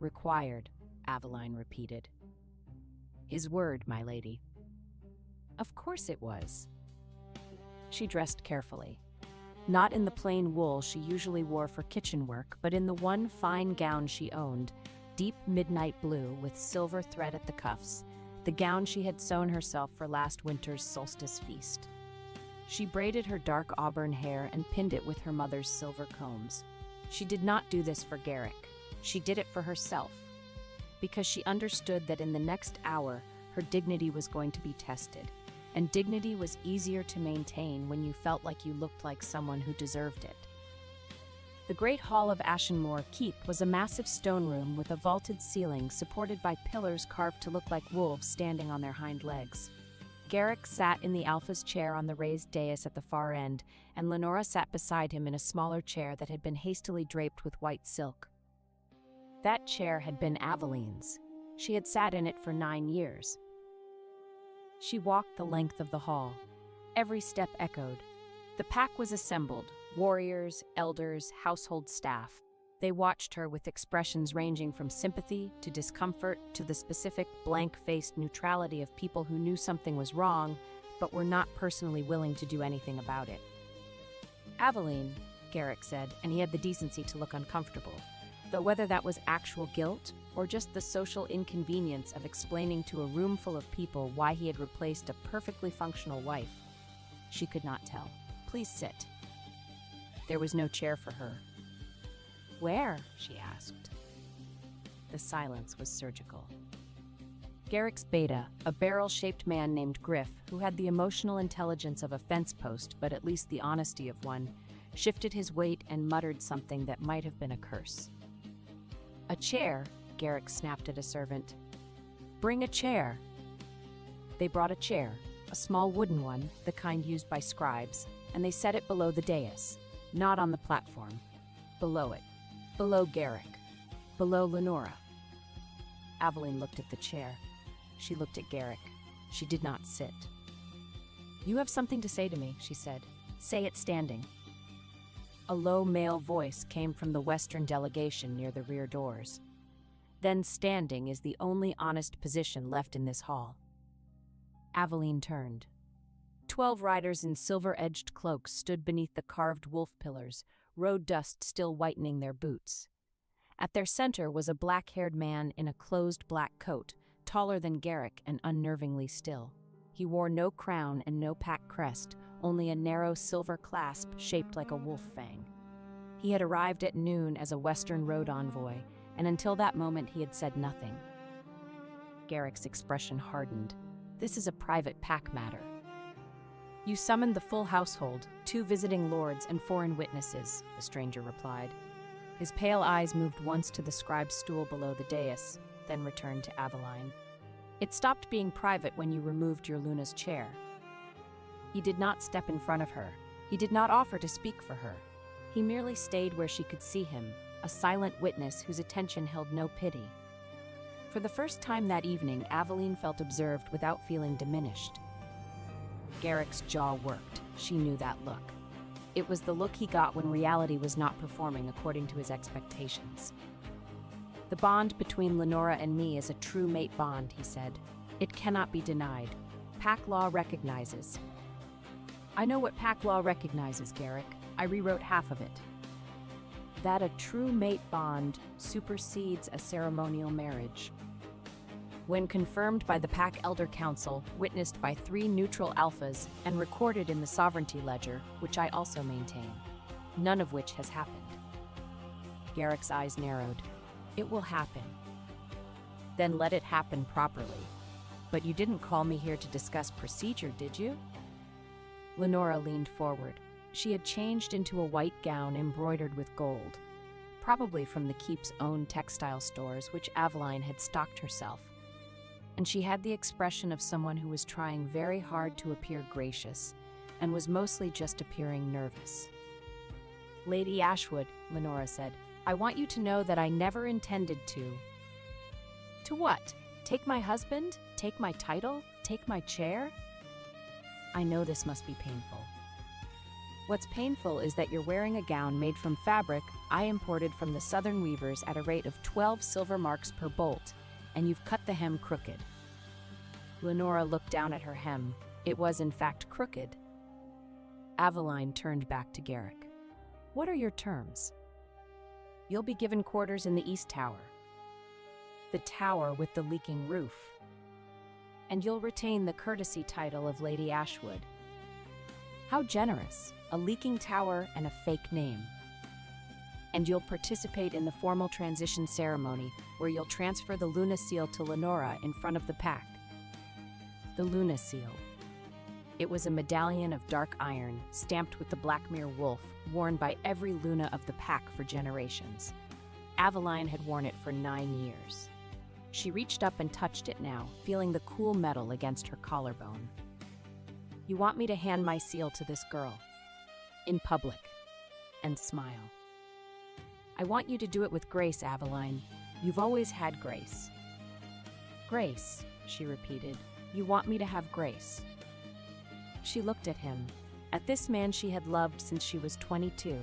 "Required," Aveline repeated. "His word, my lady." Of course it was. She dressed carefully. Not in the plain wool she usually wore for kitchen work, but in the one fine gown she owned, deep midnight blue with silver thread at the cuffs, the gown she had sewn herself for last winter's solstice feast. She braided her dark auburn hair and pinned it with her mother's silver combs. She did not do this for Garrick. She did it for herself, because she understood that in the next hour her dignity was going to be tested. And dignity was easier to maintain when you felt like you looked like someone who deserved it. The Great Hall of Ashenmoor Keep was a massive stone room with a vaulted ceiling supported by pillars carved to look like wolves standing on their hind legs. Garrick sat in the Alpha's chair on the raised dais at the far end, and Lenora sat beside him in a smaller chair that had been hastily draped with white silk. That chair had been Aveline's. She had sat in it for 9 years. She walked the length of the hall. Every step echoed. The pack was assembled, warriors, elders, household staff. They watched her with expressions ranging from sympathy to discomfort to the specific blank-faced neutrality of people who knew something was wrong but were not personally willing to do anything about it. "Aveline," Garrick said, and he had the decency to look uncomfortable, though whether that was actual guilt or just the social inconvenience of explaining to a room full of people why he had replaced a perfectly functional wife, she could not tell. "Please sit." There was no chair for her. "Where?" she asked. The silence was surgical. Garrick's beta, a barrel-shaped man named Griff, who had the emotional intelligence of a fence post but at least the honesty of one, shifted his weight and muttered something that might have been a curse. "A chair," Garrick snapped at a servant. "Bring a chair." They brought a chair, a small wooden one, the kind used by scribes, and they set it below the dais, not on the platform. Below it. Below Garrick. Below Lenora. Aveline looked at the chair. She looked at Garrick. She did not sit. "You have something to say to me," she said. "Say it standing." A low male voice came from the Western delegation near the rear doors. "Then standing is the only honest position left in this hall." Aveline turned. 12 riders in silver-edged cloaks stood beneath the carved wolf pillars, road dust still whitening their boots. At their center was a black-haired man in a closed black coat, taller than Garrick and unnervingly still. He wore no crown and no pack crest, only a narrow silver clasp shaped like a wolf fang. He had arrived at noon as a Western road envoy, and until that moment he had said nothing. Garrick's expression hardened. "This is a private pack matter." "You summoned the full household, 2 visiting lords and foreign witnesses," the stranger replied. His pale eyes moved once to the scribe's stool below the dais, then returned to Aveline. "It stopped being private when you removed your Luna's chair." He did not step in front of her. He did not offer to speak for her. He merely stayed where she could see him, a silent witness whose attention held no pity. For the first time that evening, Aveline felt observed without feeling diminished. Garrick's jaw worked. She knew that look. It was the look he got when reality was not performing according to his expectations. "The bond between Lenora and me is a true mate bond," he said. "It cannot be denied. Pack law recognizes." "I know what pack law recognizes, Garrick. I rewrote half of it." "That a true mate bond supersedes a ceremonial marriage. When confirmed by the Pack Elder Council, witnessed by 3 neutral alphas, and recorded in the Sovereignty Ledger, which I also maintain, none of which has happened." Garrick's eyes narrowed. "It will happen." "Then let it happen properly. But you didn't call me here to discuss procedure, did you?" Lenora leaned forward. She had changed into a white gown embroidered with gold, probably from the keep's own textile stores, which Aveline had stocked herself. And she had the expression of someone who was trying very hard to appear gracious, and was mostly just appearing nervous. "Lady Ashwood," Lenora said, "I want you to know that I never intended to." "To what? Take my husband? Take my title? Take my chair?" "I know this must be painful. What's painful is that you're wearing a gown made from fabric I imported from the Southern weavers at a rate of 12 silver marks per bolt, and you've cut the hem crooked." Lenora looked down at her hem. It was, in fact, crooked. Aveline turned back to Garrick. "What are your terms?" "You'll be given quarters in the East Tower. The tower with the leaking roof. And you'll retain the courtesy title of Lady Ashwood." "How generous! A leaking tower and a fake name." "And you'll participate in the formal transition ceremony, where you'll transfer the Luna Seal to Lenora in front of the pack." The Luna Seal. It was a medallion of dark iron, stamped with the Blackmere wolf, worn by every Luna of the pack for generations. Aveline had worn it for 9 years. She reached up and touched it now, feeling the cool metal against her collarbone. "You want me to hand my seal to this girl, in public, and smile. I want you to do it with grace, Aveline. You've always had grace." "Grace," she repeated. "You want me to have grace?" She looked at him, at this man she had loved since she was 22,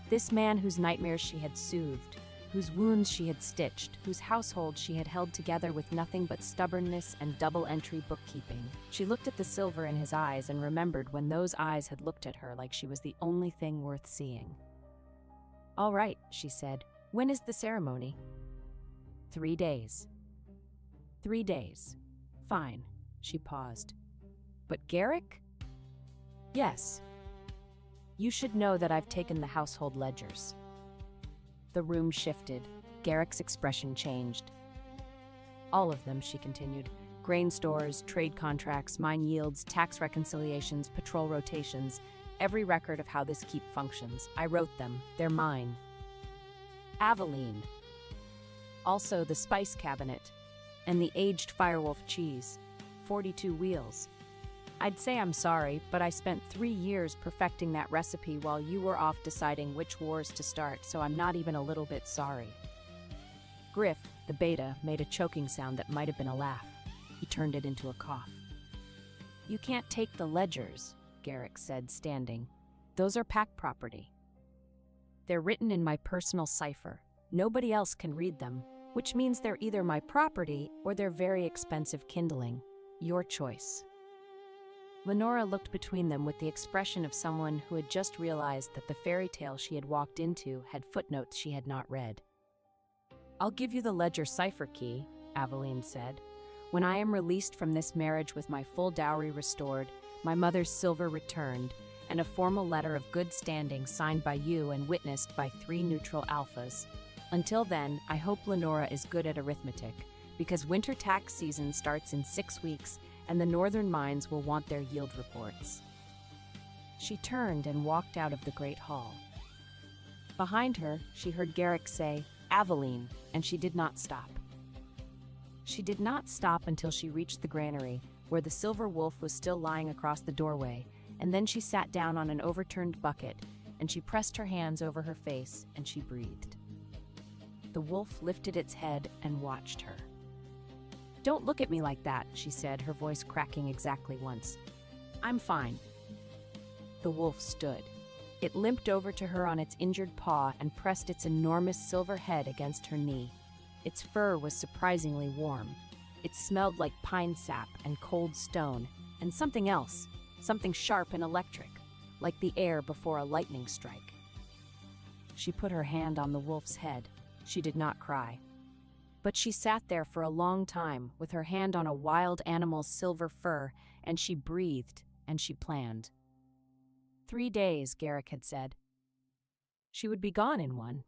this man whose nightmares she had soothed, whose wounds she had stitched, whose household she had held together with nothing but stubbornness and double-entry bookkeeping. She looked at the silver in his eyes and remembered when those eyes had looked at her like she was the only thing worth seeing. "All right," she said. "When is the ceremony?" 3 days. 3 days. Fine. She paused. "But Garrick?" "Yes. You should know that I've taken the household ledgers." The room shifted. Garrick's expression changed. "All of them," she continued. "Grain stores, trade contracts, mine yields, tax reconciliations, patrol rotations, every record of how this keep functions. I wrote them. They're mine." "Aveline." "Also the spice cabinet and the aged Firewolf cheese. 42 wheels. I'd say I'm sorry, but I spent 3 years perfecting that recipe while you were off deciding which wars to start, so I'm not even a little bit sorry." Griff, the beta, made a choking sound that might have been a laugh. He turned it into a cough. "You can't take the ledgers," Garrick said, standing. "Those are pack property. They're written in my personal cipher. Nobody else can read them, which means they're either my property or they're very expensive kindling. Your choice." Lenora looked between them with the expression of someone who had just realized that the fairy tale she had walked into had footnotes she had not read. "I'll give you the ledger cipher key," Aveline said. "When I am released from this marriage with my full dowry restored, my mother's silver returned, and a formal letter of good standing signed by you and witnessed by 3 neutral alphas. Until then, I hope Lenora is good at arithmetic, because winter tax season starts in 6 weeks, and the northern mines will want their yield reports." She turned and walked out of the great hall. Behind her, she heard Garrick say, "Aveline," and she did not stop. She did not stop until she reached the granary, where the silver wolf was still lying across the doorway, and then she sat down on an overturned bucket, and she pressed her hands over her face, and she breathed. The wolf lifted its head and watched her. "Don't look at me like that," she said, her voice cracking exactly once. "I'm fine." The wolf stood. It limped over to her on its injured paw and pressed its enormous silver head against her knee. Its fur was surprisingly warm. It smelled like pine sap and cold stone, and something else, something sharp and electric, like the air before a lightning strike. She put her hand on the wolf's head. She did not cry. But she sat there for a long time, with her hand on a wild animal's silver fur, and she breathed, and she planned. 3 days, Garrick had said. She would be gone in 1.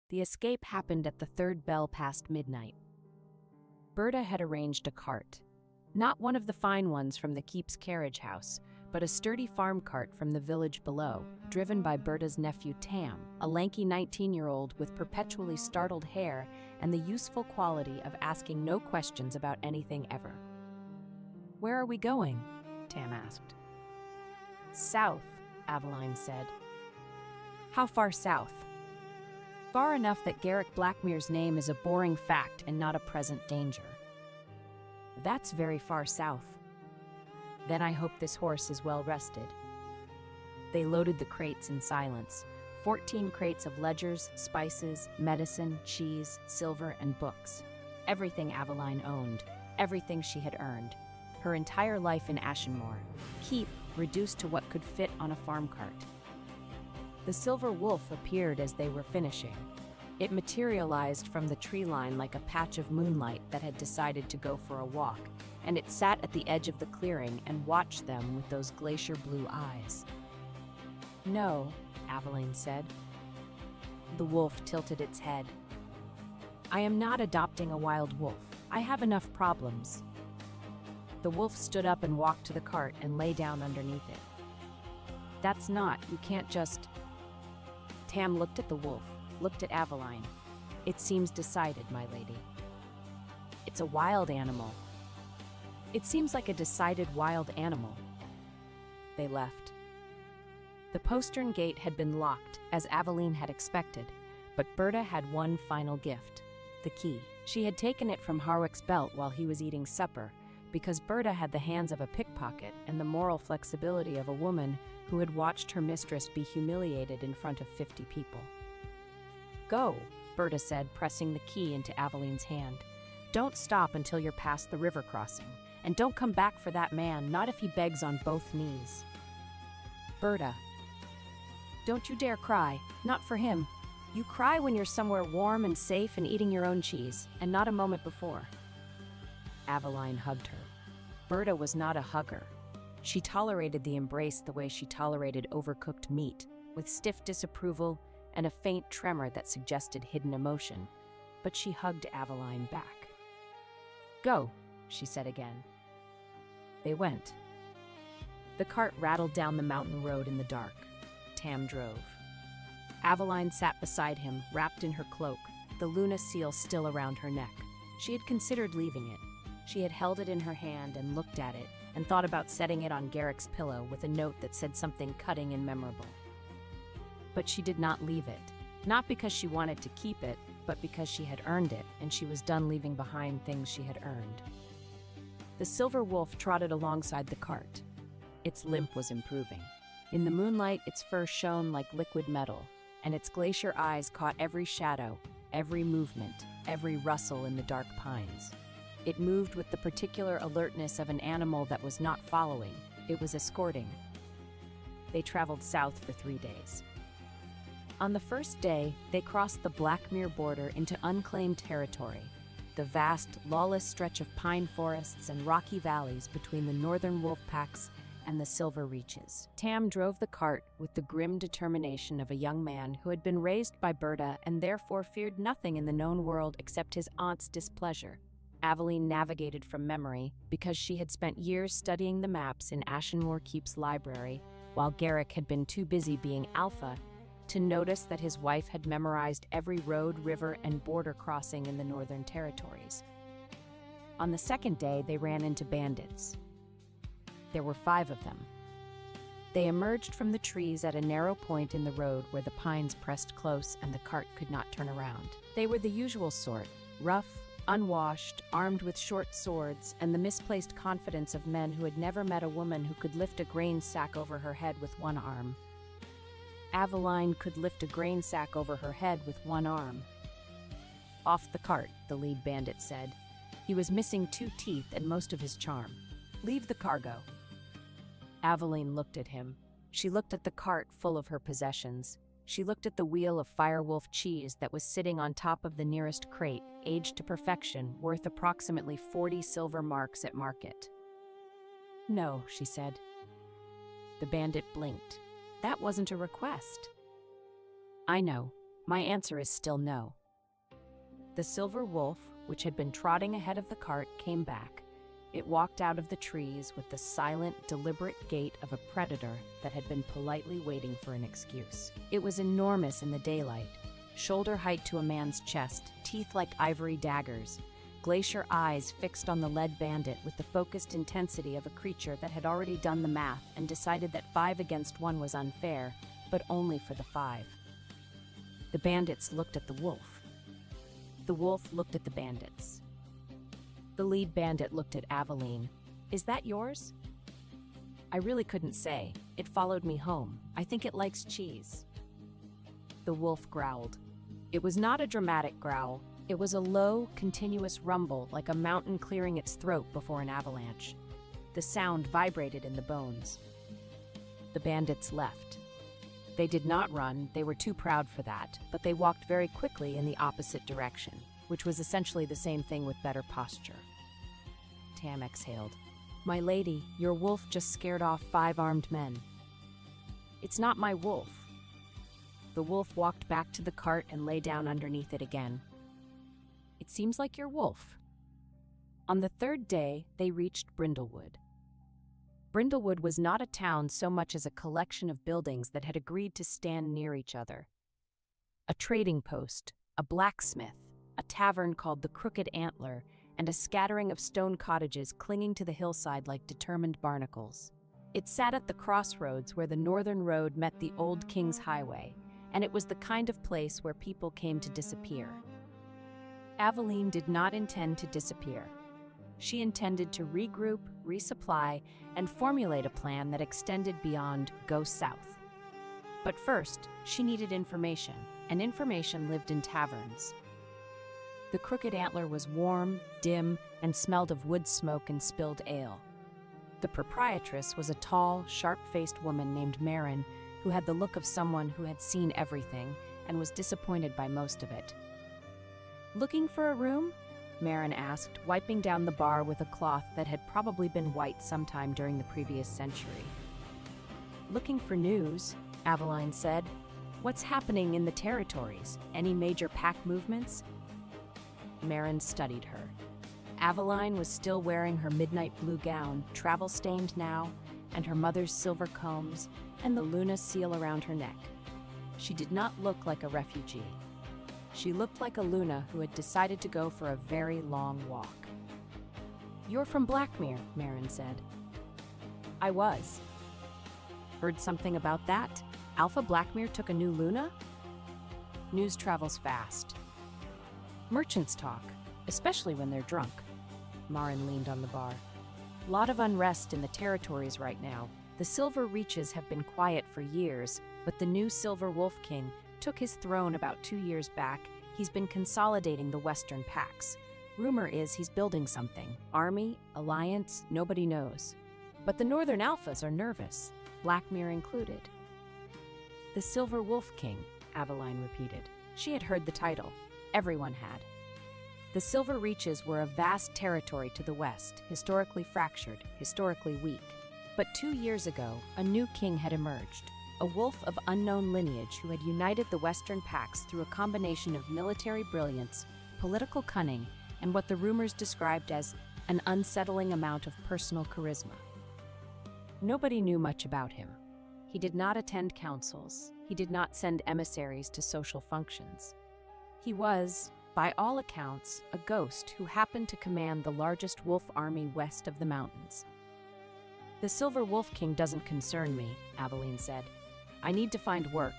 The escape happened at the 3rd bell past midnight. Berta had arranged a cart. Not one of the fine ones from the keep's carriage house, but a sturdy farm cart from the village below, driven by Berta's nephew Tam, a lanky 19-year-old with perpetually startled hair and the useful quality of asking no questions about anything ever. "Where are we going?" Tam asked. "South," Aveline said. "How far south?" "Far enough that Garrick Blackmere's name is a boring fact and not a present danger." "That's very far south." "Then I hope this horse is well rested." They loaded the crates in silence. 14 crates of ledgers, spices, medicine, cheese, silver, and books. Everything Aveline owned, everything she had earned. Her entire life in Ashenmore. Keep reduced to what could fit on a farm cart. The silver wolf appeared as they were finishing. It materialized from the tree line like a patch of moonlight that had decided to go for a walk, and it sat at the edge of the clearing and watched them with those glacier blue eyes. "No," Aveline said. The wolf tilted its head. "I am not adopting a wild wolf. I have enough problems." The wolf stood up and walked to the cart and lay down underneath it. "That's not, you can't just..." Tam looked at the wolf, looked at Aveline. "It seems decided, my lady." "It's a wild animal." "It seems like a decided wild animal." They left. The postern gate had been locked, as Aveline had expected, but Berta had one final gift, the key. She had taken it from Harwick's belt while he was eating supper, because Berta had the hands of a pickpocket and the moral flexibility of a woman who had watched her mistress be humiliated in front of 50 people. "Go," Berta said, pressing the key into Aveline's hand. "Don't stop until you're past the river crossing, and don't come back for that man, not if he begs on both knees." "Berta, don't you dare cry, not for him. You cry when you're somewhere warm and safe and eating your own cheese, and not a moment before." Aveline hugged her. Berta was not a hugger. She tolerated the embrace the way she tolerated overcooked meat, with stiff disapproval and a faint tremor that suggested hidden emotion, but she hugged Aveline back. "Go," she said again. They went. The cart rattled down the mountain road in the dark. Tam drove. Aveline sat beside him, wrapped in her cloak, the Luna seal still around her neck. She had considered leaving it. She had held it in her hand and looked at it, and thought about setting it on Garrick's pillow with a note that said something cutting and memorable. But she did not leave it, not because she wanted to keep it, but because she had earned it, and she was done leaving behind things she had earned. The silver wolf trotted alongside the cart. Its limp was improving. In the moonlight, its fur shone like liquid metal, and its glacier eyes caught every shadow, every movement, every rustle in the dark pines. It moved with the particular alertness of an animal that was not following, it was escorting. They traveled south for 3 days. On the first day, they crossed the Blackmere border into unclaimed territory, the vast, lawless stretch of pine forests and rocky valleys between the northern wolf packs and the Silver Reaches. Tam drove the cart with the grim determination of a young man who had been raised by Berta and therefore feared nothing in the known world except his aunt's displeasure. Aveline navigated from memory because she had spent years studying the maps in Ashenmore Keep's library, while Garrick had been too busy being alpha to notice that his wife had memorized every road, river, and border crossing in the Northern Territories. On the second day, they ran into bandits. There were 5 of them. They emerged from the trees at a narrow point in the road where the pines pressed close and the cart could not turn around. They were the usual sort, rough, unwashed, armed with short swords, and the misplaced confidence of men who had never met a woman who could lift a grain sack over her head with one arm. Aveline could lift a grain sack over her head with one arm. "Off the cart," the lead bandit said. He was missing 2 teeth and most of his charm. "Leave the cargo." Aveline looked at him. She looked at the cart full of her possessions. She looked at the wheel of Firewolf cheese that was sitting on top of the nearest crate, aged to perfection, worth approximately 40 silver marks at market. "No," she said. The bandit blinked. "That wasn't a request." "I know. My answer is still no." The silver wolf, which had been trotting ahead of the cart, came back. It walked out of the trees with the silent, deliberate gait of a predator that had been politely waiting for an excuse. It was enormous in the daylight, shoulder height to a man's chest, teeth like ivory daggers, glacier eyes fixed on the lead bandit with the focused intensity of a creature that had already done the math and decided that 5 against 1 was unfair, but only for the 5. The bandits looked at the wolf. The wolf looked at the bandits. The lead bandit looked at Aveline. "Is that yours?" "I really couldn't say. It followed me home. I think it likes cheese." The wolf growled. It was not a dramatic growl. It was a low, continuous rumble like a mountain clearing its throat before an avalanche. The sound vibrated in the bones. The bandits left. They did not run, they were too proud for that, but they walked very quickly in the opposite direction, which was essentially the same thing with better posture. Tam exhaled. "My lady, your wolf just scared off 5 armed men." "It's not my wolf." The wolf walked back to the cart and lay down underneath it again. "It seems like your wolf." On the 3rd day, they reached Brindlewood. Brindlewood was not a town so much as a collection of buildings that had agreed to stand near each other. A trading post, a blacksmith, a tavern called the Crooked Antler, and a scattering of stone cottages clinging to the hillside like determined barnacles. It sat at the crossroads where the northern road met the old King's Highway, and it was the kind of place where people came to disappear. Aveline did not intend to disappear. She intended to regroup, resupply, and formulate a plan that extended beyond Go South. But first, she needed information, and information lived in taverns. The Crooked Antler was warm, dim, and smelled of wood smoke and spilled ale. The proprietress was a tall, sharp-faced woman named Marin, who had the look of someone who had seen everything and was disappointed by most of it. "Looking for a room?" Marin asked, wiping down the bar with a cloth that had probably been white sometime during the previous century. "Looking for news," Aveline said. "What's happening in the territories? Any major pack movements?" Marin studied her. Aveline was still wearing her midnight blue gown, travel-stained now, and her mother's silver combs, and the Luna seal around her neck. She did not look like a refugee. She looked like a Luna who had decided to go for a very long walk. "You're from Blackmere," Marin said. "I was." "Heard something about that? Alpha Blackmere took a new Luna?" "News travels fast. Merchants talk, especially when they're drunk." Marin leaned on the bar. "Lot of unrest in the territories right now. The Silver Reaches have been quiet for years, but the new Silver Wolf King took his throne about 2 years back. He's been consolidating the western packs. Rumor is he's building something. Army, alliance, nobody knows. But the northern alphas are nervous, Blackmere included." "The Silver Wolf King," Aveline repeated. She had heard the title. Everyone had. The Silver Reaches were a vast territory to the west, historically fractured, historically weak. But 2 years ago, a new king had emerged, a wolf of unknown lineage who had united the western packs through a combination of military brilliance, political cunning, and what the rumors described as an unsettling amount of personal charisma. Nobody knew much about him. He did not attend councils. He did not send emissaries to social functions. He was, by all accounts, a ghost who happened to command the largest wolf army west of the mountains. "The Silver Wolf King doesn't concern me," Aveline said. "I need to find work,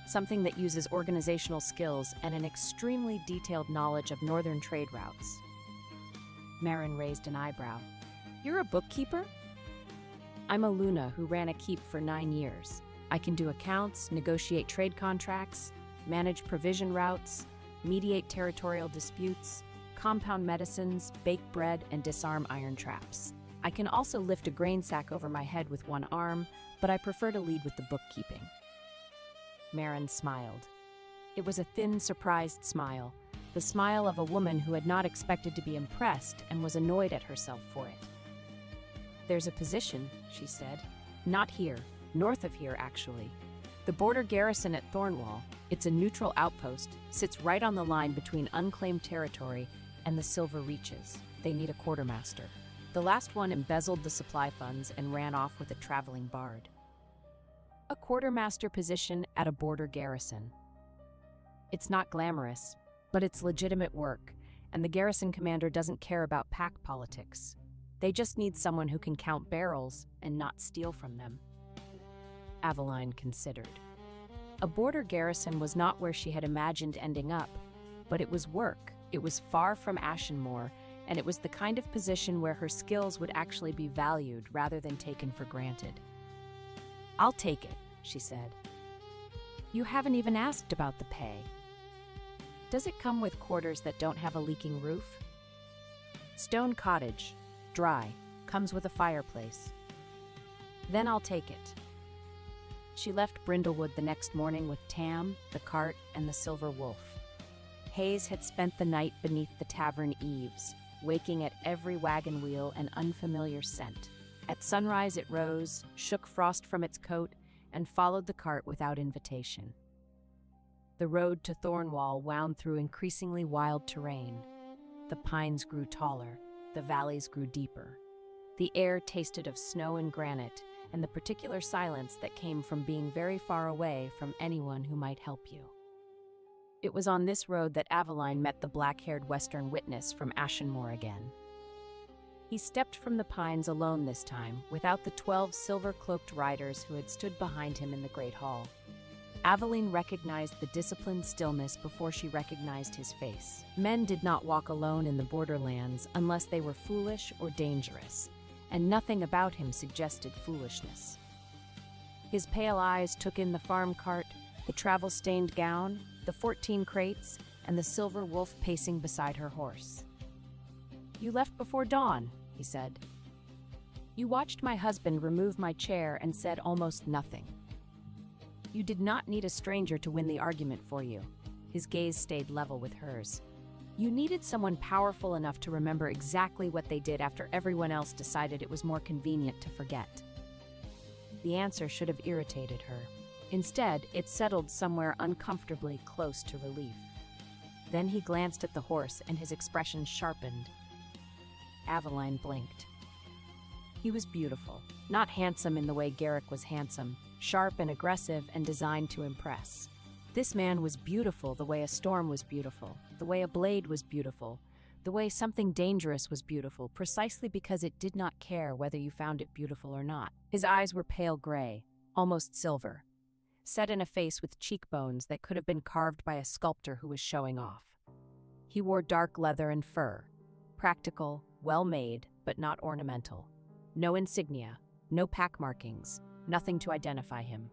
something that uses organizational skills and an extremely detailed knowledge of northern trade routes." Marin raised an eyebrow. "You're a bookkeeper?" "I'm a Luna who ran a keep for 9 years. I can do accounts, negotiate trade contracts, manage provision routes, mediate territorial disputes, compound medicines, bake bread, and disarm iron traps. I can also lift a grain sack over my head with one arm, but I prefer to lead with the bookkeeping." Marin smiled. It was a thin, surprised smile, the smile of a woman who had not expected to be impressed and was annoyed at herself for it. "There's a position," she said. "Not here, north of here, actually. The border garrison at Thornwall, it's a neutral outpost, sits right on the line between unclaimed territory and the Silver Reaches. They need a quartermaster. The last one embezzled the supply funds and ran off with a traveling bard." A quartermaster position at a border garrison. It's not glamorous, but it's legitimate work, and the garrison commander doesn't care about pack politics. They just need someone who can count barrels and not steal from them. Aveline considered. A border garrison was not where she had imagined ending up, but it was work. It was far from Ashenmoor, and it was the kind of position where her skills would actually be valued rather than taken for granted. "I'll take it," she said. "You haven't even asked about the pay. Does it come with quarters that don't have a leaking roof?" "Stone cottage, dry, comes with a fireplace." "Then I'll take it." She left Brindlewood the next morning with Tam, the cart, and the Silver Wolf. Hayes had spent the night beneath the tavern eaves, waking at every wagon wheel an unfamiliar scent. At sunrise it rose, shook frost from its coat, and followed the cart without invitation. The road to Thornwall wound through increasingly wild terrain. The pines grew taller, the valleys grew deeper. The air tasted of snow and granite, and the particular silence that came from being very far away from anyone who might help you. It was on this road that Aveline met the black-haired Western witness from Ashenmoor again. He stepped from the pines alone this time, without the 12 silver-cloaked riders who had stood behind him in the Great Hall. Aveline recognized the disciplined stillness before she recognized his face. Men did not walk alone in the borderlands unless they were foolish or dangerous, and nothing about him suggested foolishness. His pale eyes took in the farm cart, the travel-stained gown, the 14 crates, and the silver wolf pacing beside her horse. "You left before dawn," he said. "You watched my husband remove my chair and said almost nothing. You did not need a stranger to win the argument for you." His gaze stayed level with hers. "You needed someone powerful enough to remember exactly what they did after everyone else decided it was more convenient to forget." The answer should have irritated her. Instead, it settled somewhere uncomfortably close to relief. Then he glanced at the horse and his expression sharpened. Aveline blinked. He was beautiful, not handsome in the way Garrick was handsome, sharp and aggressive and designed to impress. This man was beautiful the way a storm was beautiful, the way a blade was beautiful, the way something dangerous was beautiful, precisely because it did not care whether you found it beautiful or not. His eyes were pale gray, almost silver, set in a face with cheekbones that could have been carved by a sculptor who was showing off. He wore dark leather and fur, practical, well-made, but not ornamental. No insignia, no pack markings, nothing to identify him.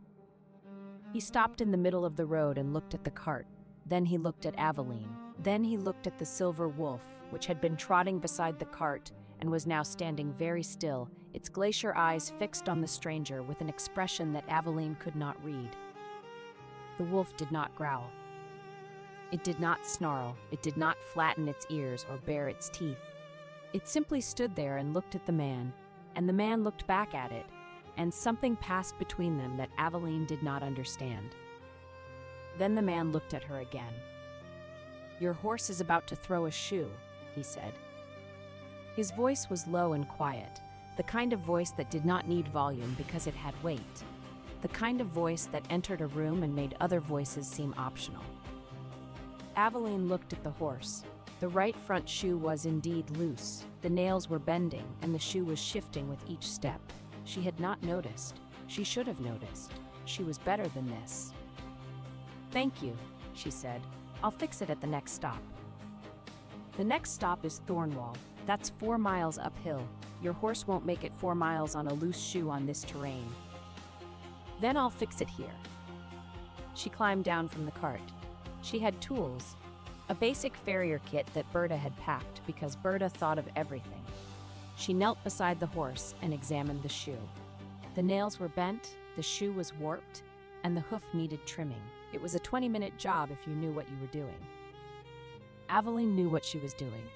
He stopped in the middle of the road and looked at the cart. Then he looked at Aveline. Then he looked at the silver wolf, which had been trotting beside the cart and was now standing very still, its glacier eyes fixed on the stranger with an expression that Aveline could not read. The wolf did not growl. It did not snarl. It did not flatten its ears or bare its teeth. It simply stood there and looked at the man, and the man looked back at it, and something passed between them that Aveline did not understand. Then the man looked at her again. "Your horse is about to throw a shoe," he said. His voice was low and quiet, the kind of voice that did not need volume because it had weight, the kind of voice that entered a room and made other voices seem optional. Aveline looked at the horse. The right front shoe was indeed loose, the nails were bending, and the shoe was shifting with each step. She had not noticed. She should have noticed. She was better than this. "Thank you," she said. "I'll fix it at the next stop." "The next stop is Thornwall. That's 4 miles uphill. Your horse won't make it 4 miles on a loose shoe on this terrain." "Then I'll fix it here." She climbed down from the cart. She had tools, a basic farrier kit that Berta had packed because Berta thought of everything. She knelt beside the horse and examined the shoe. The nails were bent, the shoe was warped, and the hoof needed trimming. It was a 20-minute job if you knew what you were doing. Aveline knew what she was doing.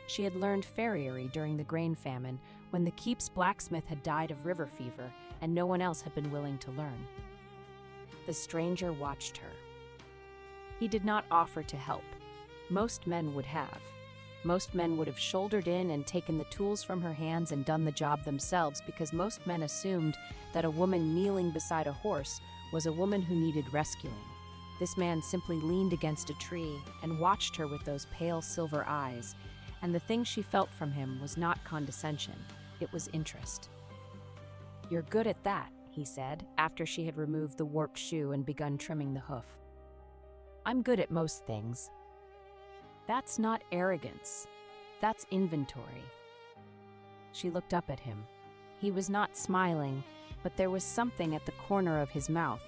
She had learned farriery during the grain famine when the keep's blacksmith had died of river fever and no one else had been willing to learn. The stranger watched her. He did not offer to help. Most men would have. Most men would have shouldered in and taken the tools from her hands and done the job themselves because most men assumed that a woman kneeling beside a horse was a woman who needed rescuing. This man simply leaned against a tree and watched her with those pale silver eyes, and the thing she felt from him was not condescension, it was interest. "You're good at that," he said, after she had removed the warped shoe and begun trimming the hoof. "I'm good at most things." "That's not arrogance. That's inventory." She looked up at him. He was not smiling, but there was something at the corner of his mouth.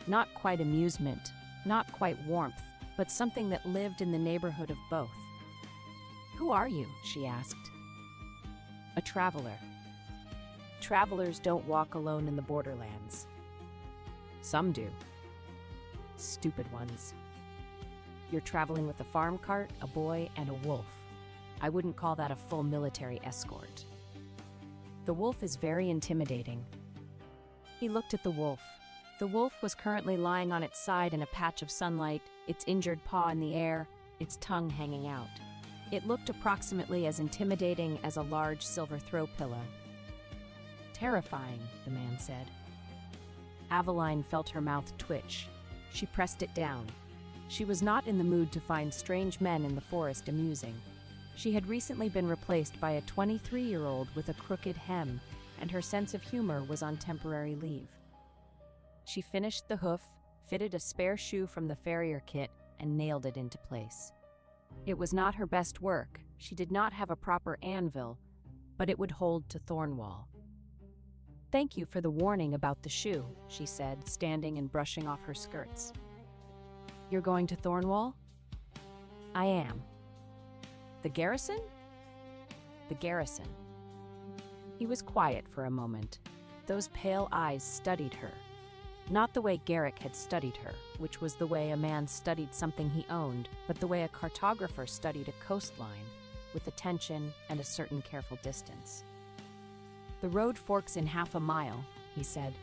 Not quite amusement, not quite warmth, but something that lived in the neighborhood of both. "Who are you?" she asked. "A traveler. Travelers don't walk alone in the borderlands." "Some do." "Stupid ones." "You're traveling with a farm cart, a boy, and a wolf. I wouldn't call that a full military escort." "The wolf is very intimidating." He looked at the wolf. The wolf was currently lying on its side in a patch of sunlight, its injured paw in the air, its tongue hanging out. It looked approximately as intimidating as a large silver throw pillow. "Terrifying," the man said. Aveline felt her mouth twitch. She pressed it down. She was not in the mood to find strange men in the forest amusing. She had recently been replaced by a 23-year-old with a crooked hem, and her sense of humor was on temporary leave. She finished the hoof, fitted a spare shoe from the farrier kit, and nailed it into place. It was not her best work. She did not have a proper anvil, but it would hold to Thornwall. "Thank you for the warning about the shoe," she said, standing and brushing off her skirts. "You're going to Thornwall?" "I am." "The garrison?" "The garrison." He was quiet for a moment. Those pale eyes studied her. Not the way Garrick had studied her, which was the way a man studied something he owned, but the way a cartographer studied a coastline, with attention and a certain careful distance. "The road forks in half a mile," he said.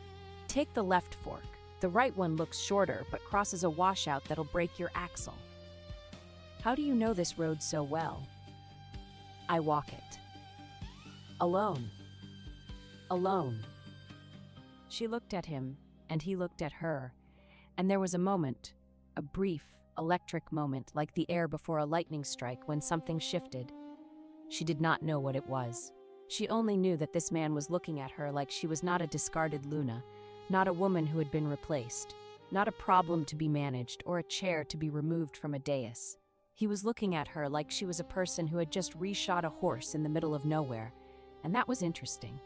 "Take the left fork. The right one looks shorter, but crosses a washout that'll break your axle." "How do you know this road so well?" "I walk it." "Alone?" "Alone." She looked at him, and he looked at her, and there was a moment, a brief, electric moment, like the air before a lightning strike when something shifted. She did not know what it was. She only knew that this man was looking at her like she was not a discarded Luna, not a woman who had been replaced, not a problem to be managed or a chair to be removed from a dais. He was looking at her like she was a person who had just reshot a horse in the middle of nowhere, and that was interesting.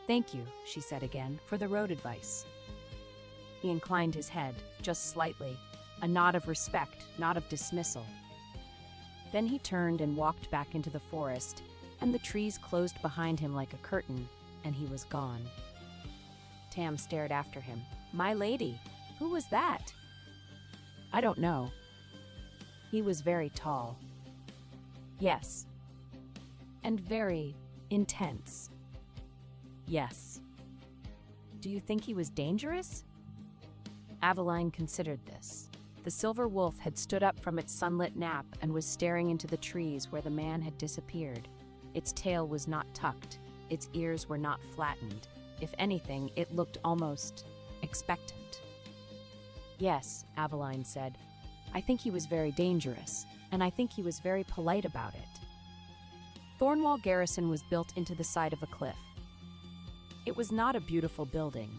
"Thank you," she said again, "for the road advice." He inclined his head, just slightly, a nod of respect, not of dismissal. Then he turned and walked back into the forest, and the trees closed behind him like a curtain, and he was gone. Tam stared after him. "My lady, who was that?" "I don't know." "He was very tall." "Yes." "And very intense." "Yes." "Do you think he was dangerous?" Aveline considered this. The silver wolf had stood up from its sunlit nap and was staring into the trees where the man had disappeared. Its tail was not tucked. Its ears were not flattened. If anything, it looked almost expectant. "Yes," Aveline said. "I think he was very dangerous, and I think he was very polite about it." Thornwall Garrison was built into the side of a cliff. It was not a beautiful building.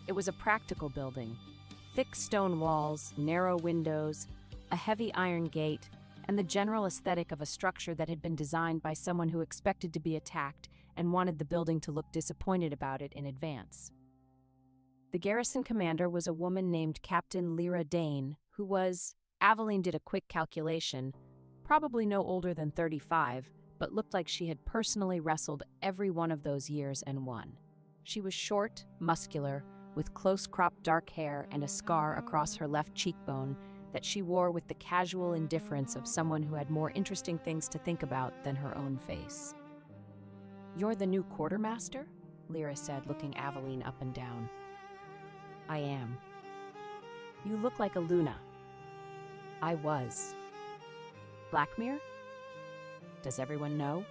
It was a practical building. Thick stone walls, narrow windows, a heavy iron gate, and the general aesthetic of a structure that had been designed by someone who expected to be attacked and wanted the building to look disappointed about it in advance. The garrison commander was a woman named Captain Lyra Dane, who was, Aveline did a quick calculation, probably no older than 35, but looked like she had personally wrestled every one of those years and won. She was short, muscular, with close-cropped dark hair and a scar across her left cheekbone that she wore with the casual indifference of someone who had more interesting things to think about than her own face. "You're the new quartermaster?" Lyra said, looking Aveline up and down. "I am." "You look like a Luna." "I was." "Blackmere?" "Does everyone know?"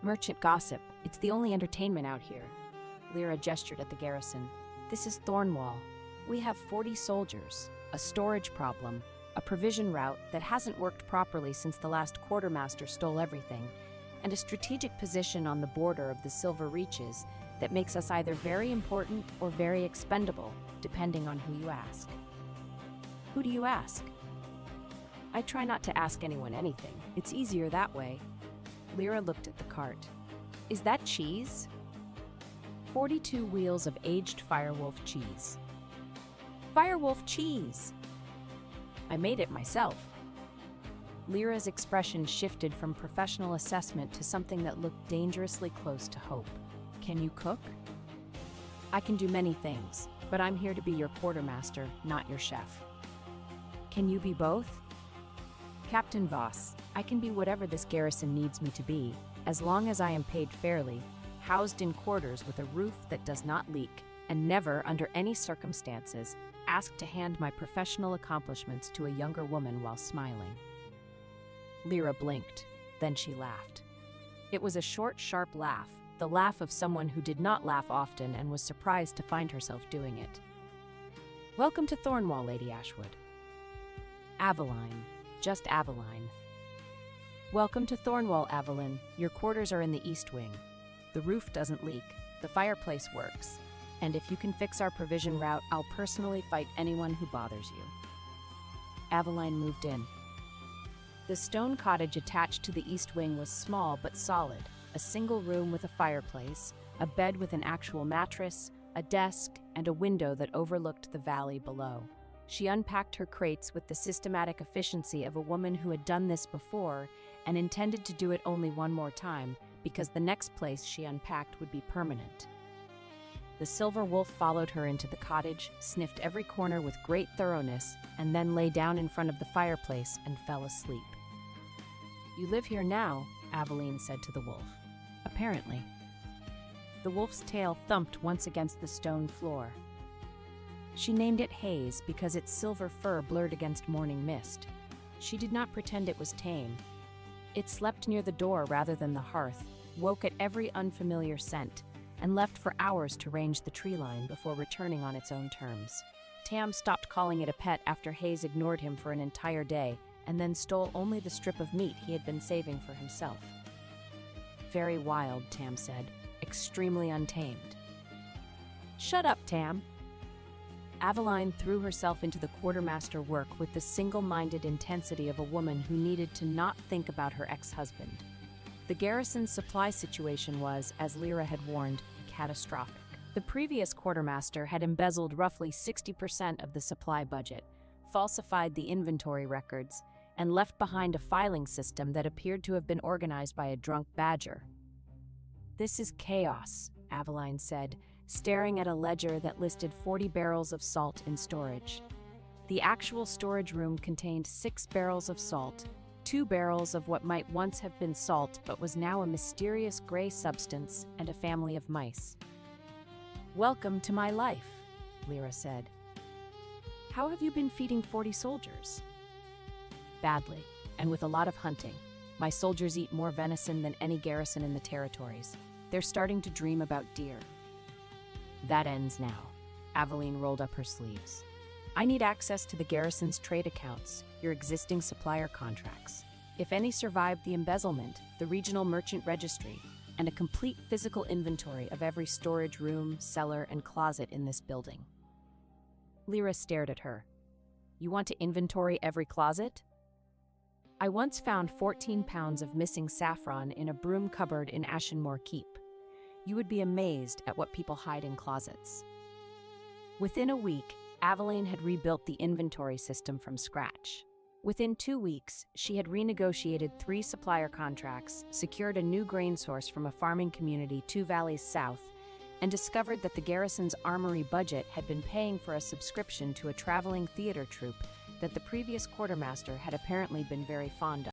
"Merchant gossip. It's the only entertainment out here." Lyra gestured at the garrison. "This is Thornwall. We have 40 soldiers, a storage problem, a provision route that hasn't worked properly since the last quartermaster stole everything, and a strategic position on the border of the Silver Reaches that makes us either very important or very expendable, depending on who you ask." "Who do you ask?" "I try not to ask anyone anything. It's easier that way." Lyra looked at the cart. "Is that cheese?" 42 wheels of aged Firewolf cheese. "Firewolf cheese!" "I made it myself." Lyra's expression shifted from professional assessment to something that looked dangerously close to hope. "Can you cook?" "I can do many things, but I'm here to be your quartermaster, not your chef." "Can you be both?" "Captain Voss, I can be whatever this garrison needs me to be, as long as I am paid fairly, housed in quarters with a roof that does not leak, and never, under any circumstances, asked to hand my professional accomplishments to a younger woman while smiling." Lyra blinked. Then she laughed. It was a short, sharp laugh, the laugh of someone who did not laugh often and was surprised to find herself doing it. "Welcome to Thornwall, Lady Ashwood." "Aveline. Just Aveline." "Welcome to Thornwall, Aveline. Your quarters are in the east wing. The roof doesn't leak. The fireplace works. And if you can fix our provision route, I'll personally fight anyone who bothers you. Aveline moved in. The stone cottage attached to the east wing was small but solid, a single room with a fireplace, a bed with an actual mattress, a desk, and a window that overlooked the valley below. She unpacked her crates with the systematic efficiency of a woman who had done this before and intended to do it only one more time, because the next place she unpacked would be permanent. The silver wolf followed her into the cottage, sniffed every corner with great thoroughness, and then lay down in front of the fireplace and fell asleep. "You live here now," Aveline said to the wolf. "Apparently." The wolf's tail thumped once against the stone floor. She named it Haze because its silver fur blurred against morning mist. She did not pretend it was tame. It slept near the door rather than the hearth, woke at every unfamiliar scent, and left for hours to range the tree line before returning on its own terms. Tam stopped calling it a pet after Haze ignored him for an entire day and then stole only the strip of meat he had been saving for himself. "Very wild," Tam said, "extremely untamed." "Shut up, Tam." Aveline threw herself into the quartermaster work with the single-minded intensity of a woman who needed to not think about her ex-husband. The garrison's supply situation was, as Lyra had warned, catastrophic. The previous quartermaster had embezzled roughly 60% of the supply budget, falsified the inventory records, and left behind a filing system that appeared to have been organized by a drunk badger. "This is chaos," Aveline said, staring at a ledger that listed 40 barrels of salt in storage. The actual storage room contained 6 barrels of salt, 2 barrels of what might once have been salt but was now a mysterious gray substance, and a family of mice. "Welcome to my life," Lyra said. "How have you been feeding 40 soldiers?" "Badly, and with a lot of hunting. My soldiers eat more venison than any garrison in the territories. They're starting to dream about deer." "That ends now." Aveline rolled up her sleeves. "I need access to the garrison's trade accounts, your existing supplier contracts. If any survived the embezzlement, the regional merchant registry, and a complete physical inventory of every storage room, cellar, and closet in this building." Lyra stared at her. "You want to inventory every closet?" "I once found 14 pounds of missing saffron in a broom cupboard in Ashenmore Keep. You would be amazed at what people hide in closets." Within a week, Aveline had rebuilt the inventory system from scratch. Within 2 weeks, she had renegotiated 3 supplier contracts, secured a new grain source from a farming community 2 valleys south, and discovered that the garrison's armory budget had been paying for a subscription to a traveling theater troupe that the previous quartermaster had apparently been very fond of.